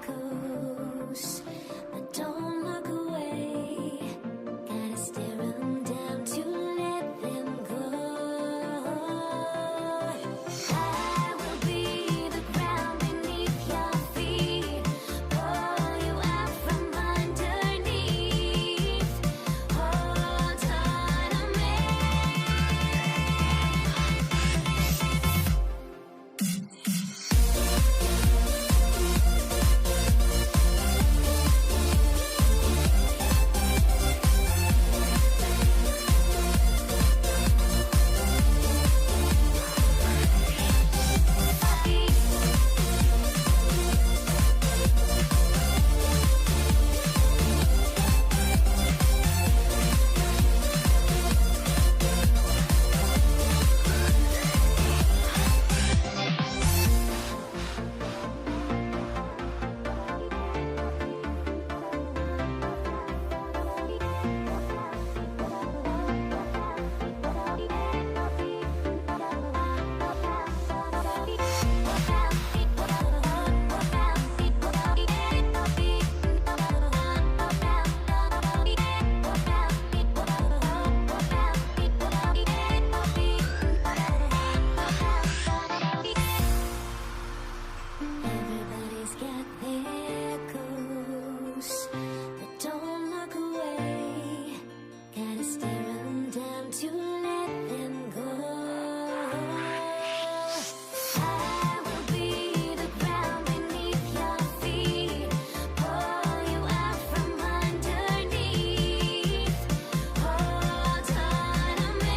echoes, but don't look away. Gotta stare 'em down to let them go. I will be the ground beneath your feet, pull you out from underneath. Hold on to me. Everybody's got their ghosts, but don't look away. Gotta stare 'em down to let them go. I will be the ground beneath your feet, pull you out from underneath. Hold on to me.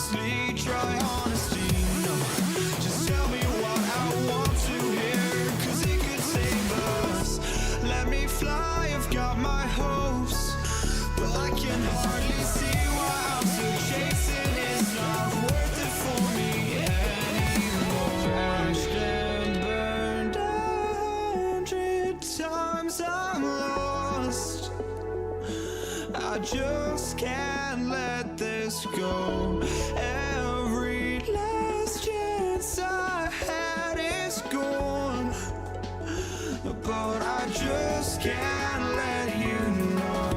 honestly, try honesty. No, just tell me what I want to hear, 'cause it could save us. Let me fly, I've got my hopes, but I can hardly see why I'm still chasing. It's not worth it for me anymore. Crashed and burned 100 times, I'm lost. I just can't let this go. Every last chance I had is gone, but I just can't let you know.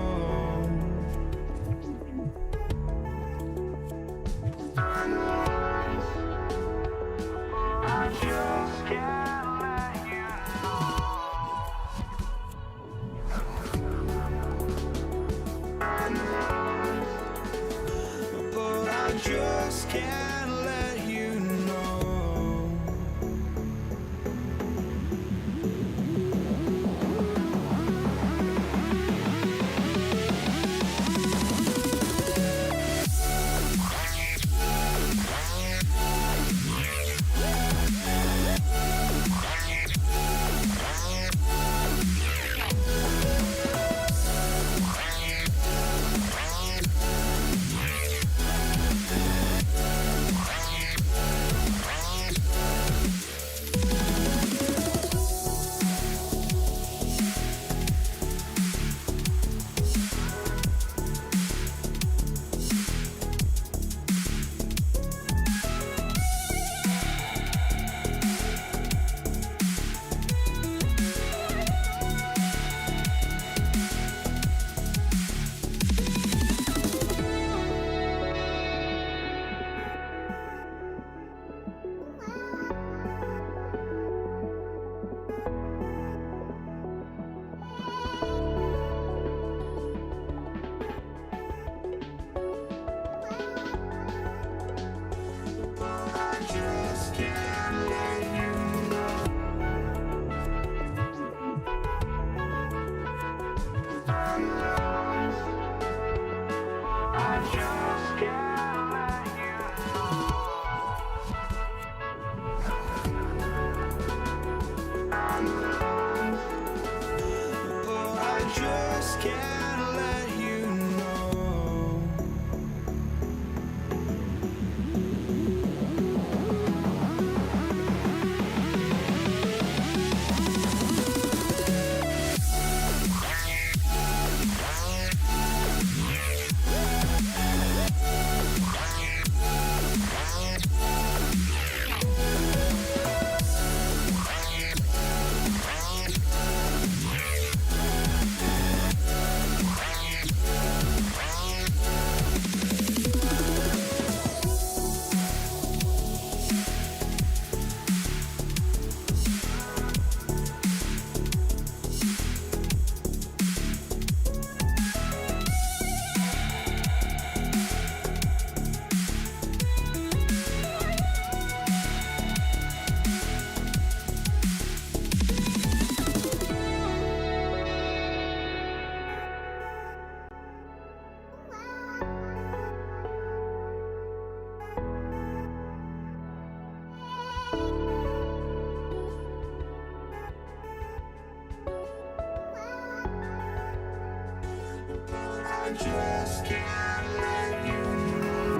I just can't let you know. But I just can't let you know. I just can't let you know.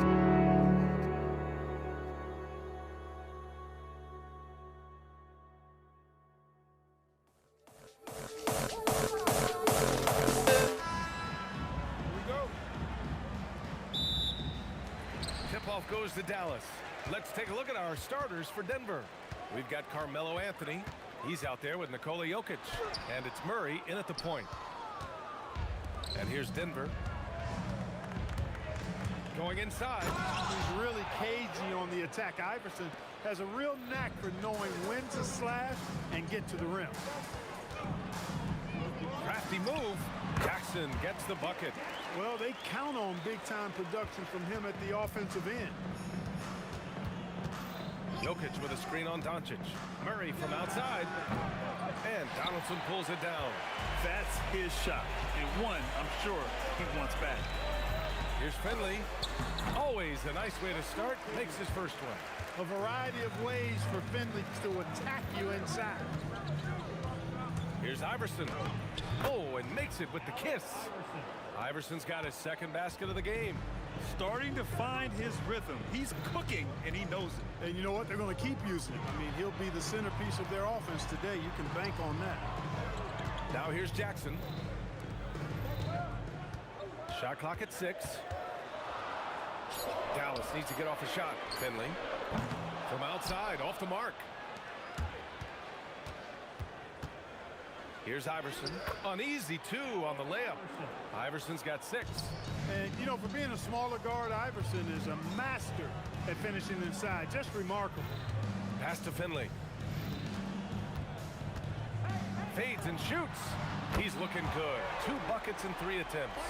Tip-off goes to Dallas. Let's take a look at our starters for Denver. We've got Carmelo Anthony. He's out there with Nikola Jokic. And it's Murray in at the point. And here's Denver. Going inside. He's really cagey on the attack. Iverson has a real knack for knowing when to slash and get to the rim. Crafty move. Jackson gets the bucket. Well, they count on big-time production from him at the offensive end. Jokic with a screen on Doncic. Murray from outside. And Donaldson pulls it down. That's his shot, and one I'm sure he wants back. Here's Finley. Always a nice way to start. Makes his first one. A variety of ways for Finley to attack you inside. Here's Iverson. Oh, and makes it with the kiss. Iverson's got his second basket of the game. Starting to find his rhythm. He's cooking, and he knows it. And you know what? They're going to keep using him. I mean, he'll be the centerpiece of their offense today. You can bank on that. Now here's Jackson. Shot clock at 6. Dallas needs to get off a shot. Finley from outside, off the mark. Here's Iverson. Uneasy 2 on the layup. Iverson's got 6. And, you know, for being a smaller guard, Iverson is a master at finishing inside. Just remarkable. Pass to Finley. Fades and shoots. He's looking good. 2 buckets in 3 attempts.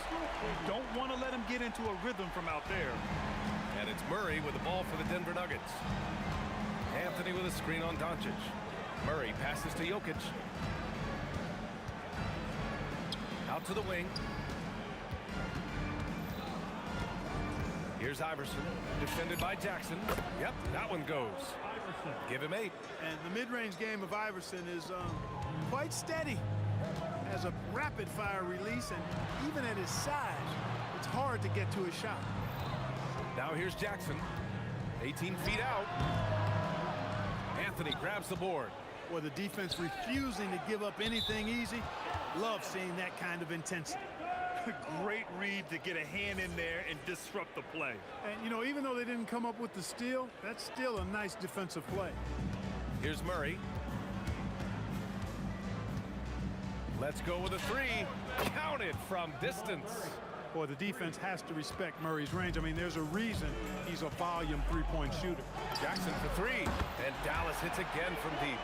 You don't want to let him get into a rhythm from out there. And it's Murray with the ball for the Denver Nuggets. Anthony with a screen on Doncic. Murray passes to Jokic. Out to the wing. Here's Iverson, defended by Jackson. Yep, that one goes. Give him 8. And the mid-range game of Iverson is quite steady. Has a rapid-fire release, and even at his size, it's hard to get to his shot. Now here's Jackson, 18 feet out. Anthony grabs the board. Or the defense refusing to give up anything easy. Love seeing that kind of intensity. Great read to get a hand in there and disrupt the play. And, you know, even though they didn't come up with the steal, that's still a nice defensive play. Here's Murray. Let's go with a 3. Counted from distance. Boy, the defense has to respect Murray's range. I mean, there's a reason he's a volume three-point shooter. Jackson for 3. And Dallas hits again from deep.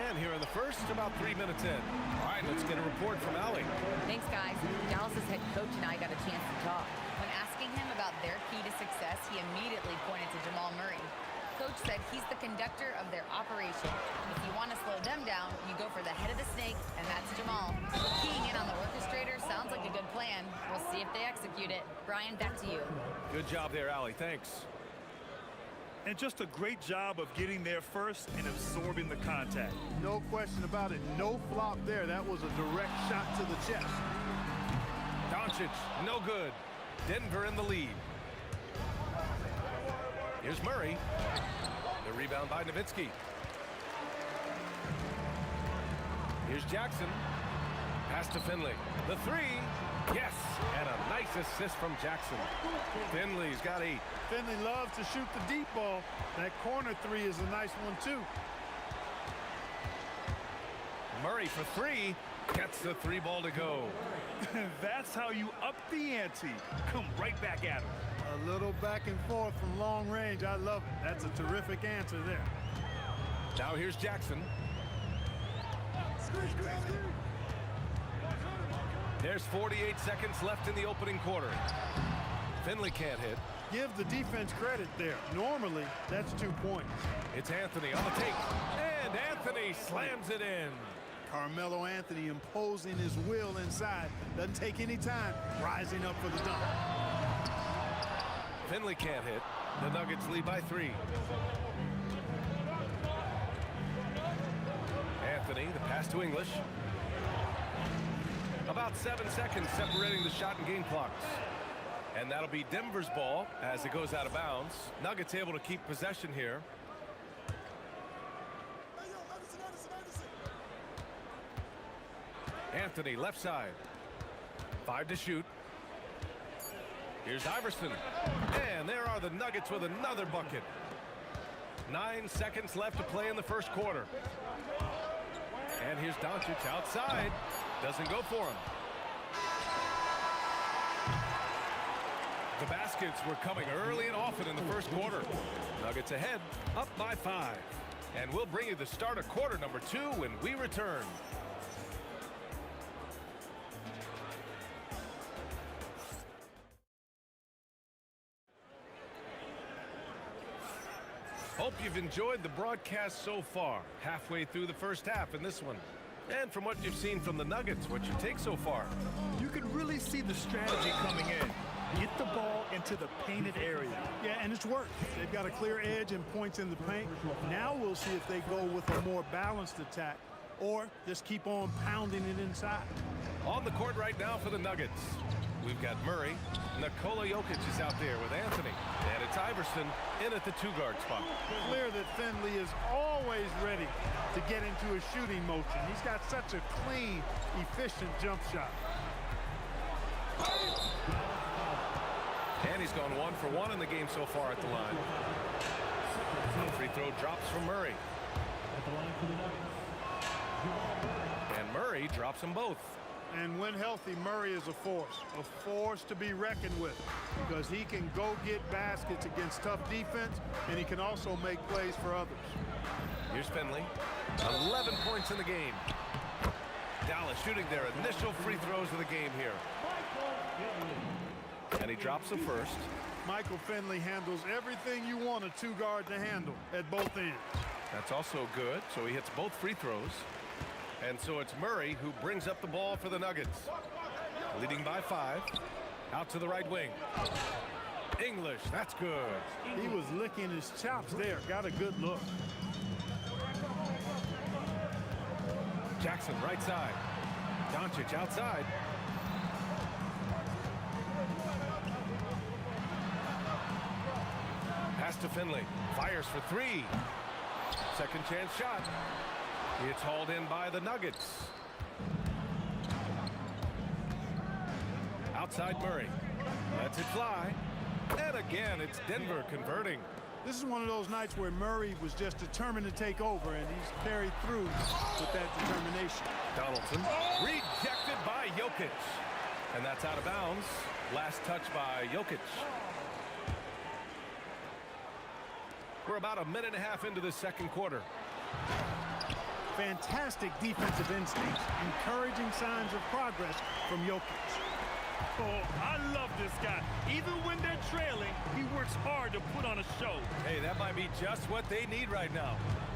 And here in the first, about 3 minutes in. All right, let's get a report from Allie. Thanks, guys. Dallas's head coach and I got a chance to talk. When asking him about their key to success, he immediately pointed to Jamal Murray. Coach said he's the conductor of their operation. If you want to slow them down, you go for the head of the snake, and that's Jamal. Keying in on the orchestrator sounds like a good plan. We'll see if they execute it. Brian, back to you. Good job there, Allie. Thanks. And just a great job of getting there first and absorbing the contact. No question about it. No flop there. That was a direct shot to the chest. Doncic, no good. Denver in the lead. Here's Murray. The rebound by Nowitzki. Here's Jackson. Pass to Finley. The 3. Yes, and a nice assist from Jackson. Finley's got 8. Finley loves to shoot the deep ball. That corner 3 is a nice one, too. Murray for 3. Gets the 3 ball to go. That's how you up the ante. Come right back at him. A little back and forth from long range. I love it. That's a terrific answer there. Now here's Jackson. There's 48 seconds left in the opening quarter. Finley can't hit. Give the defense credit there. Normally, that's 2 points. It's Anthony on the take. And Anthony slams it in. Carmelo Anthony imposing his will inside. Doesn't take any time. Rising up for the dunk. Finley can't hit. The Nuggets lead by 3. Anthony, the pass to English. About 7 seconds separating the shot and game clocks. And that'll be Denver's ball as it goes out of bounds. Nuggets able to keep possession here. Anthony, left side. 5 to shoot. Here's Iverson. And there are the Nuggets with another bucket. 9 seconds left to play in the first quarter. And here's Doncic outside. Doesn't go for him. The baskets were coming early and often in the first quarter. Nuggets ahead, up by 5. And we'll bring you the start of quarter number 2 when we return. Hope you've enjoyed the broadcast so far. Halfway through the first half in this one. And from what you've seen from the Nuggets, what's your take so far? You can really see the strategy coming in. Get the ball into the painted area. Yeah, and it's worked. They've got a clear edge and points in the paint. Now we'll see if they go with a more balanced attack or just keep on pounding it inside. On the court right now for the Nuggets, we've got Murray. Nikola Jokic is out there with Anthony. And it's Iverson in at the two-guard spot. Clear that Finley is always ready to get into a shooting motion. He's got such a clean, efficient jump shot. And he's gone 1 for 1 in the game so far at the line. Free throw drops from Murray. And Murray drops them both. And when healthy, Murray is a force to be reckoned with, because he can go get baskets against tough defense, and he can also make plays for others. Here's Finley. 11 points in the game. Dallas shooting their initial free throws of the game here. And he drops the first. Michael Finley handles everything you want a two-guard to handle at both ends. That's also good, so he hits both free throws. And so it's Murray who brings up the ball for the Nuggets. Leading by 5. Out to the right wing. English, that's good. He was licking his chops there. Got a good look. Jackson right side. Doncic outside. Pass to Finley. Fires for 3. Second chance shot. It's hauled in by the Nuggets. Outside Murray. Lets it fly. And again, it's Denver converting. This is one of those nights where Murray was just determined to take over, and he's carried through with that determination. Donaldson rejected by Jokic. And that's out of bounds. Last touch by Jokic. We're about a minute and a half into the second quarter. Fantastic defensive instincts, encouraging signs of progress from Jokic. Oh, I love this guy. Even when they're trailing, he works hard to put on a show. Hey, that might be just what they need right now.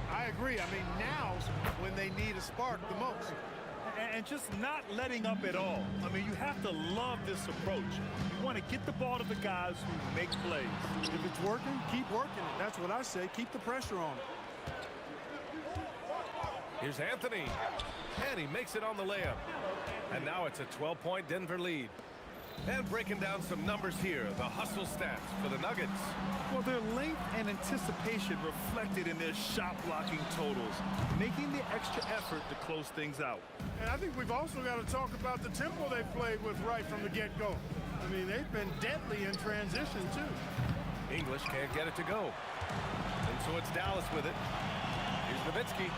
I agree. I mean, now's when they need a spark the most. And just not letting up at all. I mean, you have to love this approach. You want to get the ball to the guys who make plays. If it's working, keep working it. That's what I say. Keep the pressure on it. Here's Anthony. And he makes it on the layup. And now it's a 12-point Denver lead. And breaking down some numbers here, the hustle stats for the Nuggets. Well, their length and anticipation reflected in their shot blocking totals, making the extra effort to close things out. And I think we've also got to talk about the tempo they played with right from the get-go. I mean, they've been deadly in transition, too. English can't get it to go. And so it's Dallas with it. Here's Nowitzki.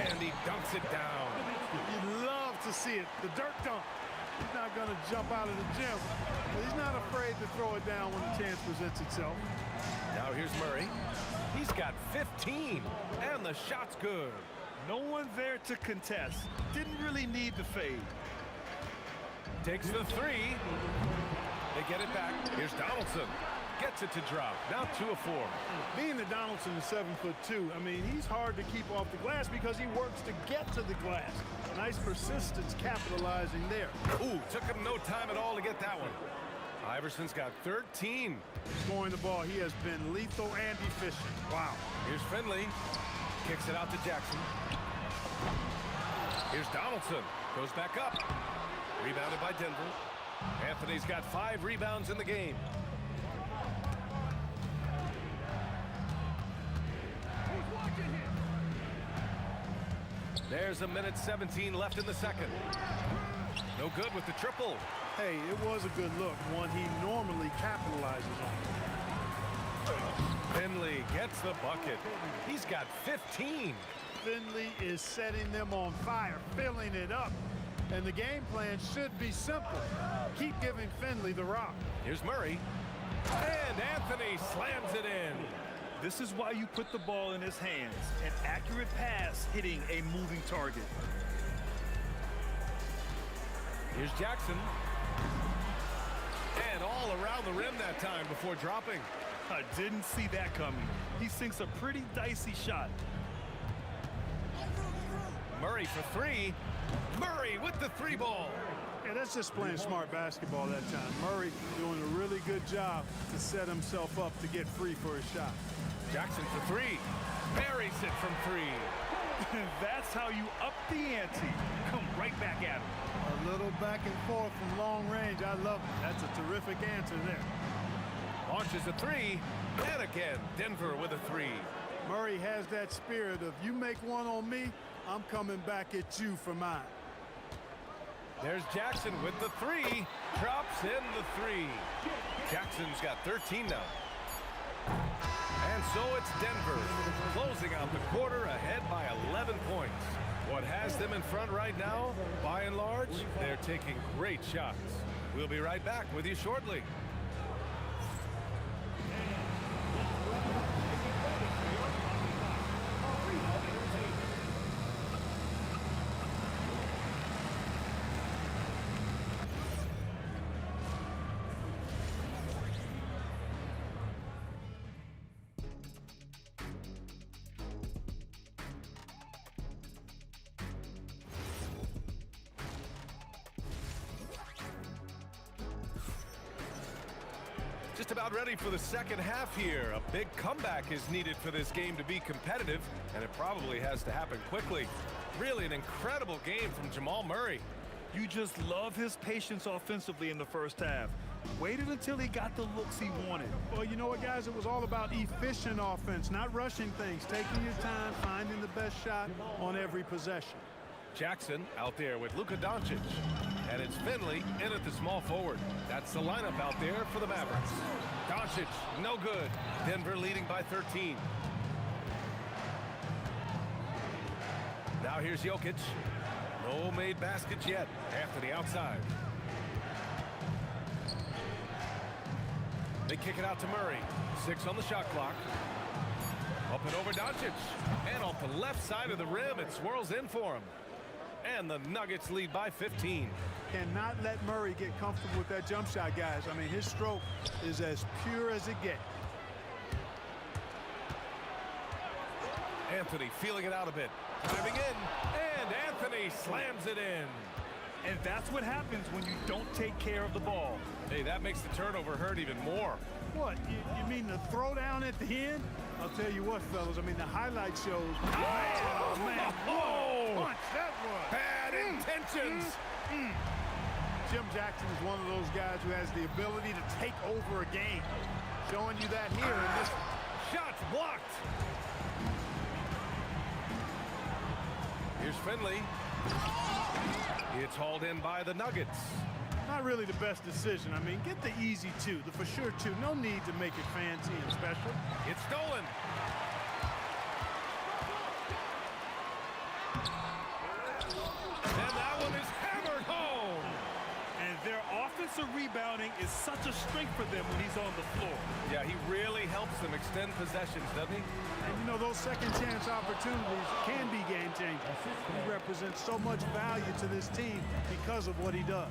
And he dunks it down. You'd love to see it. The dirt dunk. He's not going to jump out of the gym, but he's not afraid to throw it down when the chance presents itself. Now here's Murray. He's got 15, and the shot's good. No one there to contest. Didn't really need the fade. Takes the 3. They get it back. Here's Donaldson. Gets it to drop. Now 2 of 4. Being that Donaldson is 7'2", I mean, he's hard to keep off the glass because he works to get to the glass. Nice persistence capitalizing there. Ooh, took him no time at all to get that one. Iverson's got 13. Scoring the ball, he has been lethal and efficient. Wow. Here's Finley. Kicks it out to Jackson. Here's Donaldson. Goes back up. Rebounded by Denver. Anthony's got 5 rebounds in the game. There's a minute 17 left in the second. No good with the triple. Hey, it was a good look, one he normally capitalizes on. Finley gets the bucket. He's got 15. Finley is setting them on fire, filling it up. And the game plan should be simple. Keep giving Finley the rock. Here's Murray. And Anthony slams it in. This is why you put the ball in his hands. An accurate pass hitting a moving target. Here's Jackson. And all around the rim that time before dropping. I didn't see that coming. He sinks a pretty dicey shot. Murray for three. Murray with the three ball. Yeah, that's just playing smart basketball that time. Murray doing a really good job to set himself up to get free for his shot. Jackson for three. Buries it from three. That's how you up the ante. Come right back at him. A little back and forth from long range. I love it. That's a terrific answer there. Launches a three. And again, Denver with a three. Murray has that spirit of, you make one on me, I'm coming back at you for mine. There's Jackson with the three. Drops in the three. Jackson's got 13 now. And so it's Denver closing out the quarter ahead by 11 points. What has them in front right now, by and large, they're taking great shots. We'll be right back with you shortly. Just about ready for the second half here. A big comeback is needed for this game to be competitive, and it probably has to happen quickly. Really an incredible game from Jamal Murray. You just love his patience offensively in the first half. Waited until he got the looks he wanted. Well, you know what, guys? It was all about efficient offense, not rushing things, taking your time, finding the best shot on every possession. Jackson out there with Luka Doncic. And it's Finley in at the small forward. That's the lineup out there for the Mavericks. Doncic, no good. Denver leading by 13. Now here's Jokic. No made baskets yet. Anthony outside. They kick it out to Murray. 6 on the shot clock. Up and over Doncic. And off the left side of the rim, it swirls in for him. And the Nuggets lead by 15. Cannot let Murray get comfortable with that jump shot, guys. I mean, his stroke is as pure as it gets. Anthony feeling it out a bit. Driving in, and Anthony slams it in. And that's what happens when you don't take care of the ball. Hey, that makes the turnover hurt even more. What, you mean the throwdown at the end? I'll tell you what, fellas, I mean, the highlight shows. Oh, man, Oh! punch that was. Bad intentions. Jim Jackson is one of those guys who has the ability to take over a game. Showing you that here in this. Shots blocked. Here's Finley. It's hauled in by the Nuggets. Not really the best decision. I mean, get the easy two, the for sure two. No need to make it fancy and special. It's stolen. And that one is hammered home. And their offensive rebounding is such a strength for them when he's on the floor. Yeah, he really helps them extend possessions, doesn't he? And you know, those second chance opportunities can be game changers. He represents so much value to this team because of what he does.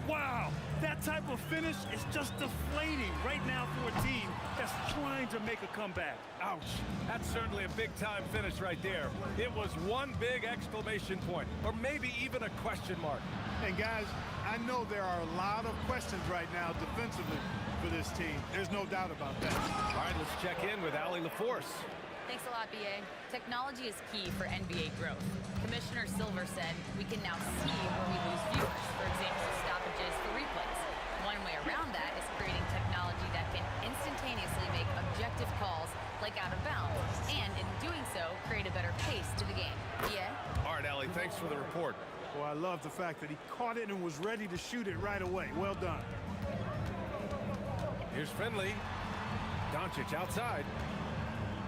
Wow, that type of finish is just deflating right now for a team that's trying to make a comeback. Ouch. That's certainly a big-time finish right there. It was one big exclamation point, or maybe even a question mark. And guys, I know there are a lot of questions right now defensively for this team. There's no doubt about that. All right, let's check in with Allie LaForce. Thanks a lot, BA. Technology is key for NBA growth. Commissioner Silver said we can now see where we lose viewers, for example, stoppages for replays. One way around that is creating technology that can instantaneously make objective calls like out of bounds, and in doing so, create a better pace to the game. BA? All right, Allie, thanks for the report. Well, I love the fact that he caught it and was ready to shoot it right away. Well done. Here's Finley. Doncic outside.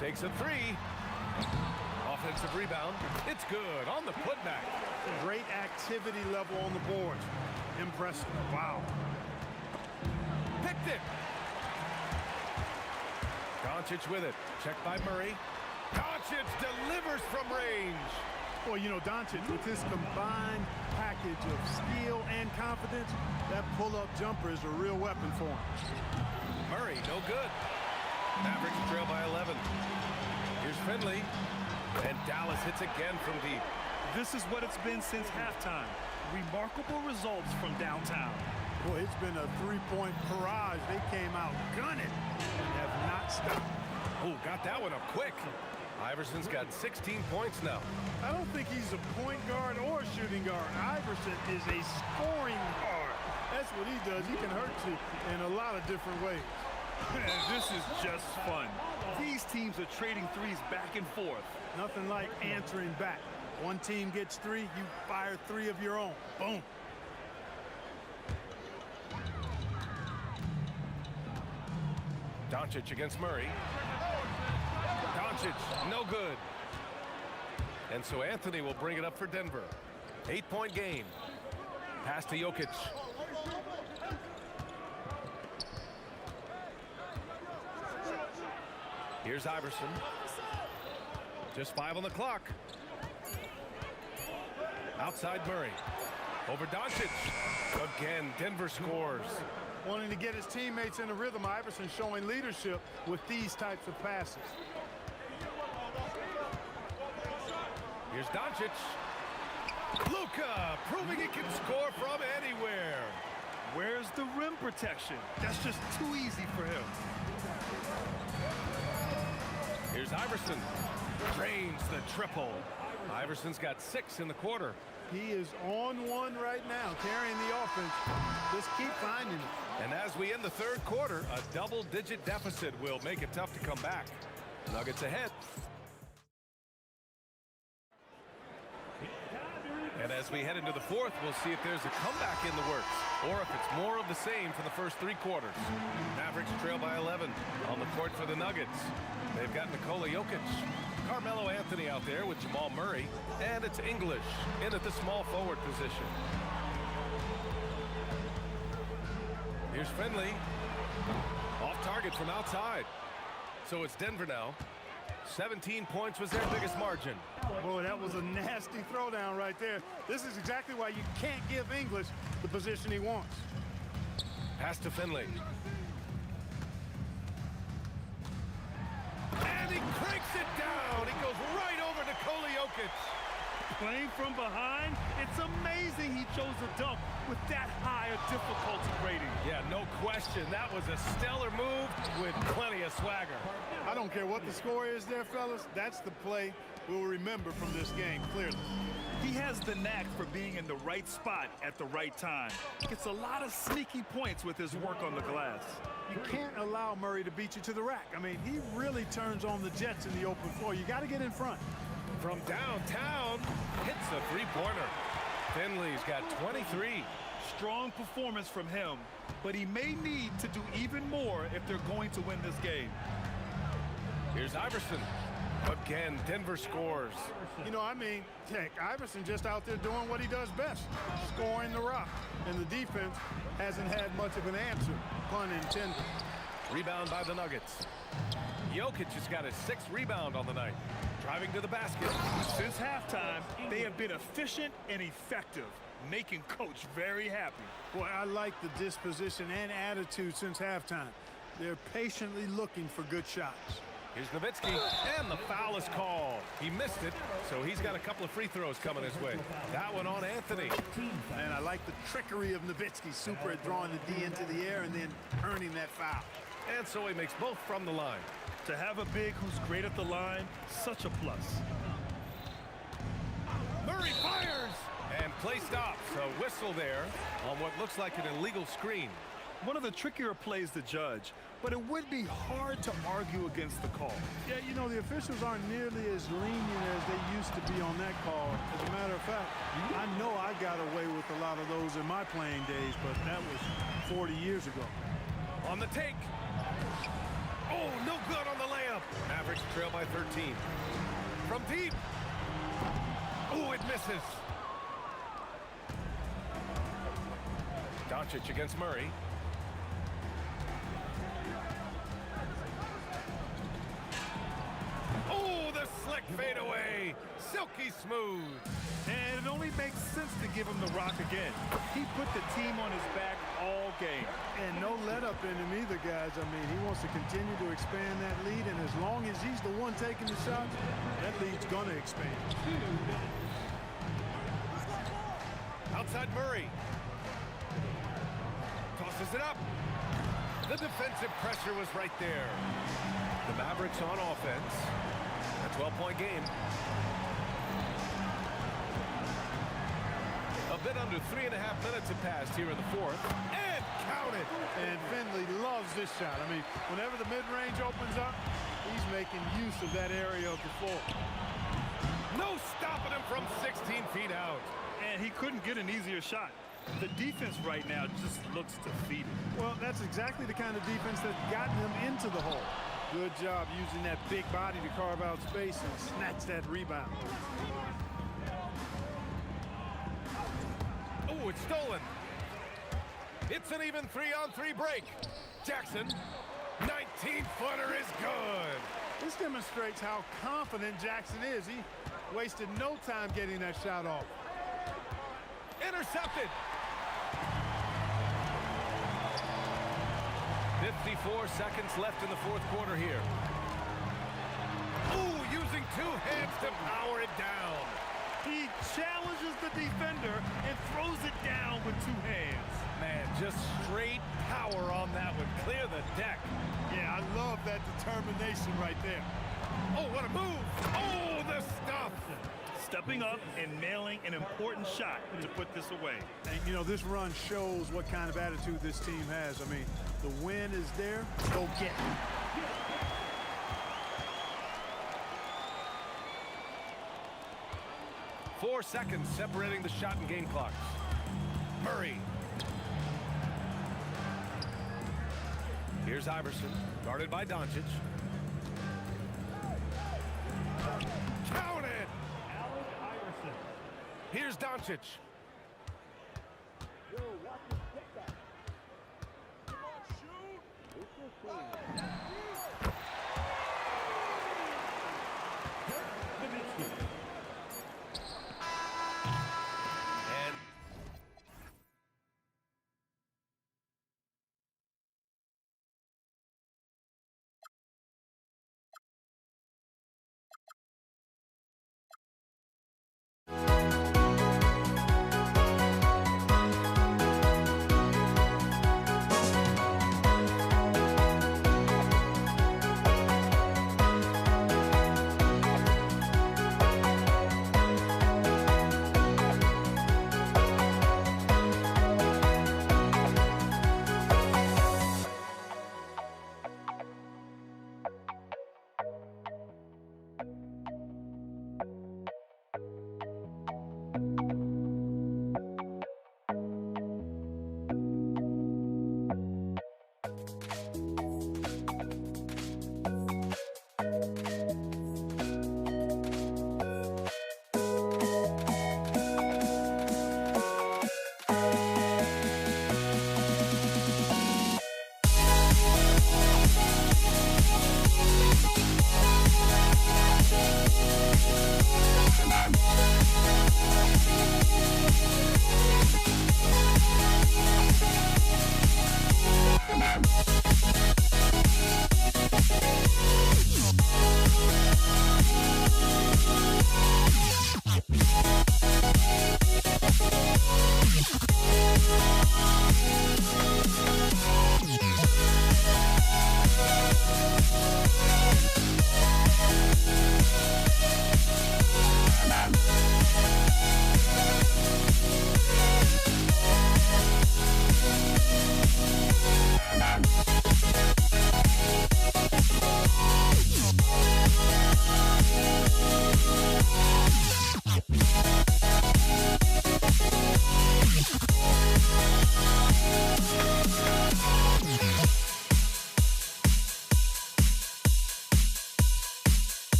Takes a three. Offensive rebound. It's good on the putback. Great activity level on the board. Impressive. Wow. Picked it. Doncic with it. Checked by Murray. Doncic delivers from range. Well, you know, Doncic, with his combined package of skill and confidence, that pull-up jumper is a real weapon for him. Murray, no good. Mavericks trail by 11. Here's Finley. And Dallas hits again from deep. This is what it's been since halftime. Remarkable results from downtown. Boy, it's been a three-point barrage. They came out gunning and have not stopped. Oh, got that one up quick. Iverson's got 16 points now. I don't think he's a point guard or a shooting guard. Iverson is a scoring guard. That's what he does. He can hurt you in a lot of different ways. This is just fun. These teams are trading threes back and forth. Nothing like answering back. One team gets three, you fire three of your own. Boom. Doncic against Murray. Doncic, no good. And so Anthony will bring it up for Denver. 8-point game. Pass to Jokic. Here's Iverson. Just 5 on the clock. Outside Murray. Over Doncic. Again, Denver scores. Wanting to get his teammates in a rhythm, Iverson showing leadership with these types of passes. Here's Doncic. Luka proving he can score from anywhere. Where's the rim protection? That's just too easy for him. Here's Iverson. Drains the triple. Iverson's got 6 in the quarter. He is on one right now, carrying the offense. Just keep finding it. And as we end the third quarter, a double-digit deficit will make it tough to come back. Nuggets ahead. And as we head into the fourth, we'll see if there's a comeback in the works or if it's more of the same for the first 3 quarters. Mavericks trail by 11 on the court for the Nuggets. They've got Nikola Jokic, Carmelo Anthony out there with Jamal Murray, and it's English in at the small forward position. Here's Finley. Off target from outside. So it's Denver now. 17 points was their biggest margin. Boy, that was a nasty throwdown right there. This is exactly why you can't give English the position he wants. Pass to Finley. And he cranks it down. He goes right over Nikola Jokic. Playing from behind, it's amazing he chose a dunk with that high a difficulty rating. Yeah, no question. That was a stellar move with plenty of swagger. I don't care what the score is there, fellas. That's the play we'll remember from this game, clearly. He has the knack for being in the right spot at the right time. Gets a lot of sneaky points with his work on the glass. You can't allow Murray to beat you to the rack. I mean, he really turns on the Jets in the open floor. You got to get in front. From downtown, hits a three-pointer. Finley's got 23. Strong performance from him, but he may need to do even more if they're going to win this game. Here's Iverson. Again, Denver scores. You know, I mean, heck, Iverson just out there doing what he does best, scoring the rock. And the defense hasn't had much of an answer, pun intended. Rebound by the Nuggets. Jokic has got his 6th rebound on the night. Driving to the basket. Since halftime, they have been efficient and effective, making Coach very happy. Boy, I like the disposition and attitude since halftime. They're patiently looking for good shots. Here's Nowitzki, and the foul is called. He missed it, so he's got a couple of free throws coming his way. That one on Anthony. And I like the trickery of Nowitzki, super at drawing the D into the air and then earning that foul. And so he makes both from the line. To have a big who's great at the line, such a plus. Murray fires! And play stops. A whistle there on what looks like an illegal screen. One of the trickier plays to judge, but it would be hard to argue against the call. Yeah, you know, the officials aren't nearly as lenient as they used to be on that call. As a matter of fact, I know I got away with a lot of those in my playing days, but that was 40 years ago. On the take. Oh, no good on the layup. Mavericks trail by 13. From deep. Oh, it misses. Doncic against Murray. Oh, the slick fadeaway. Silky smooth. And it only makes sense to give him the rock again. He put the team on his back all game. And no let up in him either, guys. I mean, he wants to continue to expand that lead, and as long as he's the one taking the shots, that lead's going to expand. Outside Murray. Tosses it up. The defensive pressure was right there. The Mavericks on offense. A 12-point game. A bit under 3.5 minutes have passed here in the fourth. And count it. And Finley loves this shot. I mean, whenever the mid-range opens up, he's making use of that area of the floor. No stopping him from 16 feet out. And he couldn't get an easier shot. The defense right now just looks defeated. Well, that's exactly the kind of defense that's gotten him into the hole. Good job using that big body to carve out space and snatch that rebound. Oh, it's stolen. It's an even 3-on-3 break. Jackson, 19-footer is good. This demonstrates how confident Jackson is. He wasted no time getting that shot off. Intercepted. 54 seconds left in the fourth quarter here. Ooh, using two hands to power it down. He challenges the defender and throws it down with two hands. Man, just straight power on that one. Clear the deck. Yeah, I love that determination right there. Oh, what a move. Oh, the stuff. Stepping up and nailing an important shot to put this away. And, you know, this run shows what kind of attitude this team has. I mean, the win is there. Go get it. 4 seconds separating the shot and game clocks. Murray. Here's Iverson, guarded by Doncic. Count it! Here's Doncic.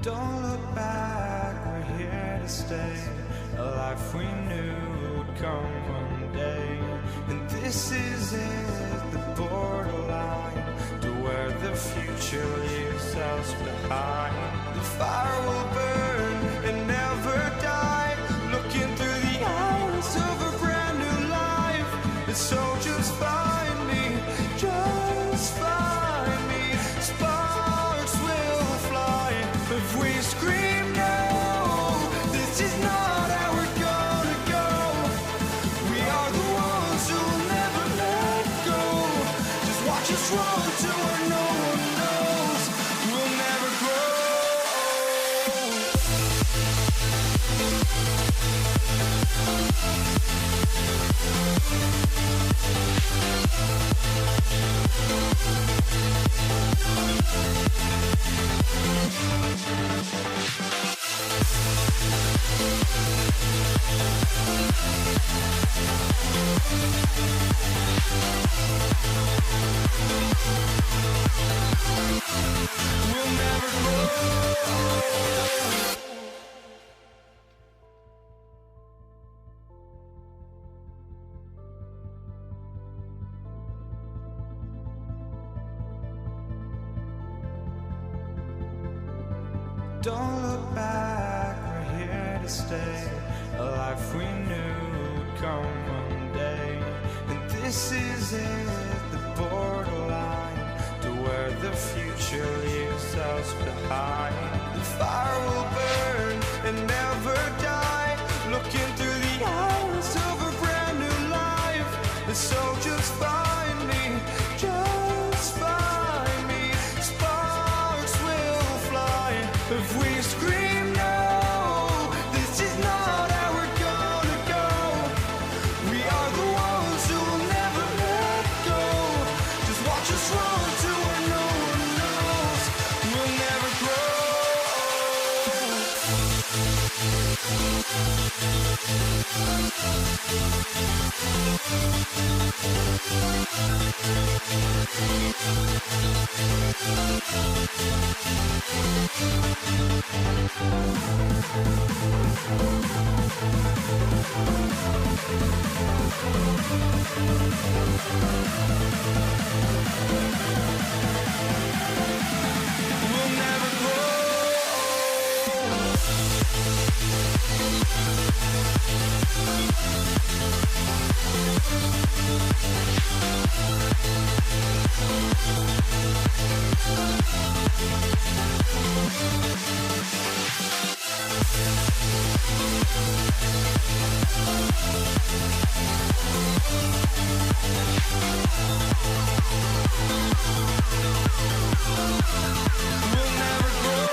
Don't look back, we're here to stay. A life we knew would come one day. And this is it, the borderline to where the future leaves us behind. The fire will burn and never die, looking through the eyes of a brand new life. And so just find me, just find me. Sparks will fly if we scream no. This is not how we're gonna go. We are the ones who will never let go. Just watch us run to where no one knows. We'll never grow. We'll never grow. Don't look back, we're here to stay. A life we knew would come one day. And this is it, the borderline to where the future leaves us behind. The fire will burn and never die, looking through the eyes of a brand new life. And so just find me, just find me. Sparks will fly if we scream no. This is not how we're gonna go. We are the ones who will never let go. Just watch us run to where no one knows. We'll never grow. We'll never grow. We'll never grow.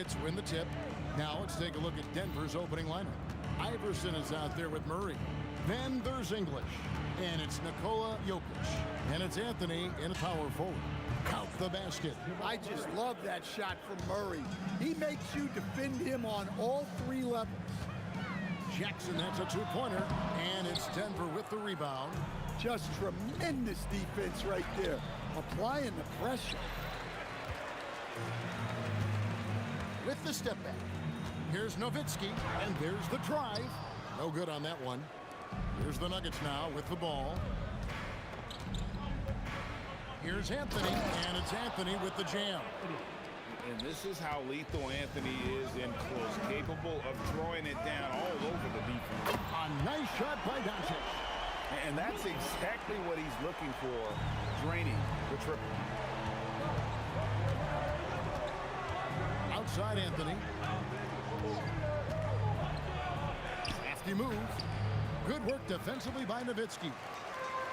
Nuggets win the tip. Now let's take a look at Denver's opening lineup. Iverson is out there with Murray. Then there's English. And it's Nikola Jokic. And it's Anthony in a power forward. Count the basket. I just love that shot from Murray. He makes you defend him on all three levels. Jackson, that's a two-pointer. And it's Denver with the rebound. Just tremendous defense right there. Applying the pressure. With the step back. Here's Nowitzki, and there's the drive. No good on that one. Here's the Nuggets now with the ball. Here's Anthony, and it's Anthony with the jam. And this is how lethal Anthony is in close, capable of throwing it down all over the defense. A nice shot by Doncic. And that's exactly what he's looking for, draining the triple. Outside Anthony. Crafty move. Good work defensively by Nowitzki.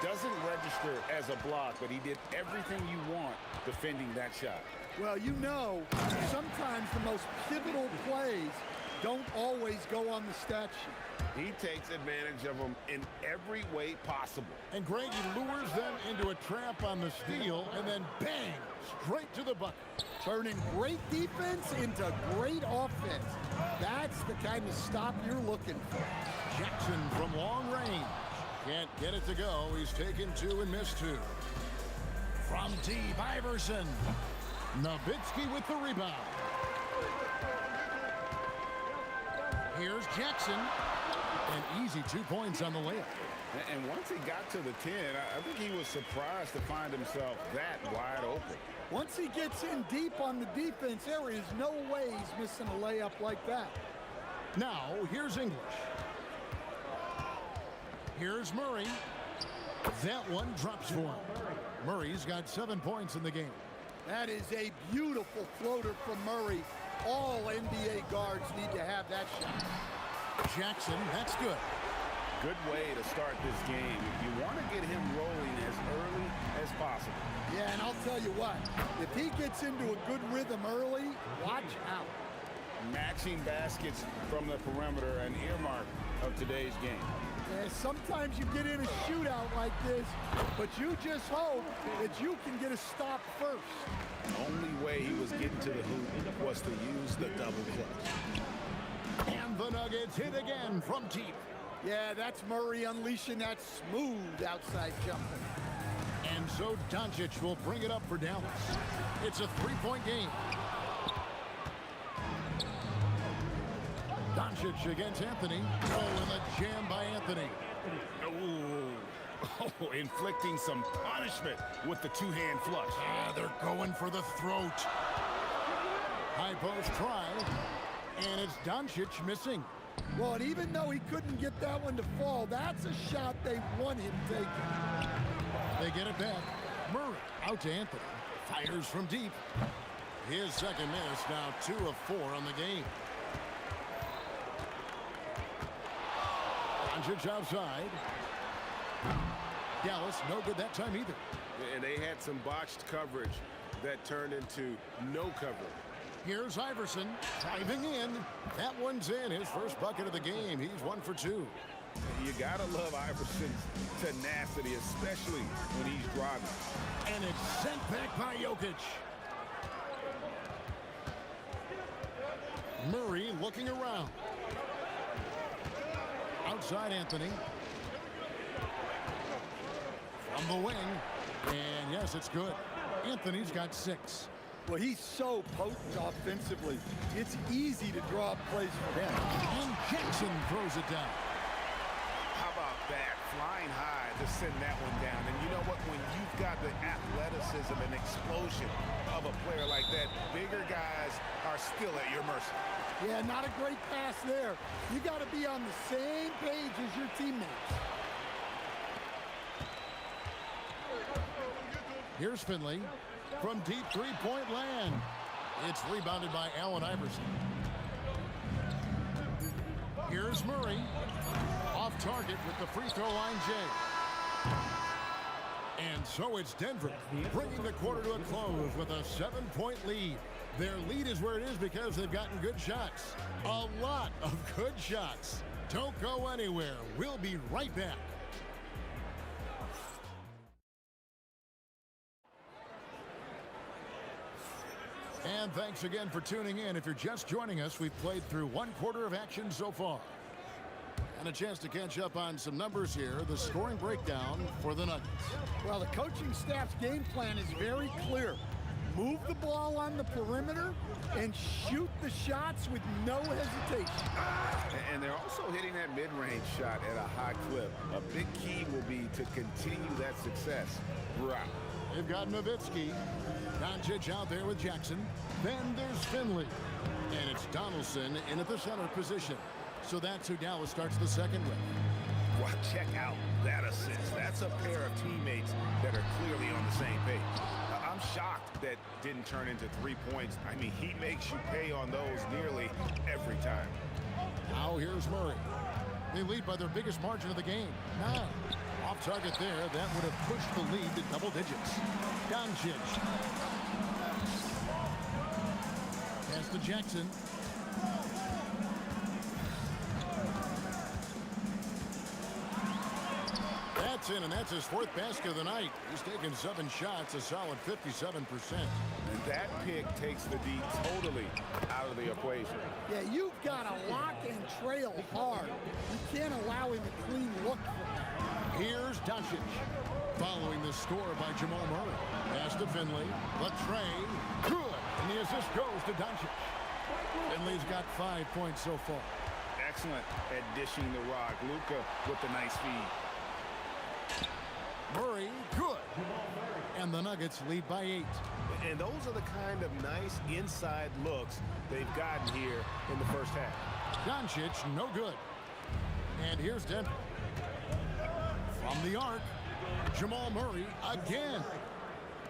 Doesn't register as a block, but he did everything you want defending that shot. Well, you know, sometimes the most pivotal plays don't always go on the stat sheet. He takes advantage of them in every way possible. And Greg, he lures them into a trap on the steal, and then bang, straight to the bucket. Turning great defense into great offense. That's the kind of stop you're looking for. Jackson from long range. Can't get it to go. He's taken two and missed two. From deep, Iverson. Nowitzki with the rebound. Here's Jackson. An easy 2 points on the layup. And once he got to the 10, I think he was surprised to find himself that wide open. Once he gets in deep on the defense, there is no way he's missing a layup like that. Now, here's English. Here's Murray. That one drops for him. Murray's got 7 points in the game. That is a beautiful floater from Murray. All NBA guards need to have that shot. Jackson, that's good. Good way to start this game. You want to get him rolling as early as possible. Yeah, and I'll tell you what, if he gets into a good rhythm early, watch out. Matching baskets from the perimeter, an earmark of today's game. Yeah, sometimes you get in a shootout like this, but you just hope that you can get a stop first. The only way he was getting to the hoop was to use the double clutch. And the Nuggets hit again from deep. Yeah, that's Murray unleashing that smooth outside jumper. And so Doncic will bring it up for Dallas. It's a 3-point game. Doncic against Anthony. Oh, and a jam by Anthony. Oh, inflicting some punishment with the two-hand flush. Ah, they're going for the throat. High post try. And it's Doncic missing. Well, and even though he couldn't get that one to fall, that's a shot they want him taking. They get it back. Murray out to Anthony. Fires from deep. His second miss, now 2 of 4 on the game. Doncic outside. Dallas no good that time either. And they had some botched coverage that turned into no coverage. Here's Iverson driving in. That one's in. His first bucket of the game. He's 1 for 2. You gotta love Iverson's tenacity, especially when he's driving. And it's sent back by Jokic. Murray looking around. Outside Anthony. From the wing. And yes, it's good. Anthony's got 6. Well, he's so potent offensively. It's easy to draw up plays for him. And Jackson throws it down. How about that? Flying high to send that one down. And you know what? When you've got the athleticism and explosion of a player like that, bigger guys are still at your mercy. Yeah, not a great pass there. You got to be on the same page as your teammates. Here's Finley. From deep 3-point land. It's rebounded by Allen Iverson. Here's Murray. Off target with the free throw line, Jay. And so it's Denver, bringing the quarter to a close with a 7-point lead. Their lead is where it is because they've gotten good shots. A lot of good shots. Don't go anywhere. We'll be right back. And thanks again for tuning in. If you're just joining us, we've played through 1/4 of action so far. And a chance to catch up on some numbers here. The scoring breakdown for the Nuggets. Well, the coaching staff's game plan is very clear. Move the ball on the perimeter and shoot the shots with no hesitation. And they're also hitting that mid-range shot at a high clip. A big key will be to continue that success throughout. They've got Nowitzki. Doncic out there with Jackson. Then there's Finley. And it's Donaldson in at the center position. So that's who Dallas starts the second with. Well, check out that assist. That's a pair of teammates that are clearly on the same page. I'm shocked that didn't turn into 3 points. I mean, he makes you pay on those nearly every time. Now here's Murray. They lead by their biggest margin of the game, 9. Off target there, that would have pushed the lead to double digits. Doncic. Pass to Jackson. That's in, and that's his 4th basket of the night. He's taken 7 shots, a solid 57%. And that pick takes the D totally out of the equation. Yeah, you've got to lock and trail hard. You can't allow him a clean look from that. Here's Doncic. Following the score by Jamal Murray. Pass to Finley. Latre. Good. And the assist goes to Doncic. Finley's got 5 points so far. Excellent at dishing the rock. Luka with the nice feed. Murray, good. And the Nuggets lead by 8. And those are the kind of nice inside looks they've gotten here in the first half. Doncic, no good. And here's Denver. From the arc, Jamal Murray again.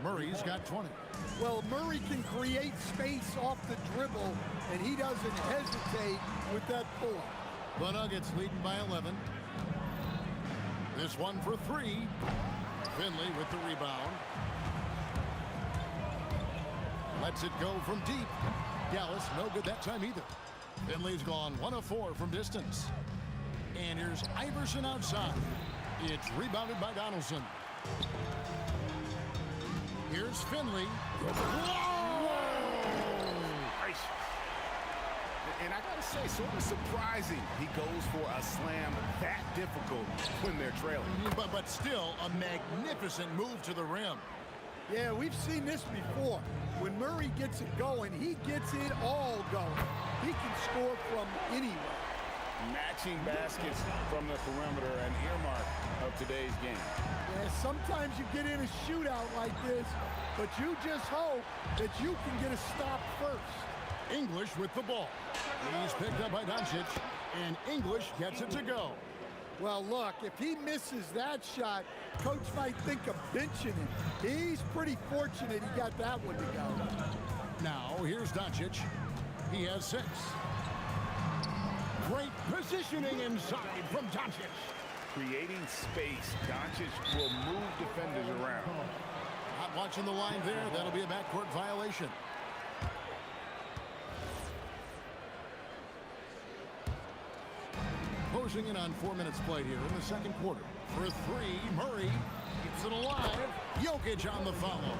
Murray's got 20. Well, Murray can create space off the dribble, and he doesn't hesitate with that pull-up. The Nuggets leading by 11. This one for 3. Finley with the rebound. Lets it go from deep. Dallas no good that time either. Finley's gone 1 of 4 from distance. And here's Iverson outside. It's rebounded by Donaldson. Here's Finley. And I gotta say, sort of surprising he goes for a slam that difficult when they're trailing. But still a magnificent move to the rim. Yeah, we've seen this before. When Murray gets it going, he gets it all going. He can score from anywhere. Matching baskets from the perimeter, an earmark of today's game. Yeah, sometimes you get in a shootout like this, but you just hope that you can get a stop first. English with the ball. He's picked up by Doncic, and English gets it to go. Well, look, if he misses that shot, coach might think of benching him. He's pretty fortunate he got that one to go. Now, here's Doncic. He has 6. Great positioning inside from Doncic. Creating space, Doncic will move defenders around. Not watching the line there. That'll be a backcourt violation. Closing in on 4 minutes played here in the second quarter. For 3, Murray keeps it alive. Jokic on the follow.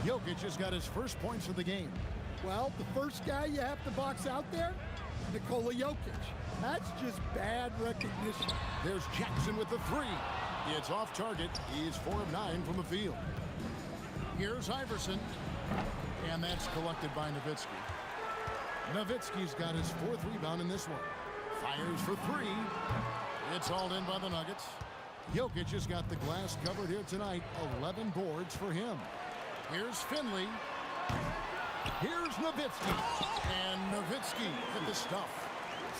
Jokic has got his first points of the game. Well, the first guy you have to box out there, Nikola Jokic. That's just bad recognition. There's Jackson with the 3. It's off target. He's 4 of 9 from the field. Here's Iverson. And that's collected by Nowitzki. Nowitzki's got his 4th rebound in this one. Fires for 3. It's hauled in by the Nuggets. Jokic has got the glass covered here tonight. 11 boards for him. Here's Finley. Here's Nowitzki. And Nowitzki hit the stuff.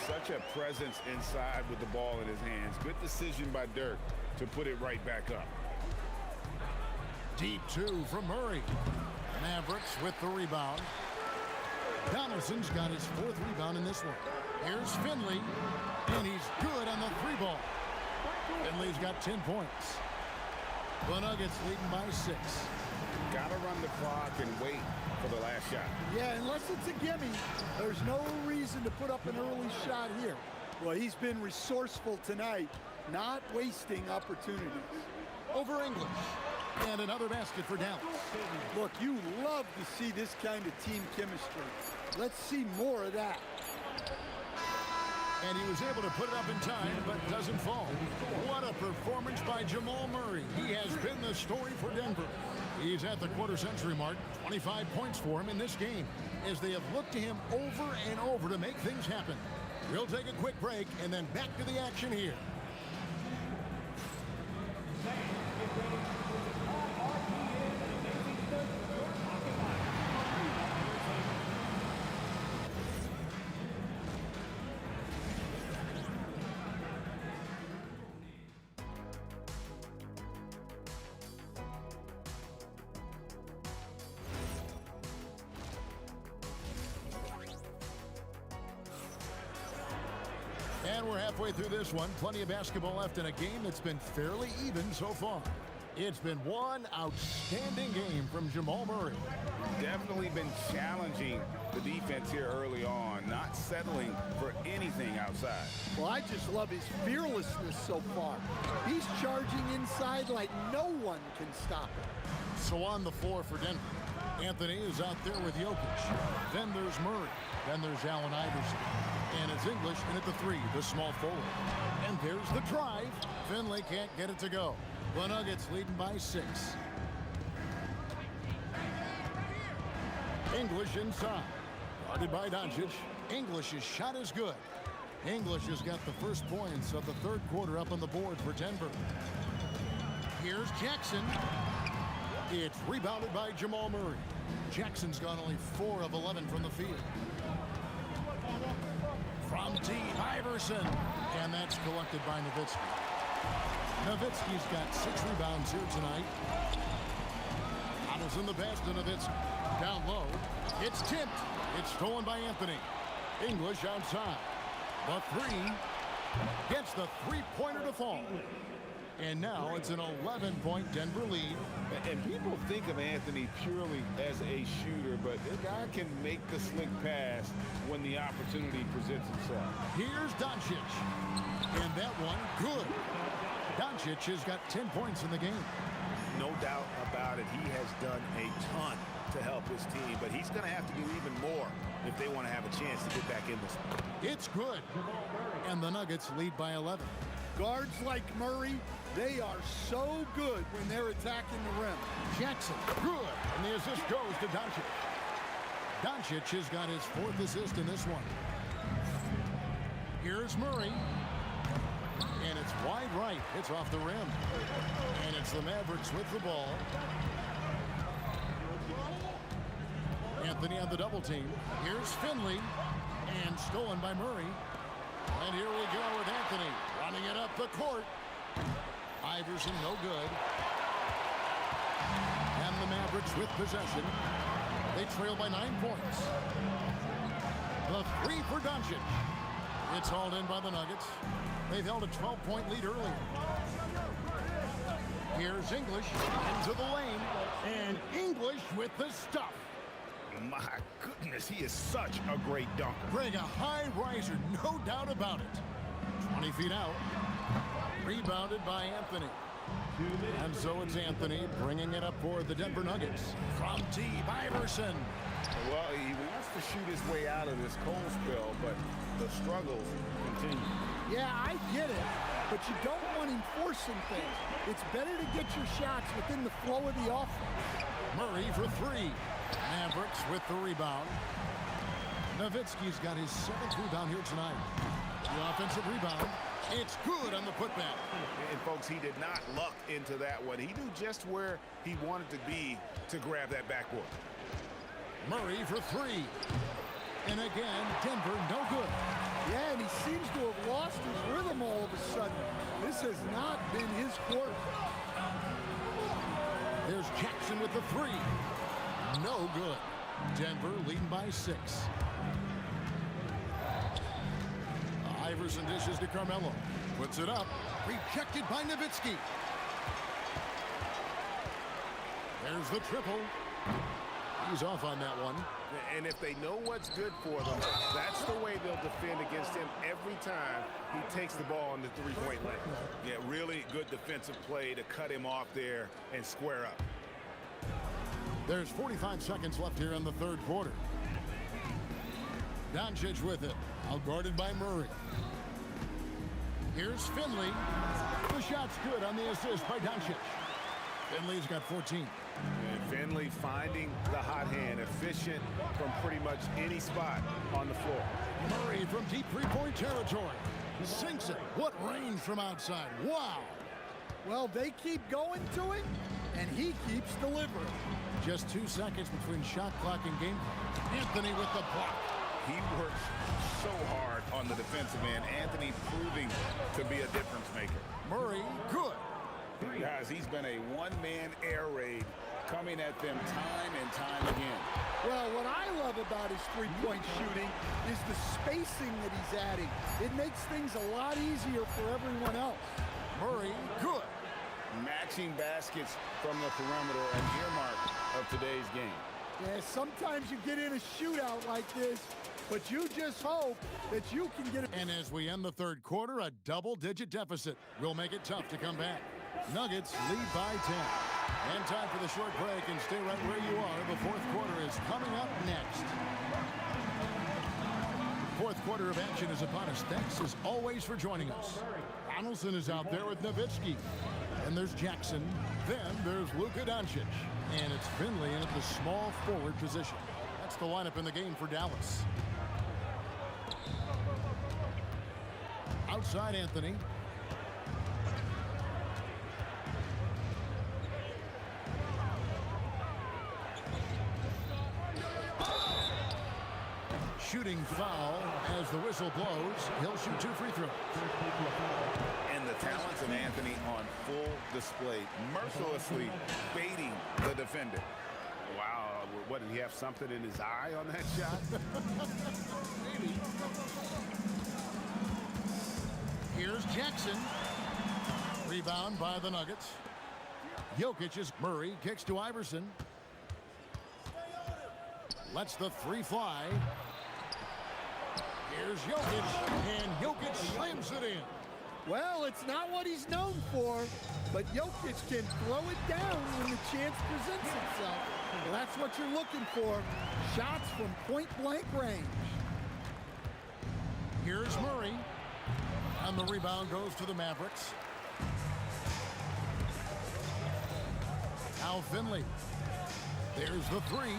Such a presence inside with the ball in his hands. Good decision by Dirk to put it right back up. Deep 2 from Murray. Mavericks with the rebound. Donaldson's got his 4th rebound in this one. Here's Finley, and he's good on the 3 ball. Finley's got 10 points. The Nuggets leading by 6. Gotta run the clock and wait for the last shot. Yeah, unless it's a gimme, there's no reason to put up an early shot here. Well, he's been resourceful tonight, not wasting opportunities. Over English. And another basket for Dallas. Look, you love to see this kind of team chemistry. Let's see more of that. And he was able to put it up in time, but doesn't fall. What a performance by Jamal Murray. He has been the story for Denver. He's at the quarter-century mark. 25 points for him in this game, as they have looked to him over and over to make things happen. We'll take a quick break and then back to the action here. And we're halfway through this one. Plenty of basketball left in a game that's been fairly even so far. It's been one outstanding game from Jamal Murray. Definitely been challenging the defense here early on, not settling for anything outside. Well, I just love his fearlessness so far. He's charging inside like no one can stop him. So on the floor for Denver, Anthony is out there with Jokic. Then there's Murray. Then there's Allen Iverson. And it's English in at the 3, the small forward. And there's the drive. Finley can't get it to go. The Nuggets leading by 6. English inside. Guarded by Doncic. English's shot is good. English has got the first points of the third quarter up on the board for Denver. Here's Jackson. It's rebounded by Jamal Murray. Jackson's gone only 4 of 11 from the field. From deep, Iverson. And that's collected by Nowitzki. Nowitzki's got 6 rebounds here tonight. Donaldson the pass to Nowitzki. Down low. It's tipped. It's stolen by Anthony. English outside. The 3 gets the three-pointer to fall. And now it's an 11-point Denver lead. And people think of Anthony purely as a shooter, but the guy can make the slick pass when the opportunity presents itself. Here's Doncic. And that one, good. Doncic has got 10 points in the game. No doubt about it. He has done a ton to help his team, but he's going to have to do even more if they want to have a chance to get back in this one. It's good. And the Nuggets lead by 11. Guards like Murray, they are so good when they're attacking the rim. Jackson, good. And the assist goes to Doncic. Doncic has got his 4th assist in this one. Here's Murray. And it's wide right. It's off the rim. And it's the Mavericks with the ball. Anthony on the double team. Here's Finley. And stolen by Murray. And here we go with Anthony running it up the court. Iverson, no good. And the Mavericks with possession. They trail by 9 points. The 3 for Doncic. It's hauled in by the Nuggets. They've held a 12-point lead earlier. Here's English into the lane. And English with the stuff. My goodness, he is such a great dunker. Greg, a high riser, no doubt about it. 20 feet out. Rebounded by Anthony. And so it's Anthony bringing it up for the Denver Nuggets. From deep, Iverson. Well, he wants to shoot his way out of this cold spell, but the struggles continue. Yeah, I get it, but you don't want him forcing things. It's better to get your shots within the flow of the offense. Murray for 3. Mavericks with the rebound. Nowitzki's got his 7th rebound here tonight. The offensive rebound. It's good on the putback. And folks, he did not luck into that one. He knew just where he wanted to be to grab that backboard. Murray for 3. And again, Denver no good. Yeah, and he seems to have lost his rhythm all of a sudden. This has not been his quarter. There's Jackson with the 3. No good. Denver leading by 6. Iverson dishes to Carmelo. Puts it up. Rejected by Nowitzki. There's the triple. He's off on that one. And if they know what's good for them, that's the way they'll defend against him every time he takes the ball on the three-point line. Yeah, really good defensive play to cut him off there and square up. There's 45 seconds left here in the third quarter. Doncic with it, outguarded by Murray. Here's Finley. The shot's good on the assist by Doncic. Finley's got 14. And Finley finding the hot hand, efficient from pretty much any spot on the floor. Murray from deep three-point territory. Sinks it. What range from outside. Wow. Well, they keep going to it, and he keeps delivering. Just 2 seconds between shot clock and game clock. Anthony with the block. He works so hard on the defensive end. Anthony proving to be a difference maker. Murray, good. Guys, he's been a one-man air raid coming at them time and time again. Well, what I love about his three-point shooting is the spacing that he's adding. It makes things a lot easier for everyone else. Murray, good. Matching baskets from the perimeter, an earmark of today's game. Yeah, sometimes you get in a shootout like this, but you just hope that you can get it. And as we end the third quarter, a double-digit deficit will make it tough to come back. Nuggets lead by 10. And time for the short break, and stay right where you are. The fourth quarter is coming up next. Fourth quarter of action is upon us. Thanks as always for joining us. Donaldson is out there with Nowitzki. And there's Jackson. Then there's Luka Doncic. And it's Finley in at the small forward position. That's the lineup in the game for Dallas. Outside Anthony. Shooting foul as the whistle blows. He'll shoot 2 free throws. And the talents of Anthony on full display, mercilessly baiting the defender. Wow, what, did he have something in his eye on that shot? Maybe. Here's Jackson. Rebound by the Nuggets. Jokic is Murray. Kicks to Iverson. Lets the three fly. Here's Jokic, and Jokic slams it in. Well, it's not what he's known for, but Jokic can throw it down when the chance presents itself. Well, that's what you're looking for. Shots from point-blank range. Here's Murray, and the rebound goes to the Mavericks. Now Finley. There's the three.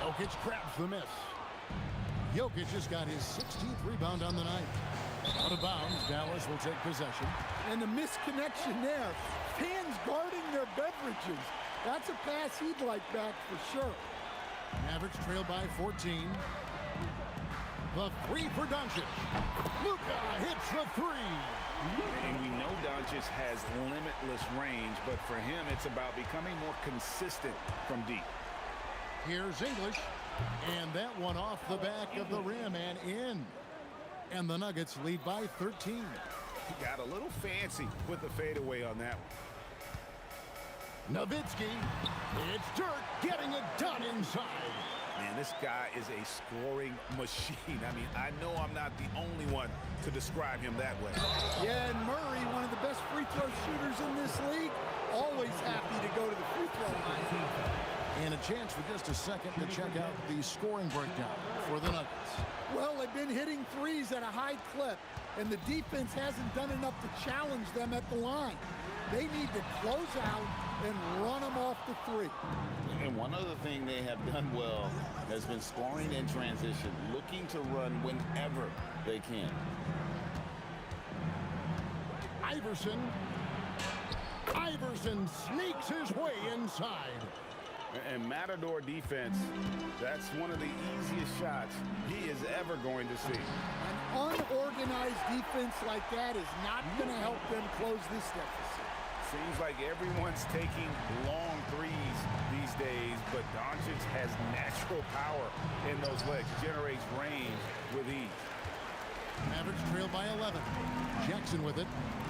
Jokic grabs the miss. Jokic has got his 16th rebound on the night. Out of bounds, Dallas will take possession. And the misconnection there. Fans guarding their beverages. That's a pass he'd like back for sure. Mavericks trail by 14. The three for Doncic. Luka hits the three. And we know Doncic has limitless range, but for him, it's about becoming more consistent from deep. Here's English. And that one off the back of the rim and in. And the Nuggets lead by 13. He got a little fancy with the fadeaway on that one. Nowitzki. It's Dirk getting it done inside. Man, this guy is a scoring machine. I mean, I know I'm not the only one to describe him that way. Yeah, and Murray, one of the best free throw shooters in this league, always happy to go to the free throw line. And a chance for just a second to check out the scoring breakdown for the Nuggets. Well, they've been hitting threes at a high clip, and the defense hasn't done enough to challenge them at the line. They need to close out and run them off the three. And one other thing they have done well has been scoring in transition, looking to run whenever they can. Iverson. Iverson sneaks his way inside. And Matador defense, that's one of the easiest shots he is ever going to see. An unorganized defense like that is not going to help them close this deficit. Seems like everyone's taking long threes these days, but Doncic has natural power in those legs, generates range with ease. Mavericks trail by 11. Jackson with it.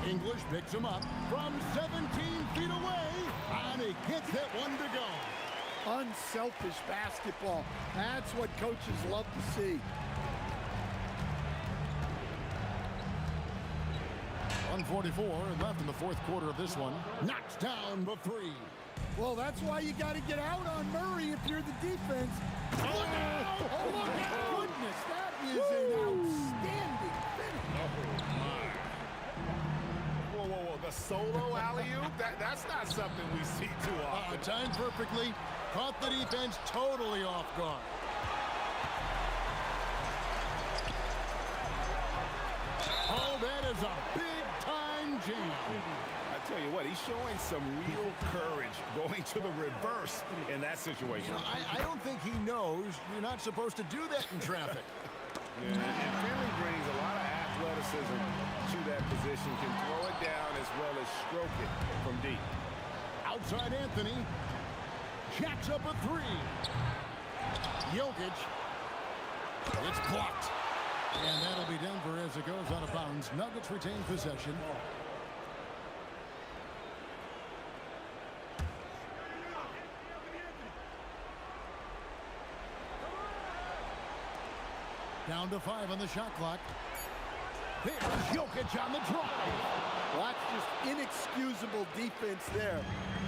English picks him up from 17 feet away, and he gets that one to go. Unselfish basketball. That's what coaches love to see. 1:44 left in the fourth quarter of this one. Knocks down the three. Well, that's why you got to get out on Murray if you're the defense. Look out! Oh, look out! Goodness, that is an outstanding finish. Whoa, whoa, whoa. The solo alley-oop? That's not something we see too often. Timed perfectly. Caught the defense totally off guard. Oh, that is a big-time jam. I tell you what, he's showing some real courage going to the reverse in that situation. I don't think he knows you're not supposed to do that in traffic. Yeah, and Finley brings a lot of athleticism to that position, can throw it down as well as stroke it from deep. Outside Anthony. Jacks up a three. Jokic. It's blocked. And that'll be Denver as it goes out of bounds. Nuggets retain possession. Down to 5 on the shot clock. There's Jokic on the drive. Well, that's just inexcusable defense there.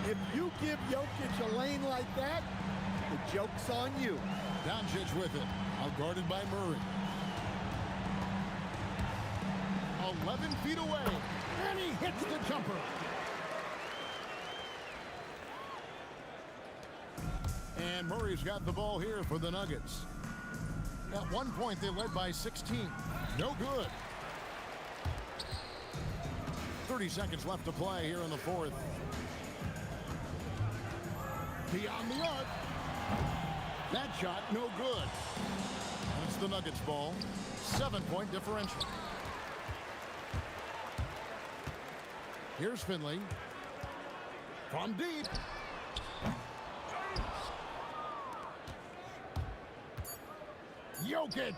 If you give Jokic a lane like that, the joke's on you. Doncic with it. Outguarded by Murray. 11 feet away. And he hits the jumper. And Murray's got the ball here for the Nuggets. At one point, they led by 16. No good. 30 seconds left to play here in the fourth. Beyond the arc. That shot, no good. It's the Nuggets ball. 7-point differential. Here's Finley. From deep. Jokic.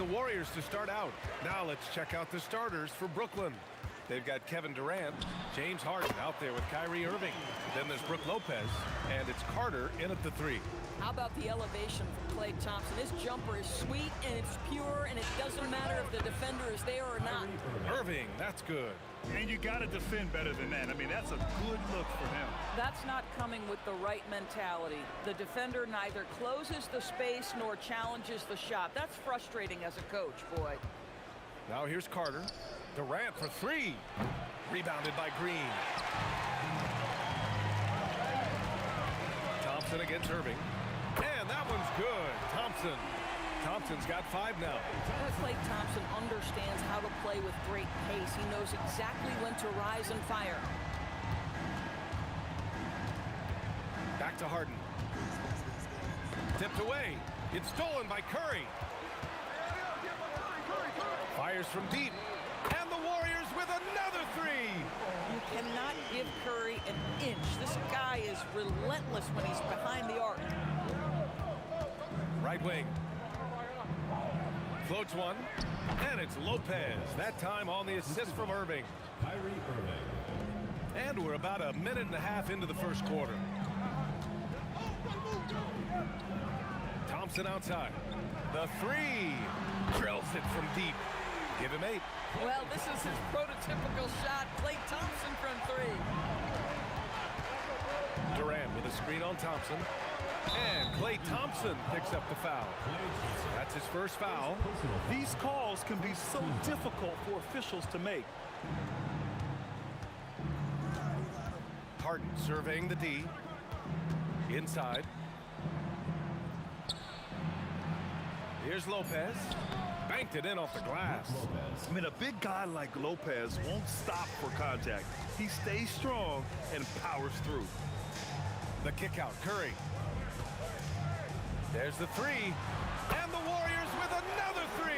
the Warriors to start out. Now let's check out the starters for Brooklyn. They've got Kevin Durant, James Harden out there with Kyrie Irving. Then there's Brook Lopez, and it's Carter in at the three. How about the elevation from Klay Thompson? His jumper is sweet, and it's pure, and it doesn't matter if the defender is there or not. Irving, that's good. And you got to defend better than that. I mean, that's a good look for him. That's not coming with the right mentality. The defender neither closes the space nor challenges the shot. That's frustrating as a coach, boy. Now here's Carter. Durant for three. Rebounded by Green. Thompson against Irving. And that one's good. Thompson's got 5 now. Klay Thompson understands how to play with great pace. He knows exactly when to rise and fire. Back to Harden. Tipped away. It's stolen by Curry. Fires from deep. And the Warriors with another three. You cannot give Curry an inch. This guy is relentless when he's behind the arc. Right wing. Floats one. And it's Lopez. That time on the assist from Irving. And we're about a minute and a half into the first quarter. Thompson outside. The three. Drills it from deep. Give him 8. Well, this is his prototypical shot. Klay Thompson from 3. Durant with a screen on Thompson. And Klay Thompson picks up the foul. That's his first foul. These calls can be so difficult for officials to make. Harden surveying the D. Inside. Here's Lopez. Banked it in off the glass. I mean, a big guy like Lopez won't stop for contact. He stays strong and powers through. The kick out, Curry. There's the 3. And the Warriors with another 3.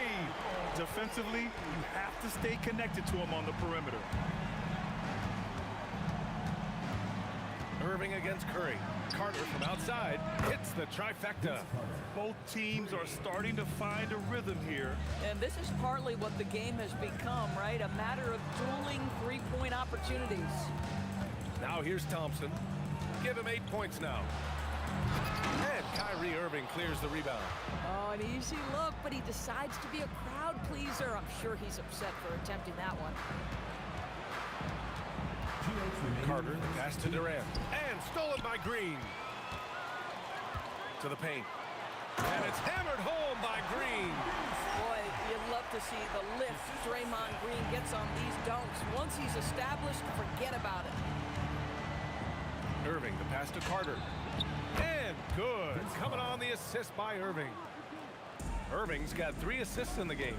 Defensively, you have to stay connected to him on the perimeter. Irving against Curry. Carter from outside hits the trifecta. Both teams are starting to find a rhythm here. And this is partly what the game has become, right? A matter of dueling three-point opportunities. Now here's Thompson. Give him 8 points now. And Kyrie Irving clears the rebound. Oh, an easy look, but he decides to be a crowd pleaser. I'm sure he's upset for attempting that one. Carter, the pass to Durant. And stolen by Green. To the paint. And it's hammered home by Green. Boy, you'd love to see the lift Draymond Green gets on these dunks. Once he's established, forget about it. Irving, the pass to Carter. And good. Coming on the assist by Irving. Irving's got 3 assists in the game.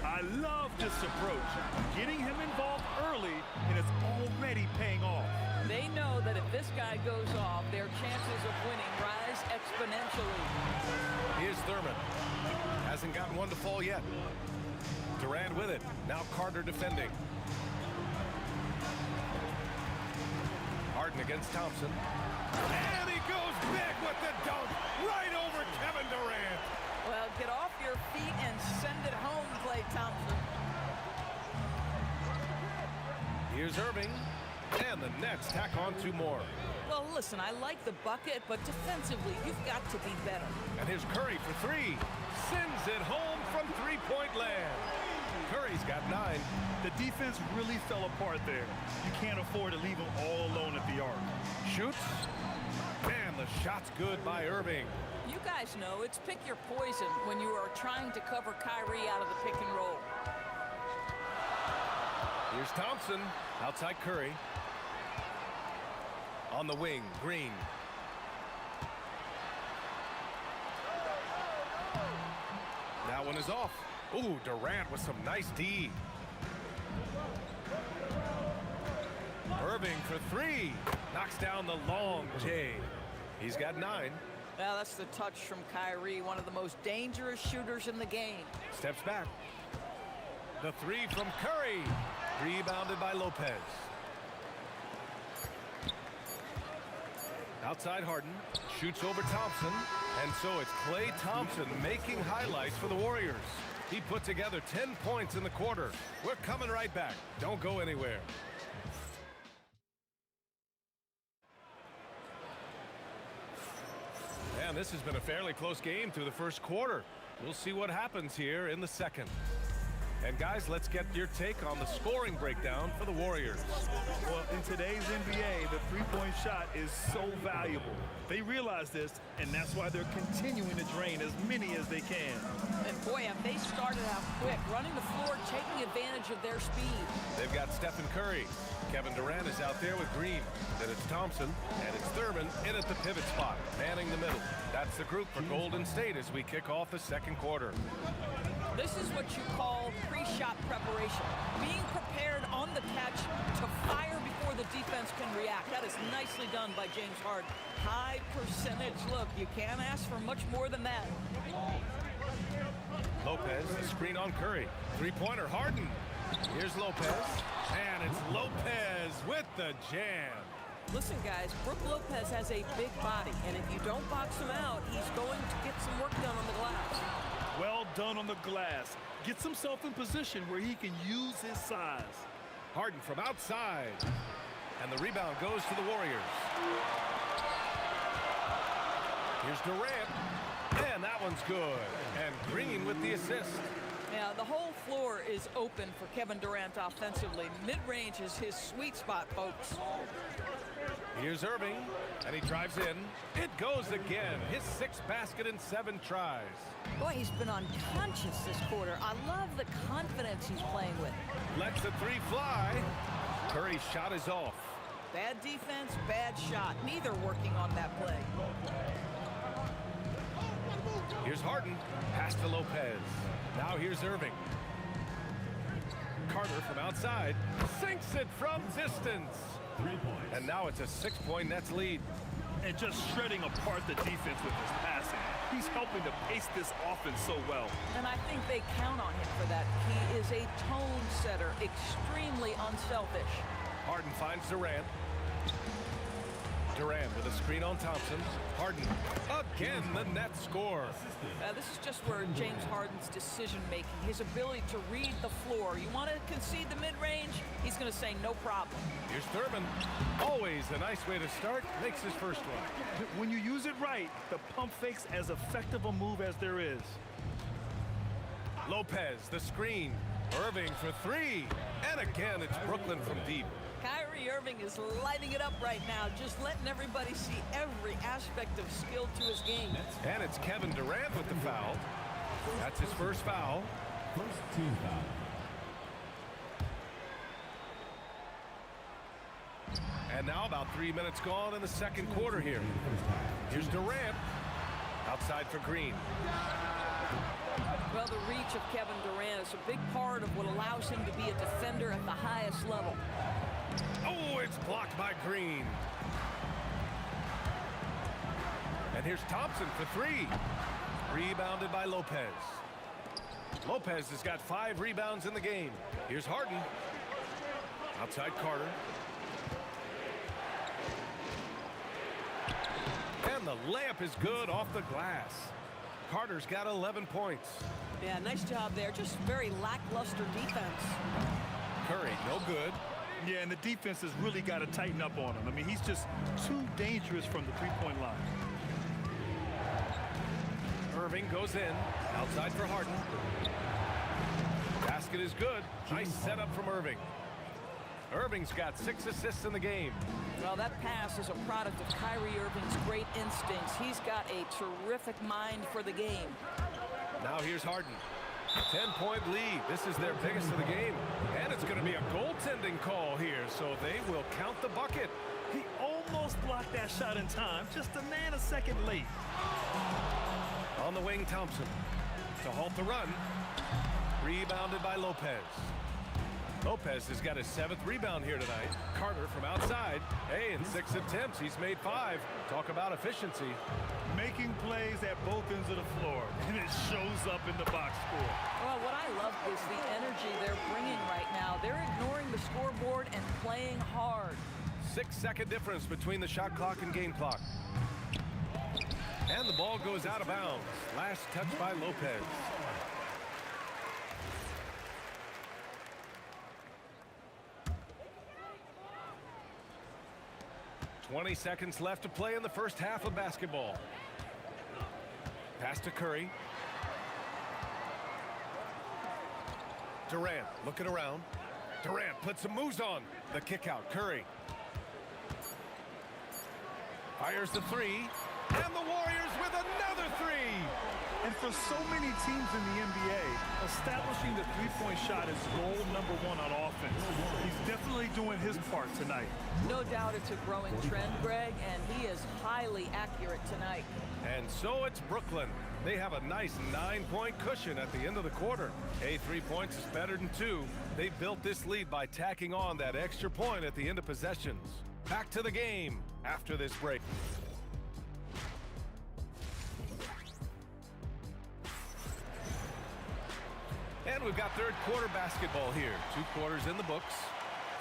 I love this approach. Getting him involved early, and it's already paying off. They know that if this guy goes off, their chances of winning rise exponentially. Here's Thurman. Hasn't gotten one to fall yet. Durant with it. Now Carter defending. Harden against Thompson. And he goes big with the dunk right over Kevin Durant. Well, get off your feet and send it home, Klay Thompson. Here's Irving. And the Nets tack on 2 more. Well, listen, I like the bucket, but defensively, you've got to be better. And here's Curry for 3. Sends it home from 3-point land. Curry's got 9. The defense really fell apart there. You can't afford to leave them all alone at the arc. Shoots. And the shot's good by Irving. You guys know it's pick your poison when you are trying to cover Kyrie out of the pick and roll. Here's Thompson. Outside Curry. On the wing, Green. That one is off. Ooh, Durant with some nice D. Irving for 3. Knocks down the long J. He's got 9. Well, that's the touch from Kyrie, one of the most dangerous shooters in the game. Steps back. The 3 from Curry. Rebounded by Lopez. Outside Harden. Shoots over Thompson. And so it's Klay Thompson making highlights for the Warriors. He put together 10 points in the quarter. We're coming right back. Don't go anywhere. And this has been a fairly close game through the first quarter. We'll see what happens here in the second. And guys, let's get your take on the scoring breakdown for the Warriors. Well, in today's NBA, the three-point shot is so valuable. They realize this, and that's why they're continuing to drain as many as they can. And boy, have they started out quick, running the floor, taking advantage of their speed. They've got Stephen Curry. Kevin Durant is out there with Green. Then it's Thompson, and it's Thurman in at the pivot spot, manning the middle. That's the group for Golden State as we kick off the second quarter. This is what you call pre-shot preparation. Being prepared on the catch to fire before the defense can react. That is nicely done by James Harden. High percentage look. You can't ask for much more than that. Lopez, the screen on Curry. Three-pointer, Harden. Here's Lopez. And it's Lopez with the jam. Listen, guys, Brook Lopez has a big body, and if you don't box him out, he's going to get some work done on the glass. Well done on the glass. Gets himself in position where he can use his size. Harden from outside. And the rebound goes to the Warriors. Here's Durant. And that one's good. And Green with the assist. Yeah, the whole floor is open for Kevin Durant offensively. Mid-range is his sweet spot, folks. Here's Irving, and he drives in. It goes again. His 6th basket in 7 tries. Boy, he's been unconscious this quarter. I love the confidence he's playing with. Lets the 3 fly. Curry's shot is off. Bad defense, bad shot. Neither working on that play. Here's Harden. Pass to Lopez. Now here's Irving. Carter from outside. Sinks it from distance. 3 points. And now it's a 6-point Nets lead. And just shredding apart the defense with his passing. He's helping to pace this offense so well. And I think they count on him for that. He is a tone setter, extremely unselfish. Harden finds Durant. Durant with a screen on Thompson. Harden again, the net score. This is just where James Harden's decision-making, his ability to read the floor. You want to concede the mid-range? He's going to say no problem. Here's Thurman. Always a nice way to start. Makes his first one. When you use it right, the pump fake's as effective a move as there is. Lopez, the screen. Irving for 3. And again, it's Brooklyn from deep. Kyrie Irving is lighting it up right now, just letting everybody see every aspect of skill to his game. And it's Kevin Durant with the foul. That's his first foul. First team foul. And now about 3 minutes gone in the second quarter here. Here's Durant. Outside for Green. Well, the reach of Kevin Durant is a big part of what allows him to be a defender at the highest level. Oh, it's blocked by Green. And here's Thompson for 3. Rebounded by Lopez. Lopez has got 5 rebounds in the game. Here's Harden. Outside Carter. And the layup is good off the glass. Carter's got 11 points. Yeah, nice job there. Just very lackluster defense. Curry, no good. Yeah, and the defense has really got to tighten up on him. I mean, he's just too dangerous from the three-point line. Irving goes in. Outside for Harden. Basket is good. Nice setup from Irving. Irving's got 6 assists in the game. Well, that pass is a product of Kyrie Irving's great instincts. He's got a terrific mind for the game. Now here's Harden. 10-point lead. This is their biggest of the game. And it's going to be a goaltending call here, so they will count the bucket. He almost blocked that shot in time, just a nanosecond late. On the wing, Thompson. To halt the run. Rebounded by Lopez. Lopez has got his 7th rebound here tonight. Carter from outside. Hey, in 6 attempts, he's made 5. Talk about efficiency. Making plays at both ends of the floor, and it shows up in the box score. Well, what I love is the energy they're bringing right now. They're ignoring the scoreboard and playing hard. 6-second difference between the shot clock and game clock. And the ball goes out of bounds. Last touch by Lopez. 20 seconds left to play in the first half of basketball. Pass to Curry. Durant looking around. Durant puts some moves on. The kick out. Curry fires the 3. And the Warriors with another 3. And for so many teams in the NBA, establishing the three-point shot is goal number 1 on offense. He's definitely doing his part tonight. No doubt it's a growing trend, Greg, and he is highly accurate tonight. And so it's Brooklyn. They have a nice 9-point cushion at the end of the quarter. 3 points is better than 2. They built this lead by tacking on that extra point at the end of possessions. Back to the game after this break. And we've got third quarter basketball here. 2 quarters in the books.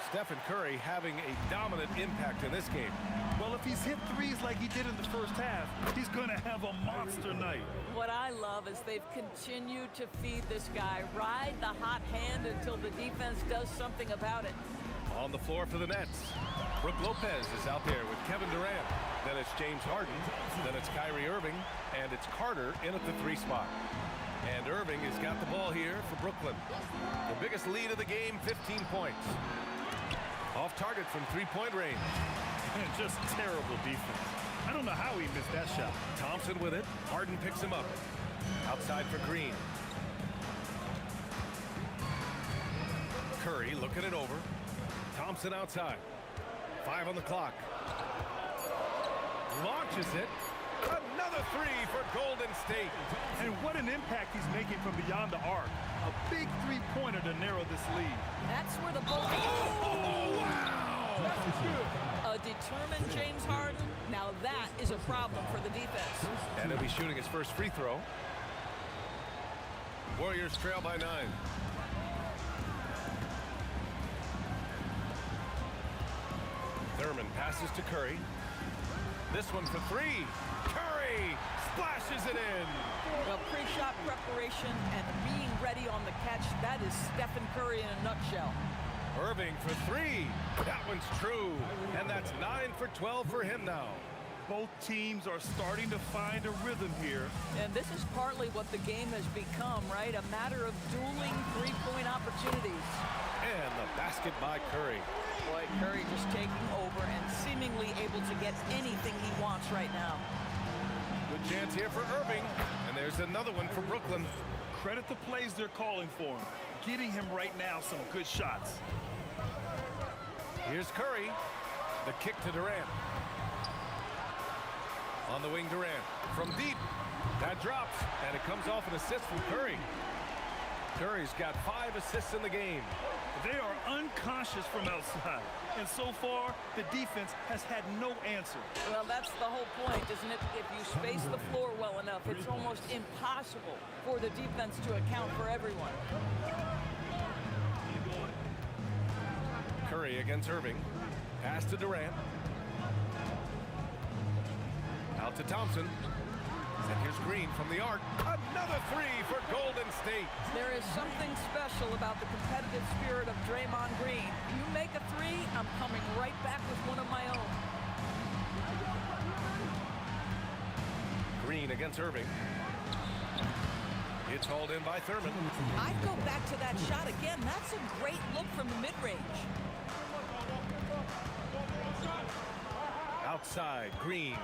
Stephen Curry having a dominant impact in this game. Well, if he's hit threes like he did in the first half, he's going to have a monster night. What I love is they've continued to feed this guy. Ride the hot hand until the defense does something about it. On the floor for the Nets. Brooke Lopez is out there with Kevin Durant. Then it's James Harden. Then it's Kyrie Irving. And it's Carter in at the 3 spot. And Irving has got the ball here for Brooklyn. The biggest lead of the game, 15 points. Off target from 3-point range. Just terrible defense. I don't know how he missed that shot. Thompson with it. Harden picks him up. Outside for Green. Curry looking it over. Thompson outside. 5 on the clock. Launches it. Another 3 for Golden State. And what an impact he's making from beyond the arc. A big three-pointer to narrow this lead. That's where the ball... Oh, wow! That's good. A determined James Harden. Now that is a problem for the defense. And he'll be shooting his first free throw. Warriors trail by 9. Thurman passes to Curry. This one for 3. Curry splashes it in. Well, pre-shot preparation and being ready on the catch, that is Stephen Curry in a nutshell. Irving for 3. That one's true. And that's 9 for 12 for him now. Both teams are starting to find a rhythm here. And this is partly what the game has become, right? A matter of dueling three-point opportunities. And the basket by Curry. Boy, Curry just taking over and seemingly able to get anything he wants right now. Good chance here for Irving. And there's another one for Brooklyn. Credit the plays they're calling for him. Getting him right now some good shots. Here's Curry. The kick to Durant. On the wing, Durant. From deep. That drops. And it comes off an assist from Curry. Curry's got 5 assists in the game. They are unconscious from outside. And so far, the defense has had no answer. Well, that's the whole point, isn't it? If you space the floor well enough, it's almost impossible for the defense to account for everyone. Curry against Irving. Pass to Durant. Out to Thompson. And here's Green from the arc. Another 3 for Golden State. There is something special about the competitive spirit of Draymond Green. You make a 3, I'm coming right back with one of my own. Green against Irving. It's hauled in by Thurman. I'd go back to that shot again. That's a great look from the mid-range. Outside, Green.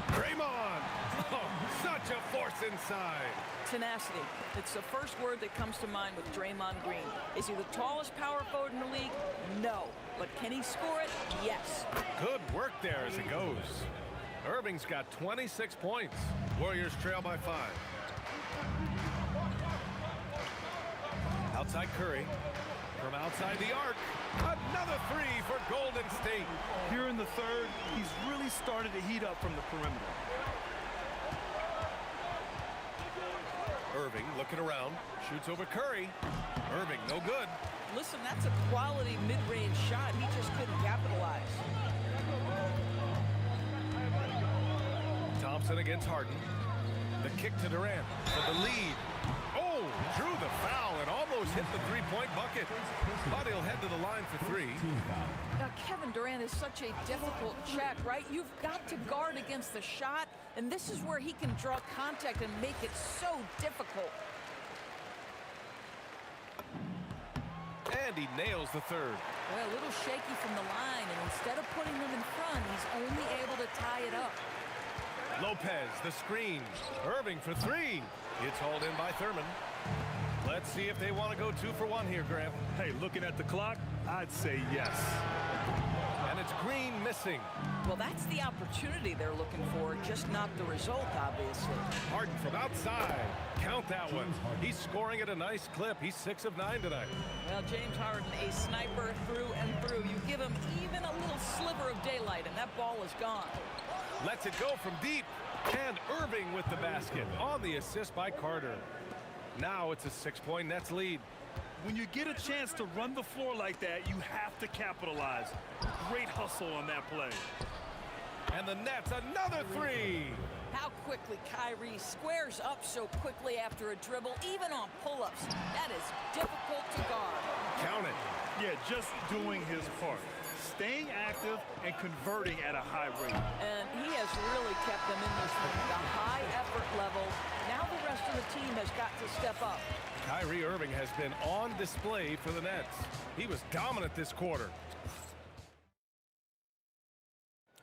Draymond! Oh, such a force inside. Tenacity. It's the first word that comes to mind with Draymond Green. Is he the tallest power forward in the league? No. But can he score it? Yes. Good work there as it goes. Irving's got 26 points. Warriors trail by 5. Outside Curry. From outside the arc. Another 3 for Golden State. Here in the third, he's really started to heat up from the perimeter. Irving looking around. Shoots over Curry. Irving, no good. Listen, that's a quality mid-range shot. He just couldn't capitalize. Thompson against Harden. The kick to Durant for the lead. Oh, drew the foul and almost hit the 3-point bucket. But he'll head to the line for 3. Now, Kevin Durant is such a difficult check, right? You've got to guard against the shot, and this is where he can draw contact and make it so difficult. And he nails the third. Well, a little shaky from the line, and instead of putting them in front, he's only able to tie it up. Lopez, the screen. Irving for 3. It's hauled in by Thurman. Let's see if they want to go 2 for 1 here, Graham. Hey, looking at the clock, I'd say yes. And it's Green missing. Well, that's the opportunity they're looking for, just not the result, obviously. Harden from outside. Count that one. He's scoring at a nice clip. He's 6 of 9 tonight. Well, James Harden, a sniper through and through. You give him even a little sliver of daylight, and that ball is gone. Lets it go from deep. And Irving with the basket on the assist by Carter. Now it's a 6-point Nets lead. When you get a chance to run the floor like that, you have to capitalize. Great hustle on that play. And the Nets, another 3. How quickly Kyrie squares up so quickly after a dribble, even on pull-ups. That is difficult to guard. Count it. Yeah, just doing his part. Staying active and converting at a high rate. And he has really kept them in this one. The high effort level. Now the rest of the team has got to step up. Kyrie Irving has been on display for the Nets. He was dominant this quarter.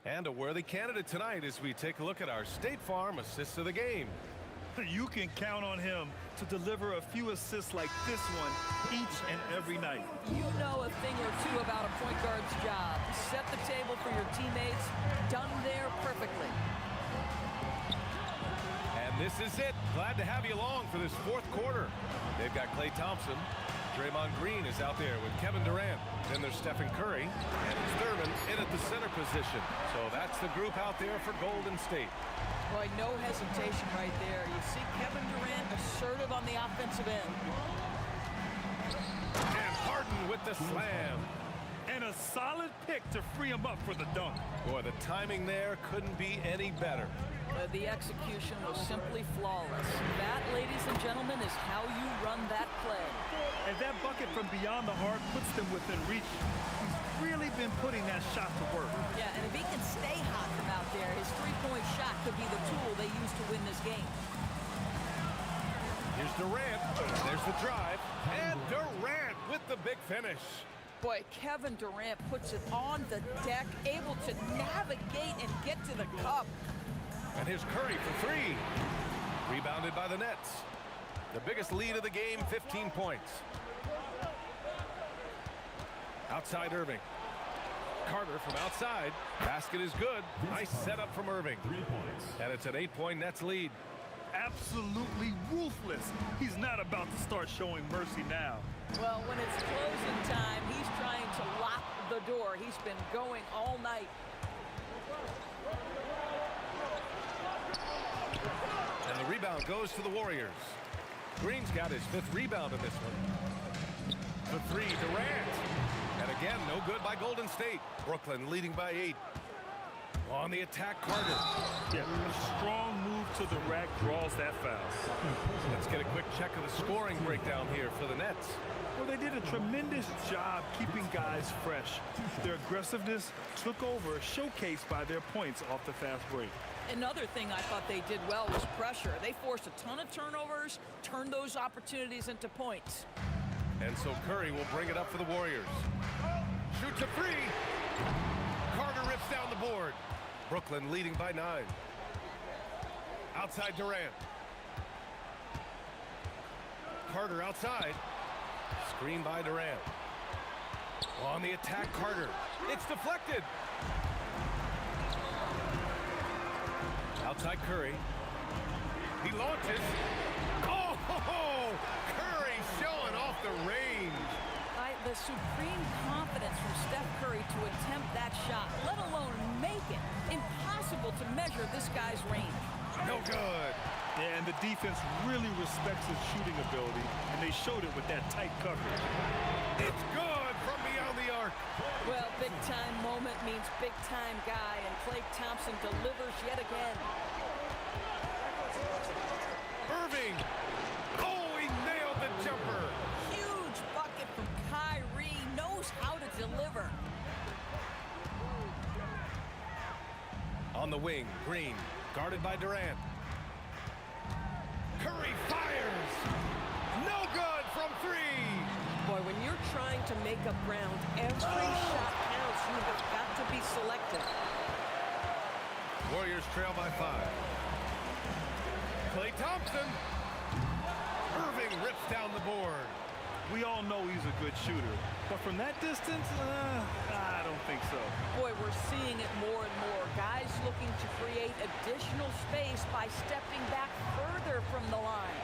And a worthy candidate tonight as we take a look at our State Farm assists of the game. You can count on him to deliver a few assists like this one each and every night. You know a thing or two about a point guard's job. Set the table for your teammates. Done there perfectly. And this is it. Glad to have you along for this fourth quarter. They've got Klay Thompson. Draymond Green is out there with Kevin Durant. Then there's Stephen Curry. And it's Thurman in at the center position. So that's the group out there for Golden State. Boy, no hesitation right there. You see Kevin Durant assertive on the offensive end. And Harden with the slam. And a solid pick to free him up for the dunk. Boy, the timing there couldn't be any better. The execution was simply flawless. That, ladies and gentlemen, is how you run that play. And that bucket from beyond the arc puts them within reach. He's really been putting that shot to work. Yeah, and if he can stay hot from out there, his three-point shot could be the tool they use to win this game. Here's Durant. There's the drive. And Durant with the big finish. Boy, Kevin Durant puts it on the deck, able to navigate and get to the cup. And here's Curry for three. Rebounded by the Nets. The biggest lead of the game, 15 points. Outside Irving. Carter from outside. Basket is good. Nice setup from Irving. 3 points. And it's an 8-point Nets lead. Absolutely ruthless. He's not about to start showing mercy now. Well, when it's closing time, he's trying to lock the door. He's been going all night. And the rebound goes to the Warriors. Green's got his 5th rebound in this one. The three, Durant. And again, no good by Golden State. Brooklyn leading by 8. On the attack, Carter. Yeah, a strong move to the rack draws that foul. Let's get a quick check of the scoring breakdown here for the Nets. Well, they did a tremendous job keeping guys fresh. Their aggressiveness took over, showcased by their points off the fast break. Another thing I thought they did well was pressure. They forced a ton of turnovers, turned those opportunities into points. And so Curry will bring it up for the Warriors. Shoots a three. Carter rips down the board. Brooklyn leading by 9. Outside Durant. Carter outside. Screen by Durant. On the attack, Carter. It's deflected. Outside Curry. He launches. Oh, Curry showing off the range. The supreme confidence from Steph Curry to attempt that shot, let alone make it. Impossible to measure this guy's range. No good. Yeah, and the defense really respects his shooting ability, and they showed it with that tight coverage. It's good from beyond the arc. Well, big-time moment means big-time guy, and Klay Thompson delivers yet again. Irving. Oh, he nailed the jumper. Huge bucket from Kyrie. Knows how to deliver. On the wing, Green, guarded by Durant. Curry fires. No good from 3. Boy, when you're trying to make up ground, every shot counts. You have got to be selective. Warriors trail by 5. Klay Thompson. Irving rips down the board. We all know he's a good shooter, but from that distance, I don't think so. Boy, we're seeing it more and more. Guys looking to create additional space by stepping back further from the line.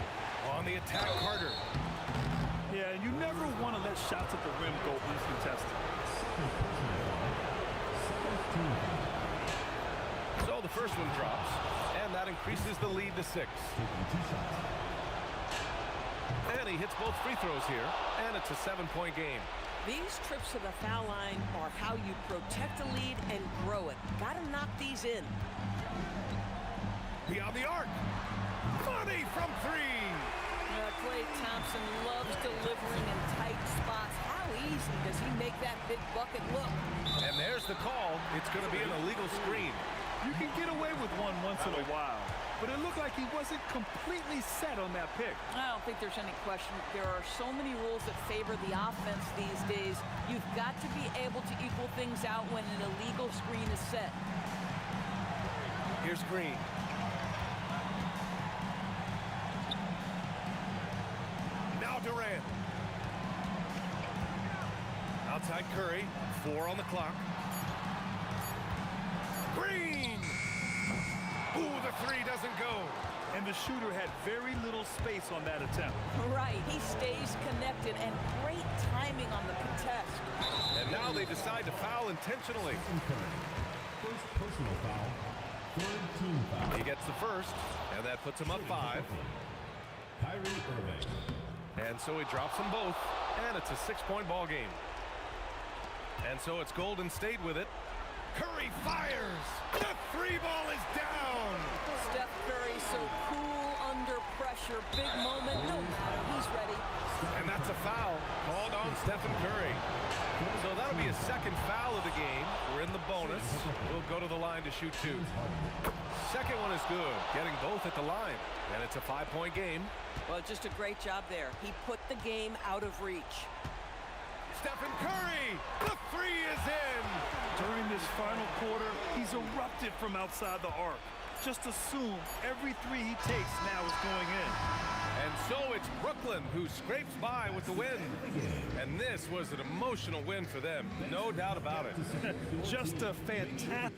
On the attack, Carter. Yeah, you never want to let shots at the rim go uncontested. So the first one drops, and that increases the lead to 6. And he hits both free throws here, and it's a 7-point game. These trips to the foul line are how you protect a lead and grow it. Got to knock these in. Beyond the arc. Money from 3. Klay Thompson loves delivering in tight spots. How easy does he make that big bucket look. And there's the call. It's going to be an illegal screen. You can get away with one once in a while, but it looked like he wasn't completely set on that pick. I don't think there's any question. There are so many rules that favor the offense these days. You've got to be able to equal things out when an illegal screen is set. Here's Green. Now Durant. Outside Curry. 4 on the clock. Green! Ooh, the three doesn't go. And the shooter had very little space on that attempt. Right, he stays connected, and great timing on the contest. And now they decide to foul intentionally. First personal foul, third team foul. He gets the first, and that puts him up 5. Kyrie Irving. And so he drops them both, and it's a 6-point ball game. And so it's Golden State with it. Curry fires. The 3-ball is down. Steph Curry so cool under pressure. Big moment, no matter, he's ready. And that's a foul called on Stephen Curry. So that'll be a second foul of the game. We're in the bonus. We'll go to the line to shoot 2. Second one is good, getting both at the line. And it's a 5-point game. Well, just a great job there. He put the game out of reach. Stephen Curry, the 3 is in. During this final quarter, he's erupted from outside the arc. Just assume every 3 he takes now is going in. And so it's Brooklyn who scrapes by with the win. And this was an emotional win for them, no doubt about it. Just a fantastic...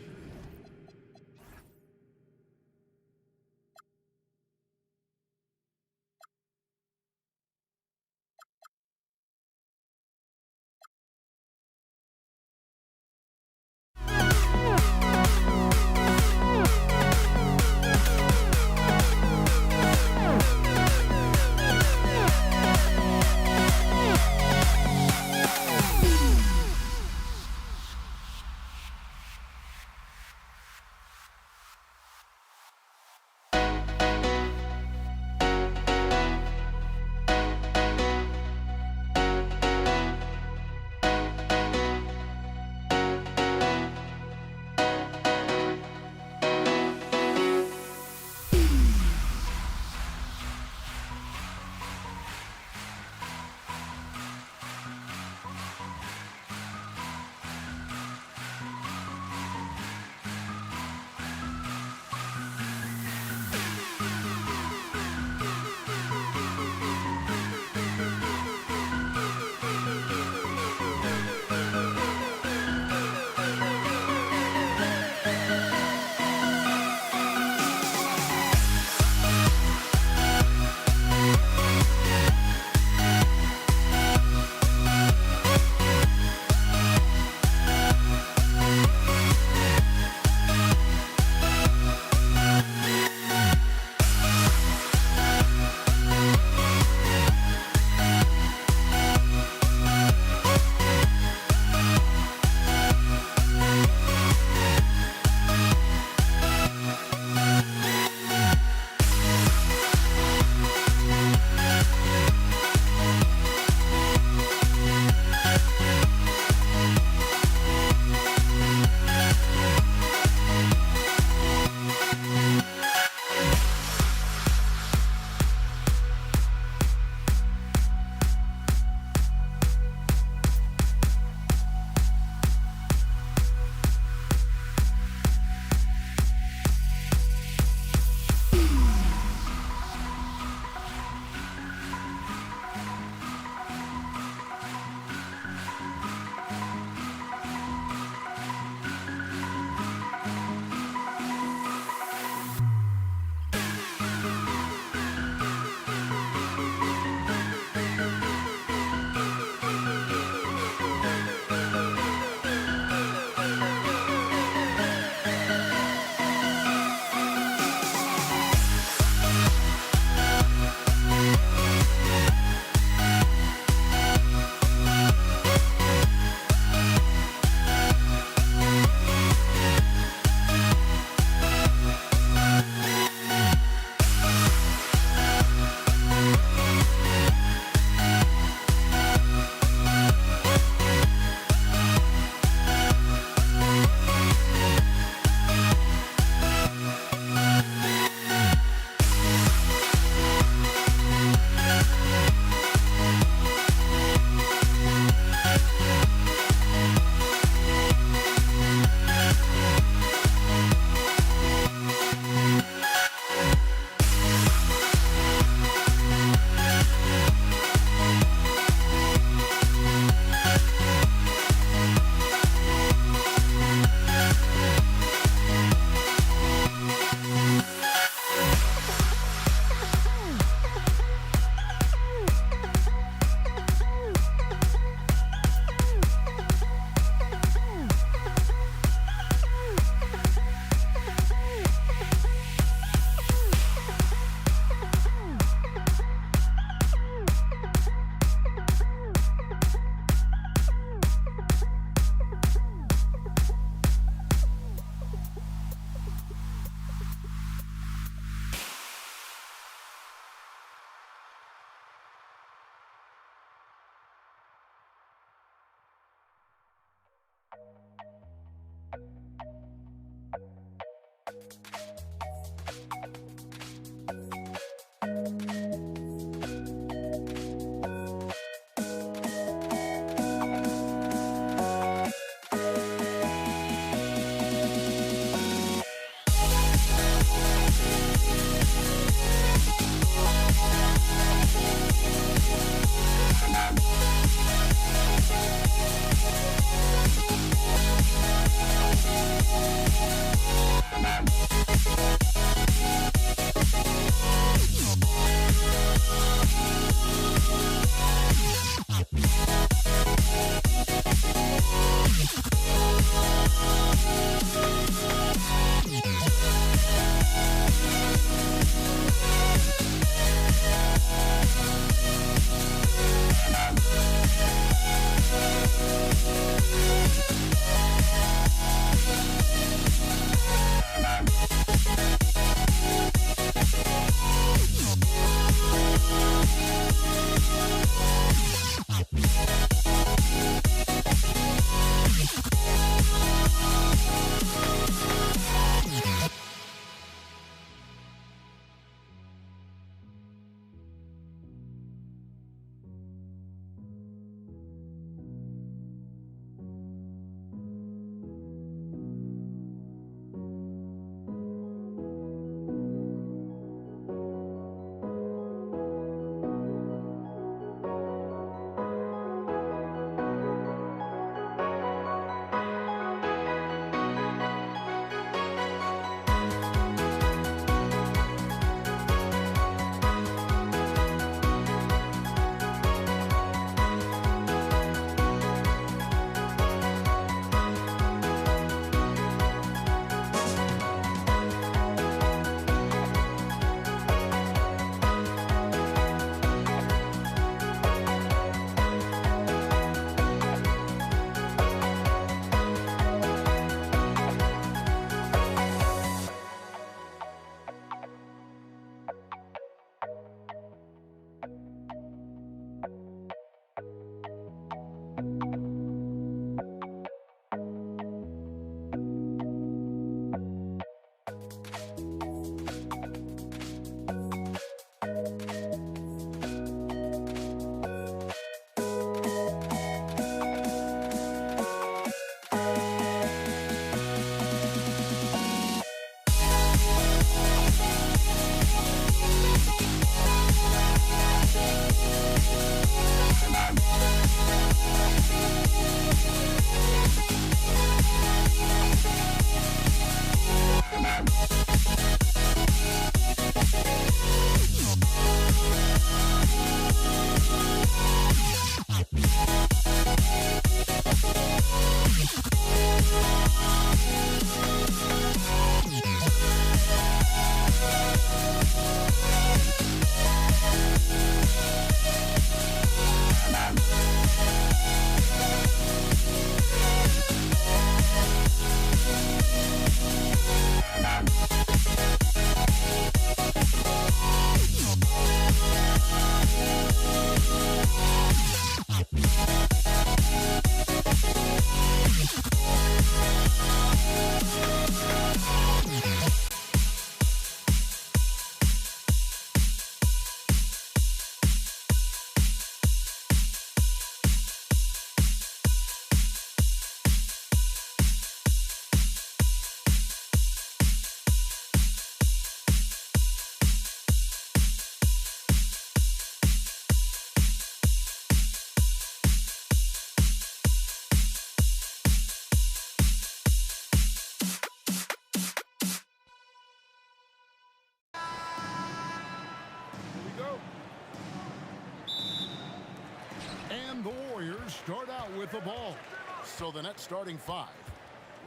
with the ball. So the net starting 5.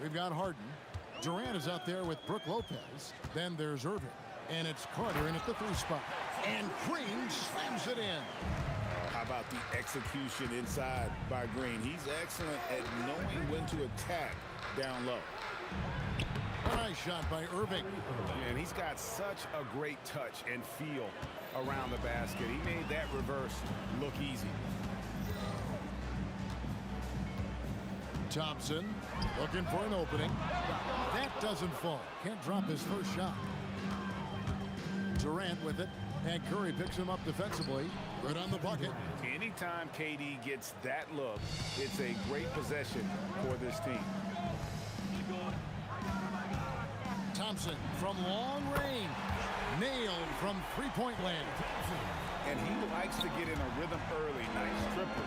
We've got Harden. Durant is out there with Brook Lopez. Then there's Irving. And it's Carter in at the 3 spot. And Green slams it in. How about the execution inside by Green? He's excellent at knowing when to attack down low. A nice shot by Irving. And he's got such a great touch and feel around the basket. He made that reverse look easy. Thompson looking for an opening. That doesn't fall. Can't drop his first shot. Durant with it. And Curry picks him up defensively. Good on the bucket. Anytime KD gets that look, it's a great possession for this team. Thompson from long range. Nailed from three-point land. And he likes to get in a rhythm early. Nice triple.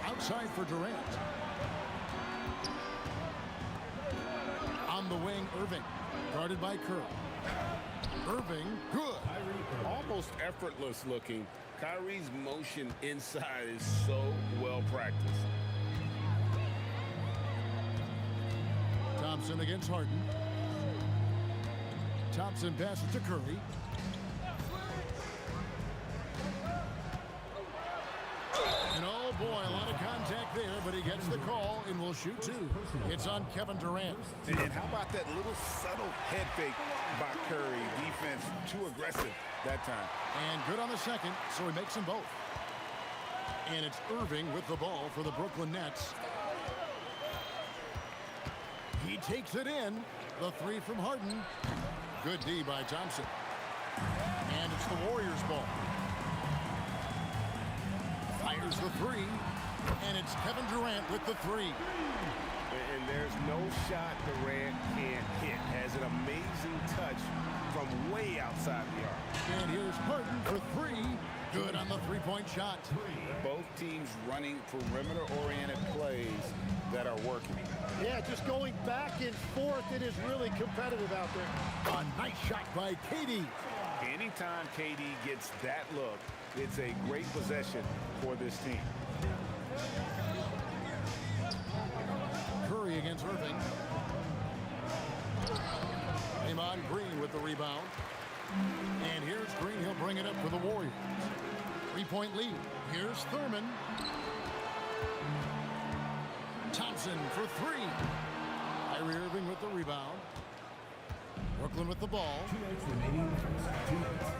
Outside for Durant. On the wing, Irving. Guarded by Curry. Irving, good. Almost effortless looking. Kyrie's motion inside is so well practiced. Thompson against Harden. Thompson passes to Curry. And oh boy, a lot of contact there, but he gets the call and will shoot 2. It's on Kevin Durant. And how about that little subtle head fake by Curry? Defense too aggressive that time. And good on the second, so he makes them both. And it's Irving with the ball for the Brooklyn Nets. He takes it in. The 3 from Harden. Good D by Thompson. And it's the Warriors' ball. Fires the 3. And it's Kevin Durant with the 3. And there's no shot Durant can't hit. Has an amazing touch from way outside the arc. And here's Harden for 3. Good on the 3-point shot. Both teams running perimeter-oriented plays that are working. Yeah, just going back and forth. It is really competitive out there. A nice shot by KD. Anytime KD gets that look, it's a great possession for this team. Curry against Irving. Draymond Green with the rebound. And here's Green. He'll bring it up for the Warriors. 3-point lead. Here's Thurman. Thompson for 3. Kyrie Irving with the rebound. Brooklyn with the ball. 2 minutes remaining. 2 minutes.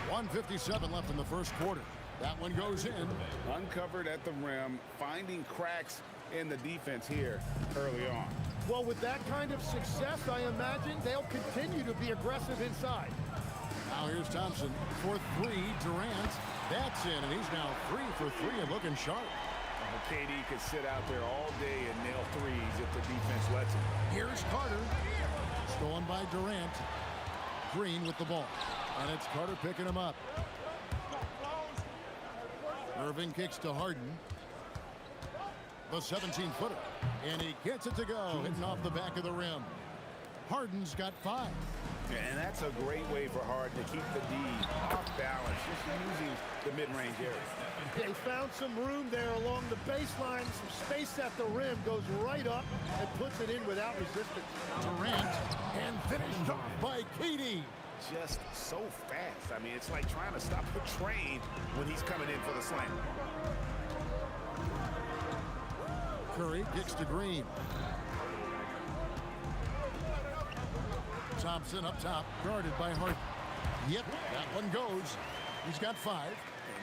1:57 left in the first quarter. That one goes in. Uncovered at the rim, finding cracks in the defense here early on. Well, with that kind of success, I imagine they'll continue to be aggressive inside. Now here's Thompson for 3. Durant. That's in, and he's now 3 for 3 and looking sharp. KD could sit out there all day and nail threes if the defense lets him. Here's Carter. Stolen by Durant. Green with the ball. And it's Carter picking him up. Irving kicks to Harden. The 17-footer. And he gets it to go, hitting off the back of the rim. Harden's got 5. And that's a great way for Harden to keep the D off balance, just using the mid-range area. They found some room there along the baseline. Some space at the rim, goes right up and puts it in without resistance. Durant, and finished off by KD. Just so fast. I mean, it's like trying to stop a train when he's coming in for the slam. Curry kicks to Green. Thompson up top, guarded by Harden. Yep, that one goes. He's got 5.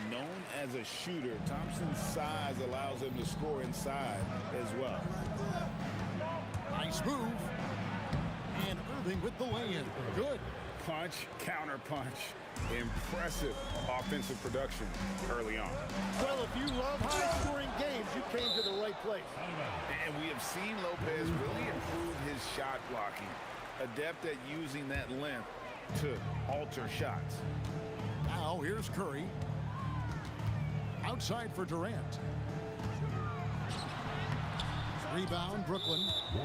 And known as a shooter, Thompson's size allows him to score inside as well. Nice move. And Irving with the lay-in. Good. Punch, counter punch. Impressive offensive production early on. Well, if you love high-scoring games, you came to the right place. And we have seen Lopez really improve his shot blocking. Adept at using that length to alter shots. Now here's Curry. Outside for Durant. Rebound, Brooklyn.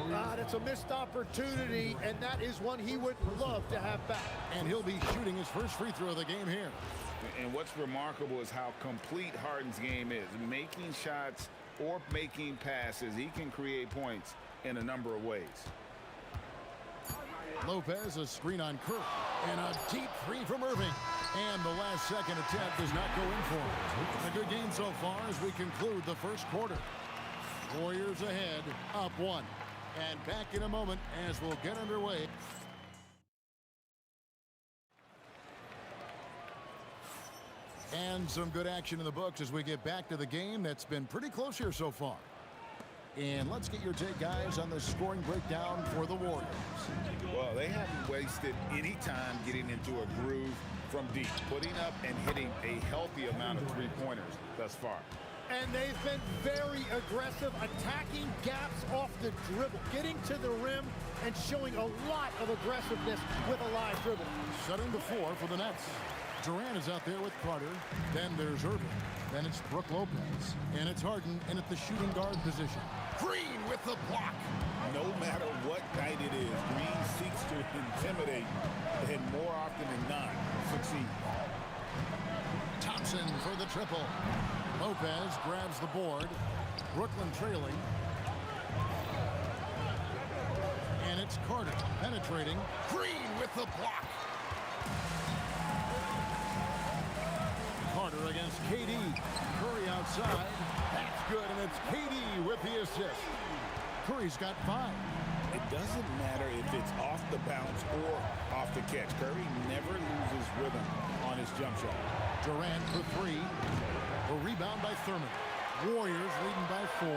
That's a missed opportunity, and that is one he would love to have back. And he'll be shooting his first free throw of the game here. And what's remarkable is how complete Harden's game is. Making shots or making passes, he can create points in a number of ways. Lopez, a screen on Curry. And a deep three from Irving. And the last second attempt does not go in for him. A good game so far as we conclude the first quarter. Warriors ahead, up 1. And back in a moment as we'll get underway. And some good action in the books as we get back to the game that's been pretty close here so far. And let's get your take, guys, on the scoring breakdown for the Warriors. Well, they haven't wasted any time getting into a groove from deep, putting up and hitting a healthy amount of three-pointers thus far. And they've been very aggressive, attacking gaps off the dribble, getting to the rim and showing a lot of aggressiveness with a live dribble. Setting the floor for the Nets. Durant is out there with Carter. Then there's Irving. Then it's Brook Lopez. And it's Harden in at the shooting guard position. Green with the block. No matter what night it is, Green seeks to intimidate and more often than not succeed. Thompson for the triple. Lopez grabs the board. Brooklyn trailing. And it's Carter penetrating. Green with the block. Carter against KD. Curry outside. That's good, and it's KD with the assist. Curry's got 5. It doesn't matter if it's off the bounce or off the catch. Curry never loses rhythm on his jump shot. Durant for 3. A rebound by Thurman. Warriors leading by 4.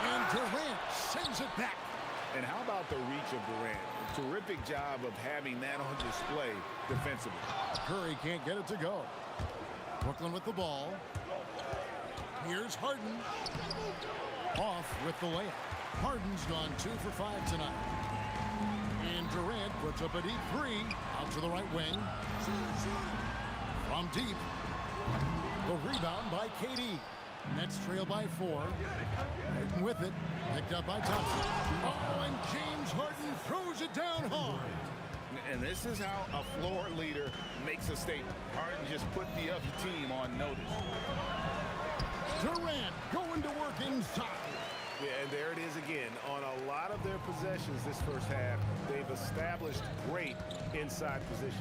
And Durant sends it back. And how about the reach of Durant? A terrific job of having that on display defensively. Curry can't get it to go. Brooklyn with the ball. Here's Harden. Off with the layup. Harden's gone 2 for 5 tonight. And Durant puts up a deep 3. Out to the right wing. From deep. The rebound by KD. Nets trail by 4. Harden with it. Picked up by Thompson. Oh, and James Harden throws it down hard. And this is how a floor leader makes a statement. Harden just put the other team on notice. Durant going to work inside. Yeah, and there it is again. On a lot of their possessions this first half, they've established great inside position.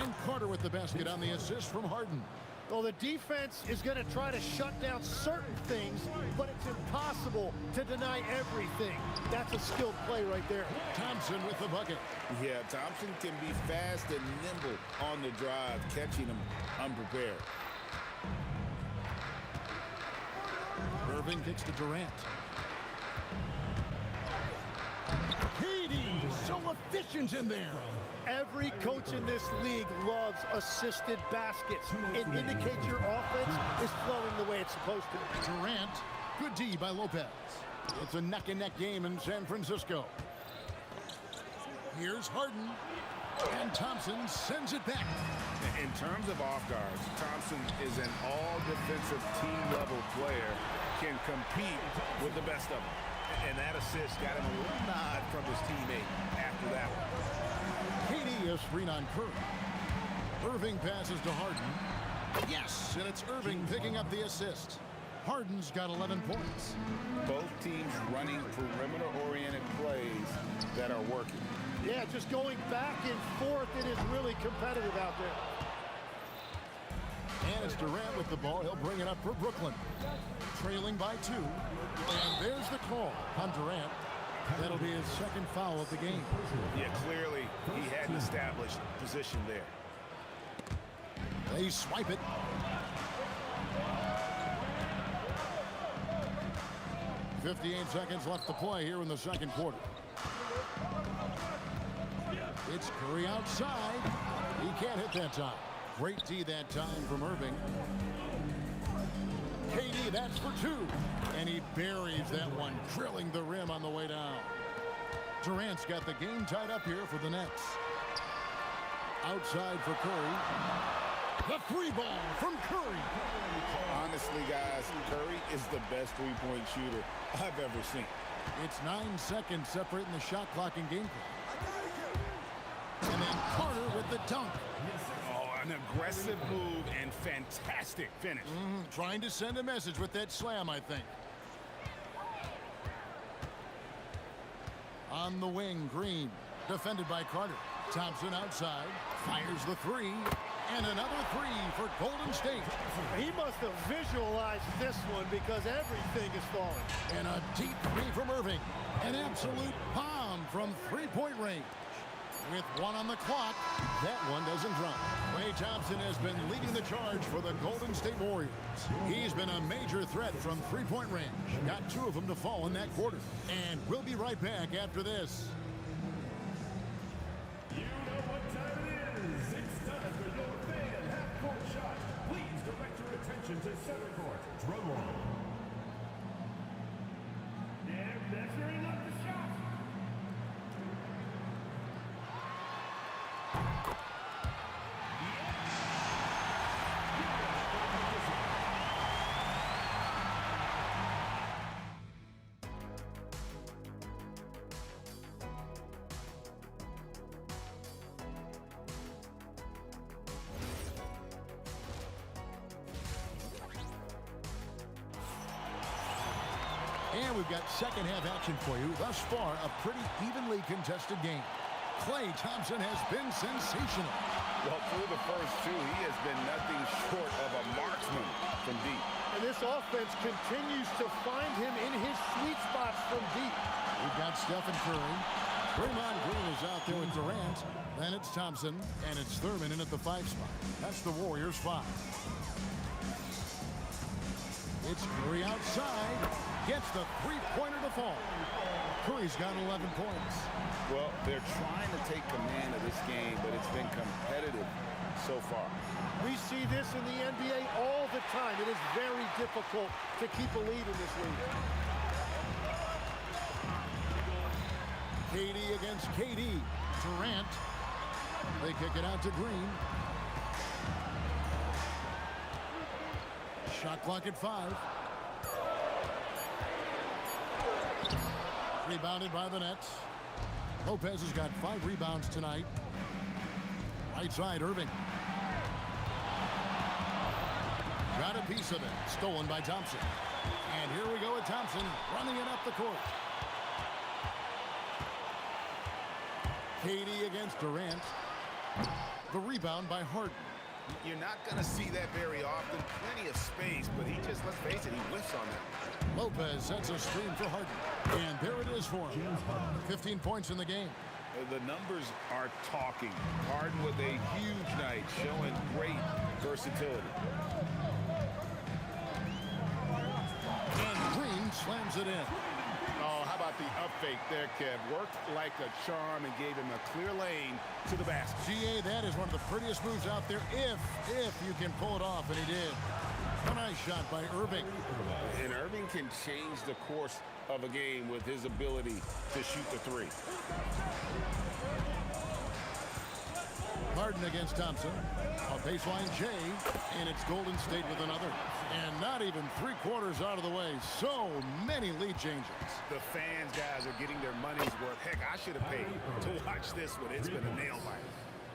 And Carter with the basket on the assist from Harden. Well, the defense is going to try to shut down certain things, but it's impossible to deny everything. That's a skilled play right there. Thompson with the bucket. Yeah, Thompson can be fast and nimble on the drive, catching him unprepared. Irving kicks to Durant. KD, so efficient in there. Every coach in this league loves assisted baskets. It indicates your offense is flowing the way it's supposed to. Durant, good D by Lopez. It's a neck-and-neck game in San Francisco. Here's Harden. And Thompson sends it back. In terms of off guards, Thompson is an all-defensive team-level player, can compete with the best of them. And that assist got him a little nod from his teammate after that one. KD a screen on Curry. Irving passes to Harden. Yes, and it's Irving picking up the assist. Harden's got 11 points. Both teams running perimeter-oriented plays that are working. Yeah, just going back and forth, it is really competitive out there. And it's Durant with the ball. He'll bring it up for Brooklyn. Trailing by 2. And there's the call on Durant. That'll be his second foul of the game. Yeah, clearly he had an established position there. They swipe it. .58 seconds left to play here in the second quarter. It's Curry outside. He can't hit that time. Great D that time from Irving. KD, that's for 2. And he buries that one, drilling the rim on the way down. Durant's got the game tied up here for the Nets. Outside for Curry. The 3 ball from Curry. Honestly, guys, Curry is the best three-point shooter I've ever seen. It's 9 seconds separating the shot clock and game clock. And they And Carter with the dunk. Oh, an aggressive move and fantastic finish. Trying to send a message with that slam, I think. On the wing, Green. Defended by Carter. Thompson outside. Fires the three. And another three for Golden State. He must have visualized this one because everything is falling. And a deep three from Irving. An absolute bomb from three-point range. With one on the clock, that one doesn't drop. Klay Thompson has been leading the charge for the Golden State Warriors. He's been a major threat from three-point range. Got two of them to fall in that quarter. And we'll be right back after this. You know what time it is. It's time for your fan half-court shot. Please direct your attention to center court. Drum roll. They're measuring up the shot. And we've got second half action for you. Thus far, a pretty evenly contested game. Klay Thompson has been sensational. Well, through the first two, he has been nothing short of a marksman from deep. And this offense continues to find him in his sweet spots from deep. We've got Stephen Curry. Draymond Green is out there with Durant. Then it's Thompson, and it's Thurman in at the 5 spot. That's the Warriors' 5. It's Curry outside. Gets the three-pointer to fall. Curry's got 11 points. Well, they're trying to take command of this game, but it's been competitive so far. We see this in the NBA all the time. It is very difficult to keep a lead in this league. KD against KD. Durant. They kick it out to Green. Shot clock at 5. Rebounded by the Nets. Lopez has got 5 rebounds tonight. Right side, Irving. Got a piece of it. Stolen by Thompson. And here we go with Thompson running it up the court. KD against Durant. The rebound by Harden. You're not going to see that very often. Plenty of space, but he just, let's face it, he whiffs on that. Lopez sets a screen for Harden. And there it is for him. 15 points in the game. The numbers are talking. Harden with a huge night, showing great versatility. And Green slams it in. Oh, how about the up fake there, Kev? Worked like a charm and gave him a clear lane to the basket. GA, that is one of the prettiest moves out there, if you can pull it off, and he did. A nice shot by Irving. And Irving can change the course of a game with his ability to shoot the three. Harden against Thompson. A baseline J, and it's Golden State with another. And not even 3/4 out of the way. So many lead changes. The fans, guys, are getting their money's worth. Heck, I should have paid to watch this one. It's been a nail biter.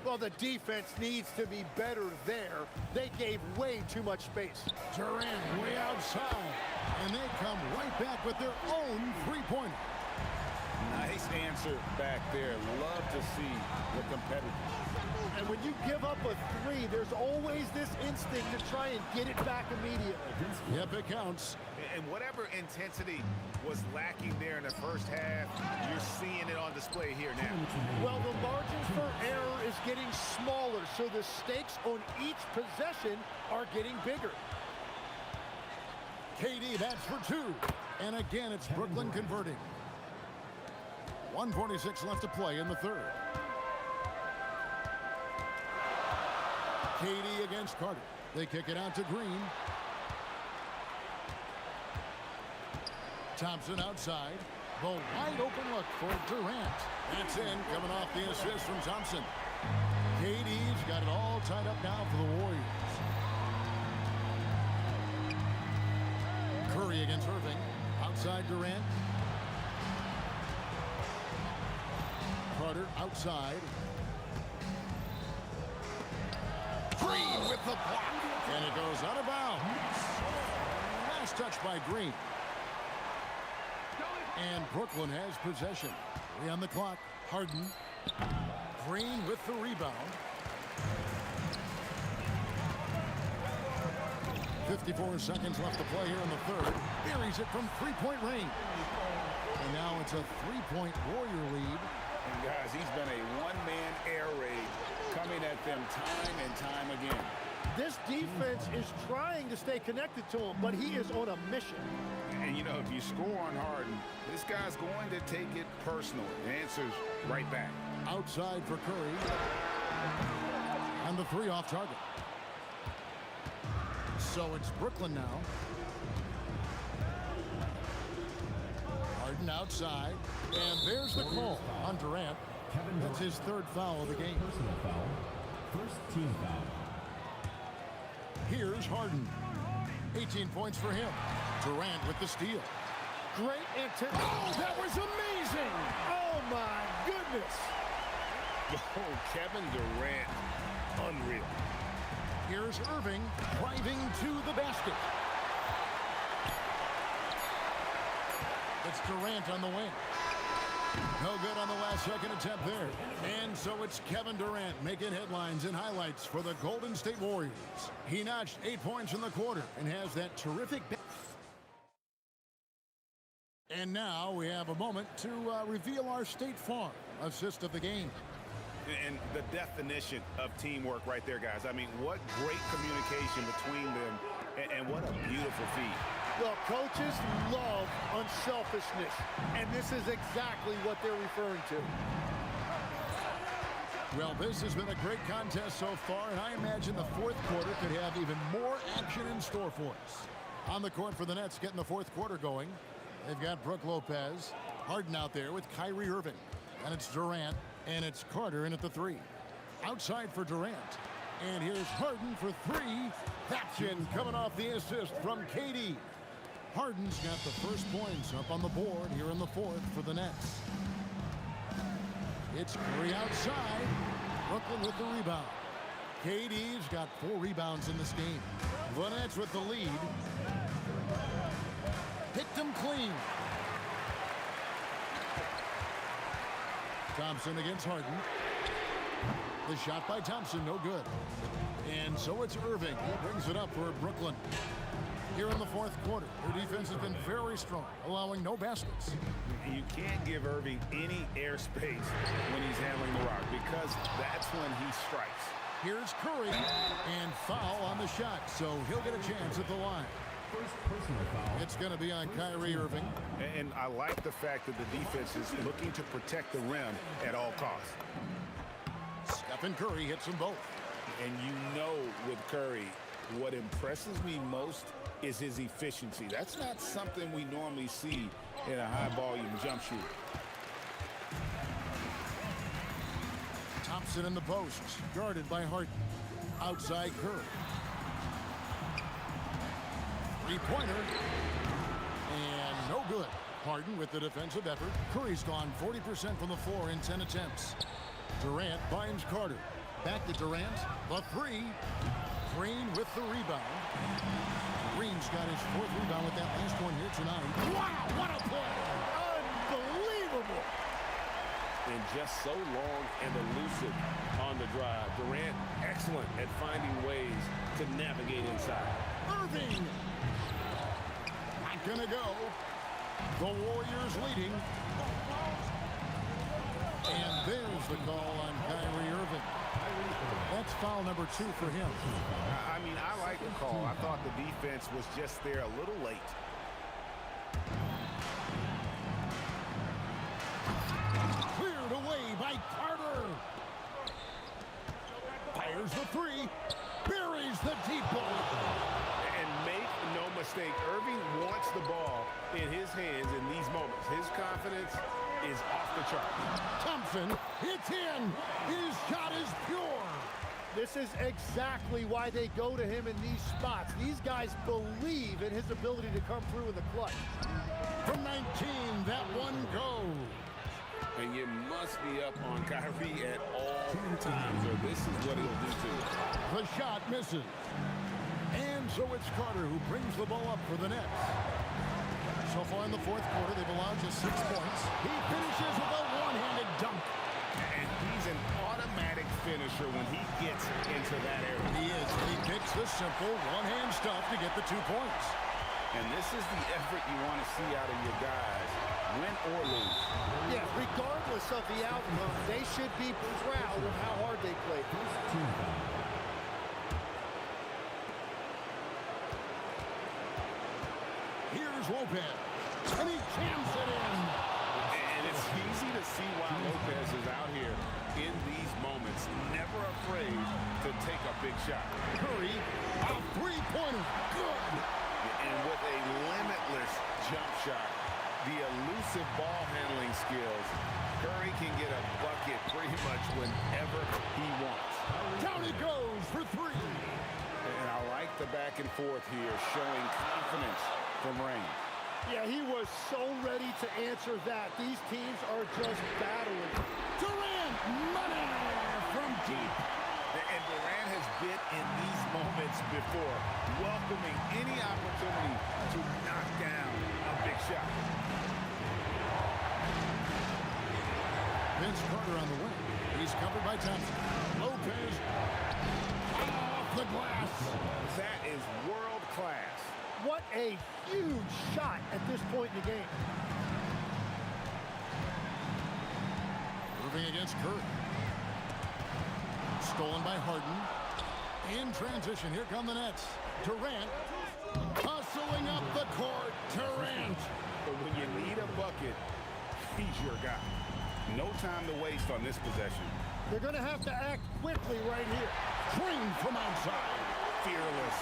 Well, the defense needs to be better there. They gave way too much space. Durant way outside. And they come right back with their own three-pointer. Nice answer back there. Love to see the competitors. And when you give up a three, there's always this instinct to try and get it back immediately. Yep, it counts. And whatever intensity was lacking there in the first half, you're seeing it on display here now. Well, the margin for error is getting smaller, so the stakes on each possession are getting bigger. KD, that's for 2. And again, it's Brooklyn converting. 1:46 left to play in the third. KD against Carter. They kick it out to Green. Thompson outside. The wide open look for Durant. That's in, coming off the assist from Thompson. KD's got it all tied up now for the Warriors. Curry against Irving. Outside Durant. Carter outside. block. And it goes out of bounds. Nice touch by Green. And Brooklyn has possession. 3 on the clock. Harden. Green with the rebound. 54 seconds left to play here in the third. Buries it from three-point range. And now it's a three-point Warrior lead. And guys, he's been a one-man air raid coming at them time and time again. This defense is trying to stay connected to him, but he is on a mission. And, you know, if you score on Harden, this guy's going to take it personal. The answer's right back. Outside for Curry. And the 3 off target. So it's Brooklyn now. Harden outside. And there's the call on Durant. That's his 3rd foul of the game. Personal foul. First team foul. Here's Harden. 18 points for him. Durant with the steal. Great intent. Oh, that was amazing. Oh, my goodness. Oh, Kevin Durant. Unreal. Here's Irving driving to the basket. It's Durant on the wing. No good on the last second attempt there. And so it's Kevin Durant making headlines and highlights for the Golden State Warriors. He notched 8 points in the quarter and has that terrific. And now we have a moment to reveal our State Farm assist of the game. And the definition of teamwork right there, guys. I mean, what great communication between them, and what a beautiful feed. The coaches love unselfishness, and this is exactly what they're referring to. Well, this has been a great contest so far, and I imagine the 4th quarter could have even more action in store for us. On the court for the Nets, getting the 4th quarter going. They've got Brook Lopez, Harden out there with Kyrie Irving, and it's Durant, and it's Carter in at the 3. Outside for Durant, and here's Harden for 3. That's in, coming off the assist from KD. Harden's got the first points up on the board here in the 4th for the Nets. It's Curry outside. Brooklyn with the rebound. KD's got 4 rebounds in this game. The Nets with the lead. Picked him clean. Thompson against Harden. The shot by Thompson, no good. And so it's Irving who brings it up for Brooklyn. Here in the 4th quarter, their defense has been very strong, allowing no baskets. You can't give Irving any airspace when he's handling the rock, because that's when he strikes. Here's Curry, and foul on the shot, so he'll get a chance at the line. First personal foul. It's going to be on Kyrie Irving. And I like the fact that the defense is looking to protect the rim at all costs. Stephen Curry hits them both. And you know with Curry, what impresses me most is his efficiency. That's not something we normally see in a high-volume jump shooter. Thompson in the post, guarded by Harden. Outside Curry. Three-pointer. And no good. Harden with the defensive effort. Curry's gone 40% from the floor in 10 attempts. Durant finds Carter. Back to Durant. The 3. Green with the rebound. Green's got his 4th rebound with that last one here tonight. Wow, what a play! Unbelievable! And just so long and elusive on the drive. Durant, excellent at finding ways to navigate inside. Irving! Not gonna go. The Warriors leading. And there's the call on Kyrie Irving. That's foul number 2 for him. I mean, I like the call. I thought the defense was just there a little late. Cleared away by Carter. Fires the 3. Buries the deep ball. And make no mistake, Irving wants the ball in his hands in these moments. His confidence is off the chart. Thompson, it's in. His shot is pure. This is exactly why they go to him in these spots. These guys believe in his ability to come through in the clutch. From 19, that one goes. And you must be up on Kyrie at all times, or this is what he'll do to you. The shot misses. And so it's Carter who brings the ball up for the Nets. So far in the fourth quarter, they've allowed just 6 points. He finishes with a one-handed dunk. And he's an automatic finisher when he gets into that area. He is. He picks the simple one-hand stuff to get the 2 points. And this is the effort you want to see out of your guys, win or lose. Yeah, regardless of the outcome, they should be proud of how hard they played. Here's Lopez. And he jams it in. And it's easy to see why Lopez is out here in these moments, never afraid to take a big shot. Curry, a three-pointer. Good. And with a limitless jump shot, the elusive ball handling skills, Curry can get a bucket pretty much whenever he wants. Down he goes for 3. And I like the back and forth here, showing confidence from Rain. Yeah, he was so ready to answer that. These teams are just battling. Durant, money from deep. And Durant has been in these moments before, welcoming any opportunity to knock down a big shot. Vince Carter on the wing. He's covered by Thompson. Lopez off the glass. That is world class. What a huge shot at this point in the game. Moving against Curry. Stolen by Harden. In transition, here come the Nets. Durant hustling up the court. Durant. But when you need a bucket, he's your guy. No time to waste on this possession. They're going to have to act quickly right here. Green from outside. Fearless.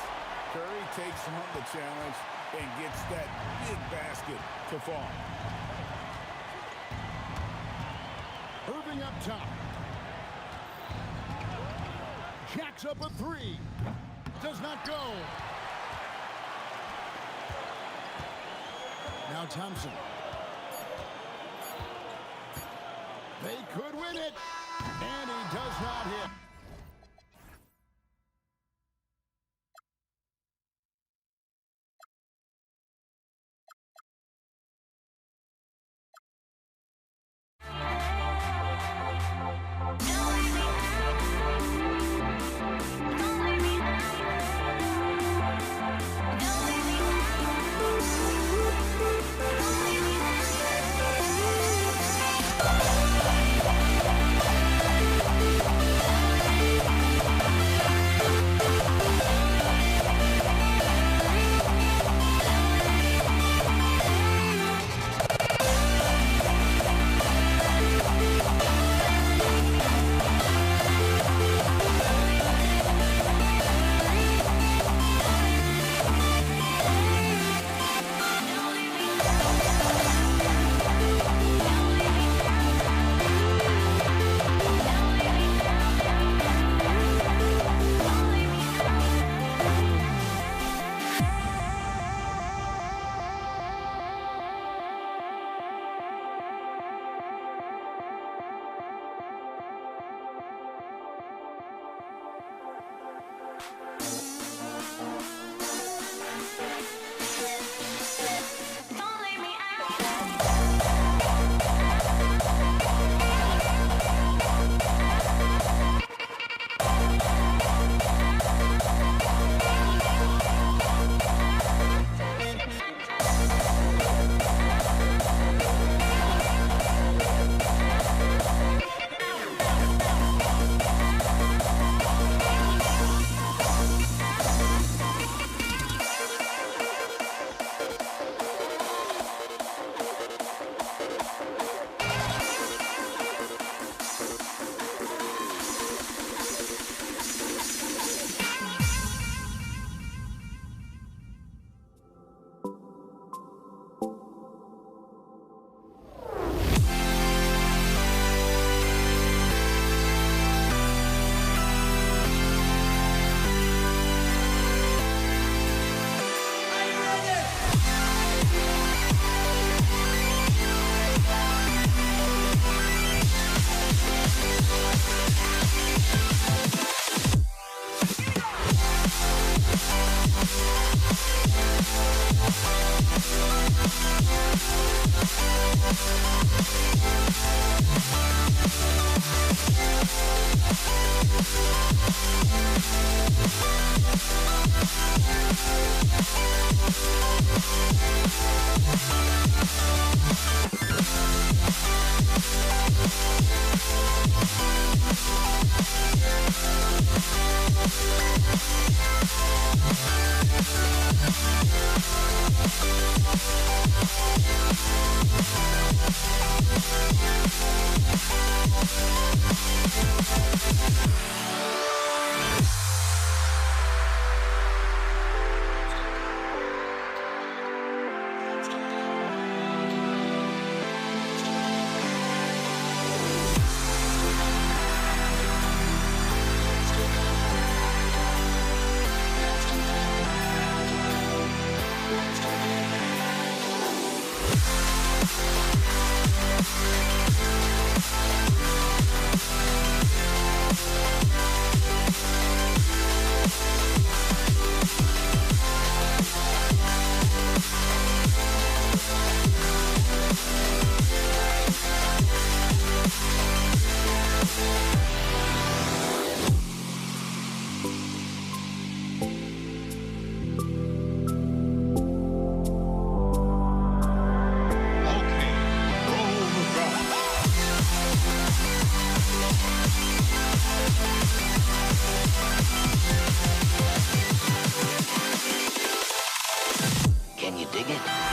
Curry takes on the challenge and gets that big basket to fall. Irving up top. Jacks up a 3. Does not go. Now Thompson. They could win it. And he does not hit. Dig it?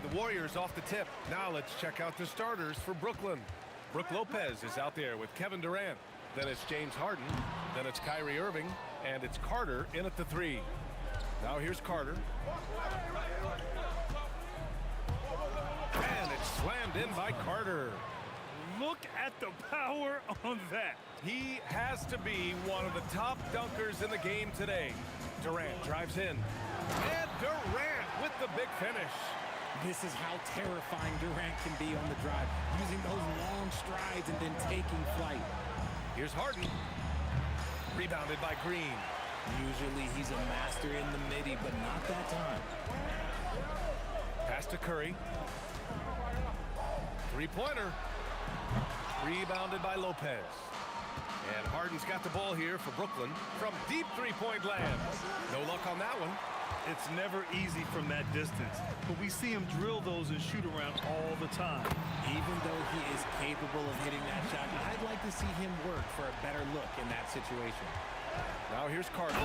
the Warriors off the tip. Now let's check out the starters for Brooklyn. Brook Lopez is out there with Kevin Durant. Then it's James Harden. Then it's Kyrie Irving. And it's Carter in at the 3. Now here's Carter. And it's slammed in by Carter. Look at the power on that. He has to be one of the top dunkers in the game today. Durant drives in. And Durant with the big finish. This is how terrifying Durant can be on the drive, using those long strides and then taking flight. Here's Harden. Rebounded by Green. Usually he's a master in the midi, but not that time. Pass to Curry. Three-pointer. Rebounded by Lopez. And Harden's got the ball here for Brooklyn from deep three-point land. No luck on that one. It's never easy from that distance, but we see him drill those and shoot around all the time. Even though he is capable of hitting that shot, I'd like to see him work for a better look in that situation. Now here's Carter.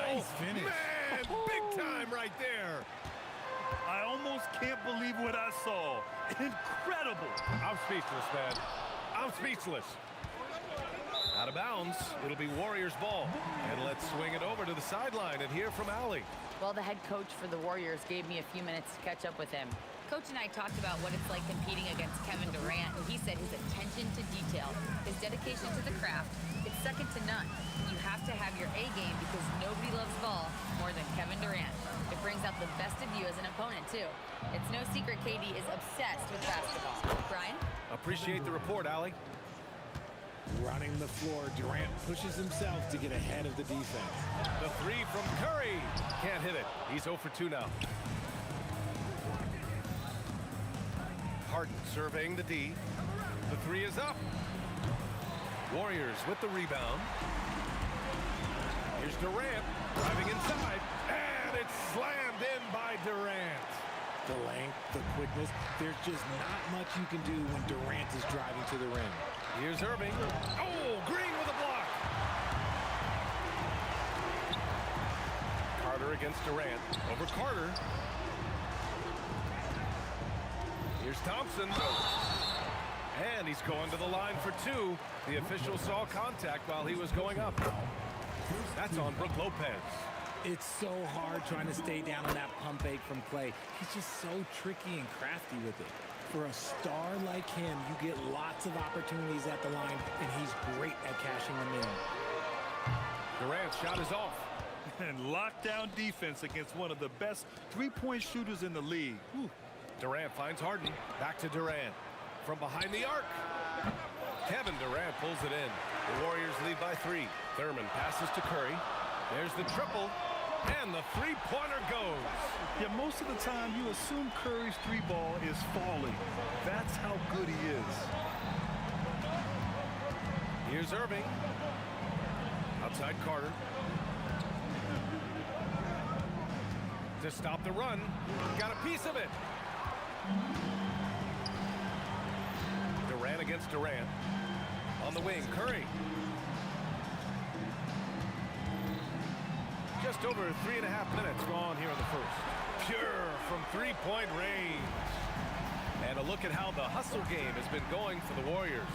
Nice finish. Man, big time right there. I almost can't believe what I saw. Incredible. I'm speechless, man. I'm speechless. Out of bounds. It'll be Warriors ball. And let's swing it over to the sideline and hear from Allie. Well, the head coach for the Warriors gave me a few minutes to catch up with him. Coach and I talked about what it's like competing against Kevin Durant, and he said his attention to detail, his dedication to the craft, it's second to none. You have to have your A game because nobody loves ball more than Kevin Durant. It brings out the best of you as an opponent, too. It's no secret KD is obsessed with basketball. Brian? Appreciate the report, Allie. Running the floor, Durant pushes himself to get ahead of the defense. The 3 from Curry. Can't hit it. He's 0 for 2 now. Harden surveying the D. The 3 is up. Warriors with the rebound. Here's Durant driving inside. And it's slammed in by Durant. The length, the quickness, there's just not much you can do when Durant is driving to the rim. Here's Irving. Oh, Green with a block. Carter against Durant. Over Carter. Here's Thompson. And he's going to the line for 2. The official saw contact while he was going up. That's on Brook Lopez. It's so hard trying to stay down on that pump fake from Clay. He's just so tricky and crafty with it. For a star like him, you get lots of opportunities at the line, and he's great at cashing them in. Durant's shot is off. And lockdown defense against one of the best three-point shooters in the league. Whew. Durant finds Harden. Back to Durant. From behind the arc. Kevin Durant pulls it in. The Warriors lead by 3. Thurman passes to Curry. There's the triple. And the three-pointer goes. Yeah, most of the time you assume Curry's 3-ball is falling. That's how good he is. Here's Irving. Outside Carter. To stop the run. Got a piece of it. Durant against Durant. On the wing, Curry. Just over 3.5 minutes gone here in the first. Pure from three-point range. And a look at how the hustle game has been going for the Warriors.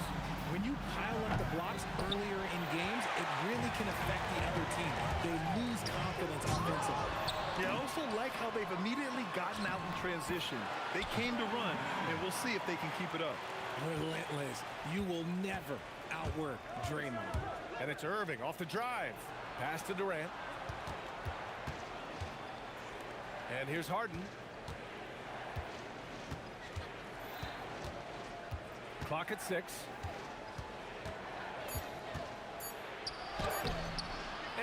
When you pile up the blocks earlier in games, it really can affect the other team. They lose confidence offensively. Yeah, I also like how they've immediately gotten out in transition. They came to run, and we'll see if they can keep it up. Relentless. You will never outwork Draymond. And it's Irving off the drive. Pass to Durant. And here's Harden. Clock at 6.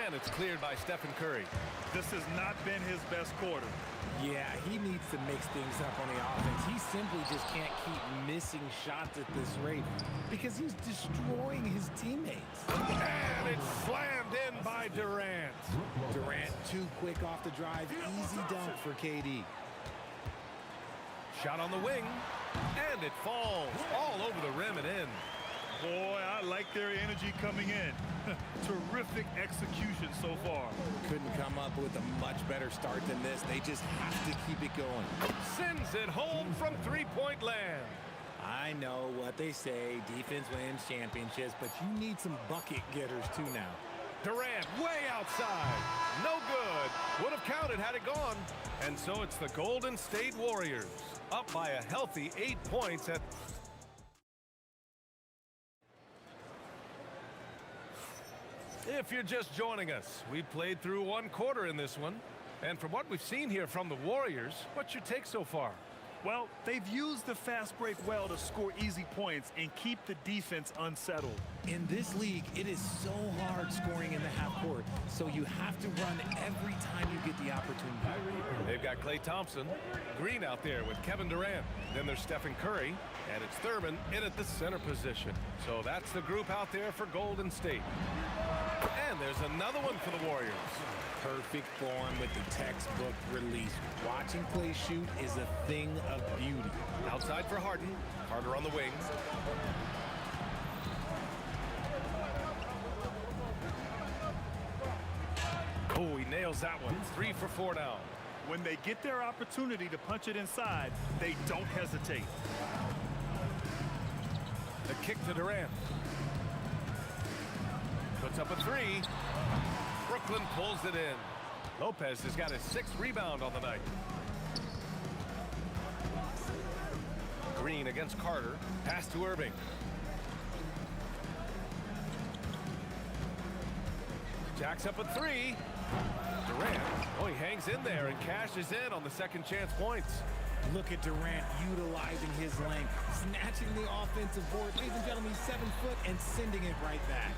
And it's cleared by Stephen Curry. This has not been his best quarter. Yeah, he needs to mix things up on the offense. He simply just can't keep missing shots at this rate because he's destroying his teammates. And it's slammed in by Durant. Durant too quick off the drive. Easy dunk for KD. Shot on the wing. And it falls all over the rim and in. Boy, I like their energy coming in. Terrific execution so far. Couldn't come up with a much better start than this. They just have to keep it going. Sends it home from three-point land. I know what they say, defense wins championships, but you need some bucket getters too now. Durant way outside. No good. Would have counted had it gone. And so it's the Golden State Warriors up by a healthy 8 points at... If you're just joining us, we played through one quarter in this one. And from what we've seen here from the Warriors, what's your take so far? Well, they've used the fast break well to score easy points and keep the defense unsettled. In this league, it is so hard scoring in the half court, so you have to run every time you get the opportunity. They've got Klay Thompson, Green out there with Kevin Durant. Then there's Stephen Curry, and it's Thurman in at the center position. So that's the group out there for Golden State. And there's another one for the Warriors. Perfect form with the textbook release. Watching Klay shoot is a thing of beauty. Outside for Harden. Carter on the wing. Oh, he nails that one. 3 for 4 now. When they get their opportunity to punch it inside, they don't hesitate. The kick to Durant. Puts up a 3. Brooklyn pulls it in. Lopez has got his 6th rebound on the night. Green against Carter. Pass to Irving. Jacks up a 3. Durant. Oh, he hangs in there and cashes in on the second chance points. Look at Durant utilizing his length, snatching the offensive board. Ladies and gentlemen, he's 7 foot and sending it right back.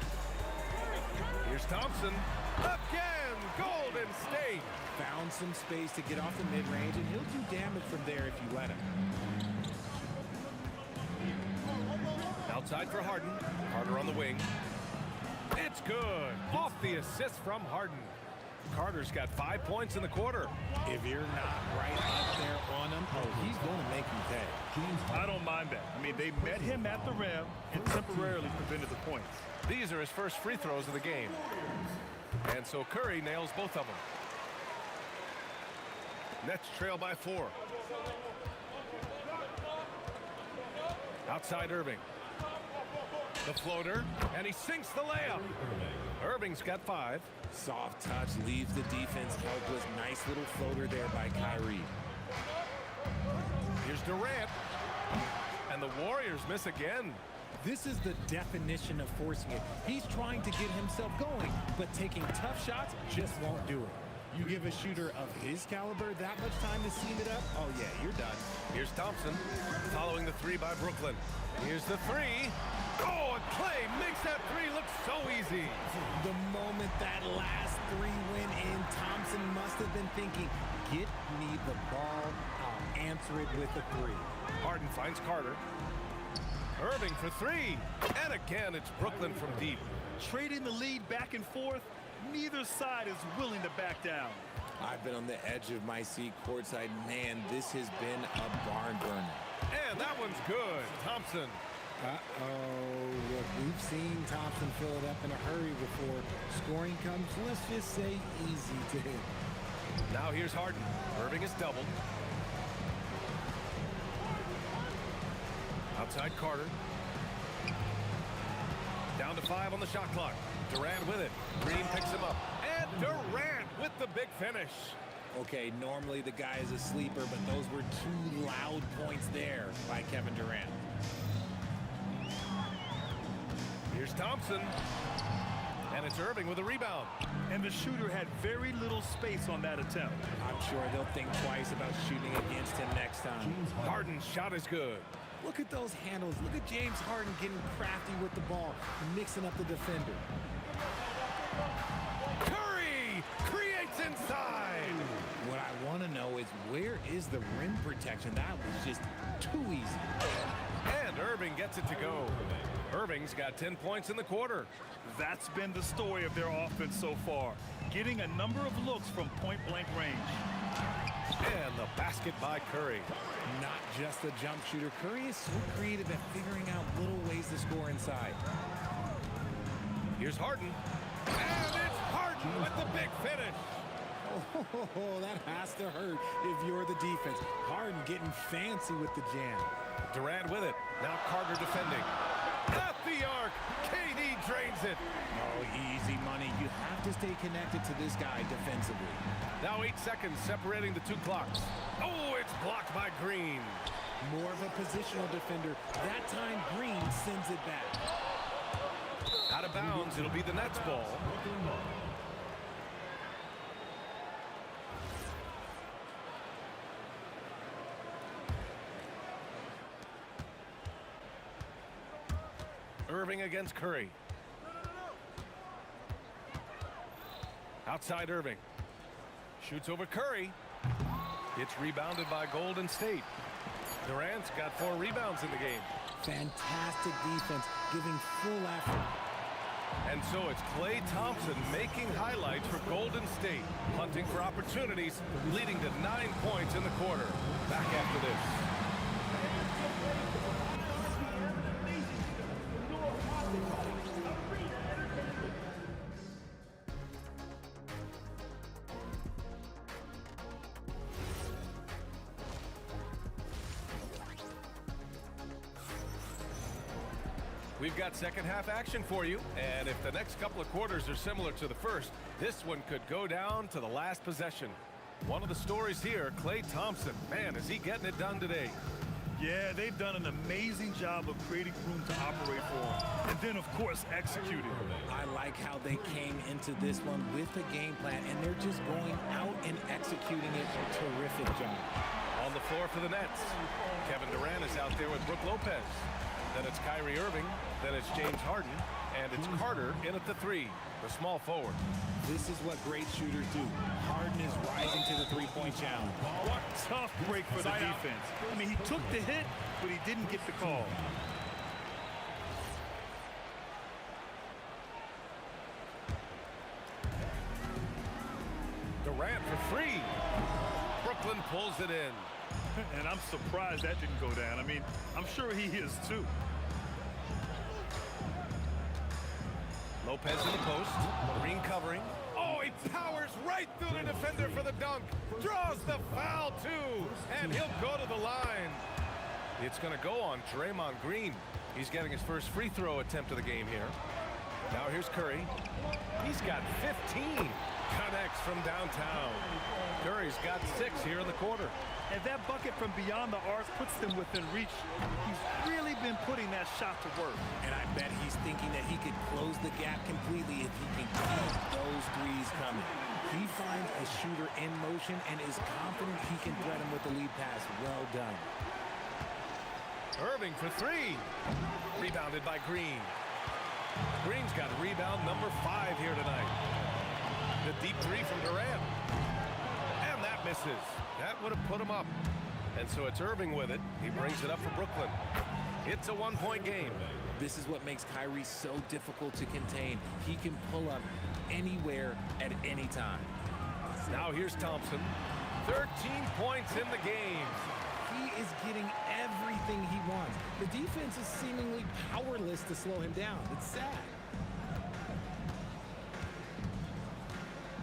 Here's Thompson. Again, Golden State. Found some space to get off the mid-range, and he'll do damage from there if you let him. Outside for Harden. Carter on the wing. It's good. Off the assist from Harden. Carter's got 5 points in the quarter. If you're not right up there on him, oh, he's going to make you pay. I don't mind that. I mean, they met him at the rim and temporarily prevented the points. These are his first free throws of the game. And so Curry nails both of them. Nets trail by 4. Outside Irving. The floater, and he sinks the layup. Irving's got 5. Soft touch leaves the defense helpless. Nice little floater there by Kyrie. Here's Durant. And the Warriors miss again. This is the definition of forcing it. He's trying to get himself going, but taking tough shots just won't do it. You give a shooter of his caliber that much time to seam it up, oh yeah, you're done. Here's Thompson, following the 3 by Brooklyn. Here's the 3. Oh, and Klay makes that 3 look so easy. The moment that last 3 went in, Thompson must have been thinking, get me the ball, I'll answer it with a 3. Harden finds Carter. Irving for 3. And again, it's Brooklyn from deep. Trading the lead back and forth, neither side is willing to back down. I've been on the edge of my seat courtside. Man, this has been a barn burner. And that one's good. Thompson. Uh-oh. Look, we've seen Thompson fill it up in a hurry before. Scoring comes, let's just say, easy to him. Now here's Harden. Irving is doubled. Outside Carter. Down to 5 on the shot clock. Durant with it. Green picks him up. And Durant with the big finish. Okay, normally the guy is a sleeper, but those were 2 loud points there by Kevin Durant. Here's Thompson. And it's Irving with a rebound. And the shooter had very little space on that attempt. I'm sure they'll think twice about shooting against him next time. Harden's shot is good. Look at those handles. Look at James Harden getting crafty with the ball, mixing up the defender. Curry creates inside. What I want to know is, where is the rim protection? That was just too easy. And Irving gets it to go. Irving's got 10 points in the quarter. That's been the story of their offense so far, getting a number of looks from point-blank range. And the basket by Curry. Not just a jump shooter. Curry is so creative at figuring out little ways to score inside. Here's Harden. And it's Harden with the big finish. Oh, that has to hurt if you're the defense. Harden getting fancy with the jam. Durant with it. Now Carter defending. At the arc. KD drains it. Oh, easy money. You have to stay connected to this guy defensively. Now 8 seconds separating the 2 clocks. Oh, it's blocked by Green. More of a positional defender. That time, Green sends it back. Out of bounds. It'll be the Nets ball. Irving against Curry. Outside Irving. Shoots over Curry. It's rebounded by Golden State. Durant's got 4 rebounds in the game. Fantastic defense, giving full effort. And so it's Klay Thompson making highlights for Golden State. Hunting for opportunities, leading to 9 points in the quarter. Back after this. We've got second half action for you, and if the next couple of quarters are similar to the first, this one could go down to the last possession. One of the stories here, Klay Thompson. Man, is he getting it done today? Yeah, they've done an amazing job of creating room to operate for him. And then, of course, executing. I like how they came into this one with a game plan, and they're just going out and executing it. Terrific job. On the floor for the Nets, Kevin Durant is out there with Brook Lopez. Then it's Kyrie Irving, then it's James Harden, and it's Carter in at the 3, the small forward. This is what great shooters do. Harden is rising to the three-point challenge. What tough break for the defense. I mean, he took the hit, but he didn't get the call. Durant for 3. Brooklyn pulls it in. And I'm surprised that didn't go down. I mean, I'm sure he is too. Lopez in the post. Green covering. Oh, he powers right through the defender for the dunk. Draws the foul, too. And he'll go to the line. It's going to go on Draymond Green. He's getting his first free throw attempt of the game here. Now here's Curry. He's got 15. Connects from downtown. Curry's got 6 here in the quarter. And that bucket from beyond the arc puts them within reach. He's really been putting that shot to work. And I bet he's thinking that he could close the gap completely if he can keep those threes coming. He finds a shooter in motion and is confident he can thread him with the lead pass. Well done. Irving for 3. Rebounded by Green. Green's got rebound number 5 here tonight. The deep 3 from Durant. And that misses. That would have put him up. And so it's Irving with it. He brings it up for Brooklyn. It's a 1-point game. This is what makes Kyrie so difficult to contain. He can pull up anywhere at any time. Now here's Thompson. 13 points in the game. He is getting everything he wants. The defense is seemingly powerless to slow him down. It's sad.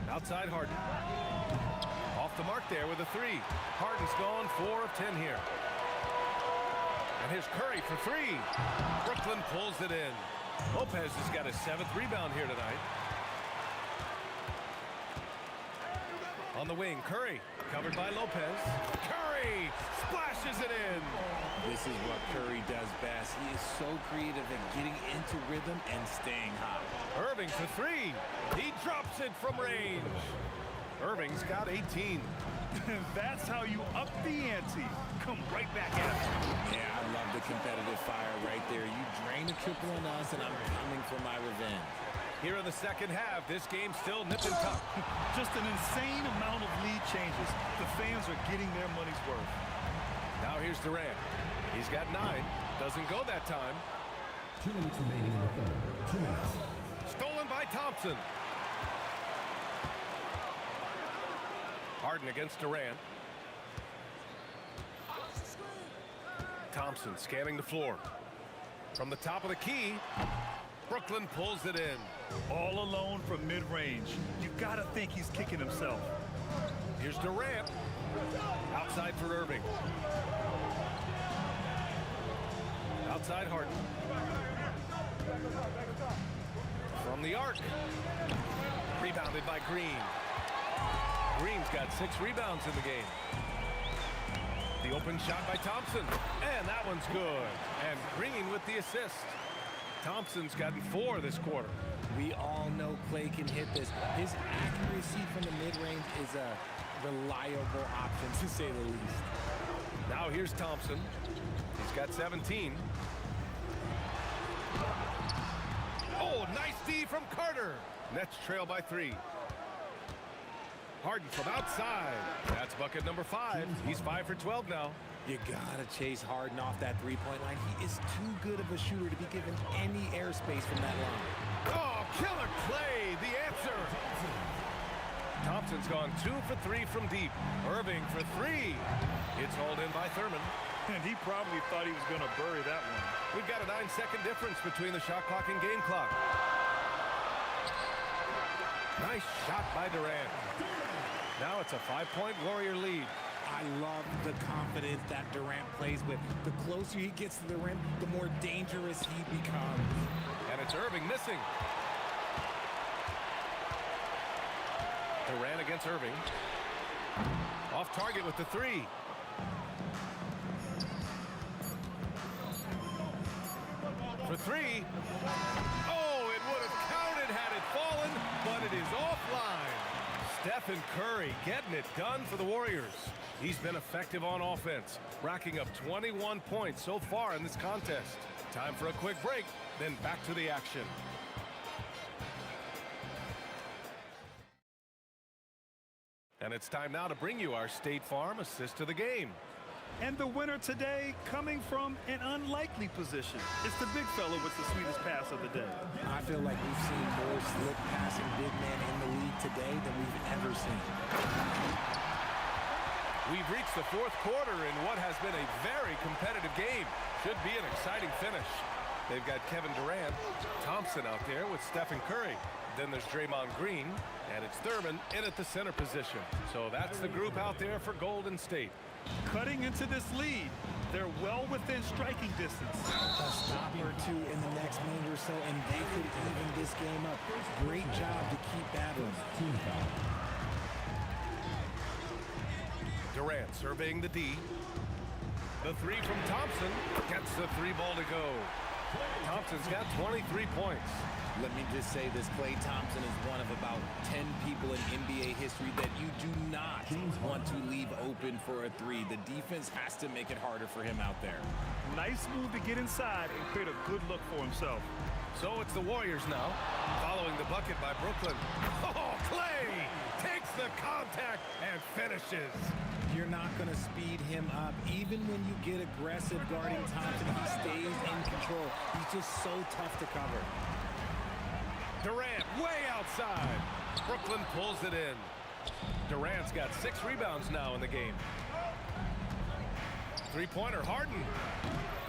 Outside Harden. Off the mark there with a 3. Harden's gone 4 of 10 here. And here's Curry for 3. Brooklyn pulls it in. Lopez has got his 7th rebound here tonight. On the wing, Curry covered by Lopez. Curry splashes it in. This is what Curry does best. He is so creative at getting into rhythm and staying hot. Irving for 3. He drops it from range. Irving's got 18. That's how you up the ante. Come right back at it. Yeah, I love the competitive fire right there. You drain a triple on us, and I'm coming for my revenge. Here in the second half, this game's still nip and tuck. Just an insane amount of lead changes. The fans are getting their money's worth. Now here's Durant. He's got 9. Doesn't go that time. 2 minutes remaining in the third. 2 minutes. Stolen by Thompson. Harden against Durant. Thompson scanning the floor. From the top of the key, Brooklyn pulls it in. All alone from mid-range. You got to think he's kicking himself. Here's Durant. Outside for Irving. Outside Harden. From the arc. Rebounded by Green. Green's got 6 rebounds in the game. The open shot by Thompson. And that one's good. And Green with the assist. Thompson's gotten 4 this quarter. We all know Clay can hit this. His accuracy from the mid-range is a reliable option, to say the least. Now here's Thompson. He's got 17. Oh, nice D from Carter. Nets trail by 3. Harden from outside. That's bucket number 5. He's 5 for 12 now. You gotta chase Harden off that three-point line. He is too good of a shooter to be given any airspace from that line. Oh, killer Clay, the answer. Thompson's gone 2 for 3 from deep. Irving for 3. It's hauled in by Thurman. And he probably thought he was going to bury that one. We've got a 9-second difference between the shot clock and game clock. Nice shot by Durant. Now it's a 5-point Warrior lead. I love the confidence that Durant plays with. The closer he gets to the rim, the more dangerous he becomes. And it's Irving missing. Durant against Irving. Off target with the 3. For 3. Oh, it would have counted had it fallen, but it is offline. Stephen Curry getting it done for the Warriors. He's been effective on offense, racking up 21 points so far in this contest. Time for a quick break, then back to the action. And it's time now to bring you our State Farm assist of the game. And the winner today coming from an unlikely position. It's the big fella with the sweetest pass of the day. I feel like we've seen more slip passing big men in the league today than we've ever seen. We've reached the 4th quarter in what has been a very competitive game. Should be an exciting finish. They've got Kevin Durant, Thompson out there with Stephen Curry. Then there's Draymond Green, and it's Thurman in at the center position. So that's the group out there for Golden State. Cutting into this lead, they're well within striking distance. A stop or 2 in the next minute or so, and they could even this game up. Great job to keep battling. Durant surveying the D. The 3 from Thompson gets the 3 ball to go. Thompson's got 23 points. Let me just say this, Klay Thompson is one of about 10 people in NBA history that you do not want to leave open for a 3. The defense has to make it harder for him out there. Nice move to get inside and create a good look for himself. So it's the Warriors now, following the bucket by Brooklyn. Oh, Clay takes the contact and finishes. You're not going to speed him up. Even when you get aggressive guarding Thompson, he stays in control. He's just so tough to cover. Durant way outside. Brooklyn pulls it in. Durant's got 6 rebounds now in the game. 3-pointer Harden.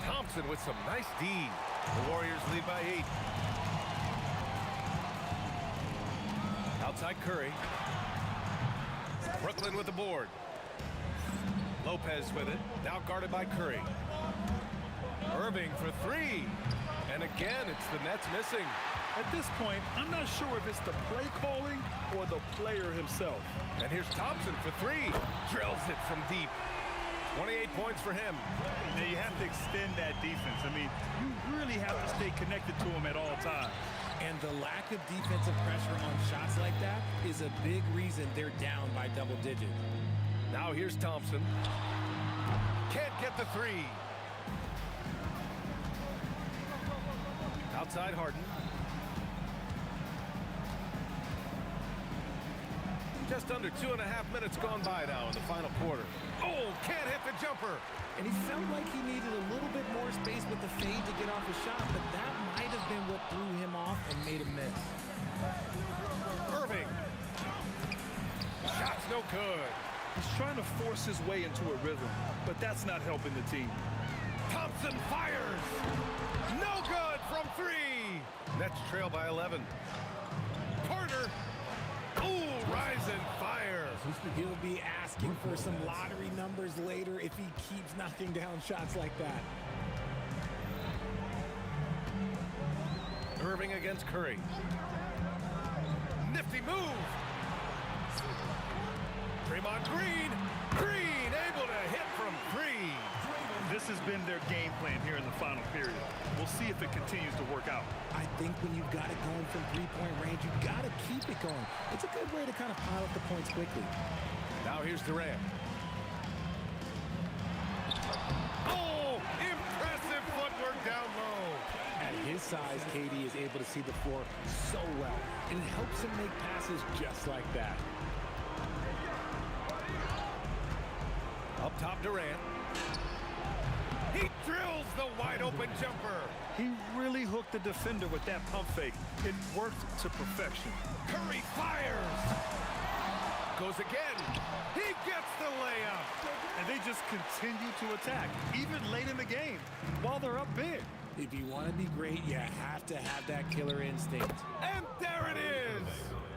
Thompson with some nice D. The Warriors lead by 8. Outside Curry. Brooklyn with the board. Lopez with it. Now guarded by Curry. Irving for 3. And again, it's the Nets missing. At this point, I'm not sure if it's the play calling or the player himself. And here's Thompson for 3. Drills it from deep. 28 points for him. Now you have to extend that defense. I mean, you really have to stay connected to him at all times. And the lack of defensive pressure on shots like that is a big reason they're down by double digits. Now here's Thompson. Can't get the 3. Outside Harden. Just under 2.5 minutes gone by now in the final quarter. Oh, can't hit the jumper. And he felt like he needed a little bit more space with the fade to get off a shot, but that might have been what threw him off and made him miss. Irving. Shot's no good. He's trying to force his way into a rhythm, but that's not helping the team. Rosen fires. No good from 3. Nets trail by 11. Carter. Ooh, Rosen fires. He'll be asking for some lottery numbers later if he keeps knocking down shots like that. Irving against Curry. Nifty move. Draymond Green. Green able to hit from 3. This has been their game plan here in the final period. We'll see if it continues to work out. I think when you've got it going from three-point range, you've got to keep it going. It's a good way to kind of pile up the points quickly. Now here's Durant. Oh, impressive footwork down low. At his size, KD is able to see the floor so well, and it helps him make passes just like that. Up top, Durant. He drills the wide-open jumper. He really hooked the defender with that pump fake. It worked to perfection. Curry fires. Goes again. He gets the layup. And they just continue to attack, even late in the game, while they're up big. If you want to be great, you have to have that killer instinct. And there it is.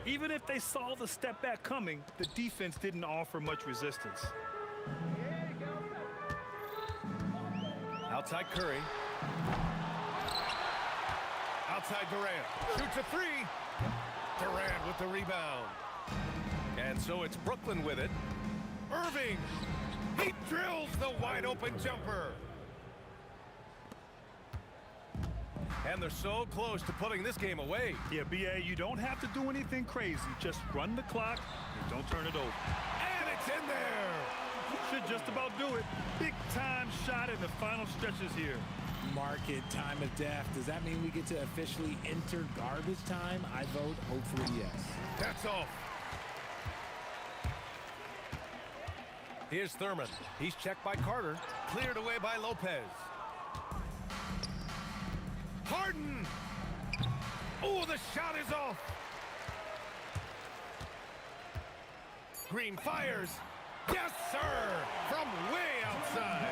Even if they saw the step back coming, the defense didn't offer much resistance. Outside Curry. Outside Durant. Shoots a 3. Durant with the rebound. And so it's Brooklyn with it. Irving. He drills the wide open jumper. And they're so close to putting this game away. Yeah, B.A., you don't have to do anything crazy. Just run the clock and don't turn it over. And it's in there. Should just about do it. Big time shot in the final stretches here. Market time of death. Does that mean we get to officially enter garbage time? I vote hopefully yes. That's off. Here's Thurman. He's checked by Carter. Cleared away by Lopez. Harden. Oh, the shot is off. Green fires. Yes, sir. From way outside.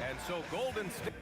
And so Golden State.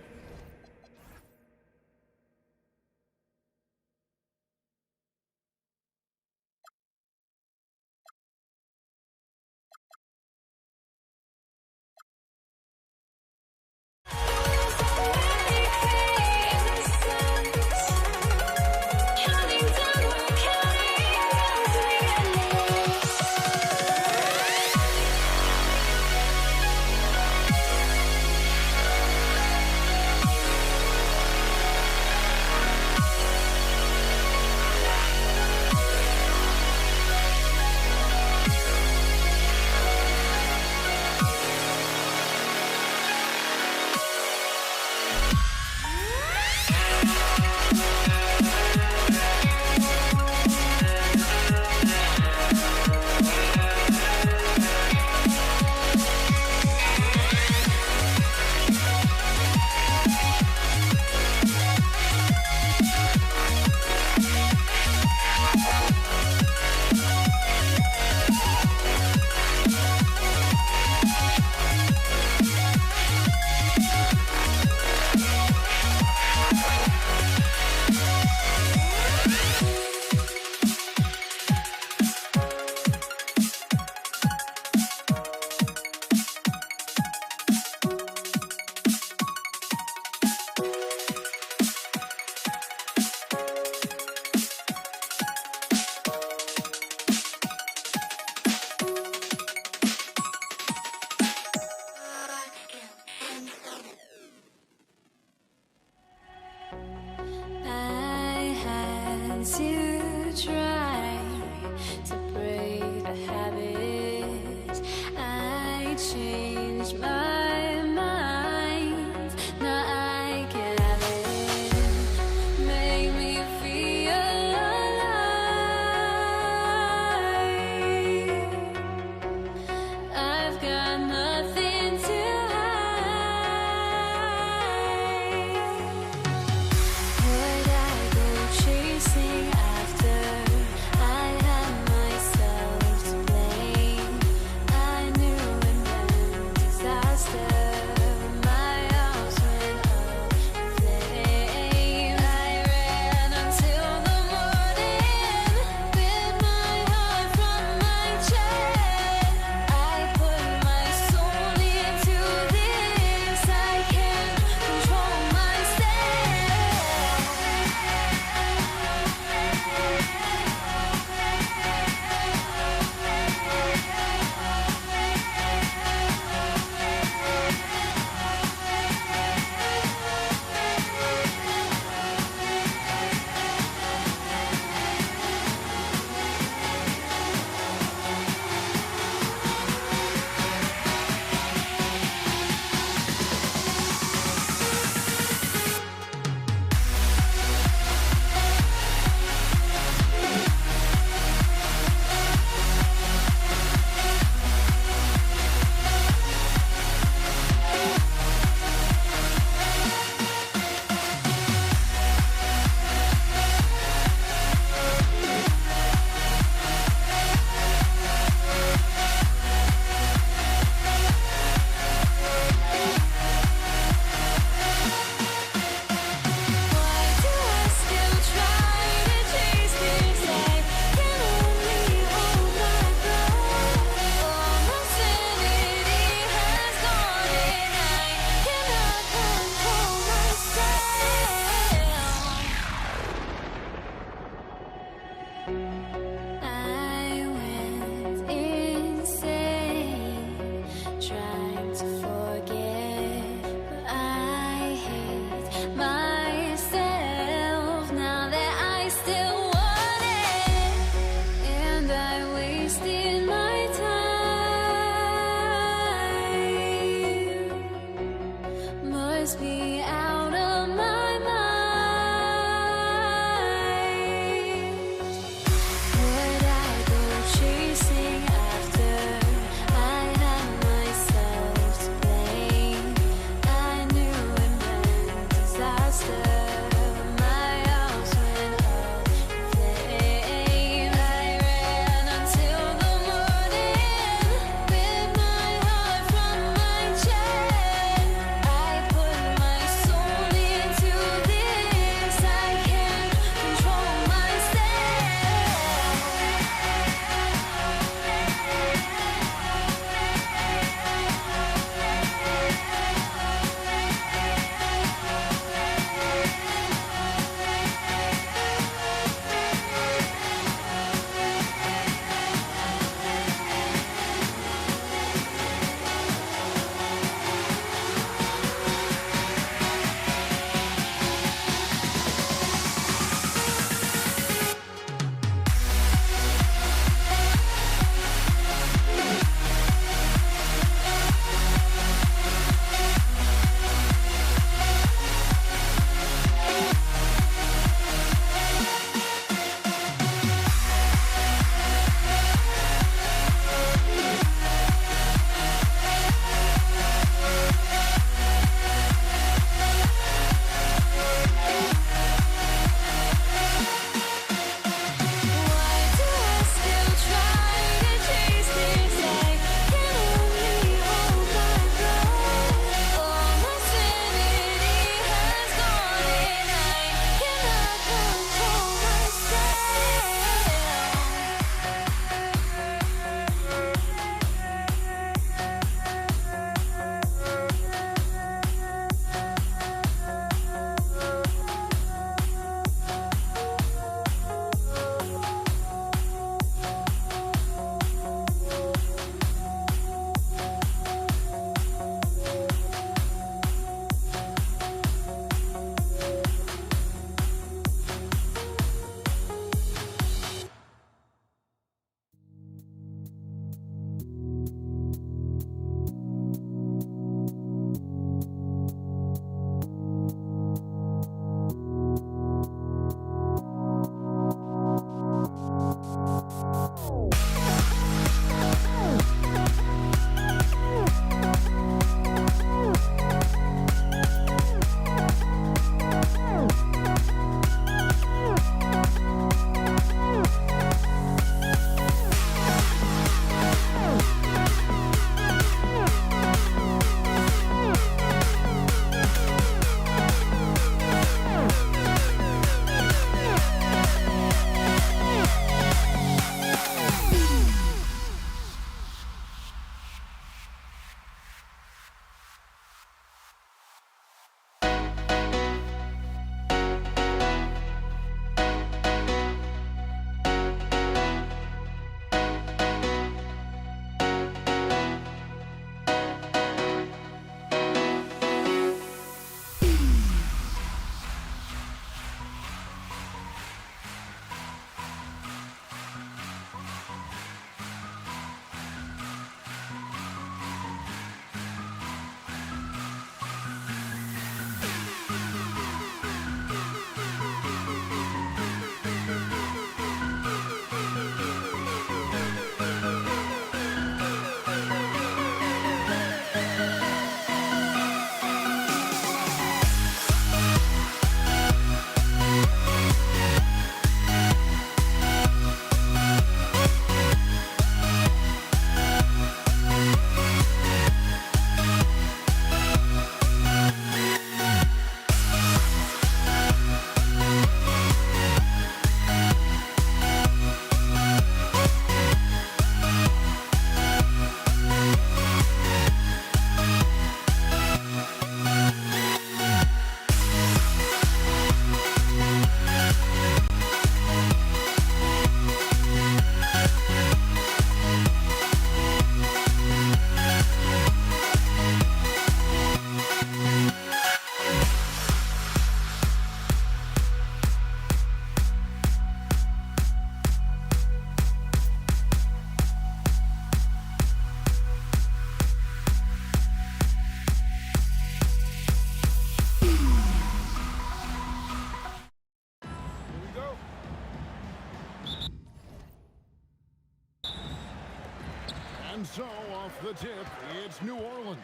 And so off the tip, it's New Orleans.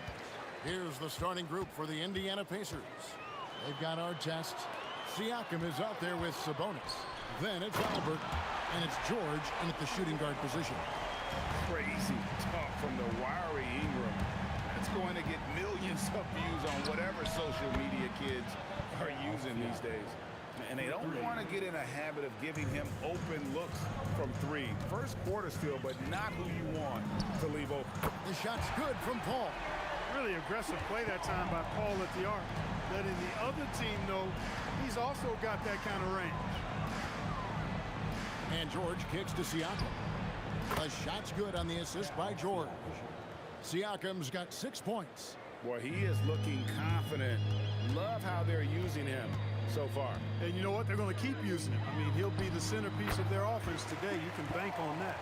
Here's the starting group for the Indiana Pacers. They've got Artest. Siakam is out there with Sabonis. Then it's Albert, and it's George in at the shooting guard position. Crazy talk from the wiry Ingram. That's going to get millions of views on whatever social media kids are using these days. And they don't want to get in a habit of giving him open looks from three. First quarter still, but not who you want to leave open. The shot's good from Paul. Really aggressive play that time by Paul at the arc. Letting the other team know he's also got that kind of range. And George kicks to Siakam. The shot's good on the assist by George. Siakam's got 6 points. Boy, he is looking confident. Love how they're using him so far. And you know what? They're going to keep using him. I mean, he'll be the centerpiece of their offense today. You can bank on that.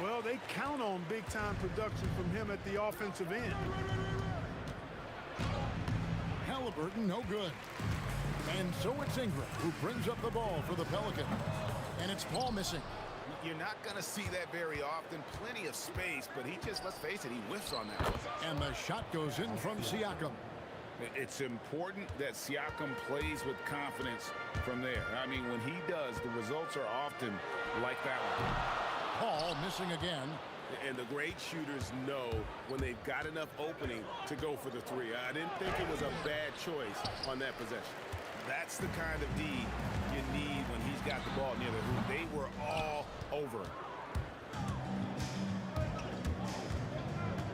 Well, they count on big-time production from him at the offensive end. Halliburton, no good. And so it's Ingram who brings up the ball for the Pelicans. And it's Paul missing. You're not going to see that very often. Plenty of space, but he just, let's face it, he whiffs on that one. And the shot goes in from Siakam. It's important that Siakam plays with confidence from there. I mean, when he does, the results are often like that one. Paul missing again. And the great shooters know when they've got enough opening to go for the three. I didn't think it was a bad choice on that possession. That's the kind of D you need when he's got the ball near the hoop. They were all over.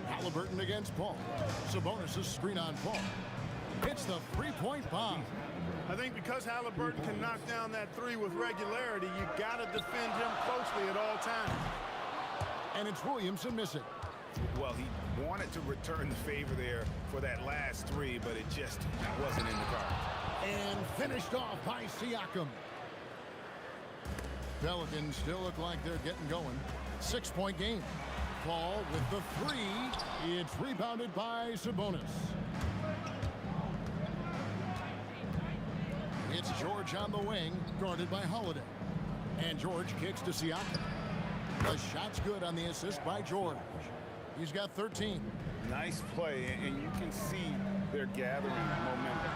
Halliburton against Paul. Sabonis' screen on Paul. It's the three-point bomb. I think because Halliburton can knock down that three with regularity, you got to defend him closely at all times. And it's Williamson missing. Well, he wanted to return the favor there for that last three, but it just wasn't in the cards. And finished off by Siakam. Pelicans still look like they're getting going. 6-point game. Paul with the three. It's rebounded by Sabonis. It's George on the wing, guarded by Holiday. And George kicks to Siakam. The shot's good on the assist by George. He's got 13. Nice play, and you can see they're gathering momentum.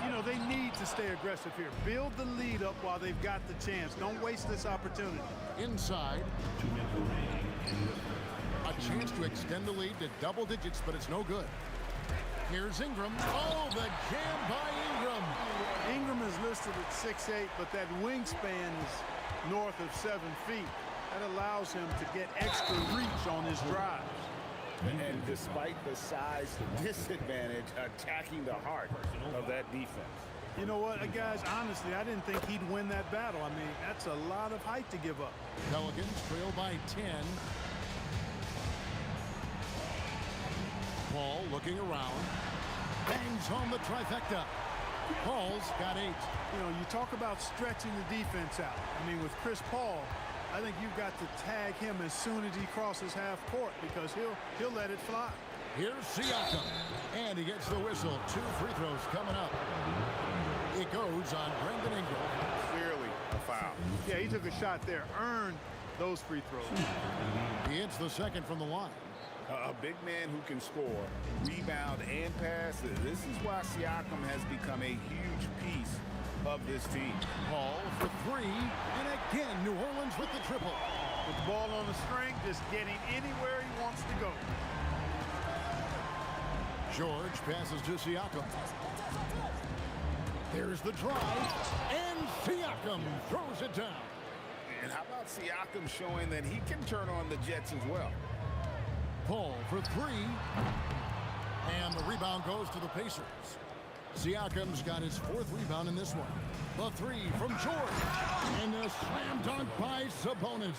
You know, they need to stay aggressive here. Build the lead up while they've got the chance. Don't waste this opportunity. Inside. A chance to extend the lead to double digits, but it's no good. Here's Ingram. Oh, the jam by Ingram. Ingram is listed at 6'8", but that wingspan is north of 7 feet. That allows him to get extra reach on his drives. And despite the size disadvantage, attacking the heart of that defense. You know what, guys, honestly, I didn't think he'd win that battle. I mean, that's a lot of height to give up. Pelicans trail by 10. Paul looking around. Bangs home the trifecta. Paul's got 8. You know, you talk about stretching the defense out. I mean, with Chris Paul, I think you've got to tag him as soon as he crosses half court because he'll let it fly. Here's Siakam, and he gets the whistle. 2 free throws coming up. It goes on Brendan Ingram. Clearly a foul. Yeah, he took a shot there, earned those free throws. He hits the second from the line. A big man who can score, rebound, and pass. This is why Siakam has become a huge piece of this team. Paul for 3, and again New Orleans with the triple. With the ball on the string, just getting anywhere he wants to go. George passes to Siakam. There's the drive, and Siakam throws it down. And how about Siakam showing that he can turn on the Jets as well? Paul for 3, and the rebound goes to the Pacers. Siakam's got his 4th rebound in this one. The 3 from George, and a slam dunk by Sabonis.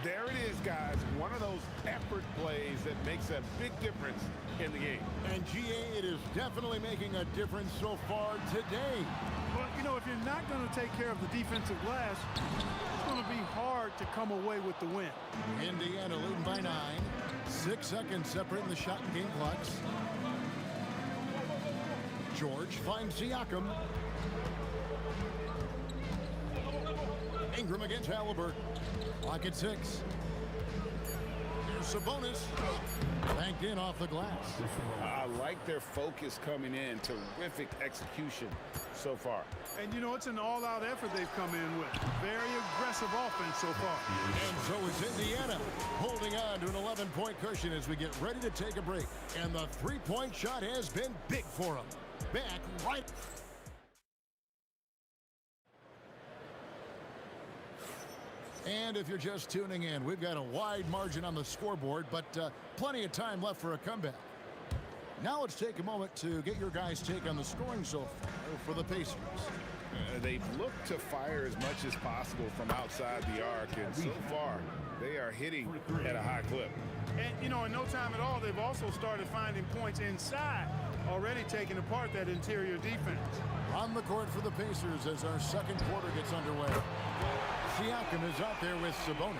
There it is, guys. One of those effort plays that makes a big difference in the game. And GA, it is definitely making a difference so far today. Well, you know, if you're not going to take care of the defensive glass, it's going to be hard to come away with the win. Indiana leading by 9. 6 seconds separating the shot and game clocks. George finds Siakam. Ingram against Halliburton. Clock at 6. Here's Sabonis banked in off the glass. I like their focus coming in. Terrific execution so far. And, you know, it's an all-out effort they've come in with. Very aggressive offense so far. And so is Indiana, holding on to an 11-point cushion as we get ready to take a break. And the three-point shot has been big for them. Back right. And if you're just tuning in, we've got a wide margin on the scoreboard, but plenty of time left for a comeback. Now let's take a moment to get your guys' take on the scoring so far for the Pacers. They've looked to fire as much as possible from outside the arc, and so far they are hitting at a high clip. And, you know, in no time at all, they've also started finding points inside, already taking apart that interior defense. On the court for the Pacers as our second quarter gets underway. Siakam is out there with Sabonis.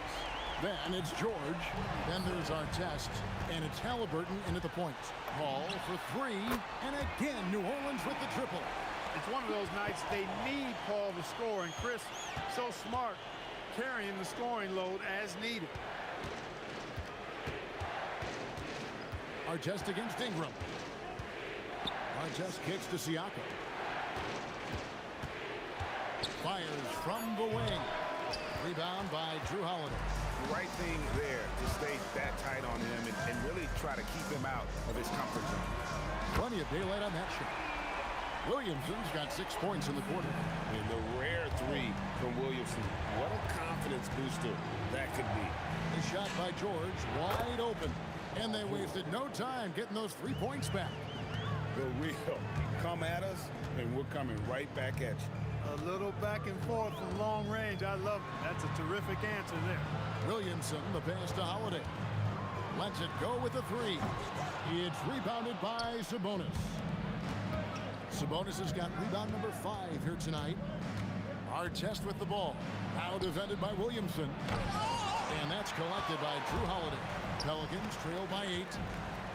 Then it's George. Then there's Artest. And it's Halliburton into the point. Ball for three. And again, New Orleans with the triple. It's one of those nights they need Paul to score, and Chris, so smart, carrying the scoring load as needed. Artest against Ingram. Artest kicks to Siakam. Fires from the wing. Rebound by Drew Holiday. Right thing there to stay that tight on him and really try to keep him out of his comfort zone. Plenty of daylight on that shot. Williamson's got 6 points in the quarter. And the rare three from Williamson. What a confidence booster that could be. The shot by George wide open. And they wasted no time getting those 3 points back. The real come at us, and we're coming right back at you. A little back and forth from long range. I love it. That's a terrific answer there. Williamson, the pass to Holiday. Lets it go with a three. It's rebounded by Sabonis. Sabonis has got rebound number 5 here tonight. Artest with the ball. Now defended by Williamson. And that's collected by Drew Holiday. Pelicans trail by 8.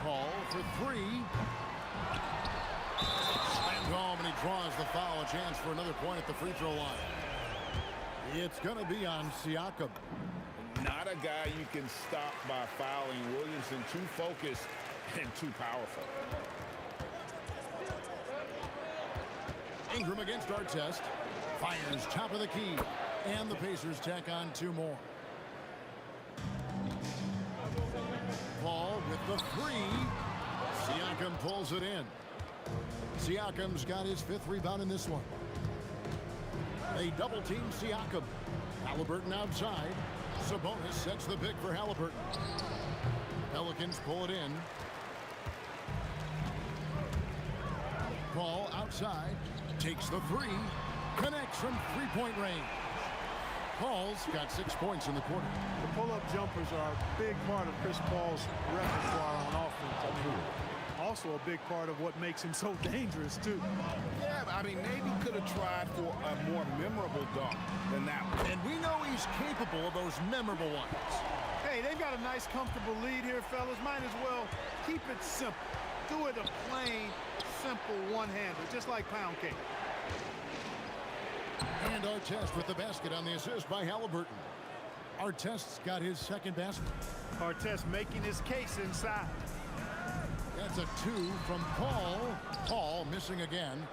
Call for 3. Slammed home, and he draws the foul. A chance for another point at the free throw line. It's going to be on Siakam. Not a guy you can stop by fouling. Williamson too focused and too powerful. Ingram against Artest. Fires top of the key. And the Pacers tack on 2 more. Paul with the 3. Siakam pulls it in. Siakam's got his 5th rebound in this one. They double team Siakam. Halliburton outside. Sabonis sets the pick for Halliburton. Pelicans pull it in. Paul outside. Takes the 3. Connects from 3-point range. Paul's got 6 points in the quarter. The pull-up jumpers are a big part of Chris Paul's repertoire on offense. I mean, also a big part of what makes him so dangerous, too. Yeah, I mean, maybe could have tried for a more memorable dunk than that one. And we know he's capable of those memorable ones. Hey, they've got a nice, comfortable lead here, fellas. Might as well keep it simple. Do it a plain, simple one-hander, just like pound cake. And Artest with the basket on the assist by Halliburton. Artest's got his 2nd basket. Artest making his case inside. That's a 2 from Paul. Paul missing again.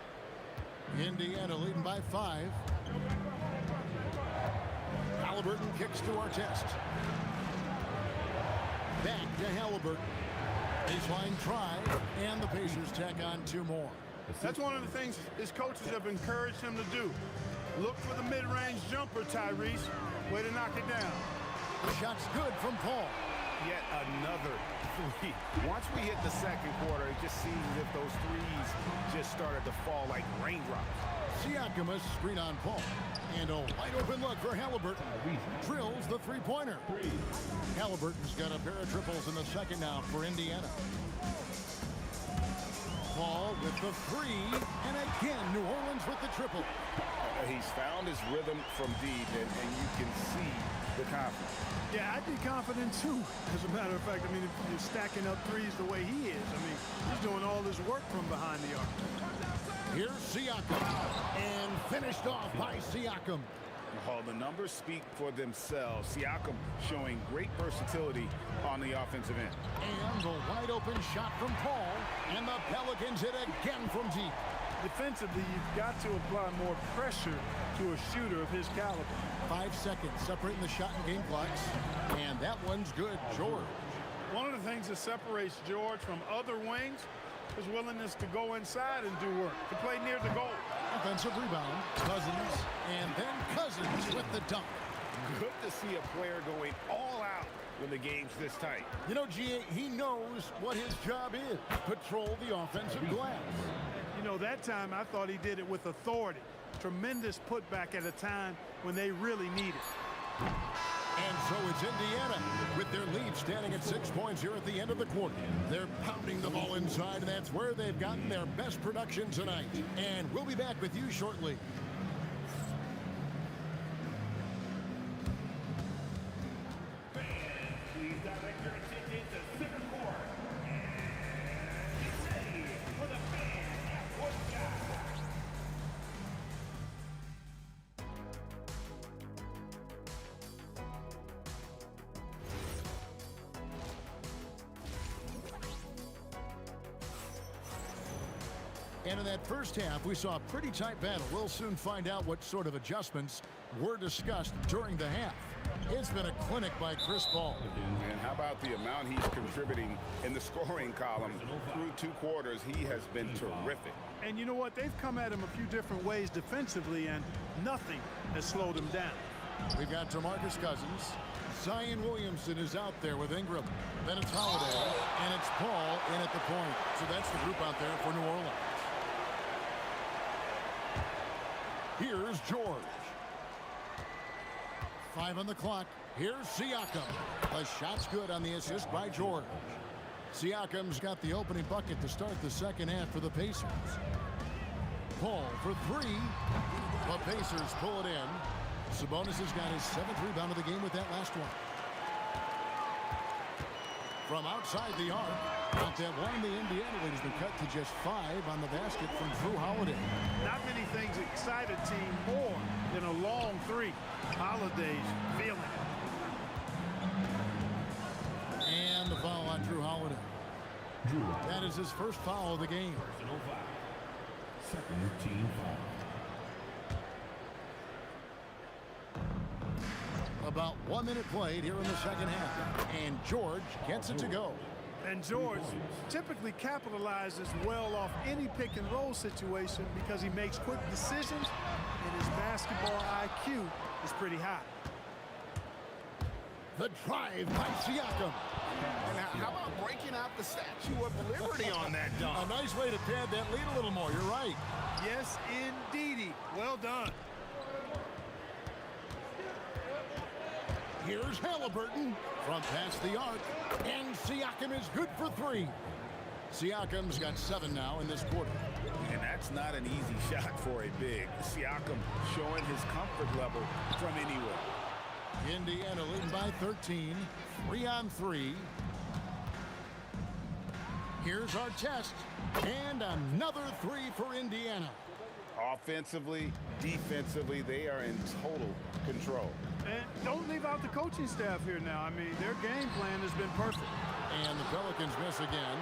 Indiana leading by 5. Halliburton kicks to Artest. Back to Halliburton. Baseline try, and the Pacers tack on 2 more. That's one of the things his coaches have encouraged him to do. Look for the mid-range jumper, Tyrese. Way to knock it down. The shot's good from Paul. Yet another 3. Once we hit the second quarter, it just seems as if those threes just started to fall like raindrops. Siakam a screen on Paul. And a wide open look for Halliburton. Drills the 3-pointer. Halliburton's got a pair of triples in the second now for Indiana. Paul with the 3. And again, New Orleans with the triple. He's found his rhythm from deep, and you can see the confidence. Yeah, I'd be confident, too. As a matter of fact, I mean, if you're stacking up threes the way he is, I mean, he's doing all this work from behind the arc. Here's Siakam. And finished off by Siakam. Well, the numbers speak for themselves. Siakam showing great versatility on the offensive end. And the wide open shot from Paul. And the Pelicans hit again from deep. Defensively, you've got to apply more pressure to a shooter of his caliber. 5 seconds separating the shot and game clocks. And that one's good. George. One of the things that separates George from other wings is willingness to go inside and do work, to play near the goal. Offensive rebound. Cousins. And then Cousins with the dunk. Good to see a player going all out when the game's this tight. You know, G.A., he knows what his job is. Patrol the offensive glass. You know, that time I thought he did it with authority. Tremendous putback at a time when they really need it. And so it's Indiana with their lead standing at 6 points here at the end of the quarter. They're pounding the ball inside, and that's where they've gotten their best production tonight. And we'll be back with you shortly. Please direct your attention to center court. And get ready for the fan half-court shot. And in that first half, we saw a pretty tight battle. We'll soon find out what sort of adjustments were discussed during the half. It's been a clinic by Chris Paul. And how about the amount he's contributing in the scoring column through 2 quarters? He has been terrific. And you know what? They've come at him a few different ways defensively, and nothing has slowed him down. We've got DeMarcus Cousins. Zion Williamson is out there with Ingram. Then it's Holiday, and it's Paul in at the point. So that's the group out there for New Orleans. Here's George. 5 on the clock. Here's Siakam. The shot's good on the assist by George. Siakam's got the opening bucket to start the second half for the Pacers. Paul for 3. The Pacers pull it in. Sabonis has got his 7th rebound of the game with that last one. From outside the arc, out that one, the Indiana lead has been cut to just 5 on the basket from Drew Holiday. Not many things excite a team more than a long 3. Holiday's feeling it. And the foul on Drew Holiday. That is his first foul of the game. Second team foul. About 1 minute played here in the second half. And George gets it to go. And George typically capitalizes well off any pick and roll situation because he makes quick decisions and his basketball IQ is pretty high. The drive by Siakam. And how about breaking out the Statue of Liberty on that dunk? A nice way to pad that lead a little more. You're right. Yes, indeedy. Well done. Here's Halliburton from past the arc. And Siakam is good for 3. Siakam's got 7 now in this quarter. And that's not an easy shot for a big. Siakam showing his comfort level from anywhere. Indiana leading by 13. 3 on 3. Here's our test. And another 3 for Indiana. Offensively, defensively, they are in total control. And don't leave out the coaching staff here now. I mean, their game plan has been perfect. And the Pelicans miss again.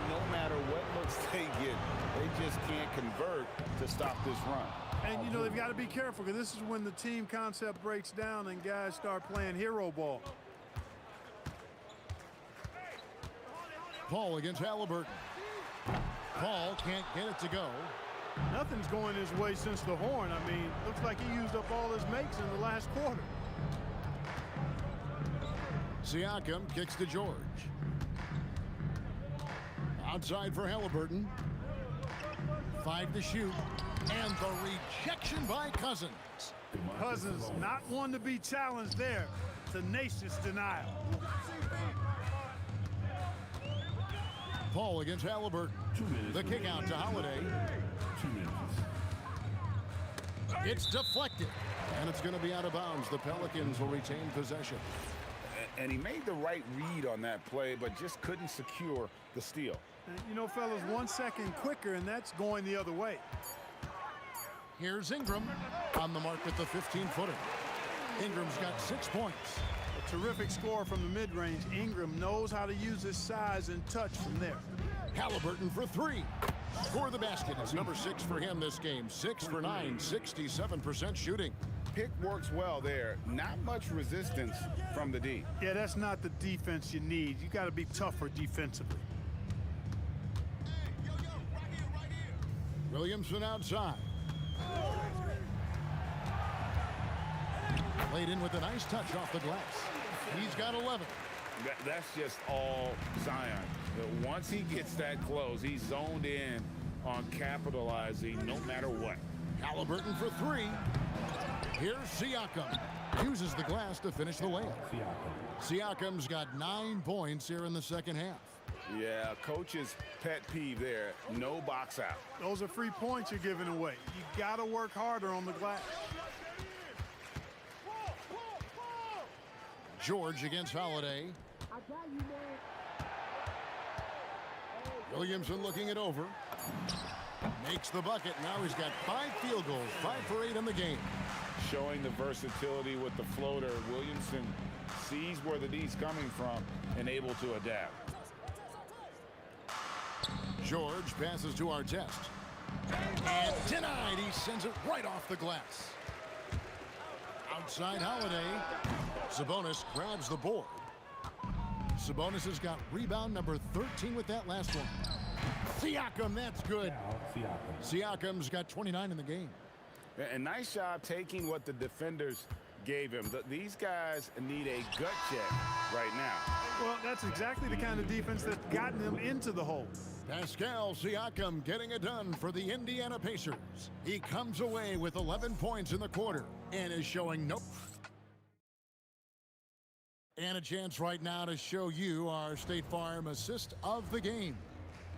No matter what looks they get, they just can't convert to stop this run. And, you know, they've got to be careful because this is when the team concept breaks down and guys start playing hero ball. Paul against Halliburton. Paul can't get it to go. Nothing's going his way since the horn. I mean, looks like he used up all his makes in the last quarter. Siakam kicks to George. Outside for Halliburton. 5 to shoot. And the rejection by Cousins. Cousins not one to be challenged there. Tenacious denial. Paul against Halliburton. The kick out to Holiday. 2 minutes. It's deflected. And it's going to be out of bounds. The Pelicans will retain possession. And he made the right read on that play, but just couldn't secure the steal. And, you know, fellas, 1 second quicker, and that's going the other way. Here's Ingram on the mark with the 15-footer. Ingram's got 6 points. A terrific score from the mid-range. Ingram knows how to use his size and touch from there. Halliburton for 3. Score the basket. It's number 6 for him this game. 6 for 9, 67% shooting. Pick works well there. Not much resistance from the D. Yeah, that's not the defense you need. You got to be tougher defensively. Williamson outside. Played in with a nice touch off the glass. He's got 11. That's just all Zion. Once he gets that close, he's zoned in on capitalizing no matter what. Halliburton for 3. Here's Siakam. Uses the glass to finish the layup. Siakam's got 9 points here in the second half. Yeah, coach's pet peeve there. No box out. Those are free points you're giving away. You got to work harder on the glass. George against Holiday. Williamson looking it over. Makes the bucket. Now he's got 5 field goals, 5 for 8 in the game. Showing the versatility with the floater. Williamson sees where the D's coming from and able to adapt. George passes to Artest. And denied. He sends it right off the glass. Outside Holiday. Sabonis grabs the board. Sabonis has got rebound number 13 with that last one. Siakam, that's good. Siakam's got 29 in the game. And nice job taking what the defenders gave him. These guys need a gut check right now. Well, that's exactly the kind of defense that's gotten them into the hole. Pascal Siakam getting it done for the Indiana Pacers. He comes away with 11 points in the quarter and is showing no... And a chance right now to show you our State Farm assist of the game.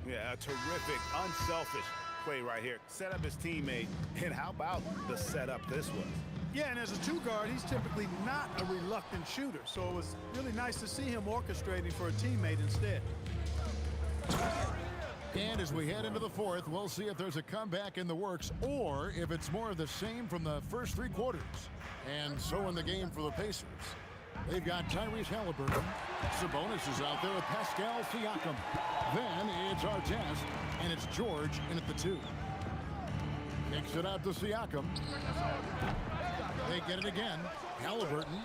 Yeah, a terrific, unselfish play right here. Set up his teammate, and how about the setup this was? Yeah, and as a 2 guard, he's typically not a reluctant shooter, so it was really nice to see him orchestrating for a teammate instead. And as we head into the 4th, we'll see if there's a comeback in the works or if it's more of the same from the first 3 quarters. And so in the game for the Pacers. They've got Tyrese Halliburton. Sabonis is out there with Pascal Siakam. Then it's Artest, and it's George in at the 2. Kicks it out to Siakam. They get it again. Halliburton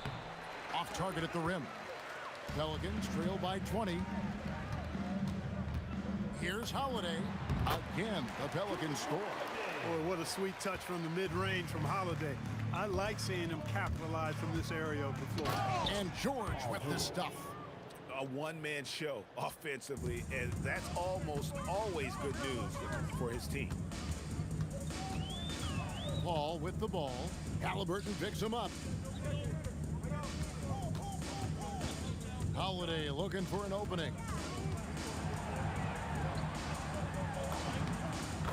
off target at the rim. Pelicans trail by 20. Here's Holiday. Again, the Pelicans score. Boy, what a sweet touch from the mid-range from Holiday. I like seeing him capitalize from this area of the floor. And George with the stuff. A one-man show offensively, and that's almost always good news for his team. Paul with the ball. Halliburton picks him up. Holiday looking for an opening.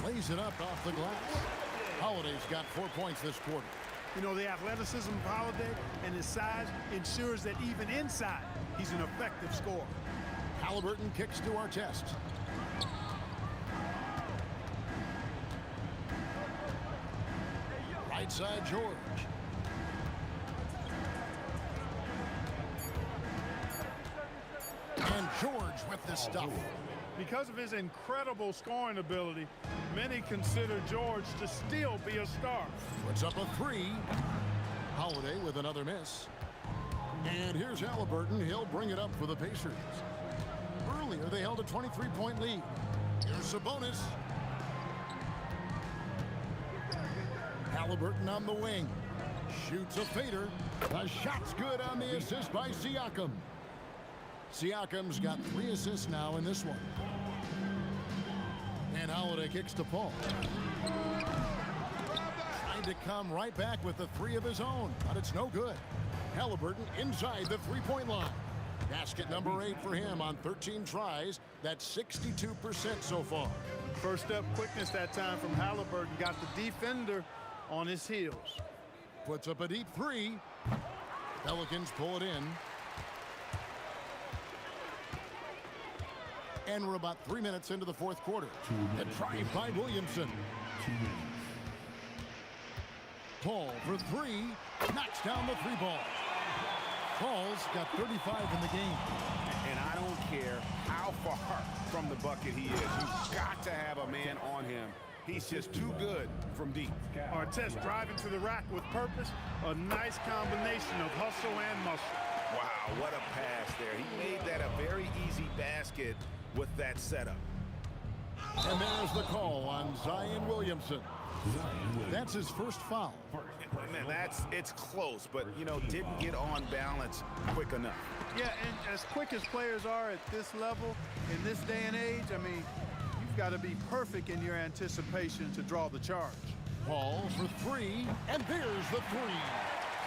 Lays it up off the glass. Holiday's got 4 points this quarter. You know, the athleticism of Holiday and his size ensures that even inside, he's an effective scorer. Halliburton kicks to Artest. Right side, George. And George with the stuff. Because of his incredible scoring ability, many consider George to still be a star. Puts up a 3. Holiday with another miss. And here's Halliburton. He'll bring it up for the Pacers. Earlier, they held a 23-point lead. Here's Sabonis. Halliburton on the wing. Shoots a fader. The shot's good on the assist by Siakam. Siakam's got 3 assists now in this one. And Holiday kicks to Paul. Trying to come right back with the 3 of his own, but it's no good. Halliburton inside the 3-point line. Basket number 8 for him on 13 tries. That's 62% so far. First step quickness that time from Halliburton. Got the defender on his heels. Puts up a deep 3. Pelicans pull it in. And we're about 3 minutes into the 4th quarter. The drive by Williamson. Paul for three. Knocks down the three ball. Paul's got 35 in the game. And I don't care how far from the bucket he is. You've got to have a man on him. He's just too good from deep. Artest driving to the rack with purpose. A nice combination of hustle and muscle. Wow, what a pass there. He made that a very easy basket with that setup. And there's the call on Zion Williamson. That's his first foul. Man, it's close, but, you know, didn't get on balance quick enough. Yeah, and as quick as players are at this level, in this day and age, I mean, you've got to be perfect in your anticipation to draw the charge. Paul for three, and there's the three.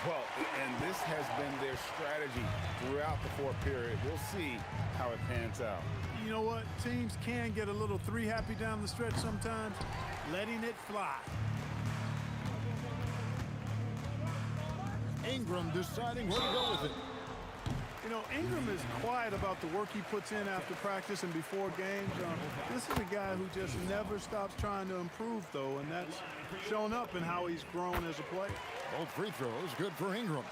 Well, and this has been their strategy throughout the fourth period. We'll see how it pans out. You know what? Teams can get a little three happy down the stretch sometimes, letting it fly. Ingram deciding where to go with it. You know, Ingram is quiet about the work he puts in after practice and before games. This is a guy who just never stops trying to improve, though, and that's shown up in how he's grown as a player. Both free throws good for Ingram.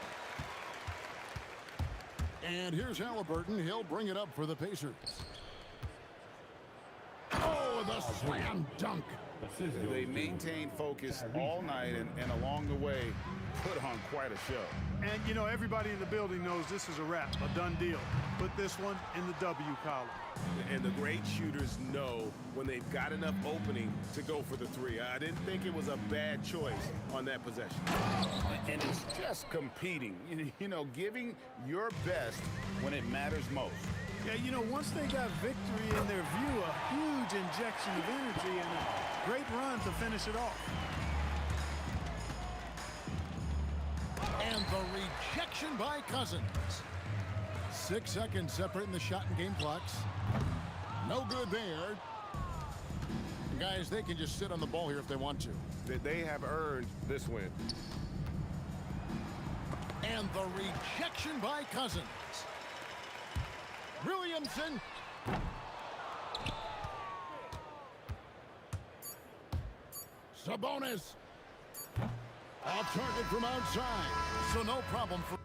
And here's Halliburton. He'll bring it up for the Pacers. Oh, the slam dunk. They maintained focus all night and along the way put on quite a show. And, you know, everybody in the building knows this is a wrap, a done deal. Put this one in the W column. And the great shooters know when they've got enough opening to go for the three. I didn't think it was a bad choice on that possession. And it's just competing, you know, giving your best when it matters most. Yeah, you know, once they got victory in their view, a huge injection of energy and a great run to finish it off. And the rejection by Cousins. 6 seconds separating the shot and game clocks. No good there. Guys, they can just sit on the ball here if they want to. They have earned this win. And the rejection by Cousins. Williamson. Sabonis. Off target from outside. So no problem for...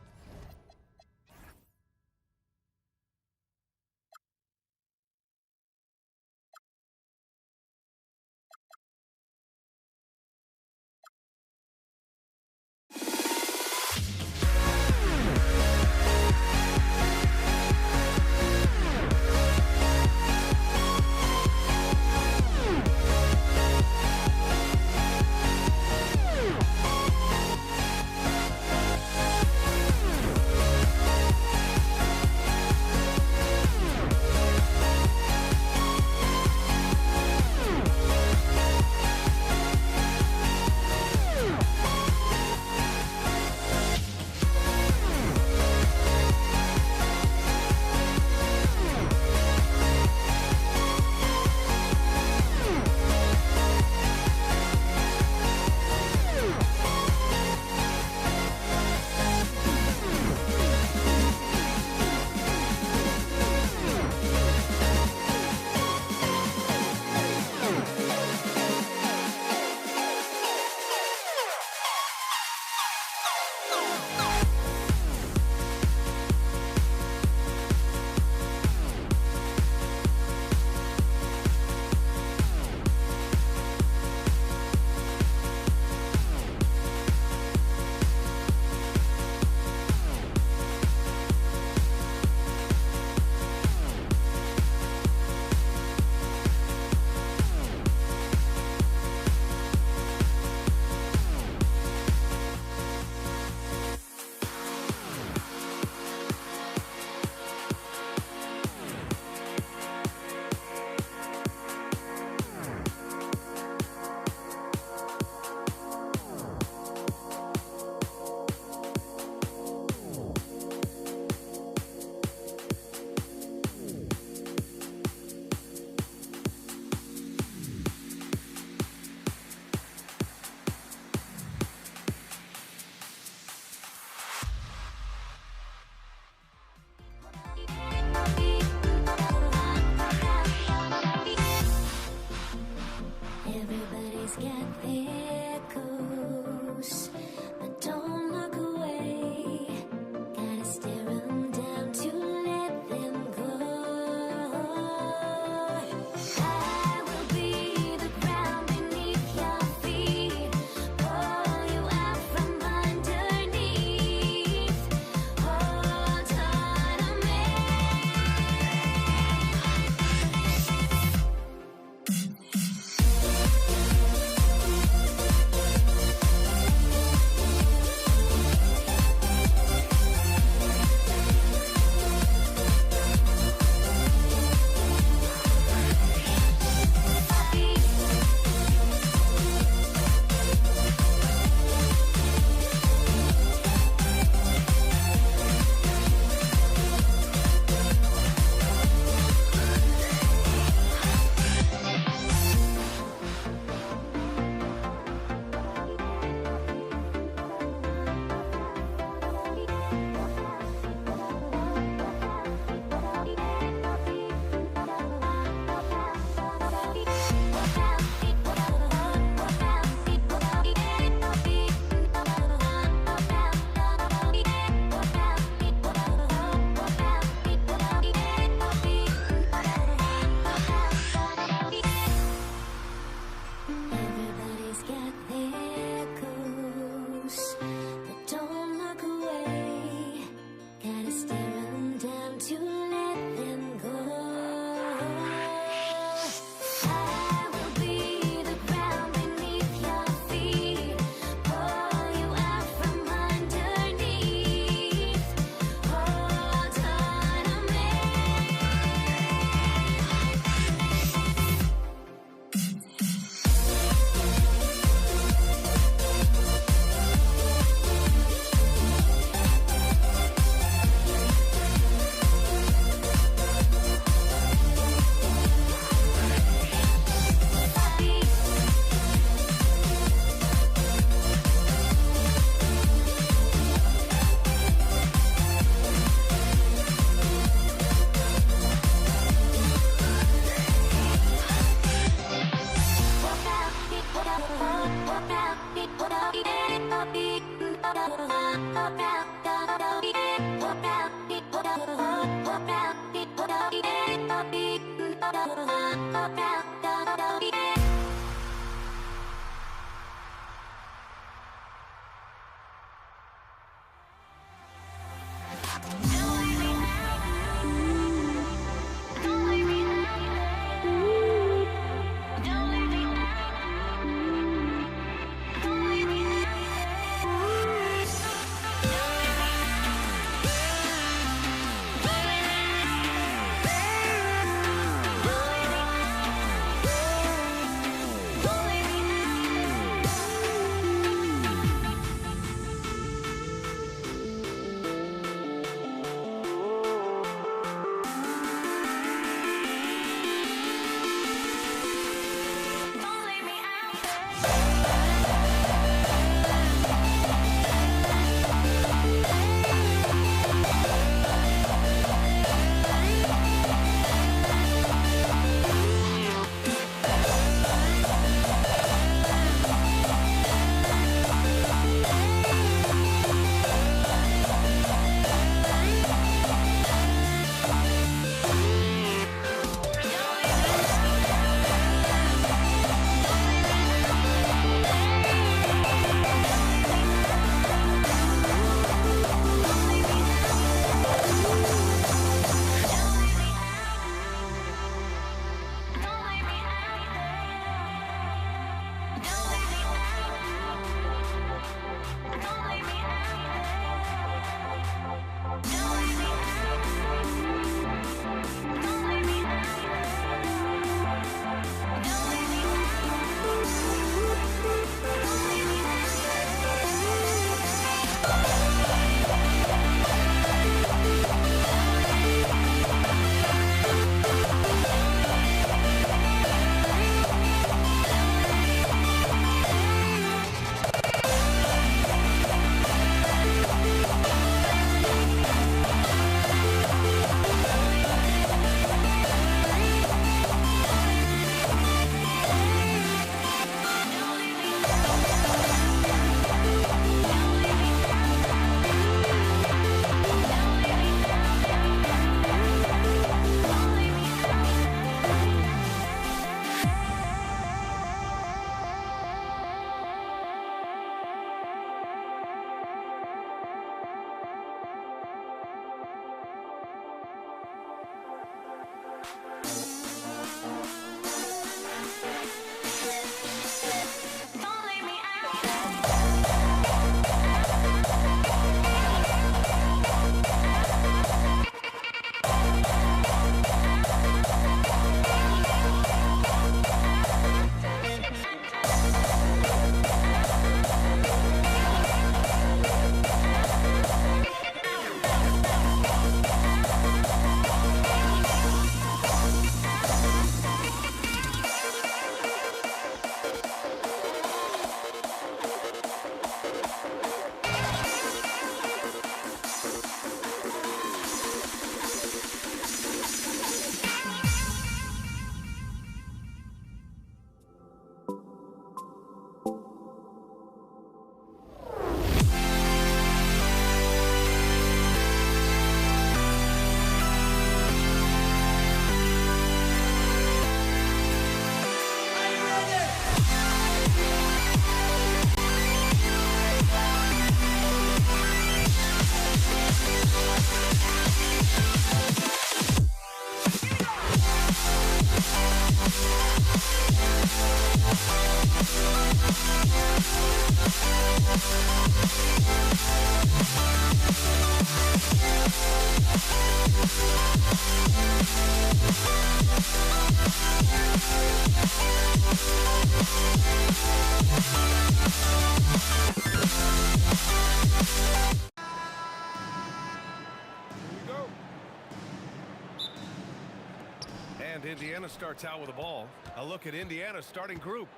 And Indiana starts out with the ball. A look at Indiana's starting group.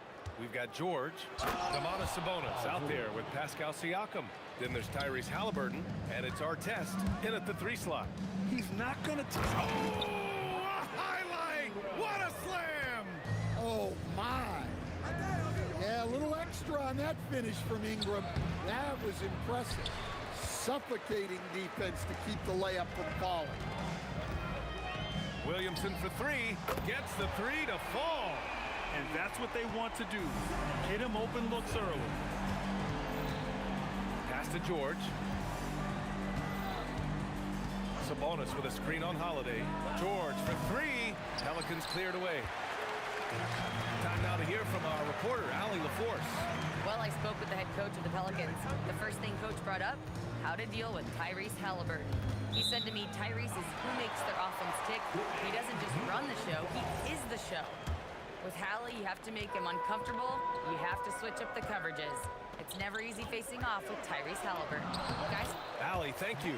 We've got George, Domantas Sabonis out there with Pascal Siakam. Then there's Tyrese Halliburton, and it's Artest in at the 3 slot. He's not going to... Oh, a highlight! What a slam! Oh, my. Yeah, a little extra on that finish from Ingram. That was impressive. Suffocating defense to keep the layup from falling. Williamson for three. Gets the three to fall. And that's what they want to do. Hit him open looks early. Pass to George. Sabonis with a screen on Holiday. George for three. Pelicans cleared away. Time now to hear from our reporter, Allie LaForce. Well, I spoke with the head coach of the Pelicans. The first thing coach brought up, how to deal with Tyrese Halliburton. He said to me, Tyrese is who makes their offense tick. He doesn't just run the show, he is the show. With Hallie, you have to make him uncomfortable. You have to switch up the coverages. It's never easy facing off with Tyrese Halliburton. Guys? Allie, thank you.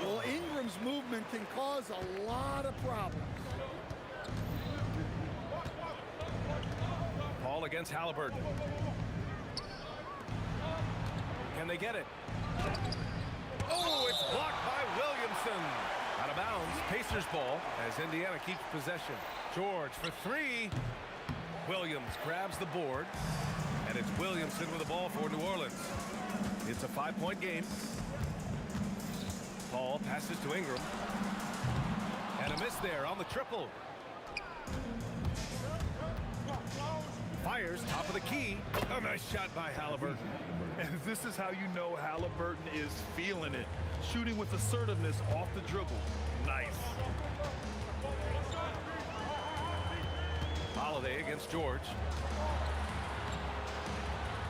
Well, Ingram's movement can cause a lot of problems. Paul against Halliburton. Can they get it? Oh, it's blocked by Williamson. Out of bounds, Pacers ball as Indiana keeps possession. George for three. Williams grabs the board, and it's Williamson with the ball for New Orleans. It's a 5-point game. Paul passes to Ingram. And a miss there on the triple. Fires top of the key. A nice shot by Halliburton. And this is how you know Halliburton is feeling it. Shooting with assertiveness off the dribble. Nice. Holiday against George.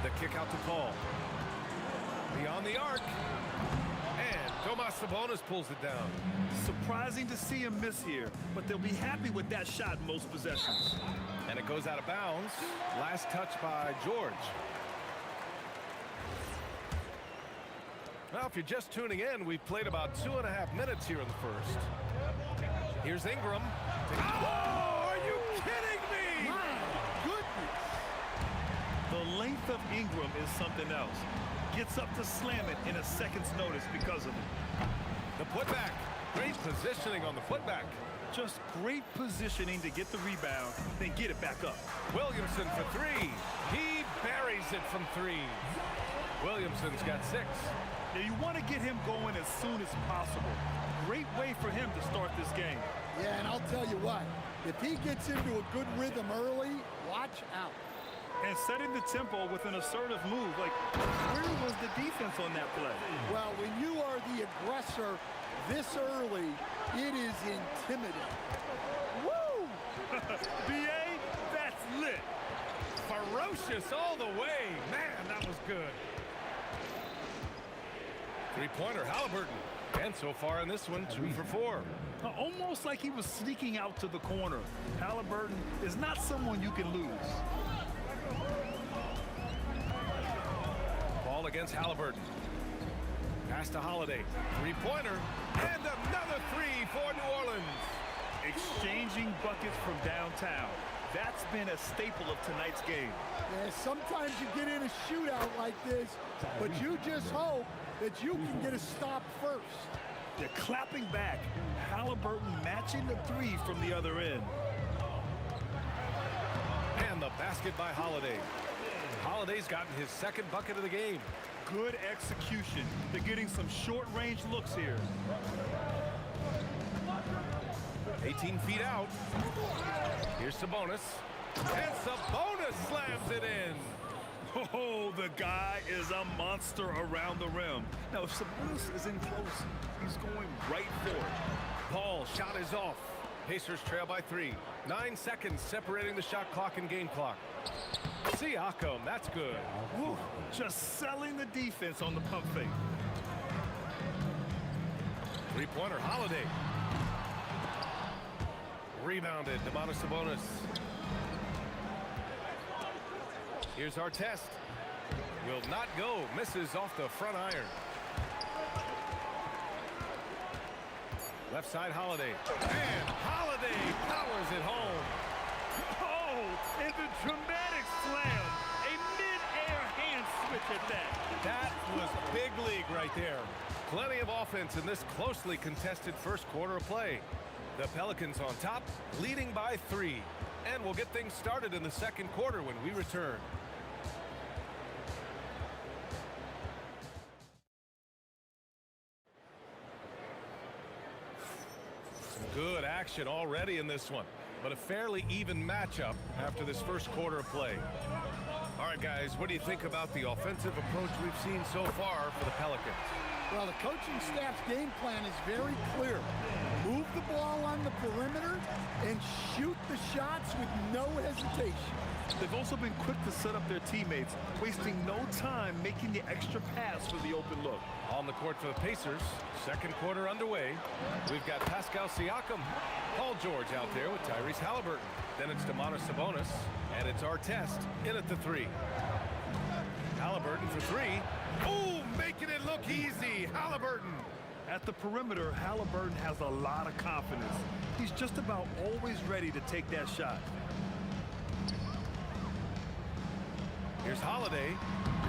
The kick out to Paul. Beyond the arc. And Domas Sabonis pulls it down. Surprising to see him miss here, but they'll be happy with that shot most possessions. And it goes out of bounds. Last touch by George. Well, if you're just tuning in, we've played about 2.5 minutes here in the first. Here's Ingram. Oh, are you kidding me? My goodness. The length of Ingram is something else. Gets up to slam it in a second's notice because of it. The putback. Great positioning on the putback. Just great positioning to get the rebound, then get it back up. Williamson for three. He buries it from three. Williamson's got 6. Now you want to get him going as soon as possible. Great way for him to start this game. Yeah, and I'll tell you what, if he gets into a good rhythm early, watch out. And setting the tempo with an assertive move, like where was the defense on that play? Well, when you are the aggressor this early, it is intimidating. Woo! BA, that's lit. Ferocious all the way. Man, that was good. Three-pointer, Halliburton. And so far in this one, 2 for 4. Almost like he was sneaking out to the corner. Halliburton is not someone you can lose. Ball against Halliburton. Pass to Holiday. Three-pointer. And another three for New Orleans. Exchanging buckets from downtown. That's been a staple of tonight's game. Yeah, sometimes you get in a shootout like this, but you just hope that you can get a stop first. They're clapping back. Halliburton matching the three from the other end. And the basket by Holiday. Holiday's gotten his 2nd bucket of the game. Good execution. They're getting some short-range looks here. 18 feet out. Here's Sabonis. And Sabonis slams it in. Oh, the guy is a monster around the rim. Now, if Sabonis is in close, he's going right for it. Paul, shot is off. Pacers trail by 3. 9 seconds separating the shot clock and game clock. Siakam, that's good. Woo, just selling the defense on the pump fake. Three-pointer, Holiday. Rebounded, Domas Sabonis. Here's our test. Will not go. Misses off the front iron. Left side, Holiday. And Holiday powers it home. Oh, and the dramatic slam. A mid-air hand switch at that. That was big league right there. Plenty of offense in this closely contested first quarter of play. The Pelicans on top, leading by 3. And we'll get things started in the second quarter when we return. Some good action already in this one, but a fairly even matchup after this first quarter of play. All right, guys, what do you think about the offensive approach we've seen so far for the Pelicans? Well, the coaching staff's game plan is very clear. Move the ball on the perimeter and shoot the shots with no hesitation. They've also been quick to set up their teammates, wasting no time making the extra pass for the open look. On the court for the Pacers, second quarter underway. We've got Pascal Siakam, Paul George out there with Tyrese Halliburton. Then it's Domantas Sabonis, and it's Artest in at the three. Halliburton for three. Oh, making it look easy. Halliburton. At the perimeter, Halliburton has a lot of confidence. He's just about always ready to take that shot. Here's Holiday,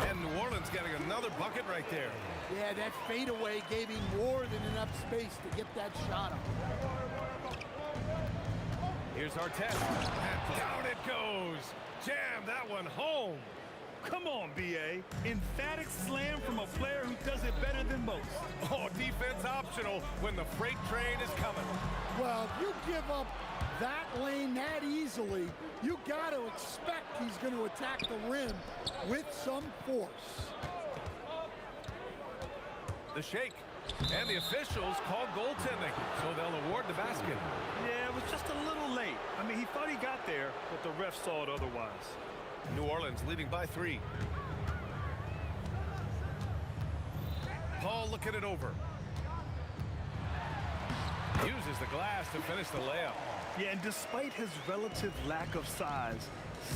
and New Orleans getting another bucket right there. Yeah, that fadeaway gave him more than enough space to get that shot up. Here's Artest, and down it goes. Jam that one home. Come on, B.A. Emphatic slam from a player who does it better than most. Oh, defense optional when the freight train is coming. Well, if you give up that lane that easily, you got to expect he's going to attack the rim with some force. The shake, and the officials called goaltending, so they'll award the basket. Yeah, it was just a little late. I mean, he thought he got there, but the ref saw it otherwise. New Orleans leading by 3. Paul looking it over. Uses the glass to finish the layup. Yeah, and despite his relative lack of size,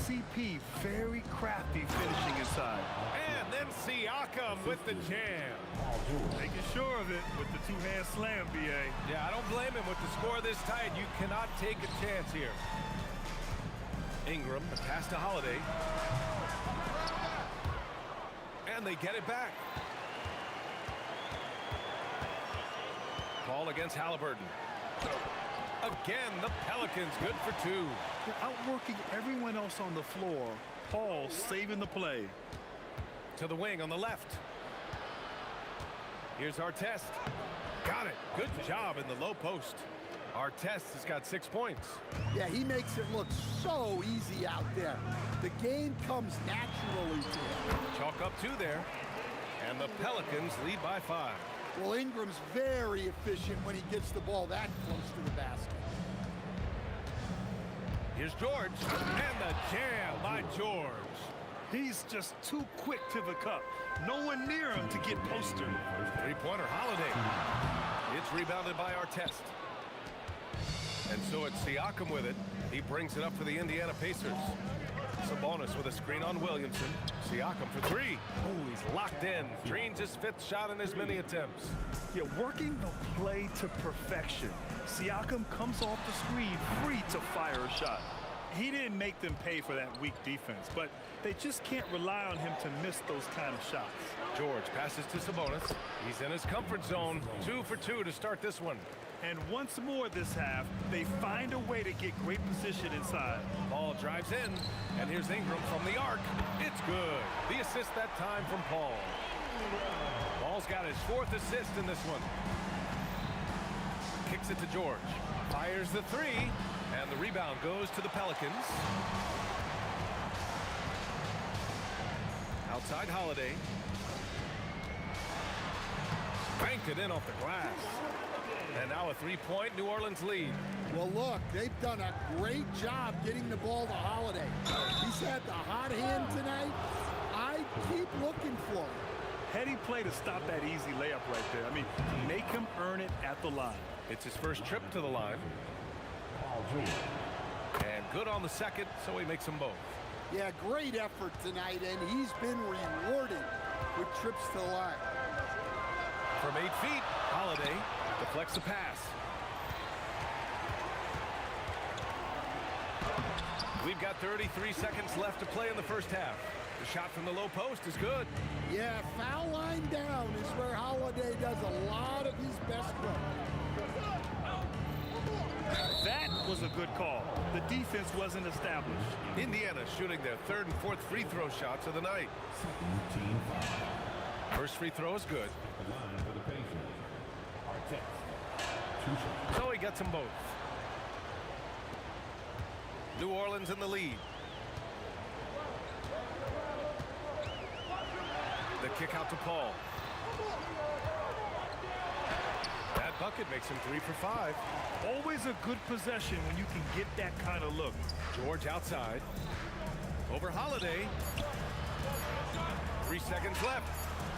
CP very crafty finishing inside. And then Siakam with the jam. Making sure of it with the two-hand slam, B.A. Yeah, I don't blame him with the score this tight. You cannot take a chance here. Ingram, the pass to Holiday. And they get it back. Ball against Halliburton. Again, the Pelicans good for 2. They're outworking everyone else on the floor. Paul saving the play. To the wing on the left. Here's Artest. Got it. Good job in the low post. Artest has got 6 points. Yeah, he makes it look so easy out there. The game comes naturally to him. Chalk up 2 there. And the Pelicans lead by 5. Well, Ingram's very efficient when he gets the ball that close to the basket. Here's George. And the jam by George. He's just too quick to the cup. No one near him to get postered. Three-pointer Holiday. It's rebounded by Artest. And so it's Siakam with it. He brings it up for the Indiana Pacers. Sabonis with a screen on Williamson. Siakam for 3. Oh, he's locked in. Drains his 5th shot in as many attempts. Yeah, working the play to perfection. Siakam comes off the screen free to fire a shot. He didn't make them pay for that weak defense, but they just can't rely on him to miss those kind of shots. George passes to Sabonis. He's in his comfort zone. 2 for 2 to start this one. And once more this half, they find a way to get great position inside. Ball drives in, and here's Ingram from the arc. It's good. The assist that time from Paul. Paul's got his 4th assist in this one. Kicks it to George. Fires the 3, and the rebound goes to the Pelicans. Outside Holiday. Banked it in off the glass. And now a 3-point New Orleans lead. Well, look, they've done a great job getting the ball to Holiday. He's had the hot hand tonight. I keep looking for him. Heady play to stop that easy layup right there. I mean, make him earn it at the line. It's his first trip to the line. And good on the second, so he makes them both. Yeah, great effort tonight, and he's been rewarded with trips to the line. From 8 feet, Holiday deflects the pass. We've got 33 seconds left to play in the first half. The shot from the low post is good. Yeah, foul line down is where Holiday does a lot of his best work. That was a good call. The defense wasn't established. Indiana shooting their third and fourth free throw shots of the night. First free throw is good. So he gets them both. New Orleans in the lead. The kick out to Paul. That bucket makes him 3 for 5. Always a good possession when you can get that kind of look. George outside. Over Holiday. 3 seconds left.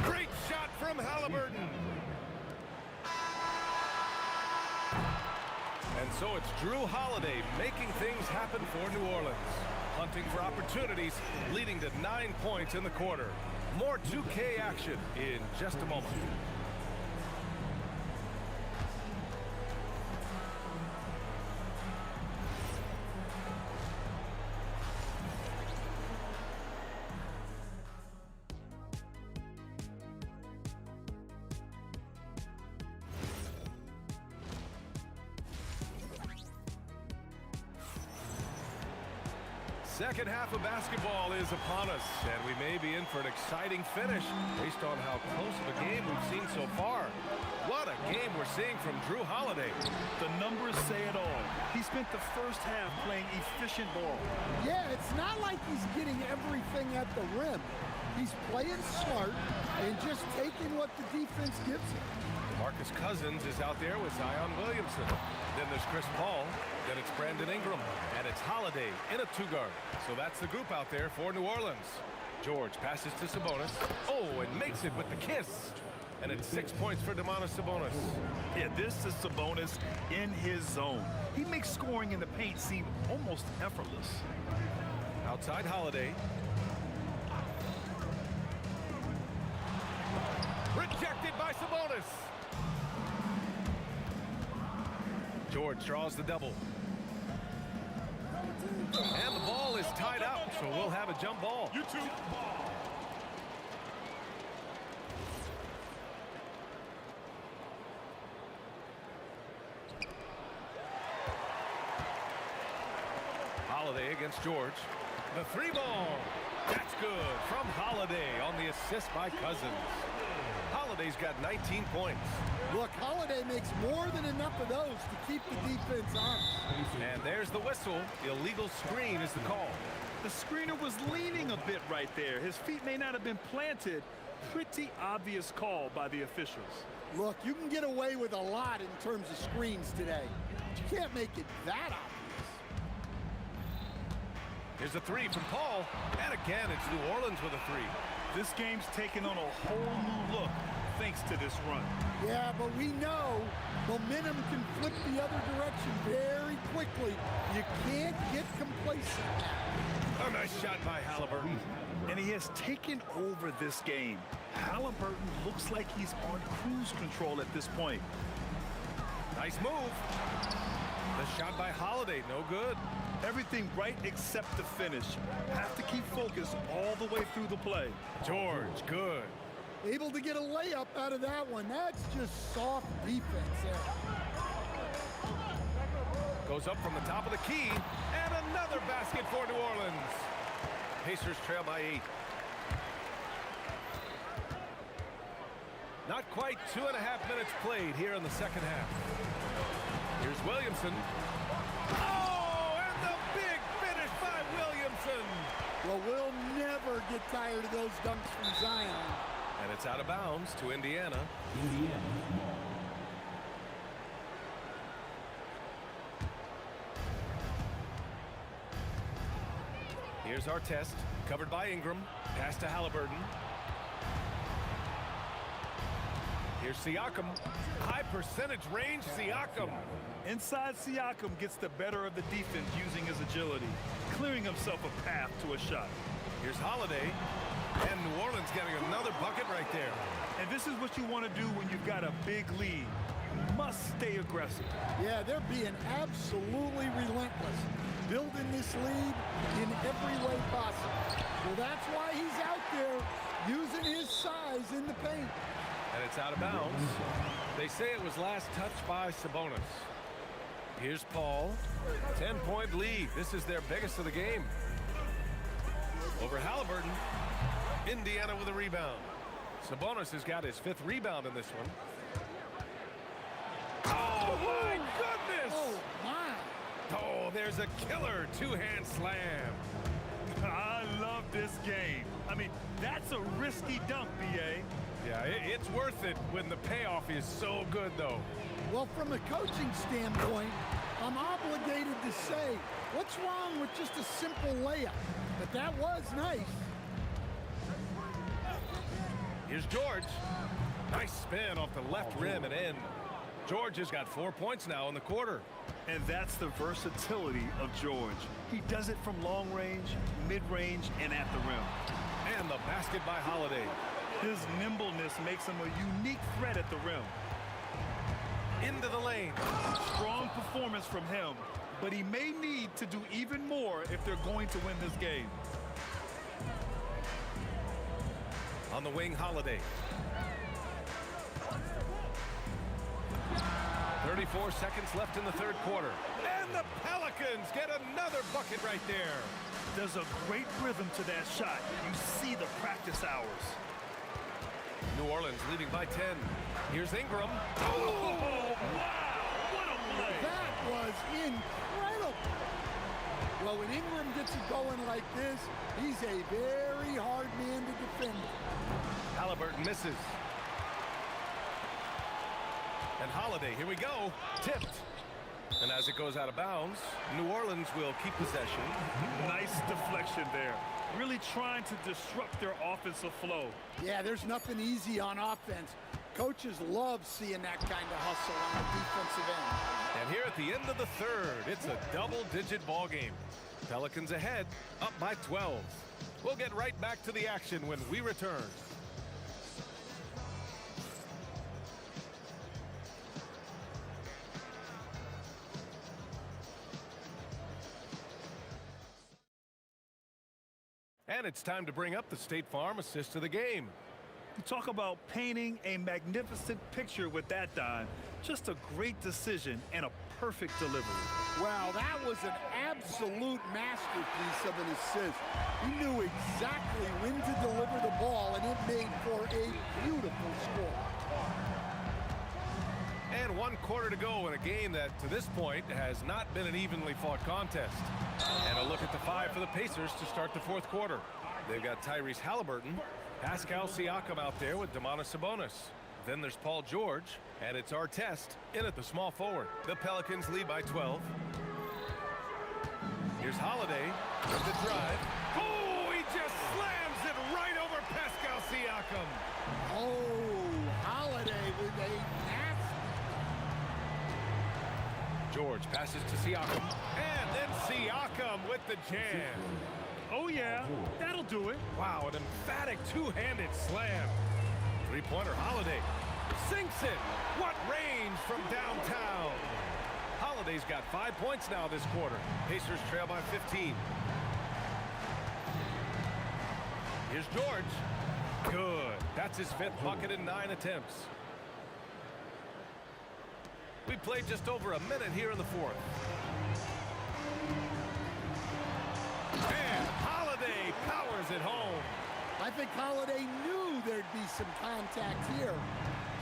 Great shot from Halliburton. And so it's Drew Holiday making things happen for New Orleans. Hunting for opportunities, leading to 9 points in the quarter. More 2K action in just a moment. Second half of basketball is upon us, and we may be in for an exciting finish based on how close of a game we've seen so far. What a game we're seeing from Drew Holiday. The numbers say it all. He spent the first half playing efficient ball. Yeah, it's not like he's getting everything at the rim. He's playing smart and just taking what the defense gives him. Marcus Cousins is out there with Zion Williamson. Then there's Chris Paul. Then it's Brandon Ingram. And it's Holiday in a 2-guard. So that's the group out there for New Orleans. George passes to Sabonis. Oh, and makes it with the kiss. And it's 6 points for Domantas Sabonis. Yeah, this is Sabonis in his zone. He makes scoring in the paint seem almost effortless. Outside Holiday. Rejected by Sabonis. George draws the double. And the ball is tied up, so we'll have a jump ball. Holiday against George. The 3 ball. That's good from Holiday on the assist by Cousins. Holiday's got 19 points. Look, Holiday makes more than enough of those to keep the defense honest. And there's the whistle. Illegal screen is the call. The screener was leaning a bit right there. His feet may not have been planted. Pretty obvious call by the officials. Look, you can get away with a lot in terms of screens today. But you can't make it that obvious. Here's a 3 from Paul. And again, it's New Orleans with a 3. This game's taken on a whole new look thanks to this run. Yeah, but we know momentum can flip the other direction very quickly. You can't get complacent now. A nice shot by Halliburton. And he has taken over this game. Halliburton looks like he's on cruise control at this point. Nice move. The shot by Holiday, no good. Everything right except the finish. Have to keep focused all the way through the play. George, good. Able to get a layup out of that one. That's just soft defense there. Goes up from the top of the key. And another basket for New Orleans. Pacers trail by 8. Not quite 2.5 minutes played here in the second half. Here's Williamson. Oh, and the big finish by Williamson. Well, we'll never get tired of those dunks from Zion. And it's out of bounds to Indiana. Here's our test. Covered by Ingram. Pass to Halliburton. Here's Siakam. High percentage range, Siakam. Inside Siakam gets the better of the defense using his agility, clearing himself a path to a shot. Here's Holiday. And New Orleans getting another bucket right there. And this is what you want to do when you've got a big lead. You must stay aggressive. Yeah, they're being absolutely relentless. Building this lead in every way possible. Well, that's why he's out there using his size in the paint. And it's out of bounds. They say it was last touched by Sabonis. Here's Paul. 10-point lead. This is their biggest of the game. Over Halliburton. Indiana with a rebound. Sabonis has got his 5th rebound in this one. Oh, my goodness! Oh, my. Oh, there's a killer 2-hand slam. I love this game. I mean, that's a risky dunk, B.A. Yeah, it's worth it when the payoff is so good, though. Well, from a coaching standpoint, I'm obligated to say, what's wrong with just a simple layup? But that was nice. Here's George. Nice spin off the left rim and in. George has got 4 points now in the quarter. And that's the versatility of George. He does it from long range, mid-range, and at the rim. And the basket by Holiday. His nimbleness makes him a unique threat at the rim. Into the lane. Strong performance from him, but he may need to do even more if they're going to win this game. On the wing, Holiday. 34 seconds left in the 3rd quarter. And the Pelicans get another bucket right there. There's a great rhythm to that shot. You see the practice hours. New Orleans leading by 10. Here's Ingram. Oh, wow! What a play! That was incredible. Well, when Ingram gets it going like this, he's a very hard man to defend. Halliburton misses. And Holiday, here we go, tipped. And as it goes out of bounds, New Orleans will keep possession. Nice deflection there. Really trying to disrupt their offensive flow. Yeah, there's nothing easy on offense. Coaches love seeing that kind of hustle on the defensive end. And here at the end of the 3rd, it's a double-digit ball game. Pelicans ahead, up by 12. We'll get right back to the action when we return. And it's time to bring up the State Farm assist of the game. You talk about painting a magnificent picture with that dime. Just a great decision and a perfect delivery. Wow, that was an absolute masterpiece of an assist. He knew exactly when to deliver the ball, and it made for a beautiful score. And 1 quarter to go in a game that, to this point, has not been an evenly fought contest. And a look at the 5 for the Pacers to start the 4th quarter. They've got Tyrese Halliburton, Pascal Siakam out there with Domantas Sabonis. Then there's Paul George, and it's Artest in at the small forward. The Pelicans lead by 12. Here's Holiday with the drive. Oh, he just slams it right over Pascal Siakam. Oh, Holiday with a nasty. George passes to Siakam. And then Siakam with the jam. Oh, yeah, that'll do it. Wow, an emphatic 2-handed slam. 3-pointer Holiday sinks it. What range from downtown. Holiday's got 5 points now this quarter. Pacers trail by 15. Here's George. Good. That's his 5th bucket in 9 attempts. We played just over a minute here in the 4th. And Holiday powers it home. I think Holiday knew there'd be some contact here,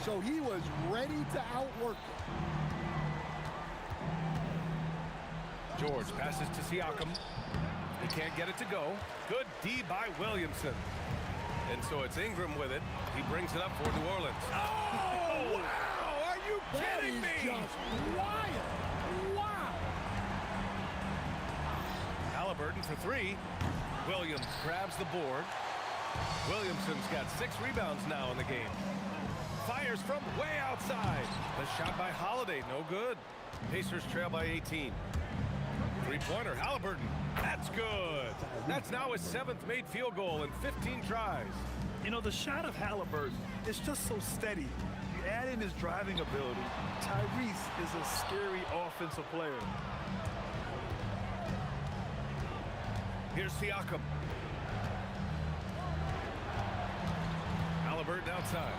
so he was ready to outwork it. George passes to Siakam. He can't get it to go. Good D by Williamson. And so it's Ingram with it. He brings it up for New Orleans. Oh, wow! Are you kidding me? That is just wild. Wow. Halliburton for 3. Williams grabs the board. Williamson's got 6 rebounds now in the game. Fires from way outside. The shot by Holiday, no good. Pacers trail by 18. 3-pointer, Halliburton. That's good. That's now his 7th made field goal in 15 tries. You know, the shot of Halliburton is just so steady. You add in his driving ability. Tyrese is a scary offensive player. Here's Siakam. Halliburton outside.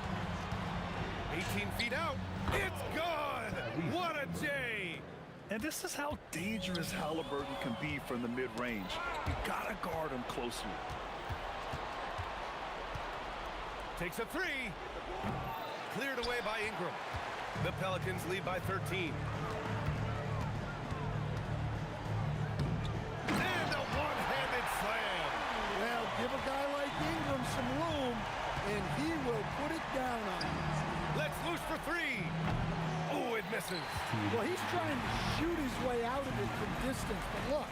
18 feet out. It's gone. What a J. And this is how dangerous Halliburton can be from the mid-range. You gotta guard him closely. Takes a three. Cleared away by Ingram. The Pelicans lead by 13. And a one-handed slam. Well, give a guy like Ingram some room, and he will put it down on you. Let's loose for three. Oh, it misses. Well, he's trying to shoot his way out of it from distance, but look,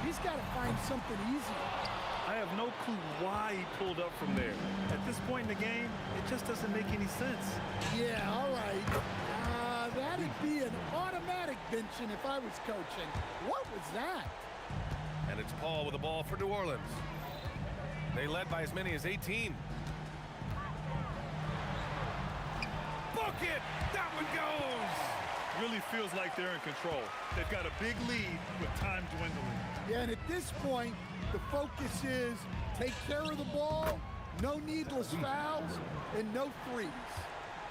he's got to find something easy. I have no clue why he pulled up from there. At this point in the game, it just doesn't make any sense. Yeah, all right. That'd be an automatic benching if I was coaching. What was that? And it's Paul with the ball for New Orleans. They led by as many as 18. Book it! That one goes! Really feels like they're in control. They've got a big lead with time dwindling. Yeah, and at this point, the focus is take care of the ball, no needless fouls, and no threes.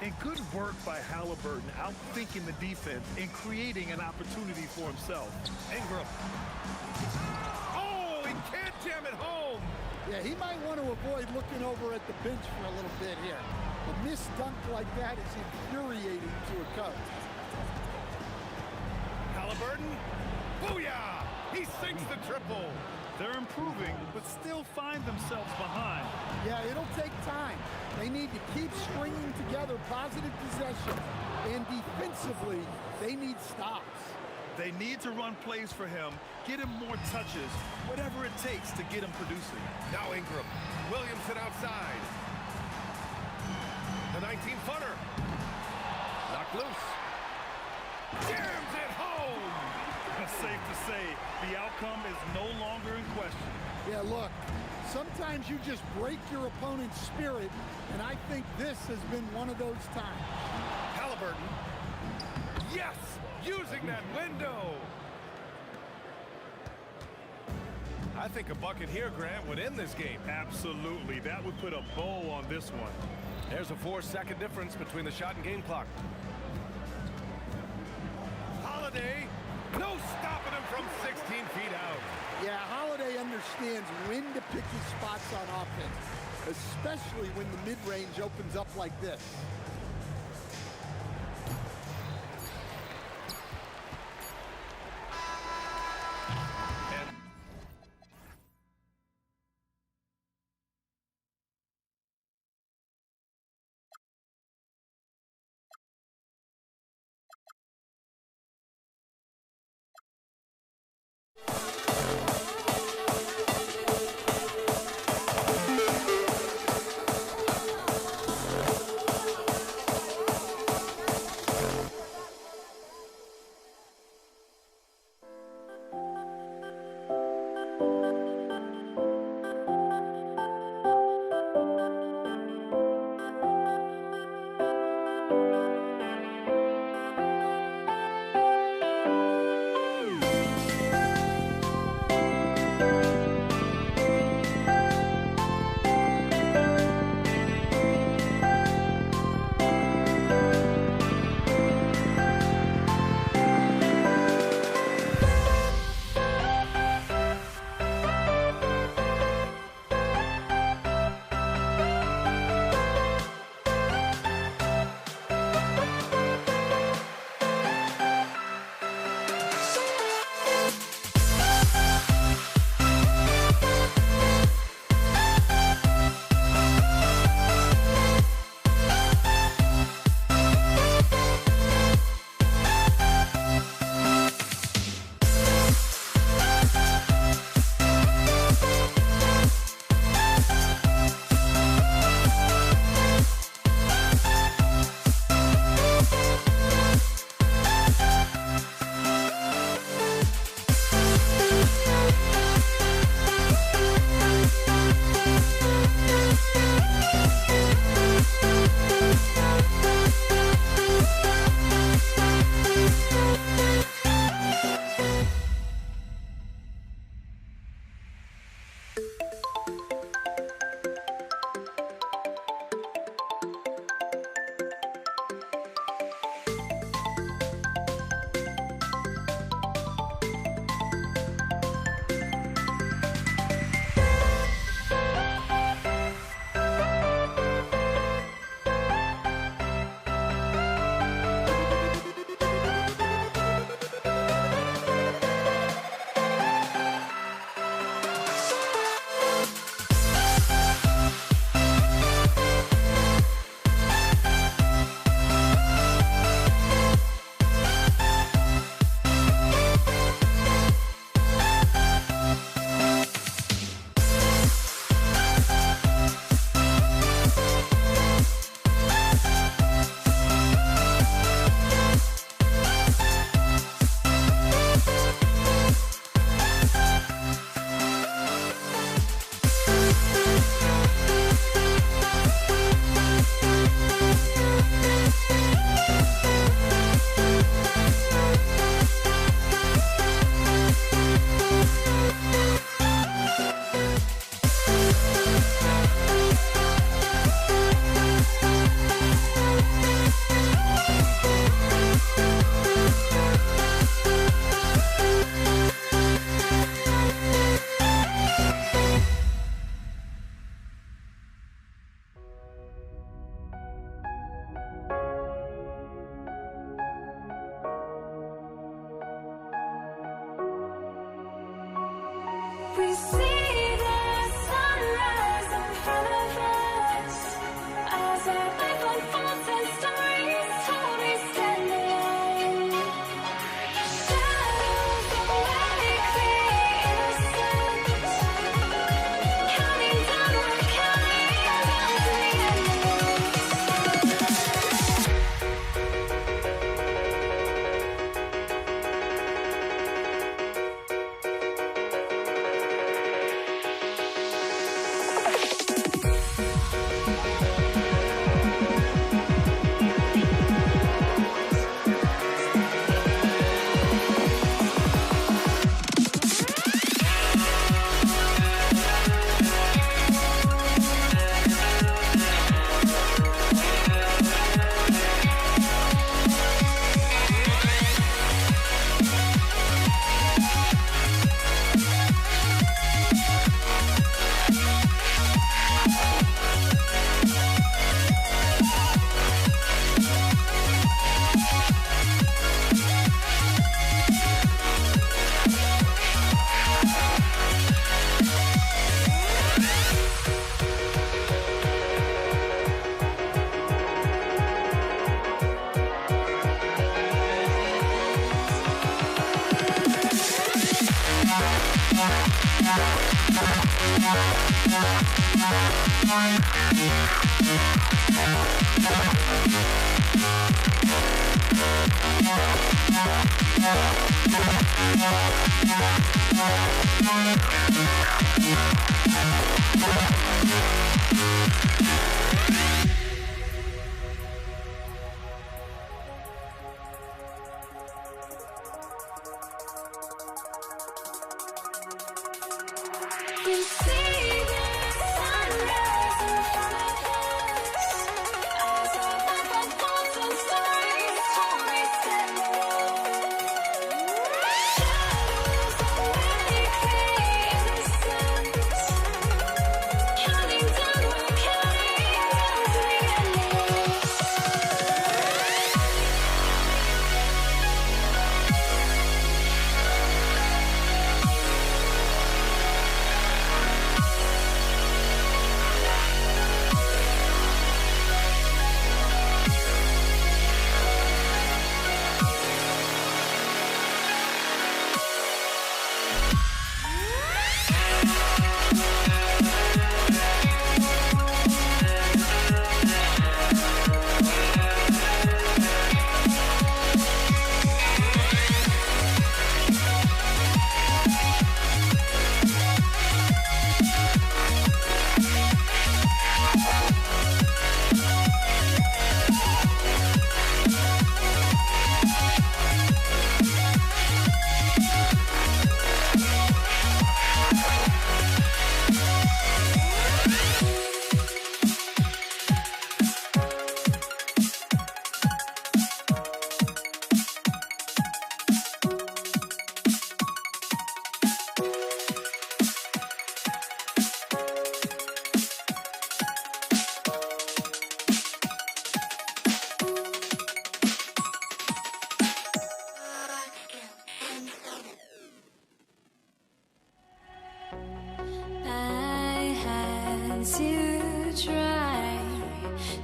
And good work by Halliburton outthinking the defense and creating an opportunity for himself. Ingram. Oh, he can't jam it home. Yeah, he might want to avoid looking over at the bench for a little bit here. A missed dunk like that is infuriating to a coach. Halliburton. Booyah! He sinks the triple. They're improving, but still find themselves behind. Yeah, it'll take time. They need to keep stringing together positive possession. And defensively, they need stops. They need to run plays for him, get him more touches, whatever it takes to get him producing. Now Ingram. Williamson outside. The 19-footer. Knocked loose. Jams it home. It's safe to say the outcome is no longer in question. Yeah, look, sometimes you just break your opponent's spirit, and I think this has been one of those times. Halliburton. Yes! Using that window. I think a bucket here, Grant, would end this game. Absolutely. That would put a bow on this one. There's a 4-second difference between the shot and game clock. Holiday. No stopping him from 16 feet out. Yeah, Holiday understands when to pick his spots on offense, especially when the mid-range opens up like this. You see the sunrise in front of us. Eyes are like thoughts and stories told me stand alone. Shadows already create innocence. Counting down, we're counting down to the endless. I had to try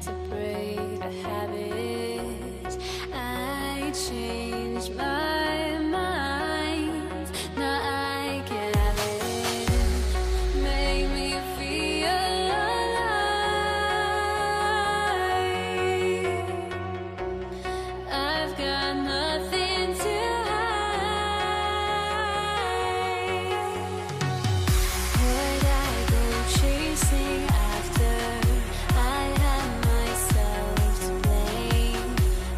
to break the habit. I changed my mind. Now I can have it. Make me feel alive. I've got nothing to would I go chasing after? I had myself to blame.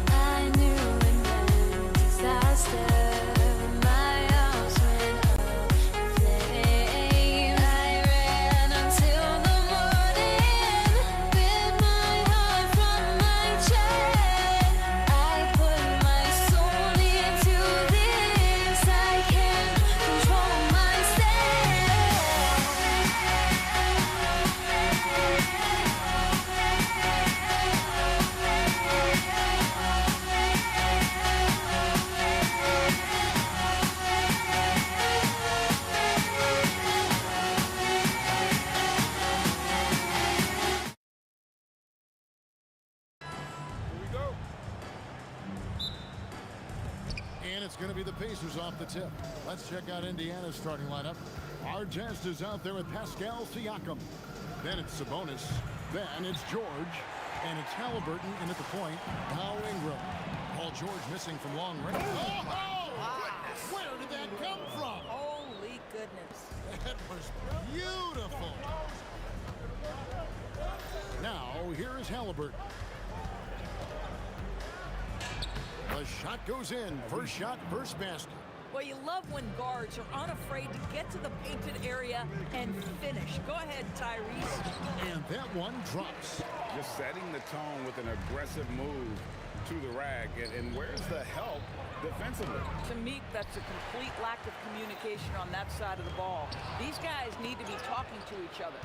I knew it meant disaster. My house went up in flames. I ran until the morning, bit my heart from my chest. I put my soul into this. I can't control myself. And it's going to be the Pacers off the tip. Let's check out Indiana's starting lineup. Artest is out there with Pascal Siakam. Then it's Sabonis. Then it's George. And it's Halliburton in at the point. Now Ingram. Paul George missing from long range. Oh! Where did that come from? Holy goodness. That was beautiful. Now, here is Halliburton. The shot goes in. First shot, first basket. Well, you love when guards are unafraid to get to the painted area and finish. Go ahead, Tyrese. And that one drops. Just setting the tone with an aggressive move to the rack. And where's the help defensively? To me, that's a complete lack of communication on that side of the ball. These guys need to be talking to each other.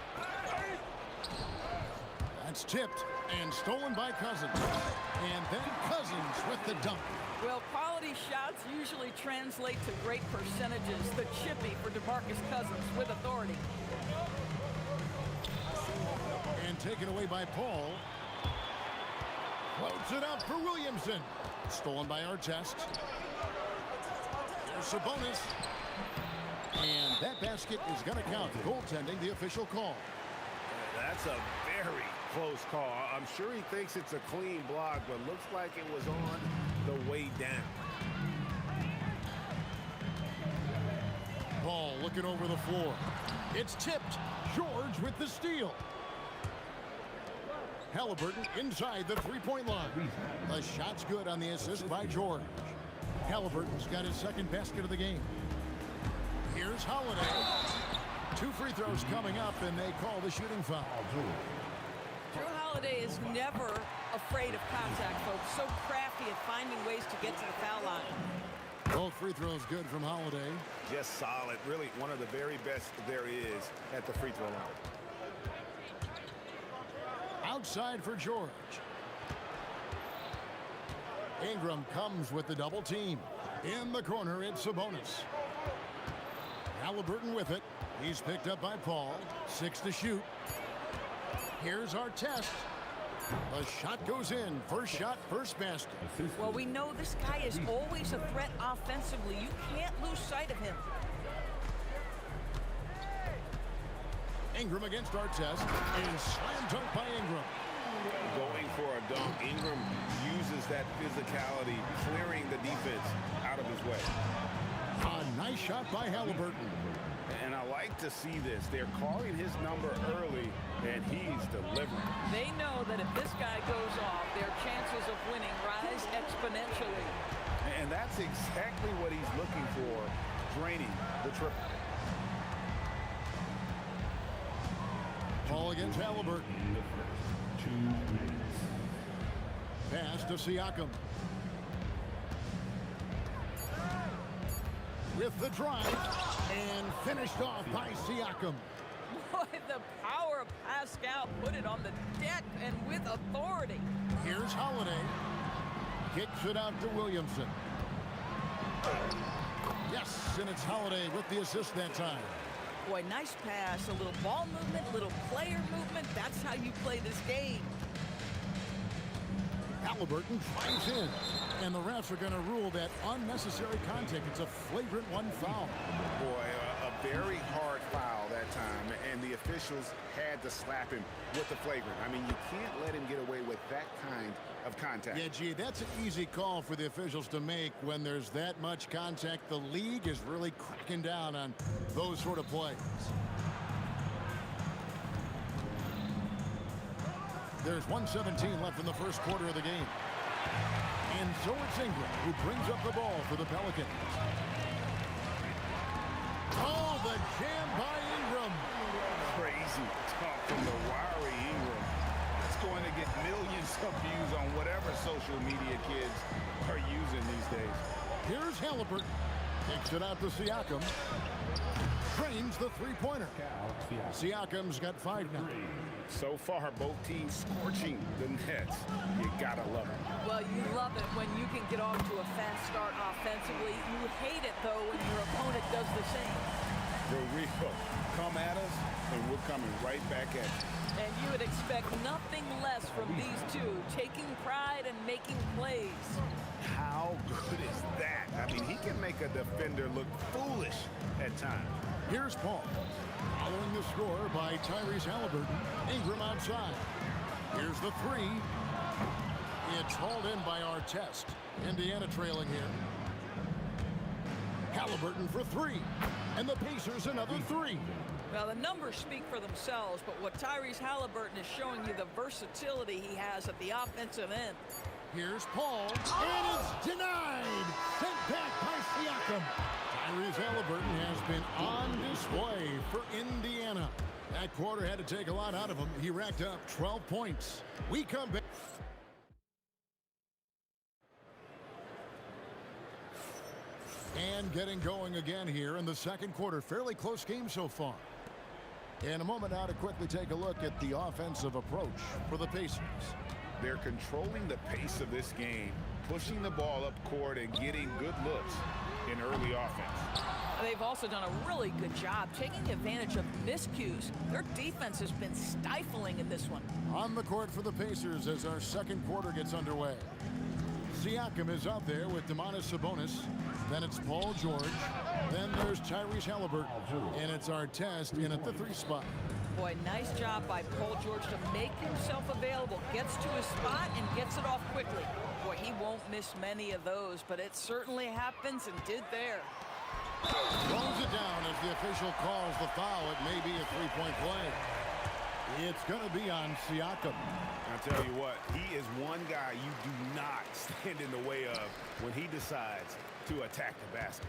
That's tipped and stolen by Cousins. And then Cousins with the dunk. Well, quality shots usually translate to great percentages. The chippy for DeMarcus Cousins with authority. And taken away by Paul. Floats it up for Williamson. Stolen by Artest. There's Sabonis. And that basket is going to count. Goaltending, the official call. That's a very close call. I'm sure he thinks it's a clean block, but looks like it was on the way down. Ball looking over the floor. It's tipped. George with the steal. Halliburton inside the three-point line. The shot's good on the assist by George. Halliburton's got his second basket of the game. Here's Holiday. 2 free throws coming up, and they call the shooting foul. Drew Holiday is never afraid of contact, folks. So crafty at finding ways to get to the foul line. Both free throws good from Holiday. Just solid. Really one of the very best there is at the free throw line. Outside for George. Ingram comes with the double team. In the corner, it's Sabonis. Halliburton with it. He's picked up by Paul. 6 to shoot. Here's our test. The shot goes in. First shot, first basket. Well, we know this guy is always a threat offensively. You can't lose sight of him. Ingram against Artest. And slam dunk by Ingram. Going for a dunk. Ingram uses that physicality, clearing the defense out of his way. A nice shot by Halliburton. And I like to see this. They're calling his number early, and he's delivering. They know that if this guy goes off, their chances of winning rise exponentially. And that's exactly what he's looking for, draining the triple. Ball against Halliburton. Pass to Siakam. With the drive, and finished off by Siakam. Boy, the power of Pascal put it on the deck and with authority. Here's Holiday. Kicks it out to Williamson. Yes, and it's Holiday with the assist that time. Boy, nice pass, a little ball movement, little player movement. That's how you play this game. Halliburton drives in, and the refs are going to rule that unnecessary contact. It's a flagrant one foul. Boy, a very hard foul that time, and the officials had to slap him with the flagrant. I mean, you can't let him get away with that kind of contact. Yeah, gee, that's an easy call for the officials to make when there's that much contact. The league is really cracking down on those sort of plays. There's 1:17 left in the first quarter of the game. And so it's Ingram who brings up the ball for the Pelicans. Oh, the jam by Ingram. Crazy talk from the wiry Ingram. That's going to get millions of views on whatever social media kids are using these days. Here's Halliburton. Kicks it out to Siakam. Drains the three-pointer. Siakam's got 5 now. So far, both teams scorching the nets. You gotta love it. Well, you love it when you can get off to a fast start offensively. You hate it, though, when your opponent does the same. For real. Come at us, and we're coming right back at you. And you would expect nothing less from these two, taking pride and making plays. How good is that? I mean, he can make a defender look foolish at times. Here's Paul. Following the score by Tyrese Halliburton. Ingram outside. Here's the three. It's hauled in by Artest. Indiana trailing here. Halliburton for 3. And the Pacers another 3. Well, the numbers speak for themselves, but what Tyrese Halliburton is showing you the versatility he has at the offensive end. Here's Paul. And it's denied. Sent back by Siakam. Tyrese Halliburton has been on display for Indiana. That quarter had to take a lot out of him. He racked up 12 points. We come back. And getting going again here in the second quarter. Fairly close game so far. In a moment now to quickly take a look at the offensive approach for the Pacers. They're controlling the pace of this game, pushing the ball up court and getting good looks in early offense. They've also done a really good job taking advantage of miscues. Their defense has been stifling in this one. On the court for the Pacers as our second quarter gets underway. Siakam is out there with Domantas Sabonis. Then it's Paul George. Then there's Tyrese Halliburton. And it's Artest in at the 3 spot. Boy, nice job by Paul George to make himself available. Gets to his spot and gets it off quickly. Boy, he won't miss many of those, but it certainly happens and did there. Throws it down as the official calls the foul. It may be a 3-point play. It's going to be on Siakam. I tell you what, he is one guy you do not stand in the way of when he decides to attack the basket.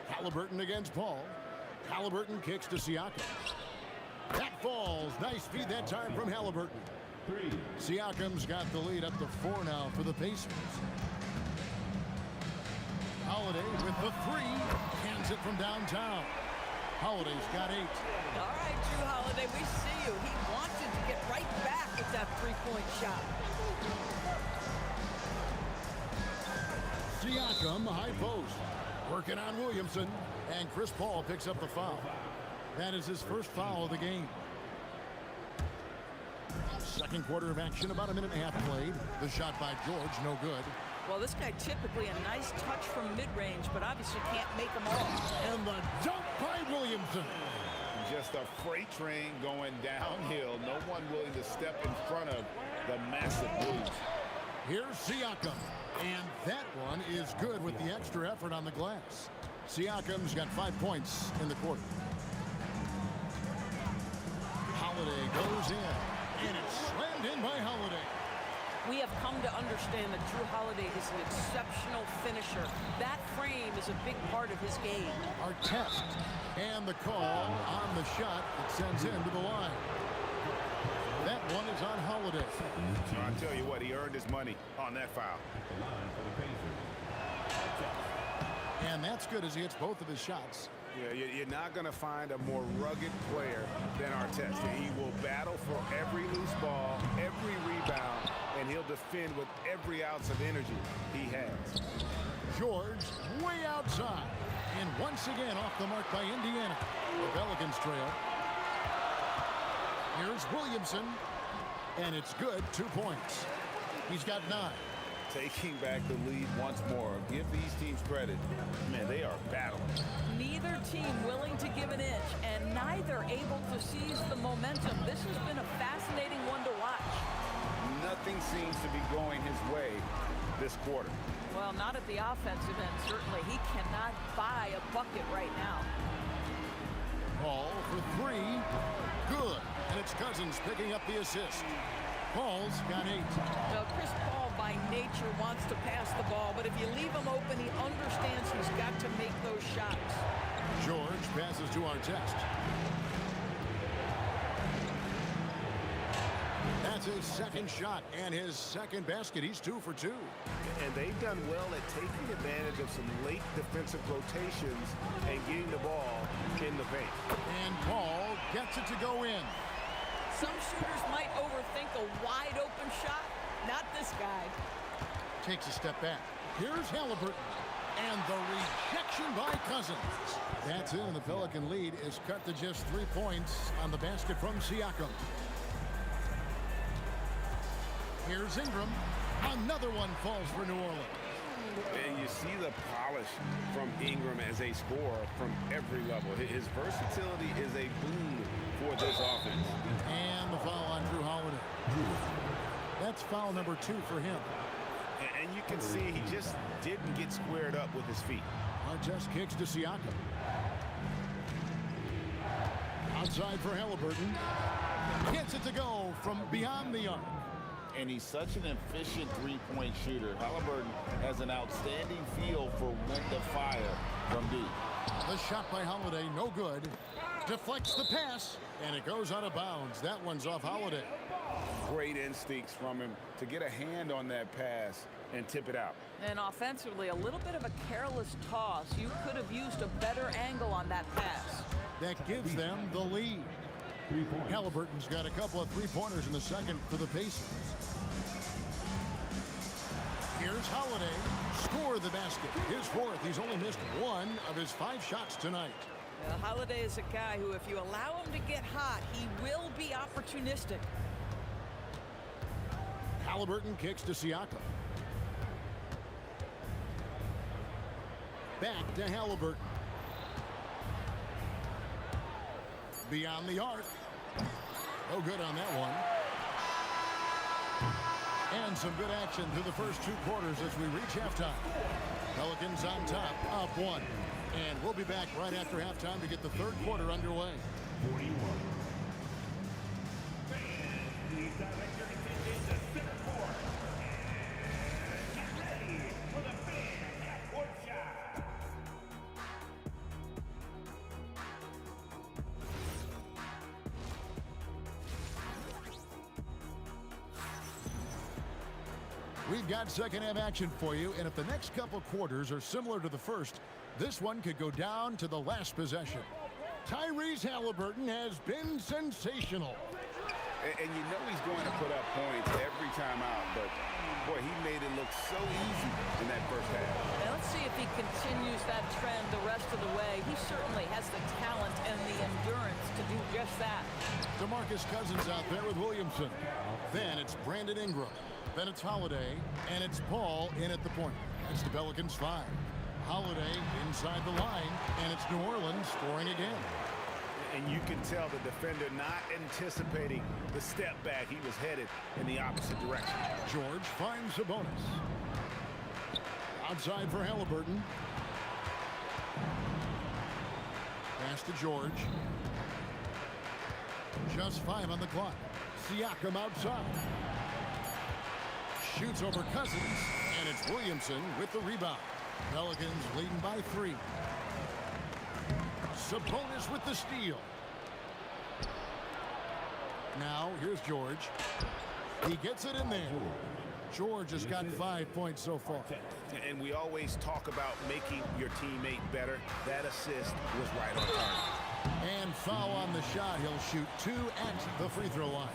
Halliburton against Paul. Halliburton kicks to Siakam. That falls. Nice feed that time from Halliburton. Siakam's got the lead up to 4 now for the Pacers. Holiday with the 3. Hands it from downtown. Holiday's got 8. All right, Drew Holiday, we see you. He wanted to get right back with that 3-point shot. Siakam, high post. Working on Williamson. And Chris Paul picks up the foul. That is his first foul of the game. Second quarter of action, about a minute and a half played. The shot by George, no good. Well, this guy typically a nice touch from mid-range, but obviously can't make them all. And the dunk by Williamson. Just a freight train going downhill. No one willing to step in front of the massive moves. Here's Siakam. And that one is good with the extra effort on the glass. Siakam's got 5 points in the quarter. Holiday goes in. And it's slammed in by Holiday. We have come to understand that Drew Holiday is an exceptional finisher. That frame is a big part of his game. Artest. And the call on the shot that sends him to the line. That one is on Holiday. I'll tell you what, he earned his money on that foul. And that's good as he hits both of his shots. Yeah, you're not going to find a more rugged player than Artest. He will battle for every loose ball, every rebound, and he'll defend with every ounce of energy he has. George way outside. And once again off the mark by Indiana. The Pelicans trail. Here's Williamson. And it's good, 2 points. He's got 9. Taking back the lead once more. Give these teams credit. Man, they are battling. Neither team willing to give an inch, and neither able to seize the momentum. This has been a fascinating one to watch. Nothing seems to be going his way this quarter. Well, not at the offensive end, certainly. He cannot buy a bucket right now. Paul for 3. Good. And it's Cousins picking up the assist. Paul's got 8. Now, Chris Paul, by nature, wants to pass the ball, but if you leave him open, he understands he's got to make those shots. George passes to Artest. That's his second shot and his second basket. He's 2 for 2. And they've done well at taking advantage of some late defensive rotations and getting the ball in the paint. And Paul gets it to go in. Some shooters might overthink a wide open shot. Not this guy. Takes a step back. Here's Halliburton. And the rejection by Cousins. That's it, and the Pelican lead is cut to just 3 points on the basket from Siakam. Here's Ingram. Another one falls for New Orleans. And you see the polish from Ingram as a scorer from every level. His versatility is a boon for this offense. And the foul on Drew Holiday. That's foul number 2 for him. And you can see he just didn't get squared up with his feet. Artest kicks to Siakam. Outside for Halliburton. Gets it to go from beyond the arc. And he's such an efficient three-point shooter. Halliburton has an outstanding feel for when to fire from deep. The shot by Holiday, no good. Deflects the pass, and it goes out of bounds. That one's off Holiday. Great instincts from him to get a hand on that pass and tip it out. And offensively, a little bit of a careless toss. You could have used a better angle on that pass. That gives them the lead. Halliburton's got a couple of three-pointers in the second for the Pacers. Here's Holiday. Score the basket. His 4th. He's only missed 1 of his 5 shots tonight. Holiday is a guy who, if you allow him to get hot, he will be opportunistic. Halliburton kicks to Siakam. Back to Halliburton. Beyond the arc. No good on that one. And some good action through the first 2 quarters as we reach halftime. Pelicans on top, up 1. And we'll be back right after halftime to get the 3rd quarter underway. 41. Please direct your attention to center court. And get ready for the fan half-court shot. We've got second half action for you, and if the next couple quarters are similar to the first, this one could go down to the last possession. Tyrese Halliburton has been sensational. And you know he's going to put up points every time out, but boy, he made it look so easy in that first half. Now let's see if he continues that trend the rest of the way. He certainly has the talent and the endurance to do just that. DeMarcus Cousins out there with Williamson. Then it's Brandon Ingram. Then it's Holiday, and it's Paul in at the point. That's the Pelicans 5. Holiday inside the line, and it's New Orleans scoring again. And you can tell the defender not anticipating the step back. He was headed in the opposite direction. George finds a bonus. Outside for Halliburton. Pass to George. Just 5 on the clock. Siakam outside. Shoots over Cousins, and it's Williamson with the rebound. Pelicans leading by 3. Sabonis with the steal. Now, here's George. He gets it in there. George has got 5 points so far. And we always talk about making your teammate better. That assist was right on target. And foul on the shot. He'll shoot 2 at the free throw line.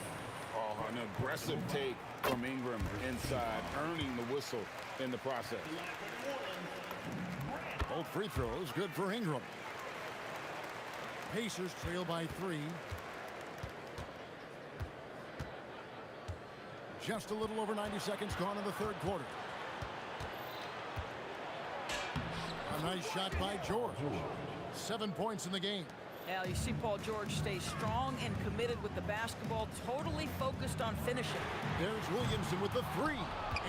Oh, an aggressive take from Ingram inside, earning the whistle in the process. Both free throws good for Ingram. Pacers trail by 3. Just a little over 90 seconds gone in the 3rd quarter. A nice shot by George. 7 points in the game. Now you see Paul George stay strong and committed with the basketball, totally focused on finishing. There's Williamson with the 3.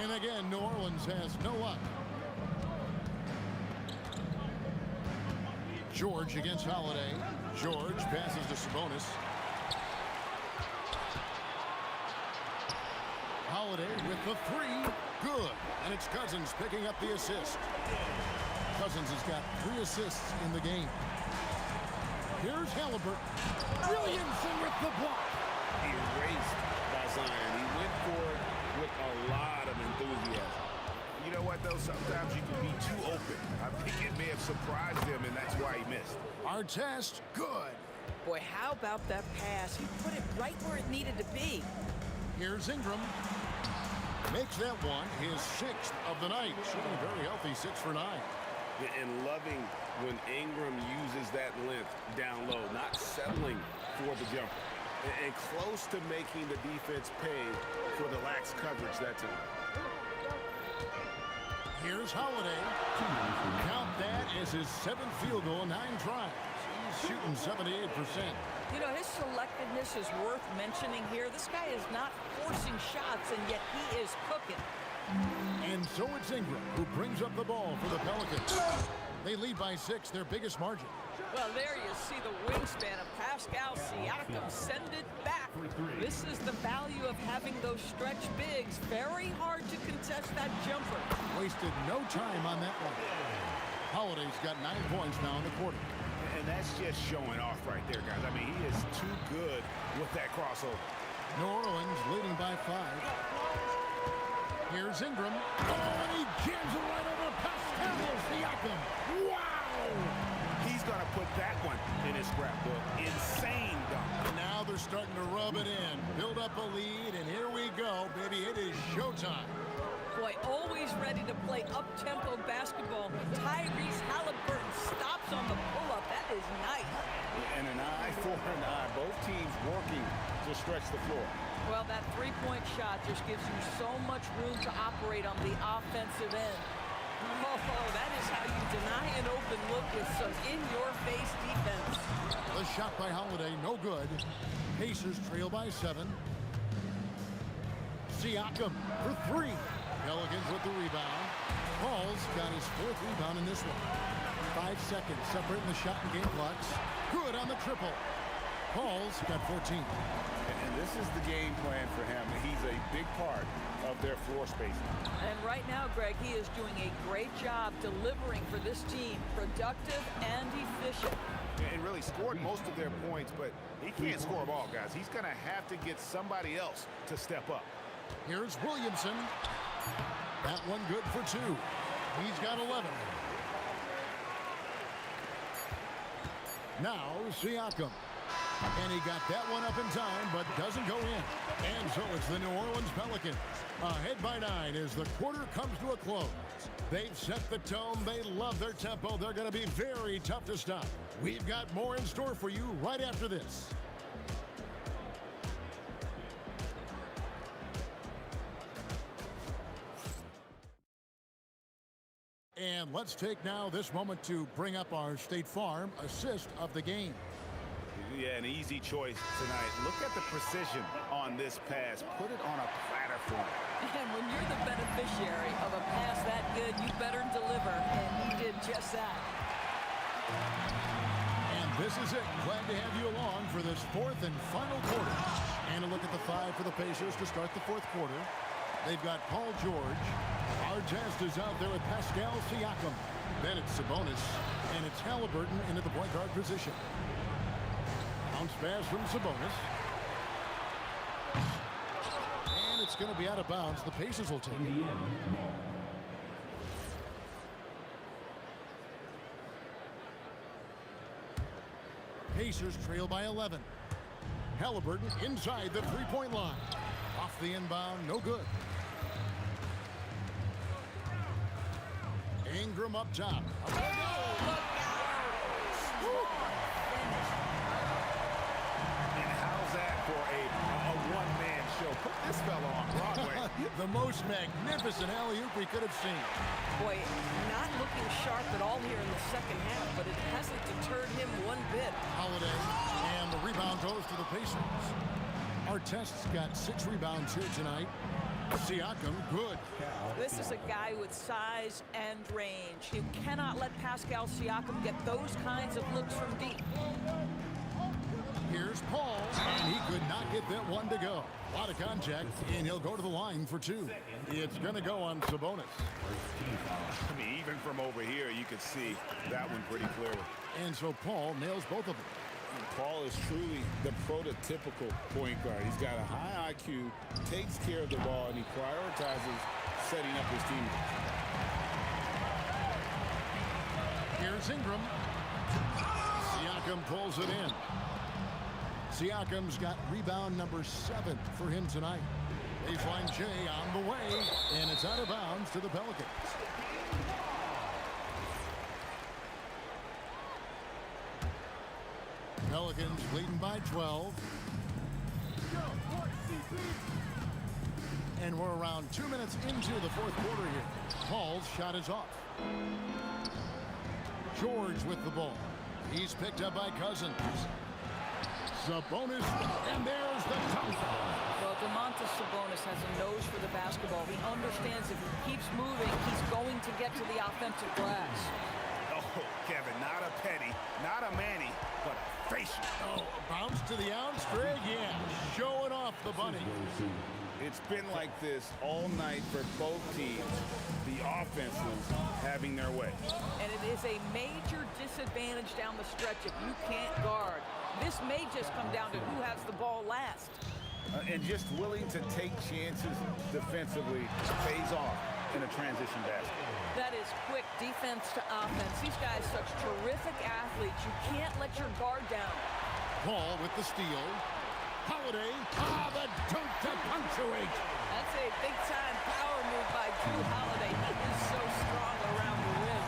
And again, New Orleans has no luck. George against Holiday. George passes to Sabonis. Holiday with the 3. Good. And it's Cousins picking up the assist. Cousins has got 3 assists in the game. Here's Halliburton. Williamson with the block. Erased by Zion. He went for it with a lot of enthusiasm. You know what, though? Sometimes you can be too open. I think it may have surprised him, and that's why he missed. Artest, good. Boy, how about that pass? He put it right where it needed to be. Here's Ingram. Makes that one his 6th of the night. Shooting very healthy, 6 for 9. And loving when Ingram uses that length down low, not settling for the jumper. And close to making the defense pay for the lax coverage that time. Here's Holiday. Count that as his 7th field goal in 9 tries. He's shooting 78%. You know, his selectiveness is worth mentioning here. This guy is not forcing shots, and yet he is cooking. And so it's Ingram who brings up the ball for the Pelicans. They lead by 6, their biggest margin. Well, there you see the wingspan of Pascal Siakam. Send it back. This is the value of having those stretch bigs. Very hard to contest that jumper. Wasted no time on that one. Holiday's got 9 points now in the quarter. And that's just showing off right there, guys. I mean, he is too good with that crossover. New Orleans leading by 5. Here's Ingram. Oh, and he jams it right over Pascal Siakam. Wow! He's going to put that one in his scrapbook. Insane dunk. Now they're starting to rub it in. Build up a lead, and here we go, baby. It is showtime. Boy, always ready to play up-tempo basketball. Tyrese Halliburton stops on the pull-up. That is nice. And an eye for an eye. Both teams working to stretch the floor. Well, that three-point shot just gives you so much room to operate on the offensive end. Oh, that is how you deny an open look with some in-your-face defense. The shot by Holiday, no good. Pacers trail by 7. Siakam for 3. Pelicans with the rebound. Paul's got his 4th rebound in this one. 5 seconds separating the shot and game clocks. Good on the triple. Paul's got 14. And this is the game plan for him. He's a big part of their floor spacing. And right now, Greg, he is doing a great job delivering for this team. Productive and efficient. And really scored most of their points, but he can't score them all, guys. He's going to have to get somebody else to step up. Here's Williamson. That one good for 2. He's got 11. Now Siakam. And he got that one up in time, but doesn't go in. And so it's the New Orleans Pelicans. Ahead by 9 as the quarter comes to a close. They've set the tone. They love their tempo. They're going to be very tough to stop. We've got more in store for you right after this. And let's take now this moment to bring up our State Farm assist of the game. Yeah, an easy choice tonight. Look at the precision on this pass. Put it on a platter for him. And when you're the beneficiary of a pass that good, you better deliver. And he did just that. And this is it. Glad to have you along for this 4th and final quarter. And a look at the 5 for the Pacers to start the 4th quarter. They've got Paul George. Artest is out there with Pascal Siakam. Then it's Sabonis. And it's Halliburton into the point guard position. Bounce pass from Sabonis. And it's going to be out of bounds. The Pacers will take it. Pacers trail by 11. Halliburton inside the three-point line. Off the inbound, no good. Ingram up top. And how's that for a one-man show? Put this fella on Broadway. The most magnificent alley-oop we could have seen. Boy, not looking sharp at all here in the second half, but it hasn't deterred him one bit. Holiday, and the rebound goes to the Pacers. Artest's got 6 rebounds here tonight. Siakam, good. This is a guy with size and range. You cannot let Pascal Siakam get those kinds of looks from deep. Here's Paul, and he could not get that one to go. A lot of contact, and he'll go to the line for 2. It's going to go on Sabonis. I mean, even from over here, you could see that one pretty clearly. And so Paul nails both of them. Paul is truly the prototypical point guard. He's got a high IQ, takes care of the ball, and he prioritizes setting up his teammates. Here's Ingram. Siakam pulls it in. Siakam's got rebound number 7 for him tonight. Baseline J on the way, and it's out of bounds to the Pelicans. Pelicans leading by 12. And we're around 2 minutes into the 4th quarter here. Paul's shot is off. George with the ball. He's picked up by Cousins. Sabonis, and there's the dunk. Well, Domantas Sabonis has a nose for the basketball. He understands if he keeps moving, he's going to get to the offensive glass. Oh, Kevin, not a Petty, not a Manny, but a facial. Oh, bounce to the outs, Greg, yeah. Showing off the bunny. It's been like this all night for both teams. The offenses having their way. And it is a major disadvantage down the stretch if you can't guard. This may just come down to who has the ball last. And just willing to take chances defensively pays off in a transition basket. That is quick defense to offense. These guys such terrific athletes. You can't let your guard down. Paul with the steal. Holiday. The dunk to punctuate. That's a big-time power move by Drew Holiday. He is so strong around the rim.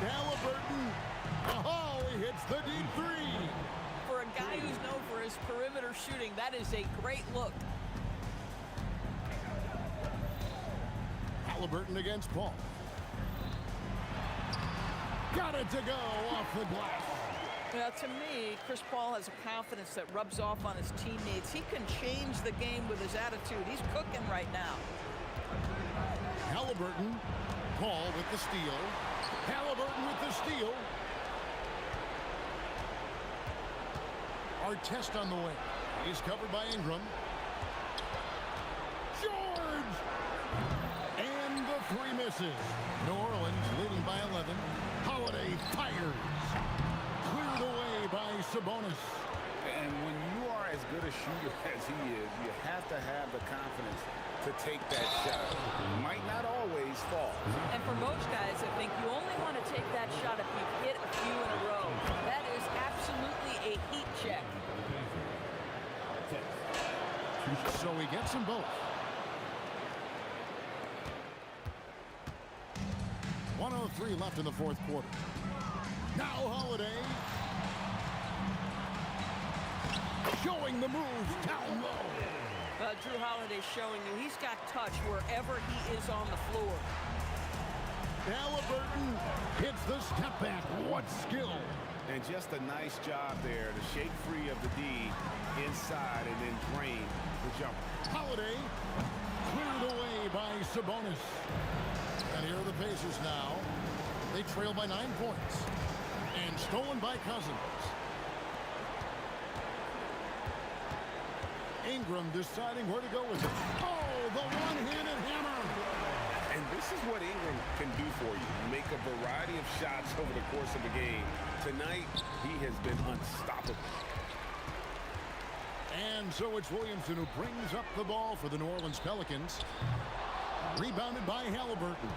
Halliburton. Oh, he hits the deep 3. For a guy who's known for his perimeter shooting, that is a great look. Halliburton against Paul. Got it to go off the glass. Now, to me, Chris Paul has a confidence that rubs off on his teammates. He can change the game with his attitude. He's cooking right now. Halliburton. Paul with the steal. Halliburton with the steal. Artest on the way. He's covered by Ingram. George! And the three misses. New Orleans leading by 11. Holiday fires. Cleared away by Sabonis. And when you are as good a shooter as he is, you have to have the confidence to take that shot. It might not always fall. And for most guys, I think you only want to take that shot if you've hit a few in a row. That is absolutely a heat check. So he gets them both. 1:03 left in the fourth quarter. Now Holiday. Showing the moves down low. Drew Holiday showing you he's got touch wherever he is on the floor. Halliburton hits the step back. What skill. And just a nice job there to shake free of the D inside and then drain the jumper. Holiday cleared away by Sabonis. And here are the Pacers now. They trail by 9 points. And stolen by Cousins. Ingram deciding where to go with it. Oh, the one-handed hammer. And this is what Ingram can do for you. Make a variety of shots over the course of a game. Tonight, he has been unstoppable. And so it's Williamson who brings up the ball for the New Orleans Pelicans. Rebounded by Halliburton.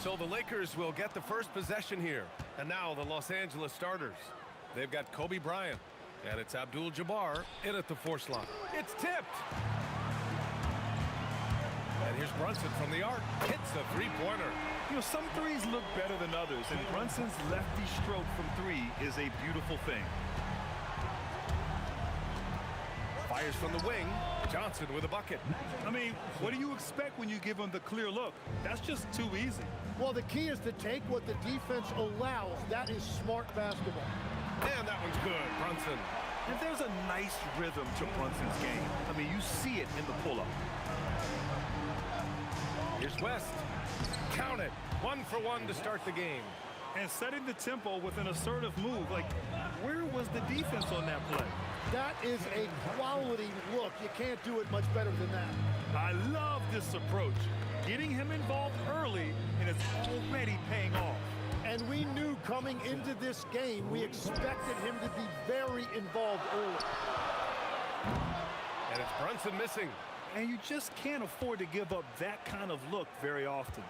So the Lakers will get the first possession here. And now the Los Angeles starters. They've got Kobe Bryant. And it's Abdul-Jabbar in at the 4 slot. It's tipped. And here's Brunson from the arc. Hits the three-pointer. You know, some threes look better than others, and Brunson's lefty stroke from 3 is a beautiful thing. Fires from the wing. Johnson with a bucket. I mean, what do you expect when you give him the clear look? That's just too easy. Well, the key is to take what the defense allows. That is smart basketball. And that one's good. Brunson. And there's a nice rhythm to Brunson's game. I mean, you see it in the pull-up. Here's West. Count it. 1 for 1 to start the game. And setting the tempo with an assertive move. Like, where was the defense on that play? That is a quality look. You can't do it much better than that. I love this approach. Getting him involved early, and it's already paying off. And we knew coming into this game, we expected him to be very involved early. And it's Brunson missing. And you just can't afford to give up that kind of look very often.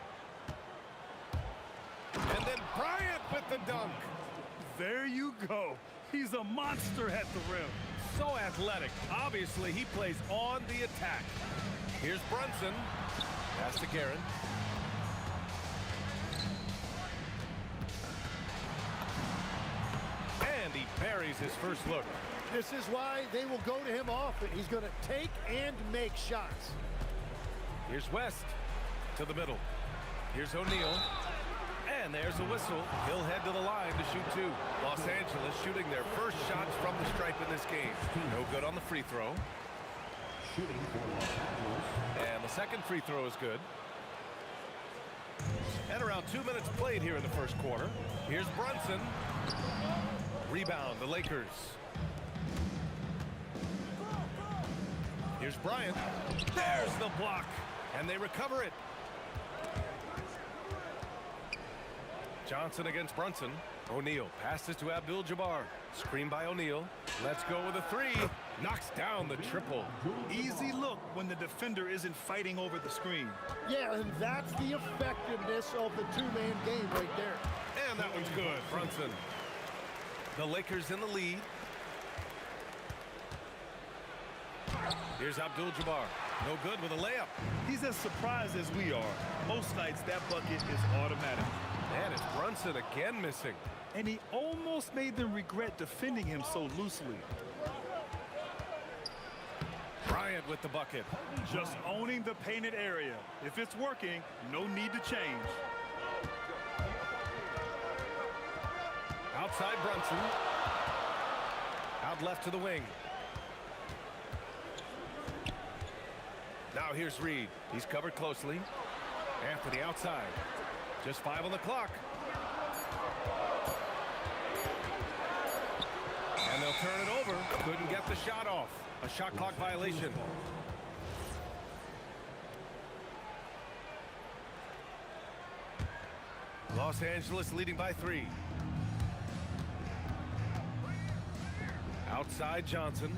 And then Bryant with the dunk. There you go. He's a monster at the rim. So athletic. Obviously, he plays on the attack. Here's Brunson. Pass to Guerin. And he buries his first look. This is why they will go to him often. He's going to take and make shots. Here's West to the middle. Here's O'Neal. And there's a whistle. He'll head to the line to shoot 2. Los Angeles shooting their first shots from the stripe in this game. No good on the free throw. And the second free throw is good. And around 2 minutes played here in the first quarter. Here's Brunson. Rebound, the Lakers. Here's Bryant. There's the block. And they recover it. Johnson against Brunson. O'Neal passes to Abdul-Jabbar. Screen by O'Neal. Let's go with a 3. Knocks down the triple. Easy look when the defender isn't fighting over the screen. Yeah, and that's the effectiveness of the 2-man game right there. And that one's good. Brunson. The Lakers in the lead. Here's Abdul-Jabbar. No good with a layup. He's as surprised as we are. Most nights that bucket is automatic. And it's Brunson again missing. And he almost made them regret defending him so loosely. Bryant with the bucket. Just owning the painted area. If it's working, no need to change. Outside Brunson. Out left to the wing. Now here's Reed. He's covered closely. Anthony outside. Just 5 on the clock. And they'll turn it over. Couldn't get the shot off. A shot clock violation. Los Angeles leading by 3. Outside Johnson.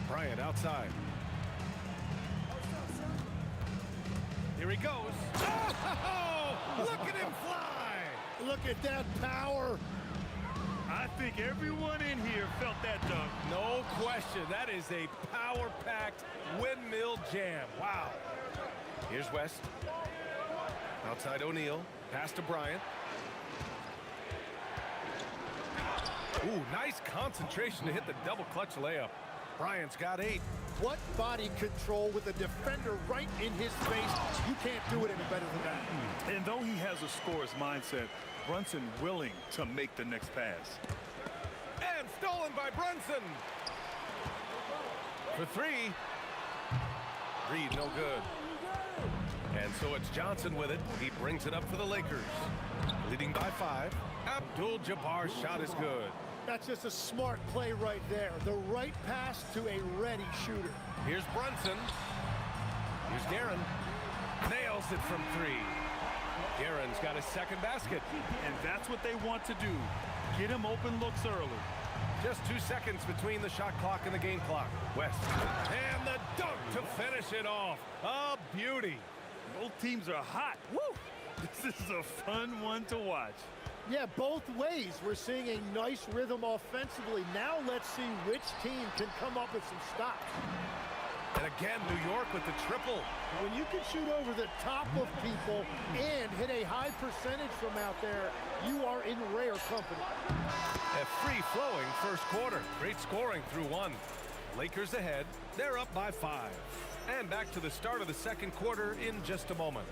Bryant outside. Here he goes. Oh, look at him fly. Look at that power. I think everyone in here felt that dunk. No question. That is a power-packed windmill jam. Wow. Here's West. Outside O'Neal. Pass to Bryant. Ooh, nice concentration to hit the double clutch layup. Bryant's got 8. What body control with a defender right in his face. You can't do it any better than that. And though he has a scorer's mindset, Brunson willing to make the next pass. And stolen by Brunson. For 3. Reed, no good. And so it's Johnson with it. He brings it up for the Lakers. Leading by 5. Abdul-Jabbar's shot is good. That's just a smart play right there. The right pass to a ready shooter. Here's Brunson. Here's Guerin. Nails it from 3. Guerin's got his second basket. And that's what they want to do. Get him open looks early. Just 2 seconds between the shot clock and the game clock. West. And the dunk to finish it off. A beauty. Both teams are hot. Woo! This is a fun one to watch. Yeah, both ways. We're seeing a nice rhythm offensively. Now let's see which team can come up with some stops. And again, New York with the triple. When you can shoot over the top of people and hit a high percentage from out there, you are in rare company. A free-flowing first quarter. Great scoring through one. Lakers ahead. They're up by 5. And back to the start of the second quarter in just a moment.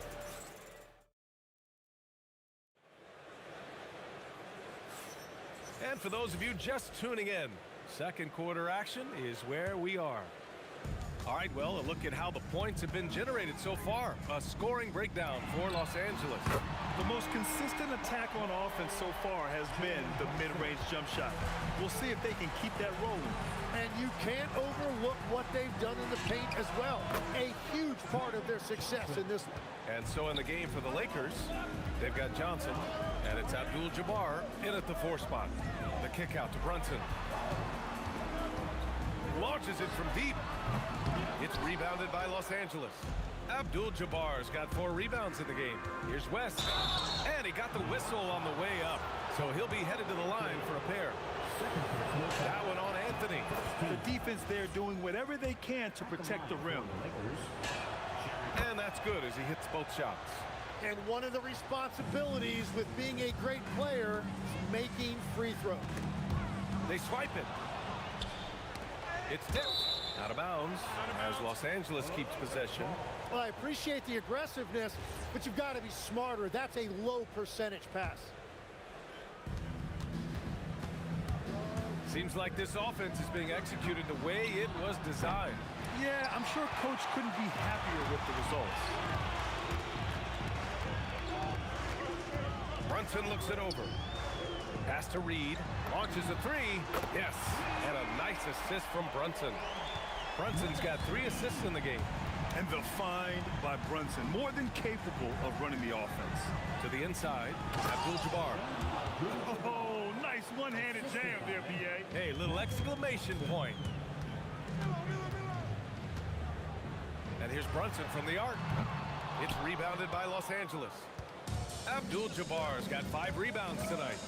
And for those of you just tuning in, second quarter action is where we are. All right, well, a look at how the points have been generated so far. A scoring breakdown for Los Angeles. The most consistent attack on offense so far has been the mid-range jump shot. We'll see if they can keep that rolling. And you can't overlook what they've done in the paint as well. A huge part of their success in this one. And so in the game for the Lakers, they've got Johnson, and it's Abdul-Jabbar in at the 4 spot. The kick out to Brunson. Launches it from deep. It's rebounded by Los Angeles. Abdul-Jabbar's got 4 rebounds in the game. Here's West, and he got the whistle on the way up. So he'll be headed to the line for a pair. That one on Anthony. The defense there doing whatever they can to protect the rim. And that's good as he hits both shots. And one of the responsibilities with being a great player is making free throws. They swipe it. It's tipped. Out of bounds as Los Angeles keeps possession. Well, I appreciate the aggressiveness, but you've got to be smarter. That's a low percentage pass. Seems like this offense is being executed the way it was designed. Yeah, I'm sure Coach couldn't be happier with the results. Brunson looks it over. Pass to Reed. Launches a 3. Yes. And a nice assist from Brunson. Brunson's got 3 assists in the game. And the find by Brunson, more than capable of running the offense. To the inside, Abdul-Jabbar. Oh, nice one-handed jam there, B.A. Hey, little exclamation point. And here's Brunson from the arc. It's rebounded by Los Angeles. Abdul-Jabbar's got 5 rebounds tonight.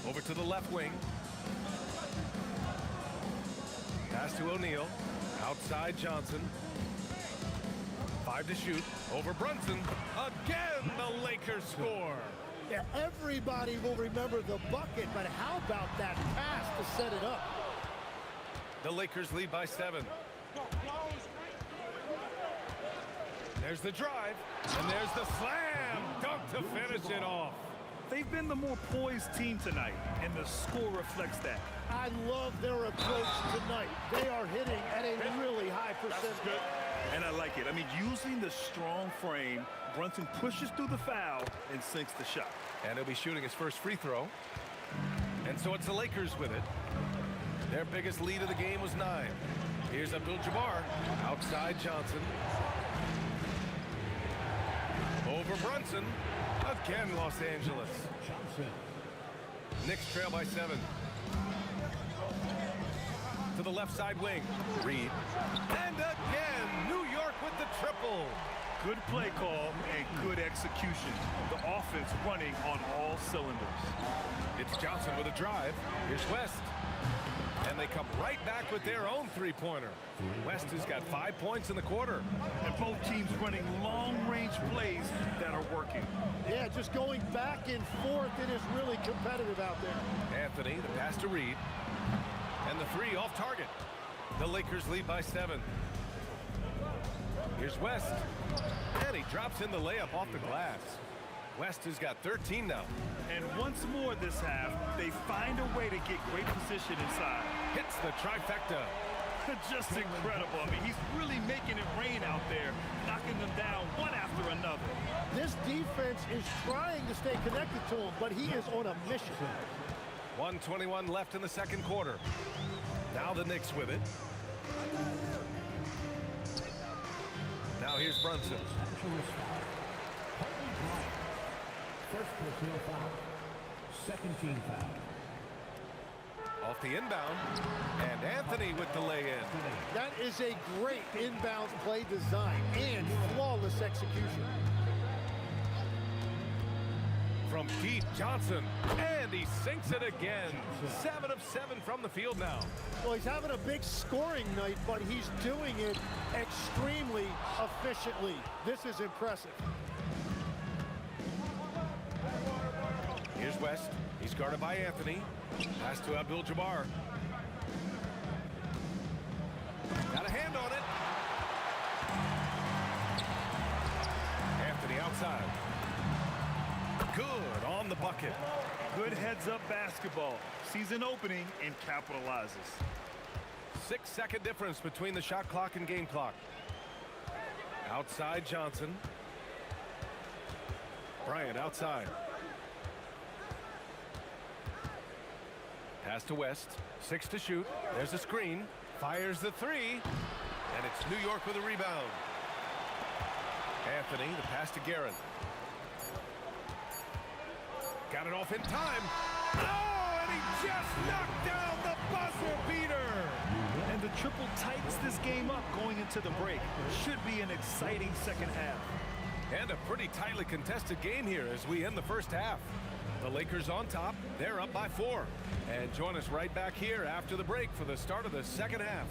Over to the left wing. Pass to O'Neal. Outside Johnson. 5 to shoot. Over Brunson. Again, the Lakers score. Yeah, everybody will remember the bucket, but how about that pass to set it up? The Lakers lead by 7. There's the drive, and there's the slam dunk to finish it off. They've been the more poised team tonight, and the score reflects that. I love their approach tonight. They are hitting at a really high percentage. And I like it. I mean, using the strong frame, Brunson pushes through the foul and sinks the shot. And he'll be shooting his first free throw. And so it's the Lakers with it. Their biggest lead of the game was 9. Here's Abdul-Jabbar. Outside Johnson. Over Brunson. Again, Los Angeles. Knicks trail by 7. To the left side wing. Reed. And again, New York with the triple. Good play call and good execution. The offense running on all cylinders. It's Johnson with a drive. Here's West. And they come right back with their own three-pointer. West has got 5 points in the quarter. And both teams running long-range plays that are working. Yeah, just going back and forth. It is really competitive out there. Anthony, the pass to Reed. And the 3 off target. The Lakers lead by 7. Here's West. And he drops in the layup off the glass. West has got 13 now. And once more this half, they find a way to get great position inside. Hits the trifecta. Just incredible. I mean, he's really making it rain out there, knocking them down one after another. This defense is trying to stay connected to him, but he is on a mission. 1:21 left in the second quarter. Now the Knicks with it. Now here's Brunson. First personal foul. Second team foul. Off the inbound, and Anthony with the lay-in. That is a great inbound play design and flawless execution. From deep, Johnson, and he sinks it again. 7 of 7 from the field now. Well, he's having a big scoring night, but he's doing it extremely efficiently. This is impressive. Here's West. He's guarded by Anthony. Pass to Abdul-Jabbar. Got a hand on it. Anthony outside. Good on the bucket. Good heads-up basketball. Sees an opening and capitalizes. 6-second difference between the shot clock and game clock. Outside Johnson. Bryant outside. Pass to West. 6 to shoot. There's a screen. Fires the 3. And it's New York with a rebound. Anthony, the pass to Guerin. Got it off in time. Oh, and he just knocked down the buzzer beater. And the triple tightens this game up going into the break. Should be an exciting second half. And a pretty tightly contested game here as we end the first half. The Lakers on top. They're up by 4. And join us right back here after the break for the start of the second half.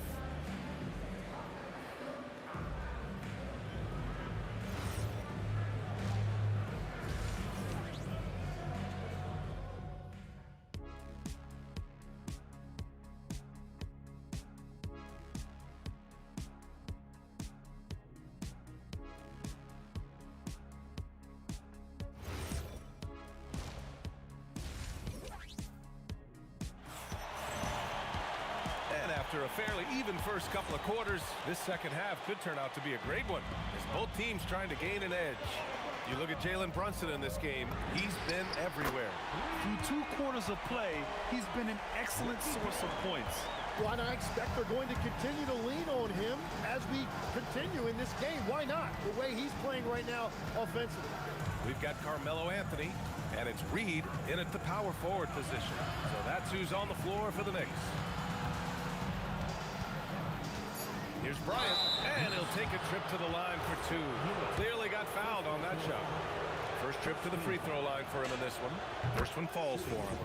After a fairly even first couple of quarters, this second half could turn out to be a great one as both teams trying to gain an edge. You look at Jalen Brunson in this game, he's been everywhere. Through 2 quarters of play, he's been an excellent source of points. Well, and I expect they're going to continue to lean on him as we continue in this game. Why not? The way he's playing right now offensively. We've got Carmelo Anthony, and it's Reed in at the power forward position. So that's who's on the floor for the Knicks. Here's Bryant, and he'll take a trip to the line for 2. Clearly got fouled on that shot. First trip to the free throw line for him in this one. First one falls for him.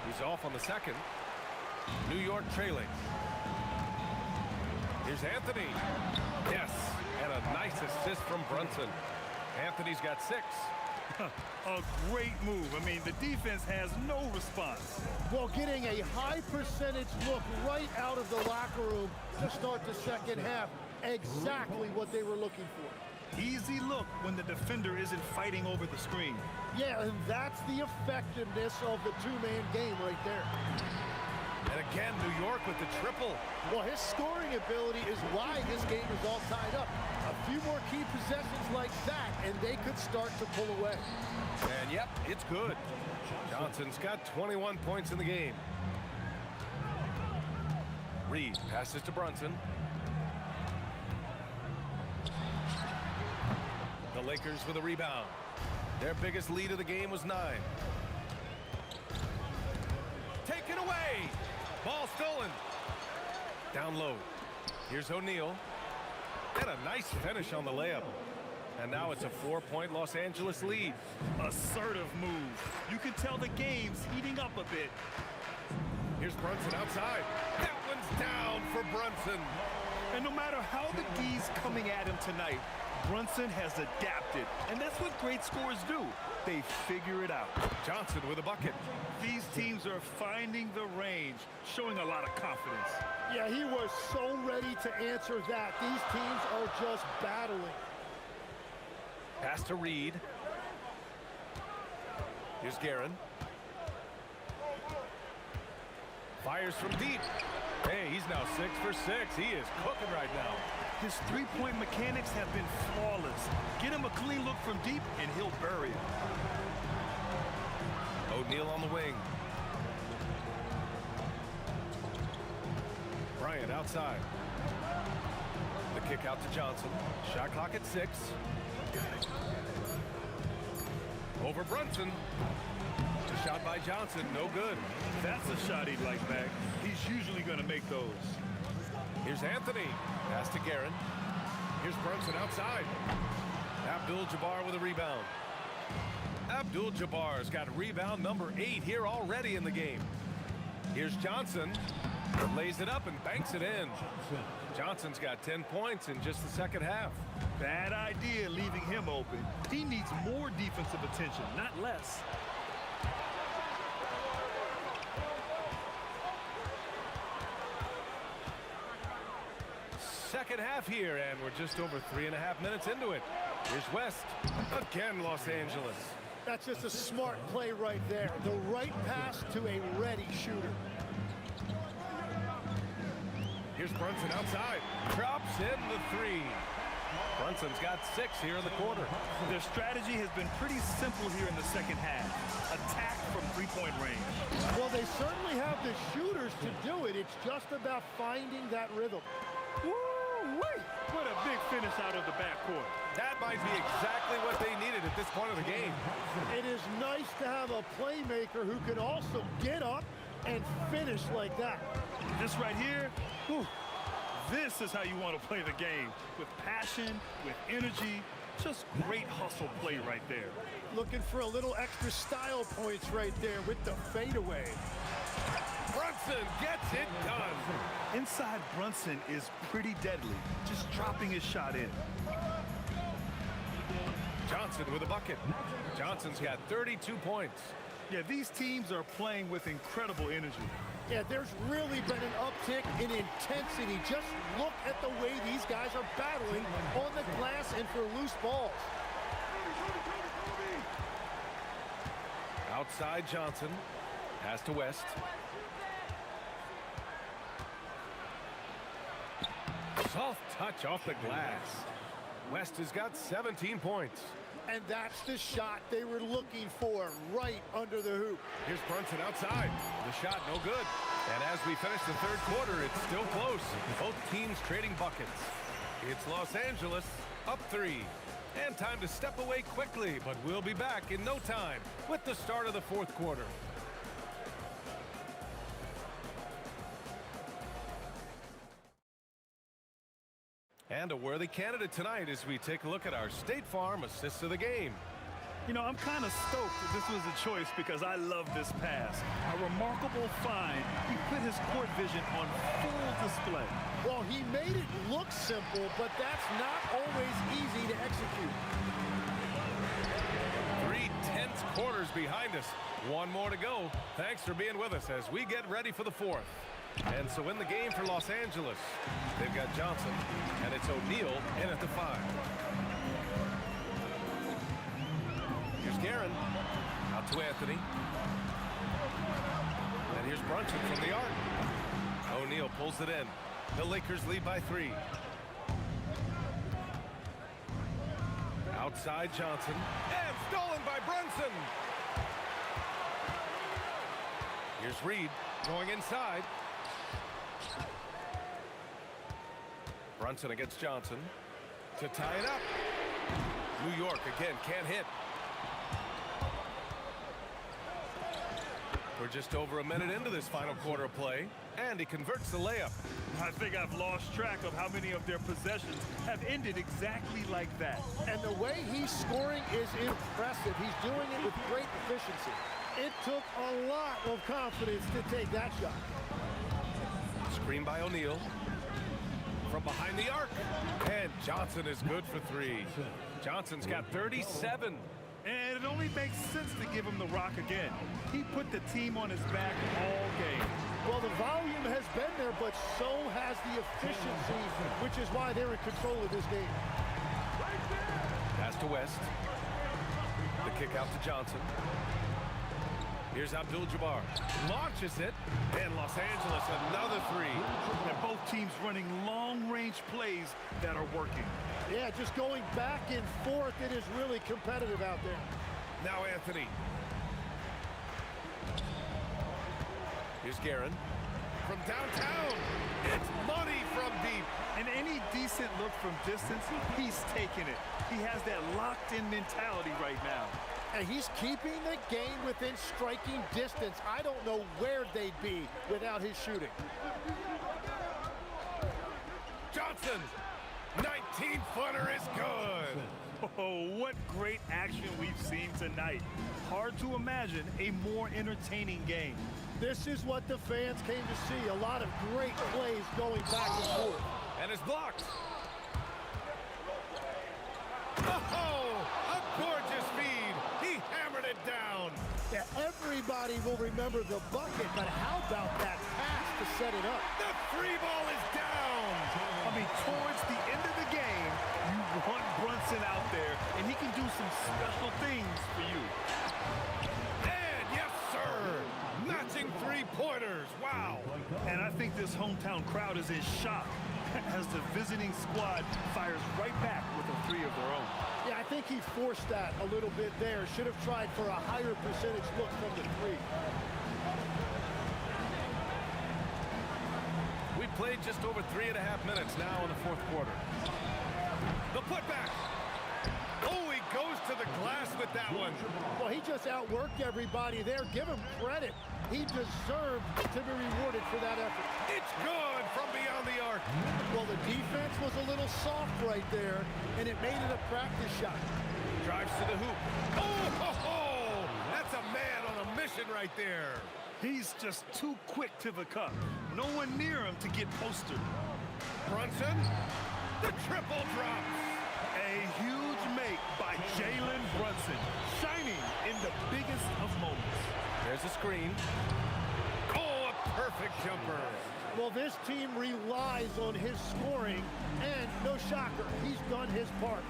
He's off on the second. New York trailing. Here's Anthony. Yes, and a nice assist from Brunson. Anthony's got 6. A great move. I mean, the defense has no response. Well, getting a high percentage look right out of the locker room to start the second half. Exactly what they were looking for. Easy look when the defender isn't fighting over the screen. Yeah, and that's the effectiveness of the 2-man game right there. And again, New York with the triple. Well, his scoring ability is why this game is all tied up. A few more key possessions like that, and they could start to pull away. And yep, it's good. Johnson's got 21 points in the game. Reed passes to Brunson. The Lakers with a rebound. Their biggest lead of the game was 9. Taken away. Ball stolen. Down low. Here's O'Neal. And a nice finish on the layup. And now it's a 4-point Los Angeles lead. Assertive move. You can tell the game's heating up a bit. Here's Brunson outside. That one's down for Brunson. And no matter how the D's coming at him tonight, Brunson has adapted. And that's what great scorers do. They figure it out. Johnson with a bucket. These teams are finding the range, showing a lot of confidence. Yeah, he was so ready to answer that. These teams are just battling. Pass to Reed. Here's Guerin. Fires from deep. Hey, he's now 6 for 6. He is cooking right now. His three-point mechanics have been flawless. Get him a clean look from deep, and he'll bury it. O'Neal on the wing. Bryant outside. The kick out to Johnson. Shot clock at 6. Over Brunson. shot by Johnson, no good. That's a shot he'd like back. He's usually going to make those. Here's Anthony. Pass to Guerin. Here's Brunson outside. Abdul-Jabbar with a rebound. Abdul-Jabbar's got rebound number 8 here already in the game. Here's Johnson. Lays it up and banks it in. Johnson's got 10 points in just the second half. Bad idea leaving him open. He needs more defensive attention, not less. Second half here, and we're just over 3.5 minutes into it. Here's West. Again, Los Angeles. That's just a smart play right there. The right pass to a ready shooter. Here's Brunson outside. Drops in the 3. Brunson's got 6 here in the quarter. Their strategy has been pretty simple here in the second half. Attack from three-point range. Well, they certainly have the shooters to do it. It's just about finding that rhythm. Woo-wee! What a big finish out of the backcourt. That might be exactly what they needed at this point of the game. It is nice to have a playmaker who can also get up and finish like that. This right here, whew, this is how you want to play the game. With passion, with energy, just great hustle play right there. Looking for a little extra style points right there with the fadeaway. Brunson gets it done. Inside Brunson is pretty deadly, just dropping his shot in. Johnson with a bucket. Johnson's got 32 points. Yeah, these teams are playing with incredible energy. Yeah, there's really been an uptick in intensity. Just look at the way these guys are battling on the glass and for loose balls. Outside Johnson. Pass to West. Soft touch off the glass. West has got 17 points. And that's the shot they were looking for, right under the hoop. Here's Brunson outside. The shot no good. And as we finish the third quarter, it's still close. Both teams trading buckets. It's Los Angeles up 3. And time to step away quickly, but we'll be back in no time with the start of the fourth quarter. And a worthy candidate tonight as we take a look at our State Farm assist of the game. You know, I'm kind of stoked that this was a choice because I love this pass. A remarkable find. He put his court vision on full display. Well, he made it look simple, but that's not always easy to execute. 3 tense quarters behind us. One more to go. Thanks for being with us as we get ready for the fourth. And so in the game for Los Angeles, they've got Johnson, and it's O'Neal in at the 5. Here's Guerin. Out to Anthony. And here's Brunson from the arc. O'Neal pulls it in. The Lakers lead by 3. Outside Johnson. And stolen by Brunson. Here's Reed going inside. Brunson against Johnson to tie it up. New York again can't hit. We're just over a minute into this final quarter of play, and he converts the layup. I think I've lost track of how many of their possessions have ended exactly like that. And the way he's scoring is impressive. He's doing it with great efficiency. It took a lot of confidence to take that shot. Screen by O'Neal. From behind the arc. And Johnson is good for 3. Johnson's got 37. And it only makes sense to give him the rock again. He put the team on his back all game. Well, the volume has been there, but so has the efficiency, which is why they're in control of this game. Pass to West. The kick out to Johnson. Here's Abdul-Jabbar. Launches it. And Los Angeles another 3. And both teams running long-range plays that are working. Yeah, just going back and forth. It is really competitive out there. Now Anthony. Here's Guerin. From downtown. It's money from deep. And any decent look from distance, he's taking it. He has that locked-in mentality right now. And he's keeping the game within striking distance. I don't know where they'd be without his shooting. Johnson, 19-footer is good. Oh, what great action we've seen tonight. Hard to imagine a more entertaining game. This is what the fans came to see. A lot of great plays going back and forth. And it's blocked. Oh, a gorgeous feed. He hammered it down. Yeah, everybody will remember the bucket, but how about that pass to set it up? The free ball is down. I mean, towards the end of the game, you want Brunson out there, and he can do some special things for you. And yes, sir. Matching three-pointers. Wow. And I think this hometown crowd is in shock as the visiting squad fires right back with a three of their own. Yeah, I think he forced that a little bit there. Should have tried for a higher percentage look from the three. We played just over 3.5 minutes now in the fourth quarter. The putback. Oh, he goes to the glass with that one. Well, he just outworked everybody there. Give him credit. He deserved to be rewarded for that effort. It's good from beyond the arc. Well, the defense was a little soft right there, and it made it a practice shot. Drives to the hoop. Oh, ho, ho. That's a man on a mission right there. He's just too quick to the cup. No one near him to get posted. Brunson, the triple drops. A huge make by Jalen Brunson, shining in the biggest of moments. There's a screen. Oh, a perfect jumper. Well, this team relies on his scoring, and no shocker, he's done his part.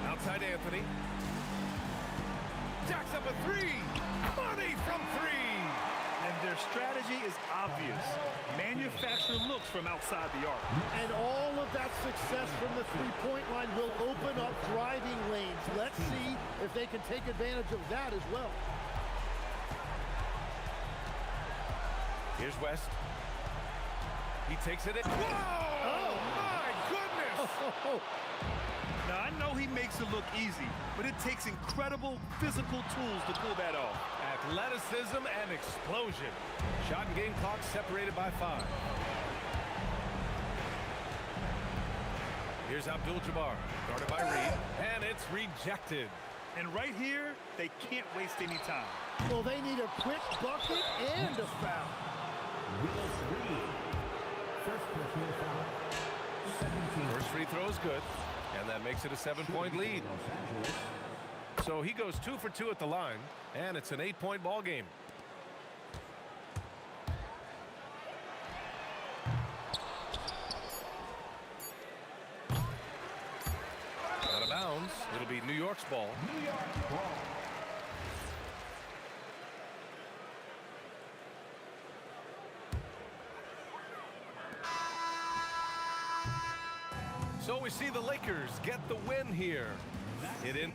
Outside Anthony. Jacks up a three. Money from three. And their strategy is obvious. Manufacture looks from outside the arc. And all of that success from the three-point line will open up driving lanes. Let's see if they can take advantage of that as well. Here's West. He takes it in. Whoa! Oh, my goodness! Now, I know he makes it look easy, but it takes incredible physical tools to pull that off. Athleticism and explosion. Shot and game clock separated by 5. Here's Abdul-Jabbar, guarded by Reed, and it's rejected. And right here, they can't waste any time. Well, they need a quick bucket and a foul. First free throw is good, and that makes it a 7-point lead. So he goes 2 for 2 at the line, and it's an 8-point ball game. Out of bounds. It'll be New York's ball. New York ball. So we see the Lakers get the win here. It in.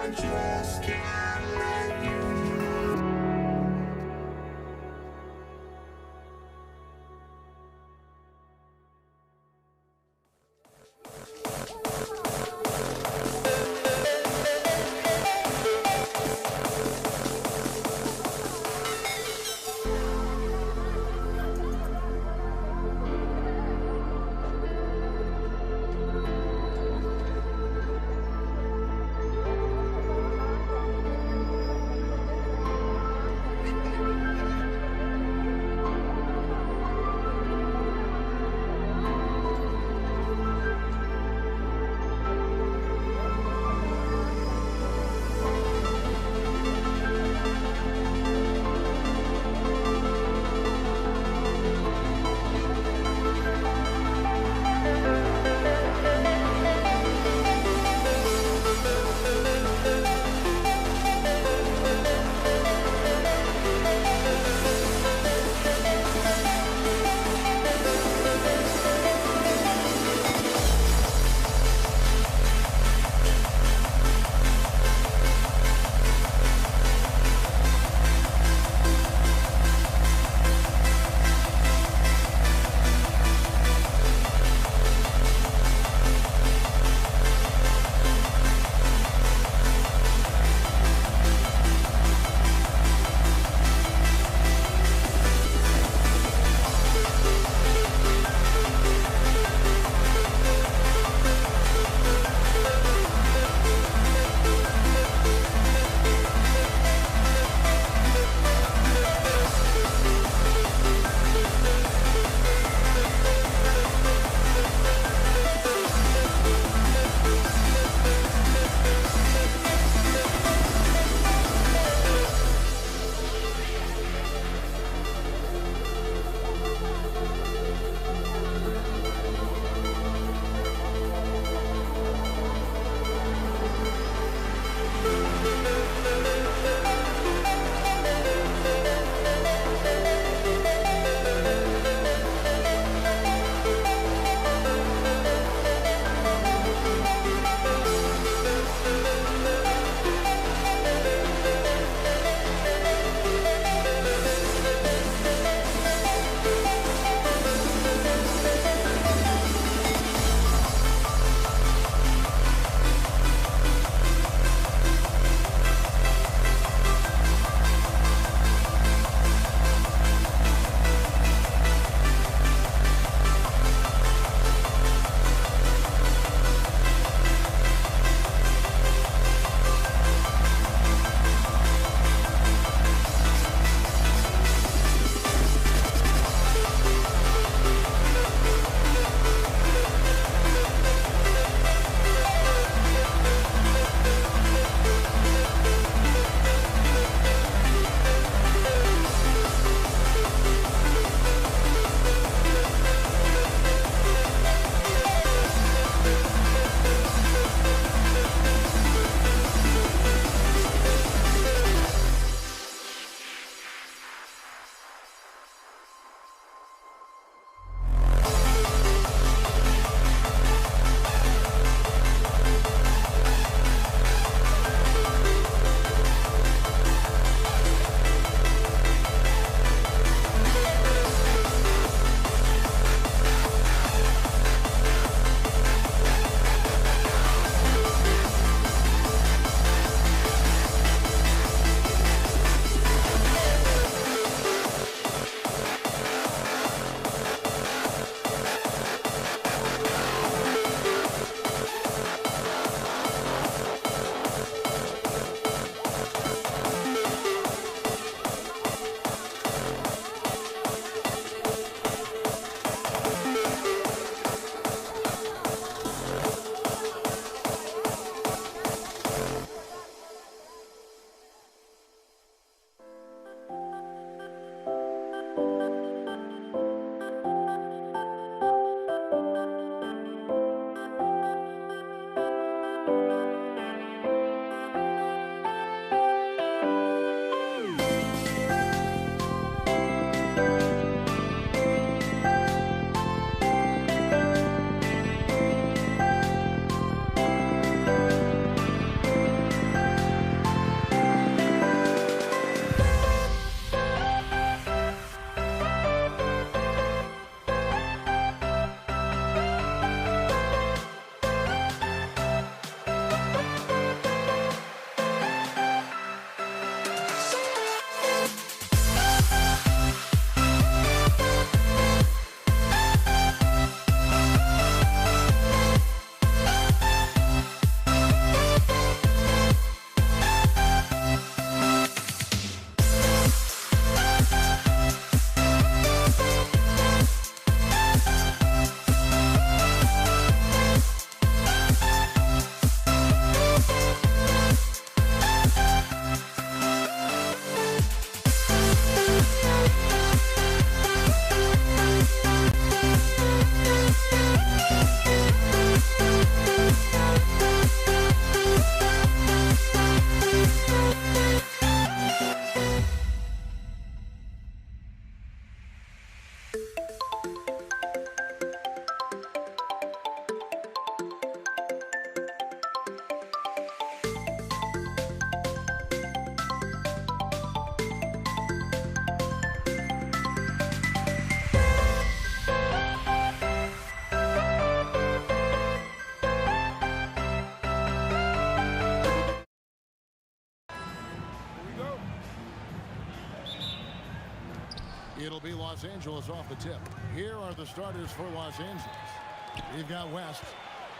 I just can't let you go. It'll be Los Angeles off the tip. Here are the starters for Los Angeles. We've got West.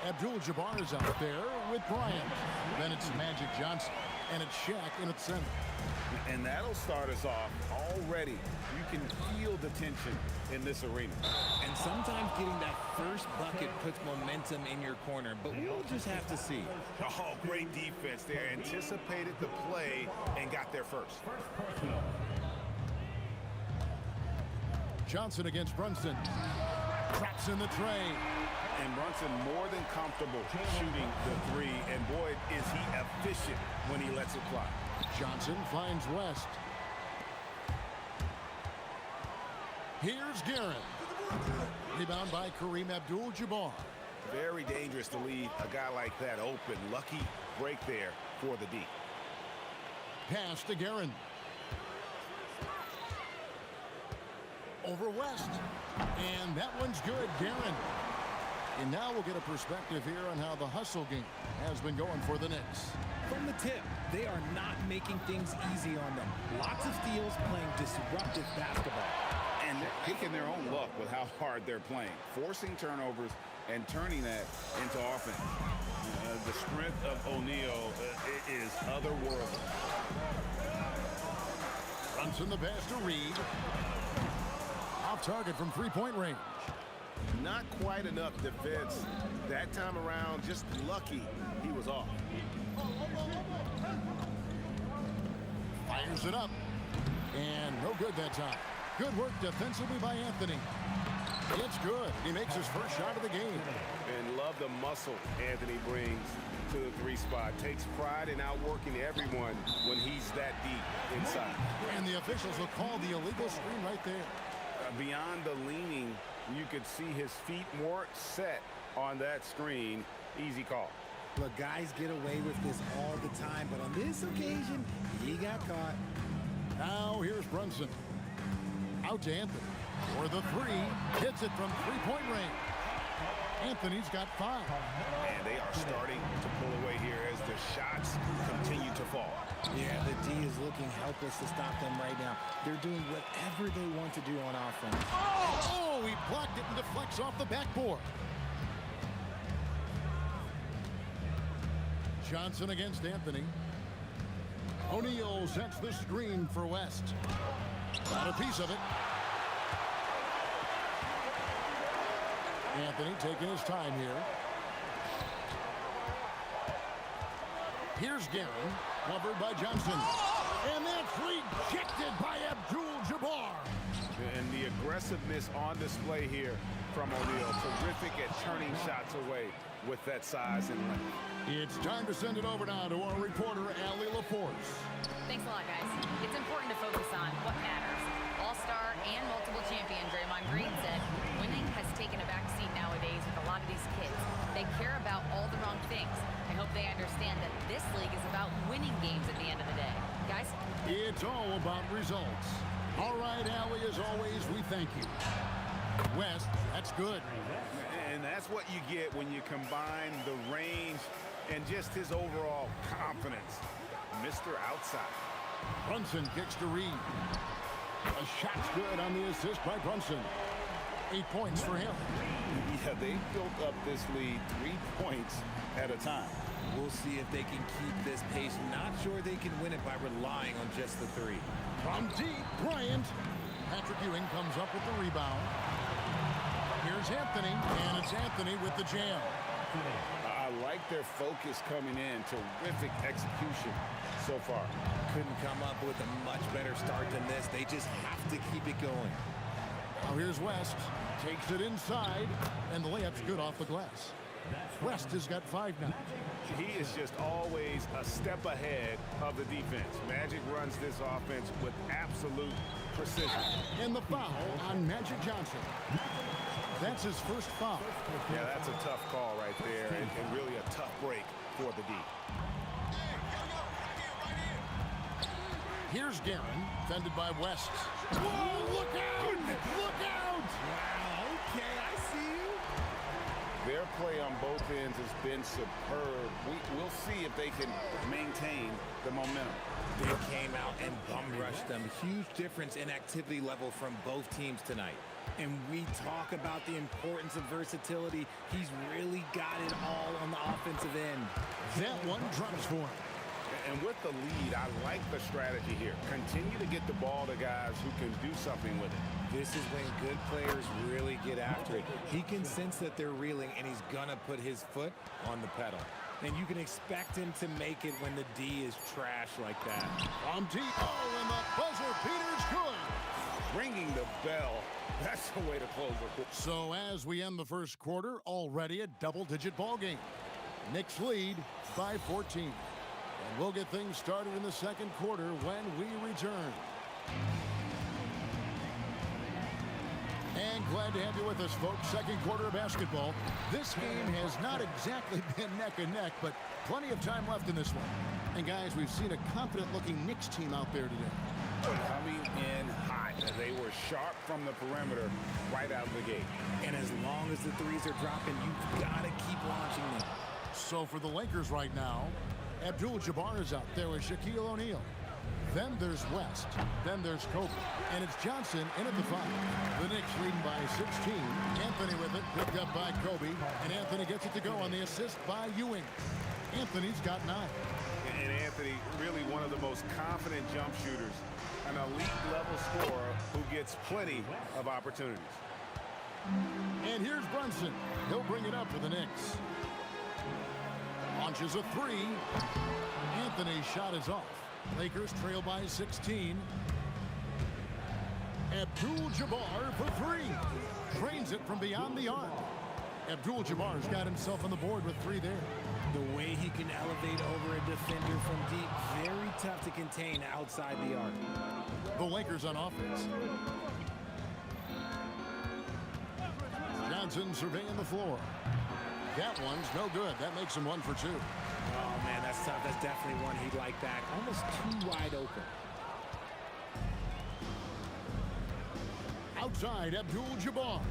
Abdul-Jabbar is out there with Bryant. Then it's Magic Johnson. And it's Shaq in its center. And that'll start us off already. You can feel the tension in this arena. And sometimes getting that first bucket puts momentum in your corner, but we'll just have to see. Oh, great defense there. Anticipated the play and got there first. Johnson against Brunson. Traps in the tray. And Brunson more than comfortable shooting the three. And boy, is he efficient when he lets it fly. Johnson finds West. Here's Guerin. Rebound by Kareem Abdul-Jabbar. Very dangerous to leave a guy like that open. Lucky break there for the D. Pass to Guerin. Over West. And that one's good, Guerin. And now we'll get a perspective here on how the hustle game has been going for the Knicks. From the tip, they are not making things easy on them. Lots of steals, playing disruptive basketball. And they're picking their own luck with how hard they're playing, forcing turnovers and turning that into offense. The strength of O'Neal is otherworldly. Brunson the pass to Reed. Off target from three-point range. Not quite enough defense that time around. Just lucky he was off. Fires it up. And no good that time. Good work defensively by Anthony. It's good. He makes his first shot of the game. And love the muscle Anthony brings to the three spot. Takes pride in outworking everyone when he's that deep inside. And the officials will call the illegal screen right there. Beyond the leaning, you could see his feet weren't set on that screen. Easy call. Look, guys get away with this all the time, but on this occasion, he got caught. Now here's Brunson. Out to Anthony. For the three. Hits it from three-point range. Anthony's got 5. And they are starting to pull away here as the shots continue to fall. Yeah, the D is looking helpless to stop them right now. They're doing whatever they want to do on offense. Oh, he blocked it and deflects off the backboard. Johnson against Anthony. O'Neal sets the screen for West. Got a piece of it. Anthony taking his time here. Here's Guerin, covered by Johnson. And that's rejected by Abdul-Jabbar. And the aggressiveness on display here from O'Neal. Terrific at turning shots away with that size and length. It's time to send it over now to our reporter, Allie LaForce. Thanks a lot, guys. It's important to focus on what matters. All-star and multiple champion Draymond Green said winning has taken a backseat nowadays with a lot of these kids. They care about all the wrong things. I hope they understand that this league is about winning games at the end of the day. Guys? It's all about results. All right, Allie, as always, we thank you. West, that's good. And that's what you get when you combine the range and just his overall confidence. Mr. Outside. Brunson kicks to Reed. A shot's good on the assist by Brunson. 8 points for him. Yeah, they built up this lead 3 points at a time. We'll see if they can keep this pace. Not sure they can win it by relying on just the 3. From deep, Bryant. Patrick Ewing comes up with the rebound. Here's Anthony, and it's Anthony with the jam. I like their focus coming in. Terrific execution so far. Couldn't come up with a much better start than this. They just have to keep it going. Now here's West. Takes it inside, and the layup's good off the glass. West has got 5 now. He is just always a step ahead of the defense. Magic runs this offense with absolute precision. And the foul on Magic Johnson. That's his first foul. Yeah, that's a tough call right there, and really a tough break for the D. Here's Guerin, fended by West. Whoa, look out! Look out! Wow, okay, I see you. They're play on both ends has been superb. We'll see if they can maintain the momentum. They came out and bum rushed them. Huge difference in activity level from both teams tonight. And we talk about the importance of versatility. He's really got it all on the offensive end. That one drops for him. And with the lead, I like the strategy here. Continue to get the ball to guys who can do something with it. This is when good players really get after it. He can sense that they're reeling, and he's going to put his foot on the pedal. And you can expect him to make it when the D is trash like that. From deep. Oh, and the buzzer beater's good. Ringing the bell. That's the way to close the quarter. So as we end the first quarter, already a double-digit ball game. Knicks lead by 14. And we'll get things started in the second quarter when we return. And glad to have you with us, folks. Second quarter of basketball. This game has not exactly been neck and neck, but plenty of time left in this one. And guys, we've seen a confident-looking Knicks team out there today. Coming in hot. They were sharp from the perimeter right out of the gate. And as long as the threes are dropping, you've got to keep launching them. So for the Lakers right now, Abdul-Jabbar is out there with Shaquille O'Neal. Then there's West. Then there's Kobe. And it's Johnson in at the 5. The Knicks leading by 16. Anthony with it, picked up by Kobe. And Anthony gets it to go on the assist by Ewing. Anthony's got 9. And Anthony, really one of the most confident jump shooters. An elite level scorer who gets plenty of opportunities. And here's Brunson. He'll bring it up for the Knicks. Launches a 3. Anthony's shot is off. Lakers trail by 16. Abdul-Jabbar for 3. Drains it from beyond the arc. Abdul-Jabbar's got himself on the board with 3 there. The way he can elevate over a defender from deep, very tough to contain outside the arc. The Lakers on offense. Johnson surveying the floor. That one's no good. That makes him 1 for 2. Oh, man, that's tough. That's definitely one he'd like back. Almost too wide open. Outside, Abdul-Jabbar.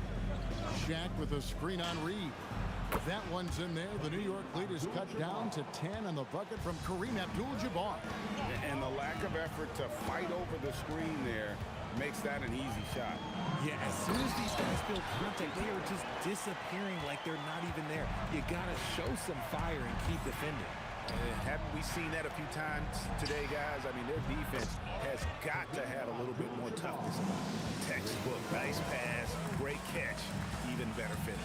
Shaq with a screen on Reed. That one's in there. The New York lead is cut down to 10 on the bucket from Kareem Abdul-Jabbar. And the lack of effort to fight over the screen there makes that an easy shot. Yeah, as soon as these guys feel contact, they are just disappearing like they're not even there. You got to show some fire and keep defending. Haven't we seen that a few times today, guys? I mean, their defense has got to have a little bit more toughness. Textbook, nice pass, great catch, even better finish.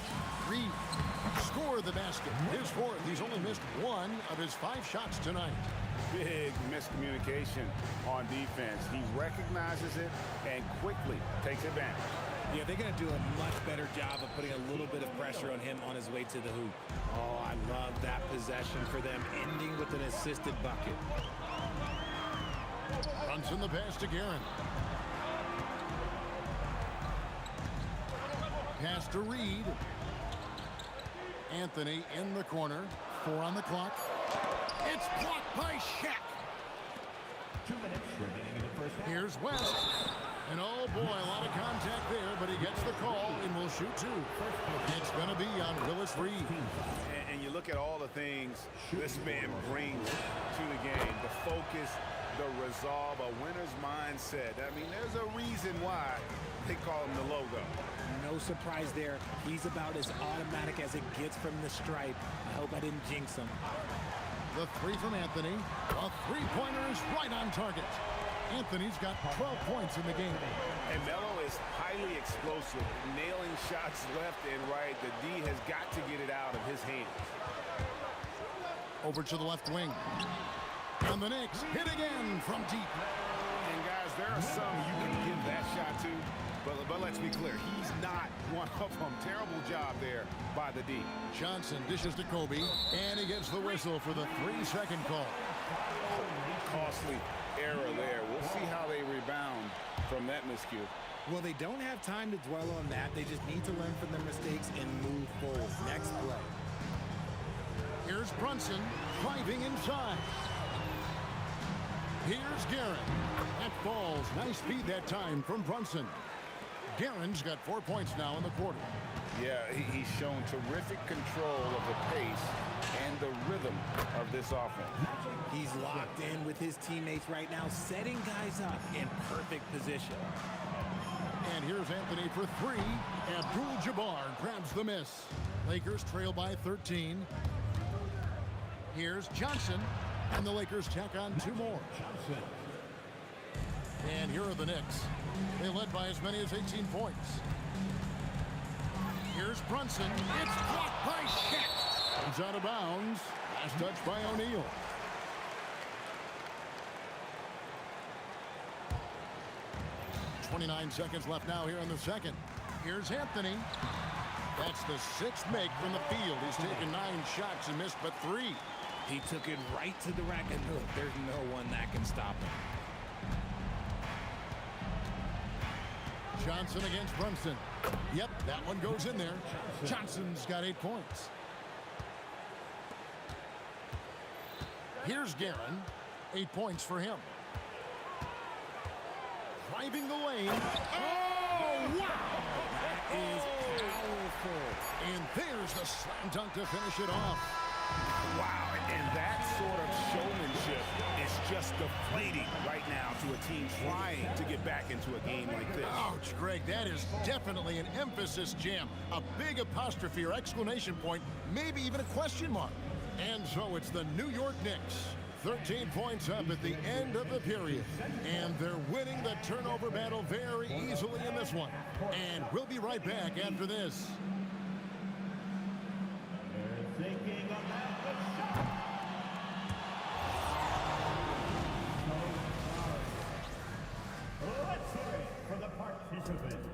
Reed score the basket. His 4th. He's only missed 1 of his 5 shots tonight. Big miscommunication on defense. He recognizes it and quickly takes advantage. Yeah, they're going to do a much better job of putting a little bit of pressure on him on his way to the hoop. Oh, I love that possession for them, ending with an assisted bucket. Brunson the pass to Guerin. Pass to Reed. Anthony in the corner. 4 on the clock. It's blocked by Shaq. 2 minutes remaining in the first half. Here's West. And oh boy, a lot of contact there, but he gets the call and will shoot 2. It's going to be on Willis Reed. And you look at all the things this man brings to the game. The focus, the resolve, a winner's mindset. I mean, there's a reason why they call him the logo. No surprise there. He's about as automatic as it gets from the stripe. I hope I didn't jinx him. The 3 from Anthony. A 3-pointer is right on target. Anthony's got 12 points in the game. And Melo is highly explosive, nailing shots left and right. The D has got to get it out of his hands. Over to the left wing. And the Knicks hit again from deep. And guys, there are some you can give that shot to, but let's be clear, he's not one of them. Terrible job there by the D. Johnson dishes to Kobe, and he gets the whistle for the 3-second call. Costly error there. We'll see how they rebound from that miscue. Well, they don't have time to dwell on that. They just need to learn from their mistakes and move forward. Next play. Here's Brunson driving inside. Here's Guerin. That falls. Nice feed that time from Brunson. Guerin's got 4 points now in the quarter. Yeah, he's shown terrific control of the pace and the rhythm of this offense. He's locked in with his teammates right now, setting guys up in perfect position. And here's Anthony for three. Abdul-Jabbar grabs the miss. Lakers trail by 13. Here's Johnson, and the Lakers tack on 2 more. And here are the Knicks. They led by as many as 18 points. Here's Brunson. It's blocked by Shaq. He's out of bounds. Last touch by O'Neal. .29 seconds left now here in the second. Here's Anthony. That's the 6th make from the field. He's taken 9 shots and missed but 3. He took it right to the rack, and look, there's no one that can stop him. Johnson against Brunson. Yep, that one goes in there. Johnson's got 8 points. Here's Guerin. 8 points for him. Driving the lane. Oh, wow! That is powerful. And there's the slam dunk to finish it off. Wow, and that sort of showmanship is just deflating right now to a team trying to get back into a game like this. Ouch, Greg, that is definitely an emphasis jam. A big apostrophe or exclamation point, maybe even a question mark. And so it's the New York Knicks. 13 points up at the end of the period. And they're winning the turnover battle very easily in this one. And we'll be right back after this. Thinking about the shot. Let's hear it for the participants.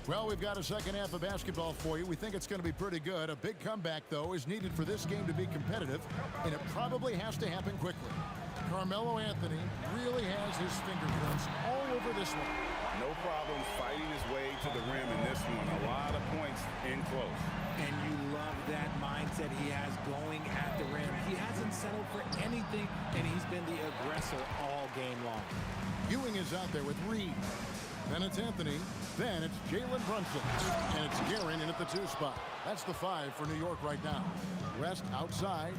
Well, we've got a second half of basketball for you. We think it's going to be pretty good. A big comeback, though, is needed for this game to be competitive, and it probably has to happen quickly. Carmelo Anthony really has his fingerprints all over this one. No problem fighting his way to the rim in this one. A lot of points in close. And you love that mindset he has going at the rim. He hasn't settled for anything, and he's been the aggressor all game long. Ewing is out there with Reed. Then it's Anthony. Then it's Jalen Brunson. And it's Guerin in at the 2 spot. That's the 5 for New York right now. West outside.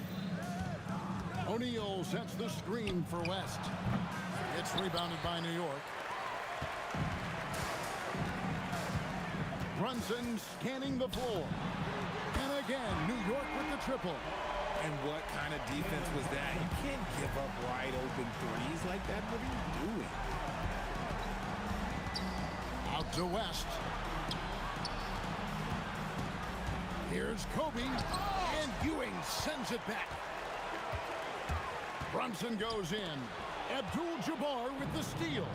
O'Neal sets the screen for West. It's rebounded by New York. Brunson scanning the floor. And again, New York with the triple. And what kind of defense was that? You can't give up wide open threes like that. What are you doing? Out to West. Here's Kobe, and Ewing sends it back. Brunson goes in. Abdul-Jabbar with the steal.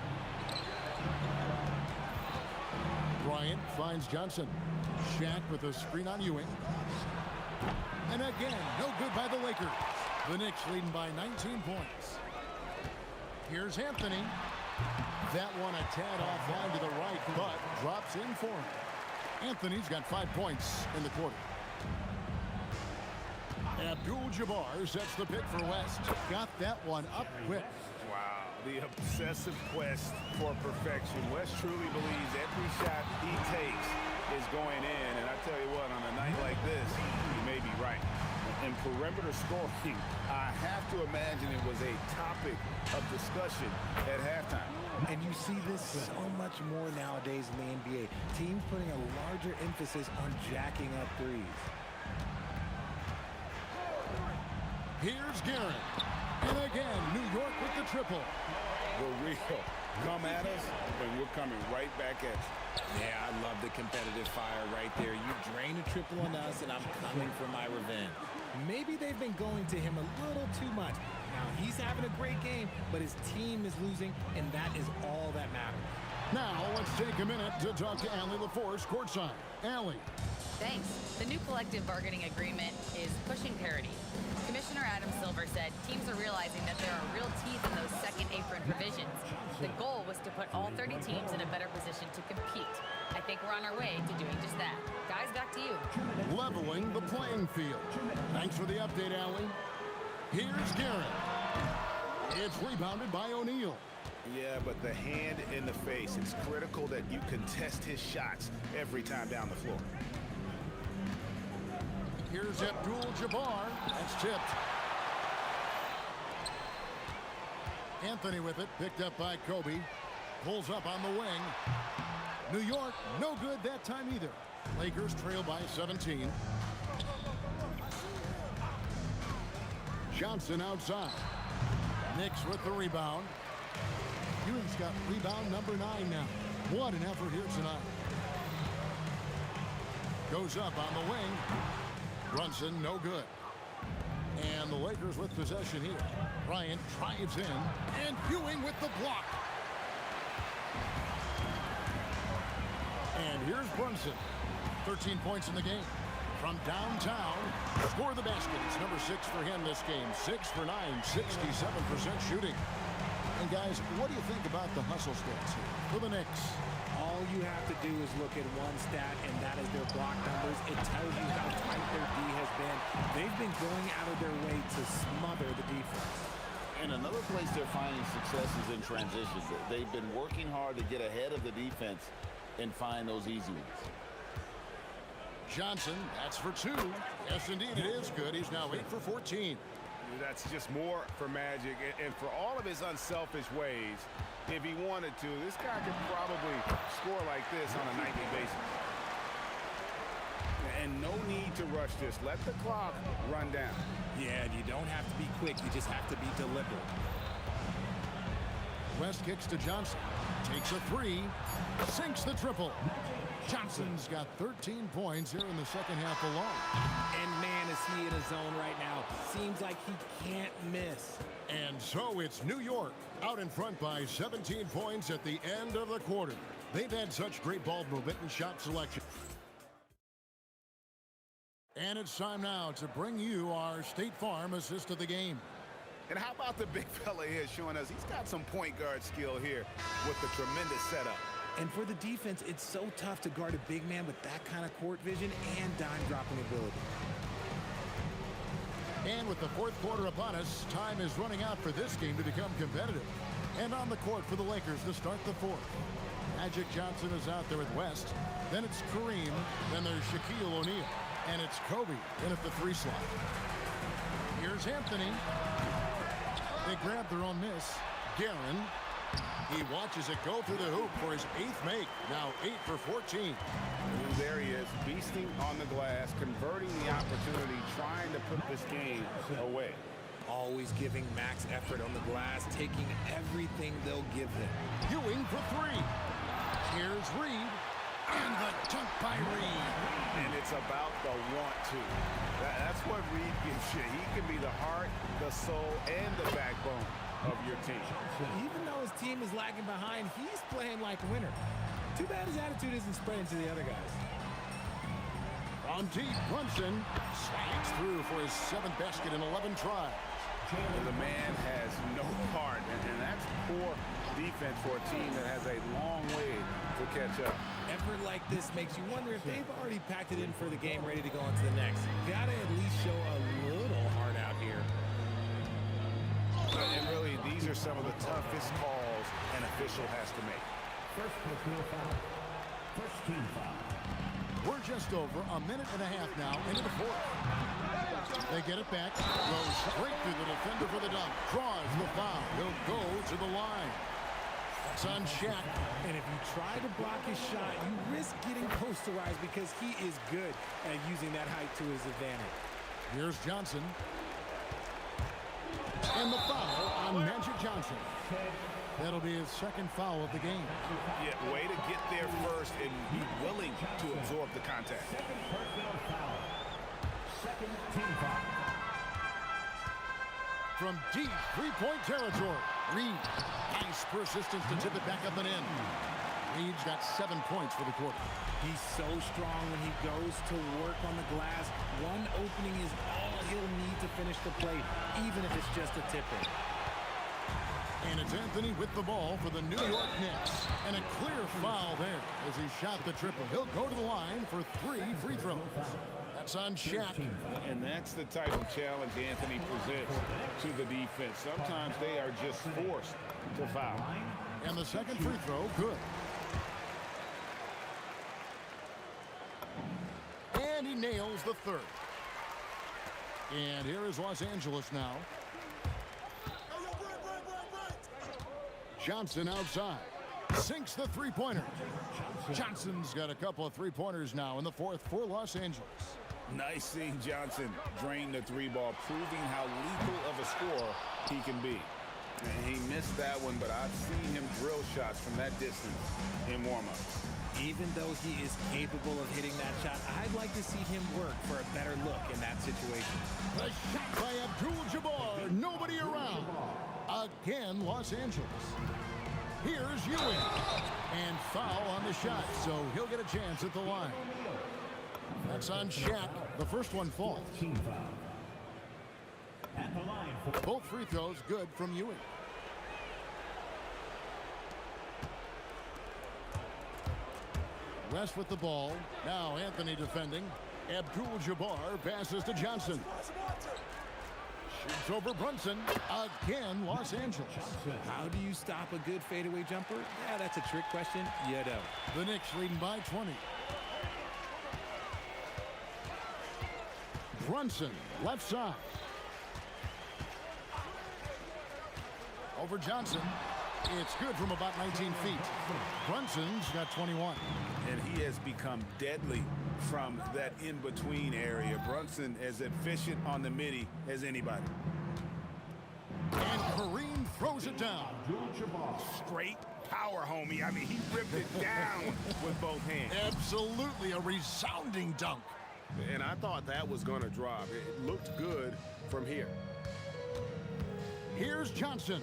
Bryant finds Johnson. Shaq with a screen on Ewing. And again, no good by the Lakers. The Knicks leading by 19 points. Here's Anthony. That one a tad offline to the right, but drops in for him. Anthony's got 5 points in the quarter. Abdul-Jabbar sets the pick for West. Got that one up quick. Wow, the obsessive quest for perfection. West truly believes every shot he takes is going in. And I tell you what, on a night like this, you may be right. In perimeter scoring, I have to imagine it was a topic of discussion at halftime. And you see this so much more nowadays in the NBA. Teams putting a larger emphasis on jacking up threes. Here's Guerin. And again, New York with the triple. The real come at us, and we're coming right back at you. Yeah, I love the competitive fire right there. You drain a triple on us, and I'm coming for my revenge. Maybe they've been going to him a little too much. Now, he's having a great game, but his team is losing, and that is all that matters. Now, let's take a minute to talk to Allie LaForce courtside. Allie. Thanks. The new collective bargaining agreement is pushing parity. Commissioner Adam Silver said teams are realizing that there are real teeth in those second apron provisions. The goal was to put all 30 teams in a better position to compete. I I think we're on our way to doing just that. Guys, back to you. Leveling the playing field. Thanks for the update, Allie. Here's Garrett. It's rebounded by O'Neal. Yeah, but the hand in the face. It's critical that you contest his shots every time down the floor. Here's Abdul-Jabbar. That's tipped. Anthony with it, picked up by Kobe. Pulls up on the wing. New York, no good that time either. Lakers trail by 17. Johnson outside. Knicks with the rebound. Ewing's got rebound number 9 now. What an effort here tonight. Goes up on the wing. Brunson, no good. And the Lakers with possession here. Bryant drives in. And Ewing with the block. And here's Brunson. 13 points in the game. From downtown, score the basket. It's number 6 for him this game. 6 for 9, 67% shooting. And guys, what do you think about the hustle stats here for the Knicks? All you have to do is look at one stat, and that is their block numbers. It tells you how tight their D has been. They've been going out of their way to smother the defense. And another place they're finding success is in transitions. They've been working hard to get ahead of the defense and find those easy ones. Johnson, that's for 2. Yes, indeed, it is good. He's now 8 for 14. That's just more for Magic. And for all of his unselfish ways, if he wanted to, this guy could probably score like this on a nightly basis. And no need to rush this. Let the clock run down. Yeah, you don't have to be quick. You just have to be deliberate. West kicks to Johnson. Takes a 3. Sinks the triple. Johnson's got 13 points here in the second half alone. And man, is he in a zone right now. Seems like he can't miss. And so it's New York out in front by 17 points at the end of the quarter. They've had such great ball movement and shot selection. And it's time now to bring you our State Farm assist of the game. And how about the big fella here showing us he's got some point guard skill here with the tremendous setup. And for the defense, it's so tough to guard a big man with that kind of court vision and dime-dropping ability. And with the fourth quarter upon us, time is running out for this game to become competitive. And on the court for the Lakers to start the fourth. Magic Johnson is out there with West. Then it's Kareem. Then there's Shaquille O'Neal. And it's Kobe in at the 3 slot. Here's Anthony. They grab their own miss. Guerin. He watches it go through the hoop for his 8th make. Now 8 for 14. And there he is, beasting on the glass, converting the opportunity, trying to put this game away. Always giving max effort on the glass, taking everything they'll give him. Ewing for 3. Here's Reed. And the dunk by Reed. And it's about the want to. That's what Reed gives you. He can be the heart, the soul, and the backbone of your team. Even though his team is lagging behind, he's playing like a winner. Too bad his attitude isn't spreading to the other guys. On deep, Brunson slides through for his 7th basket in 11 tries. And the man has no heart, and that's poor defense for a team that has a long way to catch up. Effort like this makes you wonder if they've already packed it in for the game, ready to go on to the next. Gotta at least show a little heart out here. And really, these are some of the toughest calls an official has to make. First personal foul. First team foul. We're just over a minute and a half now into the fourth. They get it back. Goes straight through the defender for the dunk. Draws the foul. He'll go to the line. It's on Shaq. And if you try to block his shot, you risk getting posterized because he is good at using that height to his advantage. Here's Johnson. And the foul on Magic Johnson. That'll be his 2nd foul of the game. Yeah, way to get there first and be willing to absorb the contact. Second personal foul. Second team foul. From deep 3-point territory, Reed. Nice persistence to tip it back up and in. Reed's got 7 points for the quarter. He's so strong when he goes to work on the glass. One opening is all he'll need to finish the play, even if it's just a tip-in. And it's Anthony with the ball for the New York Knicks. And a clear foul there as he shot the triple. He'll go to the line for 3 free throws. That's on Shaq. And that's the type of challenge Anthony presents to the defense. Sometimes they are just forced to foul. And the second free throw, good. And he nails the third. And here is Los Angeles now. Johnson outside. Sinks the three-pointer. Johnson's got a couple of three-pointers now in the fourth for Los Angeles. Nice seeing Johnson drain the three ball, proving how lethal of a scorer he can be. And he missed that one, but I've seen him drill shots from that distance in warm-ups. Even though he is capable of hitting that shot, I'd like to see him work for a better look in that situation. The shot by Abdul-Jabbar. Nobody around. Again, Los Angeles. Here's Ewing. And foul on the shot, so he'll get a chance at the line. That's on Shaq. The first one falls. Both free throws good from Ewing. West with the ball. Now Anthony defending. Abdul-Jabbar passes to Johnson. Shoots over Brunson. Again, Los Angeles. How do you stop a good fadeaway jumper? Yeah, that's a trick question. You don't. The Knicks leading by 20. Brunson, left side. Over Johnson. It's good from about 19 feet. Brunson's got 21. And he has become deadly from that in-between area. Brunson as efficient on the midi as anybody. And Kareem throws it down. Straight power, homie. I mean, he ripped it down with both hands. Absolutely a resounding dunk. And I thought that was going to drop. It looked good from here. Here's Johnson.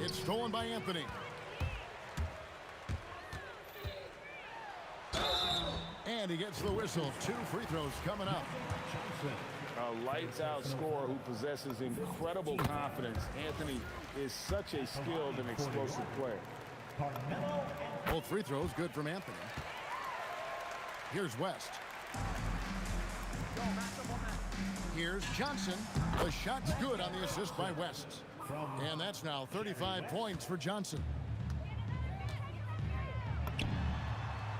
It's stolen by Anthony. And he gets the whistle. 2 free throws coming up. A lights-out scorer who possesses incredible confidence. Anthony is such a skilled and explosive player. Both free throws good from Anthony. Here's West. Here's Johnson. The shot's good on the assist by West. And that's now 35 points for Johnson.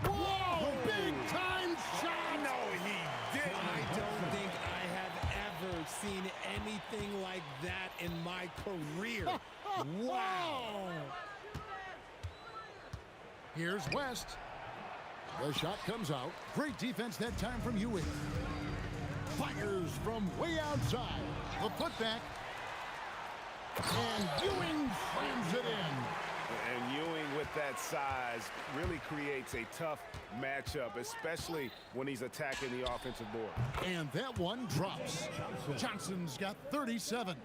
Whoa! Big time shot! No, he didn't. I don't think I have ever seen anything like that in my career. Wow! Here's West. The shot comes out. Great defense that time from Ewing. Fires from way outside. The putback. And Ewing slams it in. And Ewing with that size really creates a tough matchup, especially when he's attacking the offensive board. And that one drops. Johnson's got 37.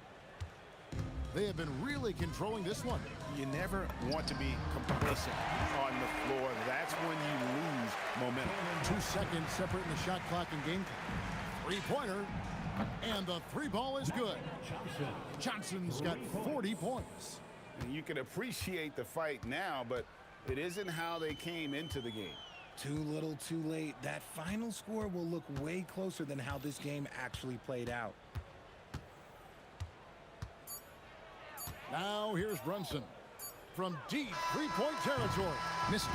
They have been really controlling this one. You never want to be complacent on the floor. That's when you lose momentum. 2 seconds separating the shot clock and game time. Three-pointer. And the three ball is good. Johnson's got 40 points. And you can appreciate the fight now, but it isn't how they came into the game. Too little, too late. That final score will look way closer than how this game actually played out. Now here's Brunson. From deep three-point territory. Misses.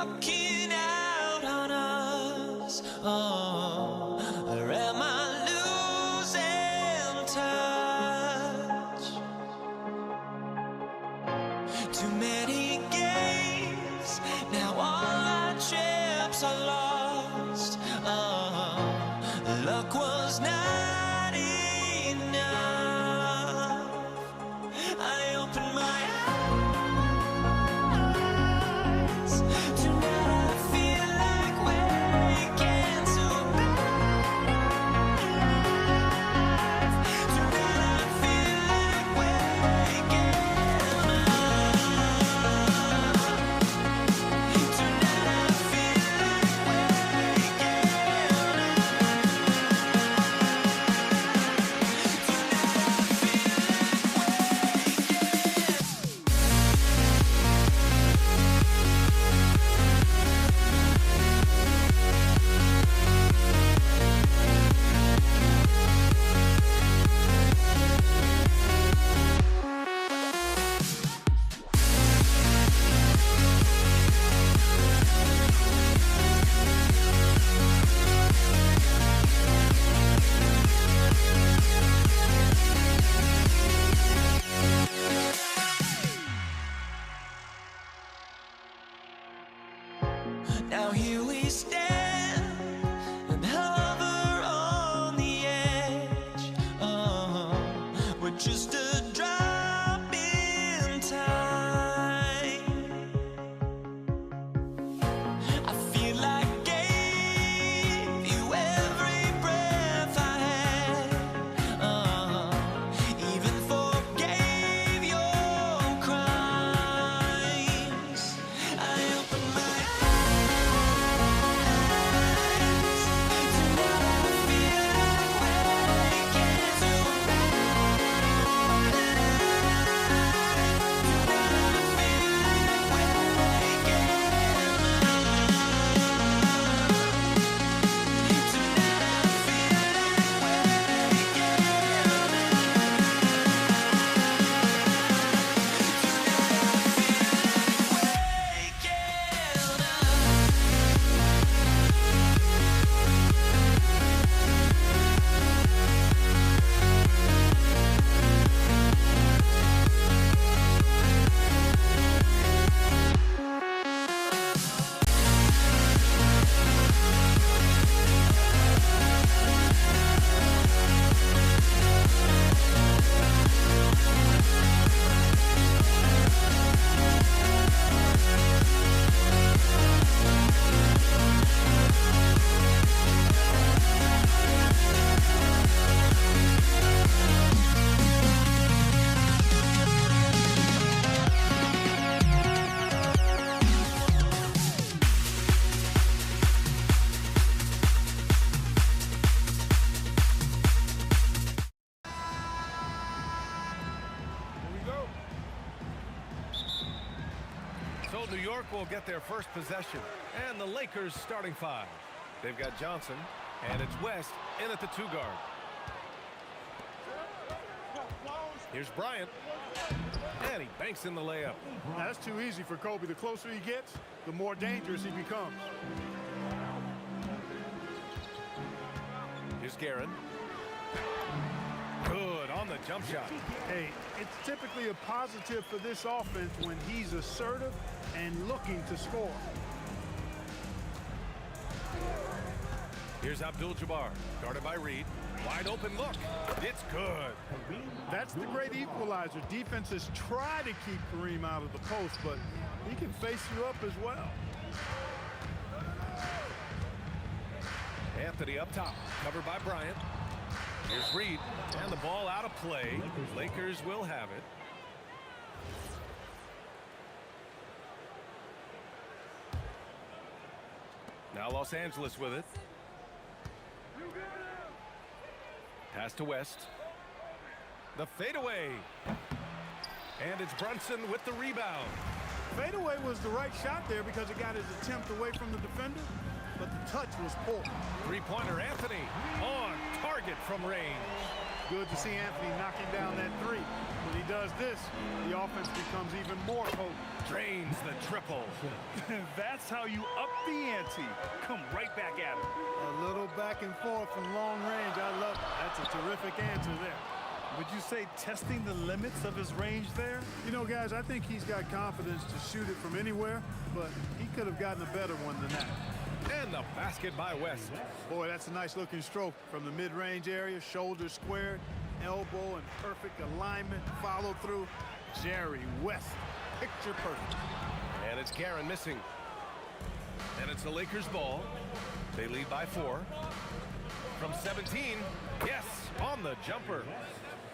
walking out on us? Oh, or am I losing touch? Too many games, now all our chips are lost. Oh, luck was not enough. I opened my eyes. Tonight I feel like waking to life. Tonight I feel like waking up. Tonight I feel like waking Now here we stand and hover on the edge. Oh, we're just a drop in time. I feel like I gave you every breath I had. Even forgave your crimes. I opened my So New York will get their first possession. And the Lakers starting five. They've got Johnson, and it's West in at the two guard. Here's Bryant. And he banks in the layup. That's too easy for Kobe. The closer he gets, the more dangerous he becomes. Here's Guerin. Good on the jump shot. Hey, it's typically a positive for this offense when he's assertive and looking to score. Here's Abdul-Jabbar, guarded by Reed. Wide open look. It's good. That's the great equalizer. Defenses try to keep Kareem out of the post, but he can face you up as well. Anthony up top, covered by Bryant. Here's Reed, and the ball out of play. Lakers will have it. Now Los Angeles with it. Pass to West. The fadeaway. And it's Brunson with the rebound. Fadeaway was the right shot there because it got his attempt away from the defender, but the touch was poor. Three-pointer Anthony on target from range. Good to see Anthony knocking down that three. When he does this, the offense becomes even more potent. Drains the triple. That's how you up the ante. Come right back at him. A little back and forth from long range. I love it. That's a terrific answer there. Would you say testing the limits of his range there? You know, guys, I think he's got confidence to shoot it from anywhere, but he could have gotten a better one than that. And the basket by West. Boy, that's a nice looking stroke from the mid-range area. Shoulders squared, elbow in perfect alignment, follow through. Jerry West, picture perfect. And it's Karen missing. And it's the Lakers ball. They lead by 4. From 17, yes, on the jumper.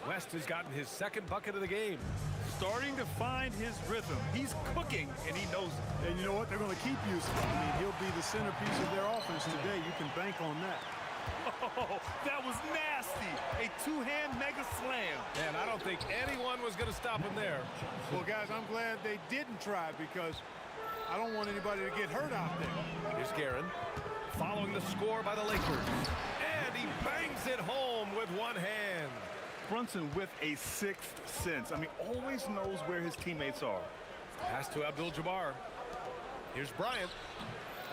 West has gotten his second bucket of the game. Starting to find his rhythm. He's cooking, and he knows it. And you know what? They're going to keep using him. I mean, he'll be the centerpiece of their offense today. You can bank on that. Oh, that was nasty. A two-hand mega slam. And I don't think anyone was going to stop him there. Well, guys, I'm glad they didn't try because I don't want anybody to get hurt out there. Here's Guerin following the score by the Lakers. And he bangs it home with one hand. Brunson with a sixth sense. I mean, always knows where his teammates are. Pass to Abdul-Jabbar. Here's Bryant.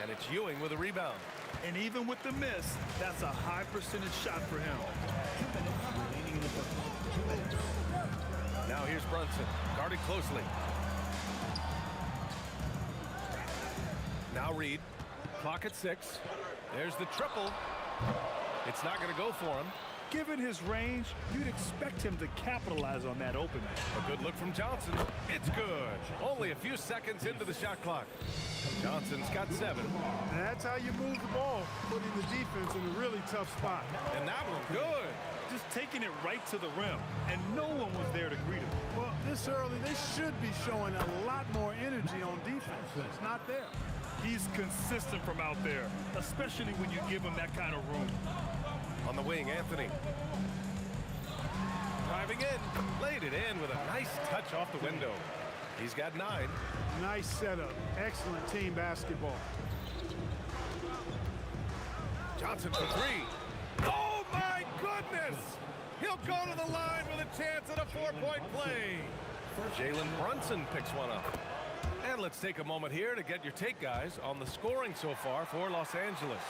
And it's Ewing with a rebound. And even with the miss, that's a high percentage shot for him. Now here's Brunson, guarded closely. Now Reed, clock at 6. There's the triple. It's not going to go for him. Given his range, you'd expect him to capitalize on that opening. A good look from Johnson. It's good. Only a few seconds into the shot clock. Johnson's got 7. And that's how you move the ball, putting the defense in a really tough spot. And that one good. Just taking it right to the rim, and no one was there to greet him. Well, this early, they should be showing a lot more energy on defense. It's not there. He's consistent from out there, especially when you give him that kind of room. On the wing, Anthony. Driving in, laid it in with a nice touch off the window. He's got 9. Nice setup. Excellent team basketball. Johnson for 3. Oh, my goodness! He'll go to the line with a chance at a 4-point play. Jalen Brunson picks one up. And let's take a moment here to get your take, guys, on the scoring so far for Los Angeles.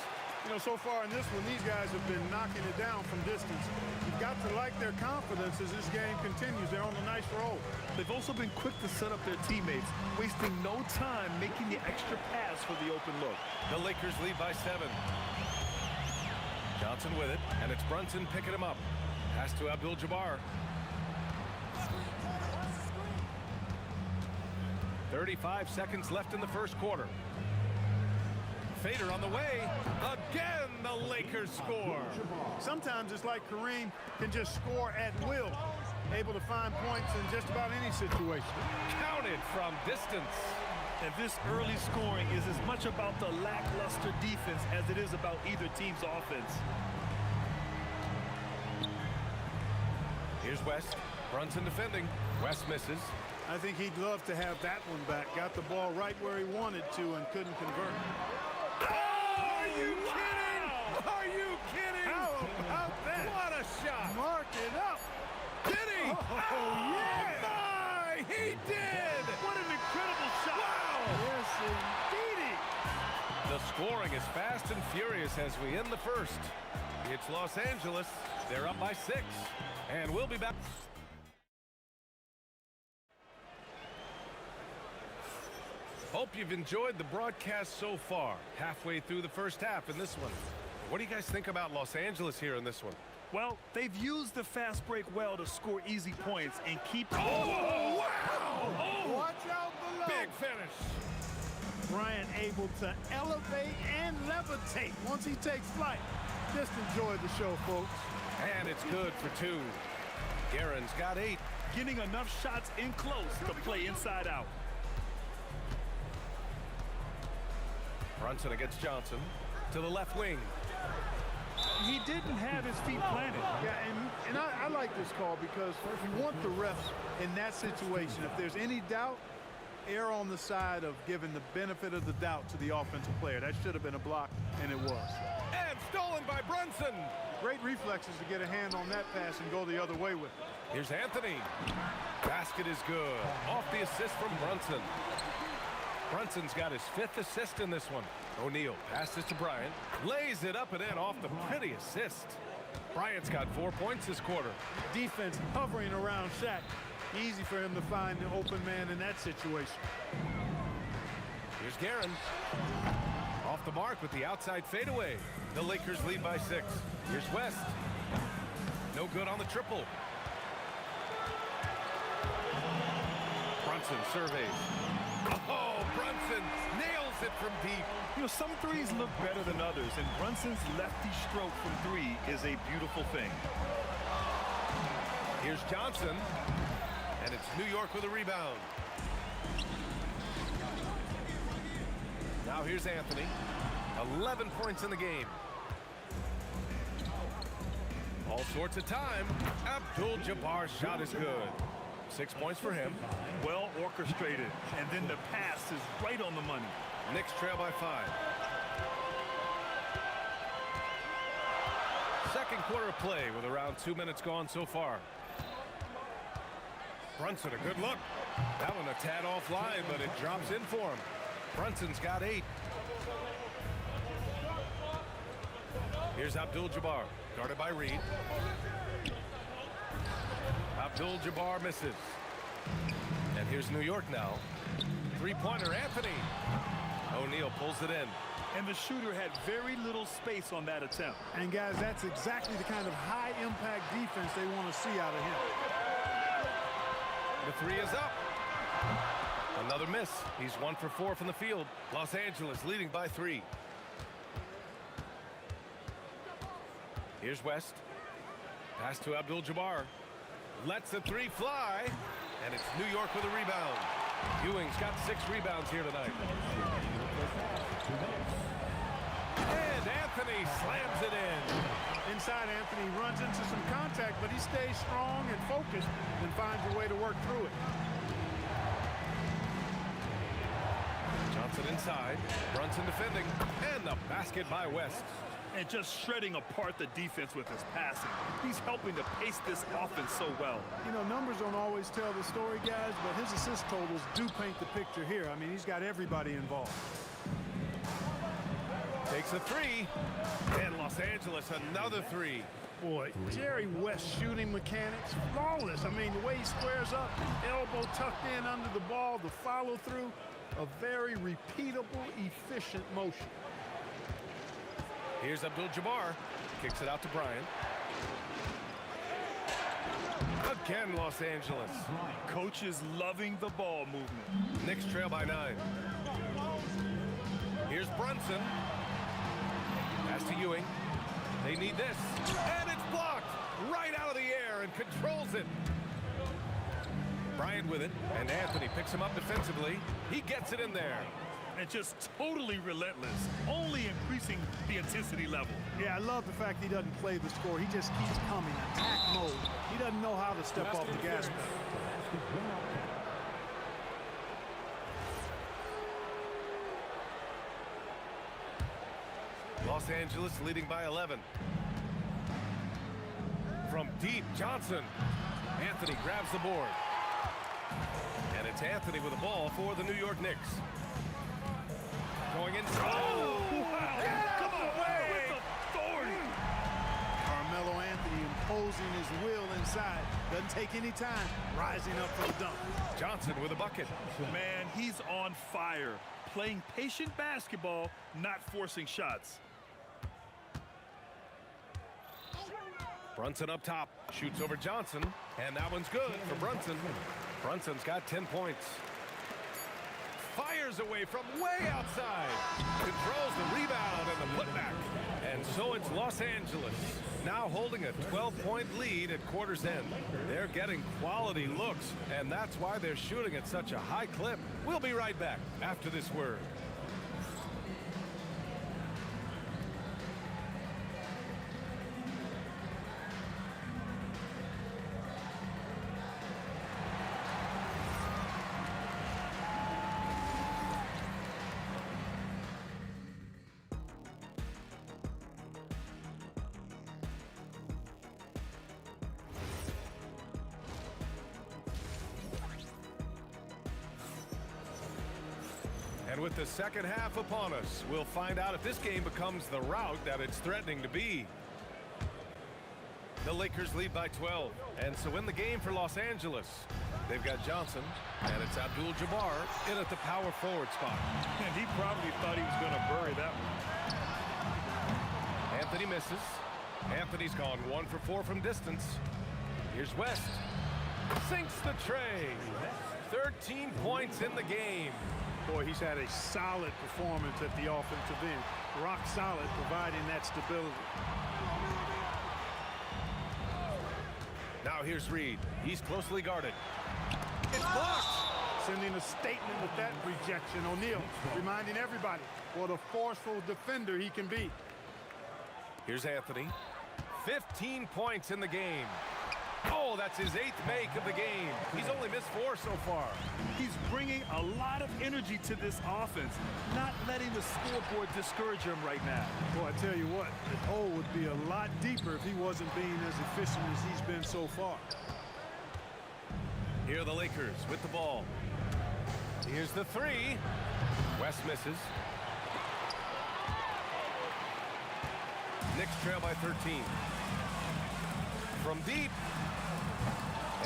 You know, so far in this one, these guys have been knocking it down from distance. You've got to like their confidence as this game continues. They're on a nice roll. They've also been quick to set up their teammates, wasting no time making the extra pass for the open look. The Lakers lead by 7. Johnson with it, and it's Brunson picking him up. Pass to Abdul-Jabbar. 35 seconds left in the first quarter. Fader on the way. Again, the Lakers score. Sometimes it's like Kareem can just score at will, able to find points in just about any situation. Counted from distance. And this early scoring is as much about the lackluster defense as it is about either team's offense. Here's West. Brunson defending. West misses. I think he'd love to have that one back. Got the ball right where he wanted to and couldn't convert. Are you kidding? Are you kidding? How about that? What a shot. Mark it up. Did he? Oh, yeah. My, he did. What an incredible shot. Wow. Yes, indeedy. The scoring is fast and furious as we end the first. It's Los Angeles. They're up by 6. And we'll be back. Hope you've enjoyed the broadcast so far. Halfway through the first half in this one. What do you guys think about Los Angeles here in this one? Well, they've used the fast break well to score easy points and keep... Oh, wow! Oh, watch out below. Big finish. Bryant able to elevate and levitate once he takes flight. Just enjoy the show, folks. And it's good for 2. Guerin's got 8. Getting enough shots in close to play inside out. Brunson against Johnson to the left wing. He didn't have his feet planted. Yeah, and I like this call because you want the refs in that situation. If there's any doubt, err on the side of giving the benefit of the doubt to the offensive player. That should have been a block, and it was. And Stolen by Brunson. Great reflexes to get a hand on that pass and go the other way with it. Here's Anthony. Basket is good. Off the assist from Brunson. Brunson's got his 5th assist in this one. O'Neal passes to Bryant. Lays it up and in off the pretty assist. Bryant's got 4 points this quarter. Defense hovering around Shaq. Easy for him to find the open man in that situation. Here's Guerin. Off the mark with the outside fadeaway. The Lakers lead by 6. Here's West. No good on the triple. Brunson surveys. Oh, Brunson nails it from deep. You know, some threes look better than others, and Brunson's lefty stroke from 3 is a beautiful thing. Here's Johnson, and it's New York with a rebound. Now here's Anthony. 11 points in the game. All sorts of time. Abdul-Jabbar's shot is good. 6 points for him. Well orchestrated, and then the pass is right on the money. Knicks trail by 5. Second quarter of play with around 2 minutes gone so far. Brunson, a good look. That one a tad offline, but it drops in for him. Brunson's got 8. Here's Abdul-Jabbar, guarded by Reed. Abdul-Jabbar misses. And here's New York now. 3-pointer, Anthony. O'Neal pulls it in. And the shooter had very little space on that attempt. And guys, that's exactly the kind of high-impact defense they want to see out of him. The 3 is up. Another miss. He's 1 for 4 from the field. Los Angeles leading by 3. Here's West. Pass to Abdul-Jabbar. Lets the 3 fly. And it's New York with a rebound. Ewing's got 6 rebounds here tonight. And Anthony slams it in. Inside, Anthony runs into some contact, but he stays strong and focused and finds a way to work through it. Johnson inside. Brunson defending. And the basket by West. And just shredding apart the defense with his passing. He's helping to pace this offense so well. You know, numbers don't always tell the story, guys, but his assist totals do paint the picture here. I mean, he's got everybody involved. Takes a 3. And Los Angeles another 3. Boy, Jerry West shooting mechanics, flawless. I mean, the way he squares up, elbow tucked in under the ball, the follow through, a very repeatable, efficient motion. Here's Abdul-Jabbar. Kicks it out to Bryant. Again, Los Angeles. Coach is loving the ball movement. Knicks trail by 9. Here's Brunson. Pass to Ewing. They need this. And it's blocked right out of the air and controls it. Bryant with it. And Anthony picks him up defensively. He gets it in there. And just totally relentless, only increasing the intensity level. Yeah, I love the fact he doesn't play the score. He just keeps coming, attack mode. He doesn't know how to step off the gas pedal. Los Angeles leading by 11. From deep, Johnson. Anthony grabs the board. And it's Anthony with the ball for the New York Knicks. Going inside. Oh, wow. Come on, with authority. Carmelo Anthony imposing his will inside. Doesn't take any time. Rising up for the dunk. Johnson with a bucket. Man, he's on fire. Playing patient basketball, not forcing shots. Brunson up top. Shoots over Johnson. And that one's good for Brunson. Brunson's got 10 points. Fires away from way outside. Controls the rebound and the putback. And so it's Los Angeles now holding a 12-point lead at quarter's end. They're getting quality looks, and that's why they're shooting at such a high clip. We'll be right back after this word. And with the second half upon us, we'll find out if this game becomes the rout that it's threatening to be. The Lakers lead by 12. And so in the game for Los Angeles, they've got Johnson, and it's Abdul-Jabbar in at the power forward spot. And he probably thought he was going to bury that one. Anthony misses. Anthony's gone 1 for 4 from distance. Here's West. Sinks the tray. 13 points in the game. Boy, he's had a solid performance at the offensive end. Rock solid, providing that stability. Now here's Reed. He's closely guarded. It's blocked. Sending a statement with that rejection. O'Neal reminding everybody what a forceful defender he can be. Here's Anthony. 15 points in the game. Oh, that's his 8th make of the game. He's only missed 4 so far. He's bringing a lot of energy to this offense, not letting the scoreboard discourage him right now. Boy, I tell you what, the hole would be a lot deeper if he wasn't being as efficient as he's been so far. Here are the Lakers with the ball. Here's the 3. West misses. Knicks trail by 13. From deep.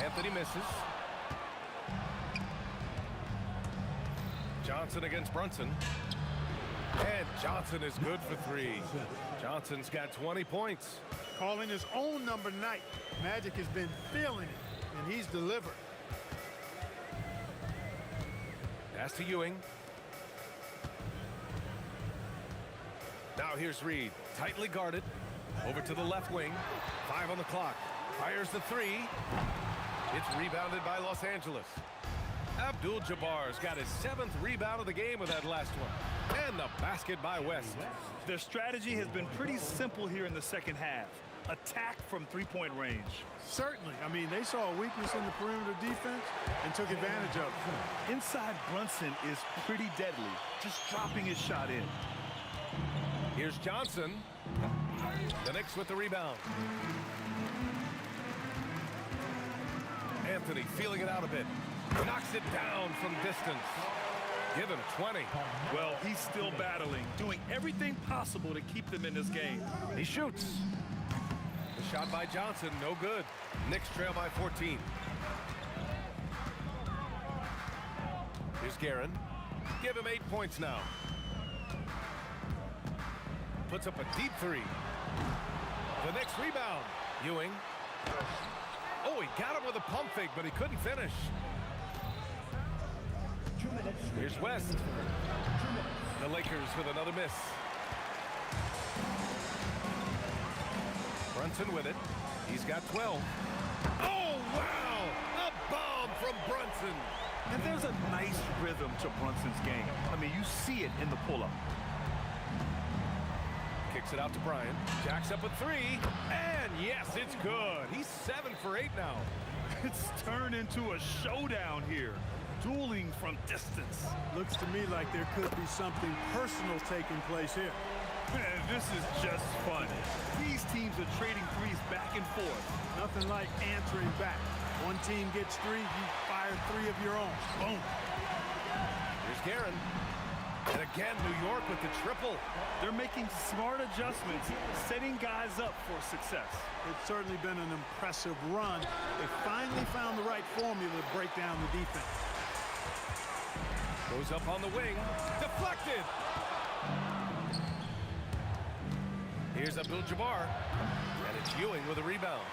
Anthony misses. Johnson against Brunson. And Johnson is good for 3. Johnson's got 20 points. Calling his own number night. Magic has been feeling it, and he's delivered. Pass to Ewing. Now here's Reed. Tightly guarded. Over to the left wing. 5 on the clock. Fires the 3. It's rebounded by Los Angeles. Abdul-Jabbar's got his 7th rebound of the game with that last one. And the basket by West. Their strategy has been pretty simple here in the second half. Attack from three-point range. Certainly. I mean, they saw a weakness in the perimeter defense and took advantage of it. Inside Brunson is pretty deadly, just dropping his shot in. Here's Johnson. The Knicks with the rebound. Anthony feeling it out a bit. Knocks it down from distance. Give him 20. Well, he's still battling, doing everything possible to keep them in this game. He shoots. The shot by Johnson, no good. Knicks trail by 14. Here's Guerin. Give him 8 points now. Puts up a deep 3. The Knicks rebound. Ewing. Oh, he got him with a pump fake, but he couldn't finish. Here's West. The Lakers with another miss. Brunson with it. He's got 12. Oh, wow! A bomb from Brunson. And there's a nice rhythm to Brunson's game. I mean, you see it in the pull-up. Kicks it out to Bryant. Jacks up a 3. And yes, it's good. He's 7 for 8 now. It's turned into a showdown here. Dueling from distance. Looks to me like there could be something personal taking place here. Man, this is just fun. These teams are trading threes back and forth. Nothing like answering back. One team gets 3, you fire 3 of your own. Boom. Here's Guerin. And again, New York with the triple. They're making smart adjustments, setting guys up for success. It's certainly been an impressive run. They finally found the right formula to break down the defense. Goes up on the wing. Deflected. Here's Abdul-Jabbar. And it's Ewing with a rebound.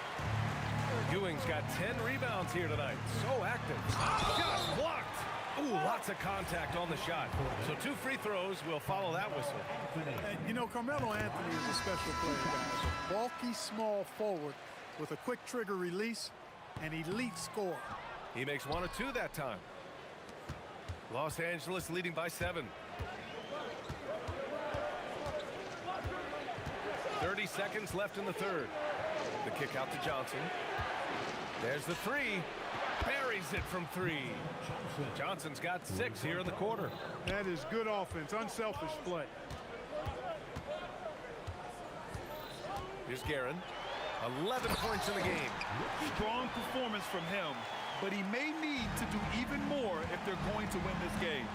Ewing's got 10 rebounds here tonight. So active. Shot blocked. Ooh, lots of contact on the shot. So 2 free throws will follow that whistle. And, you know, Carmelo Anthony is a special player, guys. A bulky, small forward with a quick trigger release, an elite scorer. He makes 1 or 2 that time. Los Angeles leading by 7. 30 seconds left in the third. The kick out to Johnson. There's the 3. Buries it from 3. Johnson's got 6 here in the quarter. That is good offense, unselfish play. Here's Guerin. 11 points in the game. Strong performance from him, but he may need to do even more if they're going to win this game.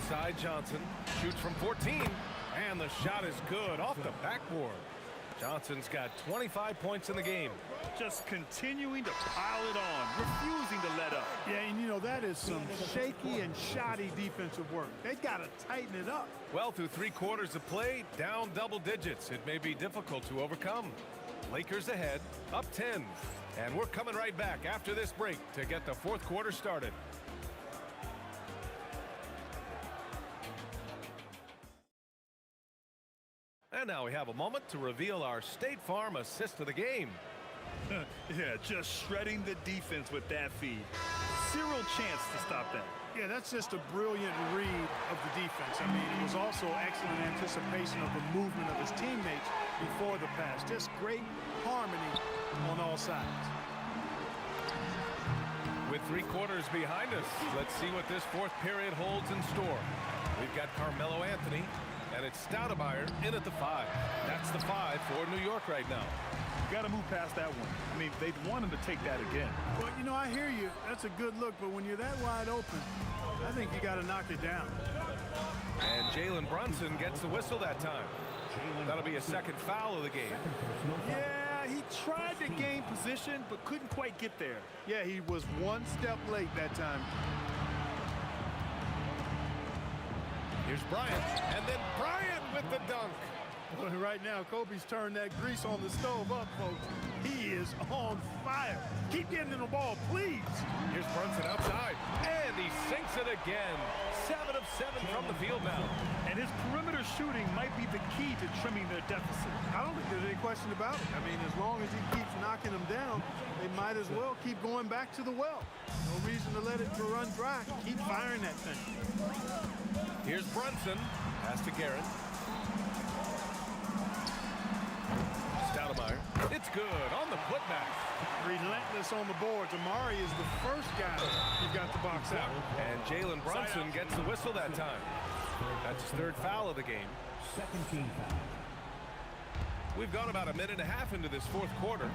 Outside Johnson. Shoots from 14. And the shot is good off the backboard. Johnson's got 25 points in the game. Just continuing to pile it on, refusing to let up. Yeah, and you know, that is some shaky and shoddy defensive work. They got to tighten it up. Well, through 3 quarters of play, down double digits. It may be difficult to overcome. Lakers ahead, up 10. And we're coming right back after this break to get the 4th quarter started. And now we have a moment to reveal our State Farm assist of the game. Yeah, just shredding the defense with that feed. Zero chance to stop that. Yeah, that's just a brilliant read of the defense. I mean, it was also excellent anticipation of the movement of his teammates before the pass. Just great harmony on all sides. With 3 quarters behind us, let's see what this 4th period holds in store. We've got Carmelo Anthony, and it's Stoudemire in at the 5. That's the 5 for New York right now. You got to move past that one. I mean, they'd want him to take that again. Well, you know, I hear you. That's a good look, but when you're that wide open, I think you got to knock it down. And Jalen Brunson gets the whistle that time. That'll be a 2nd foul of the game. Yeah, he tried to gain position, but couldn't quite get there. Yeah, he was 1 step late that time. Here's Bryant, and then Bryant with the dunk. Well, right now, Kobe's turned that grease on the stove up, folks. He is on fire. Keep getting him the ball, please. Here's Brunson outside, and he sinks it again. 7 of 7 from the field now. And his perimeter shooting might be the key to trimming their deficit. I don't think there's any question about it. I mean, as long as he keeps knocking them down, they might as well keep going back to the well. No reason to let it run dry. Keep firing that thing. Here's Brunson. Pass to Garrett. Stoudemire. It's good on the putback. Relentless on the boards. Amari is the first guy who got the box out. And Jalen Brunson gets the whistle that time. That's his 3rd foul of the game. 2nd team foul. We've gone about a minute and a half into this 4th quarter.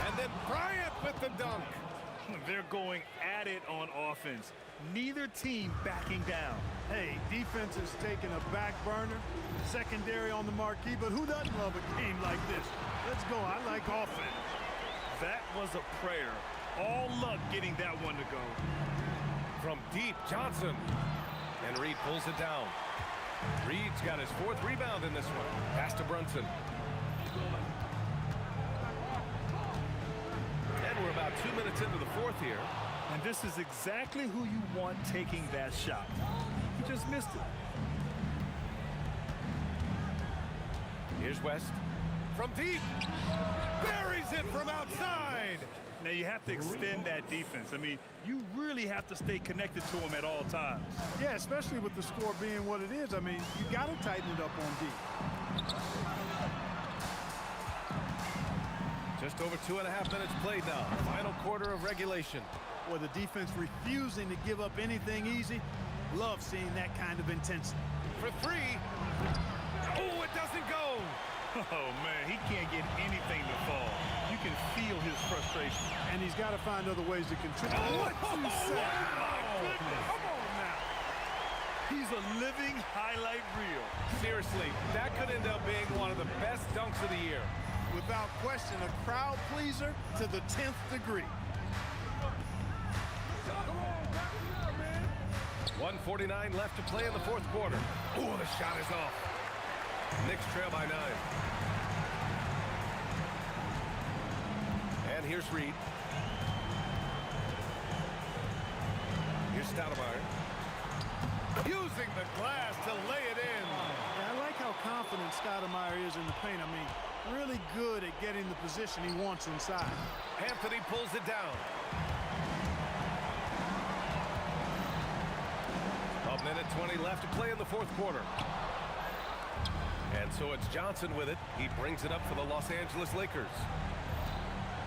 And then Bryant with the dunk. They're going at it on offense. Neither team backing down. Hey, defense is taking a back burner, secondary on the marquee, but who doesn't love a game like this? Let's go. I like offense. That was a prayer. All luck getting that one to go. From deep, Johnson. And Reed pulls it down. Reed's got his 4th rebound in this one. Pass to Brunson. And we're about 2 minutes into the 4th here. And this is exactly who you want taking that shot. He just missed it. Here's West. From deep. Buries it from outside. Now you have to extend that defense. I mean, you really have to stay connected to him at all times. Yeah, especially with the score being what it is. I mean, you got to tighten it up on deep. Just over 2.5 minutes played now. Final quarter of regulation. Or the defense refusing to give up anything easy. Love seeing that kind of intensity. For 3. Oh, it doesn't go. Oh, man, he can't get anything to fall. You can feel his frustration. And he's got to find other ways to contribute. What you say? Oh, come on now. He's a living highlight reel. Seriously, that could end up being one of the best dunks of the year. Without question, a crowd pleaser to the 10th degree. 1:49 left to play in the 4th quarter. Oh, the shot is off. Knicks trail by 9. And here's Reed. Here's Stoudemire. Using the glass to lay it in. Yeah, I like how confident Stoudemire is in the paint. I mean, really good at getting the position he wants inside. Anthony pulls it down. A minute 20 left to play in the 4th quarter. And so it's Johnson with it. He brings it up for the Los Angeles Lakers.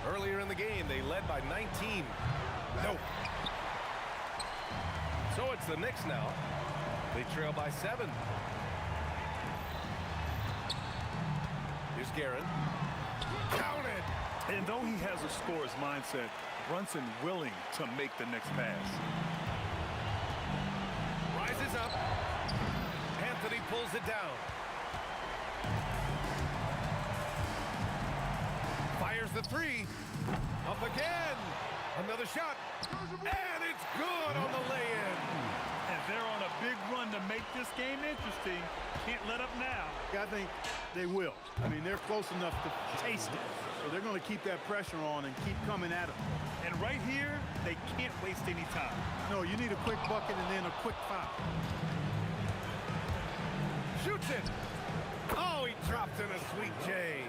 Earlier in the game, they led by 19. No. So it's the Knicks now. They trail by 7. Here's Garrett. Counted. And though he has a scorer's mindset, Brunson willing to make the next pass. Rises up. pulls it down. Fires the three. Up again. Another shot. And it's good on the lay-in. And they're on a big run to make this game interesting. Can't let up now. I think they will. I mean, they're close enough to taste it. So they're going to keep that pressure on and keep coming at them. And right here, they can't waste any time. No, you need a quick bucket and then a quick foul. Shoots it. Oh, he dropped in a sweet J.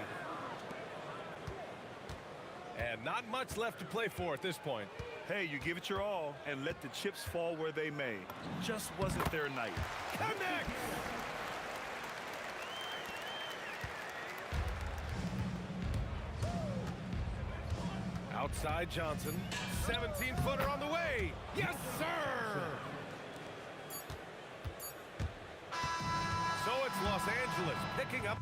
And not much left to play for at this point. Hey, you give it your all and let the chips fall where they may. Just wasn't their night. Connect! Outside Johnson. 17-footer on the way. Yes, sir! So it's Los Angeles picking up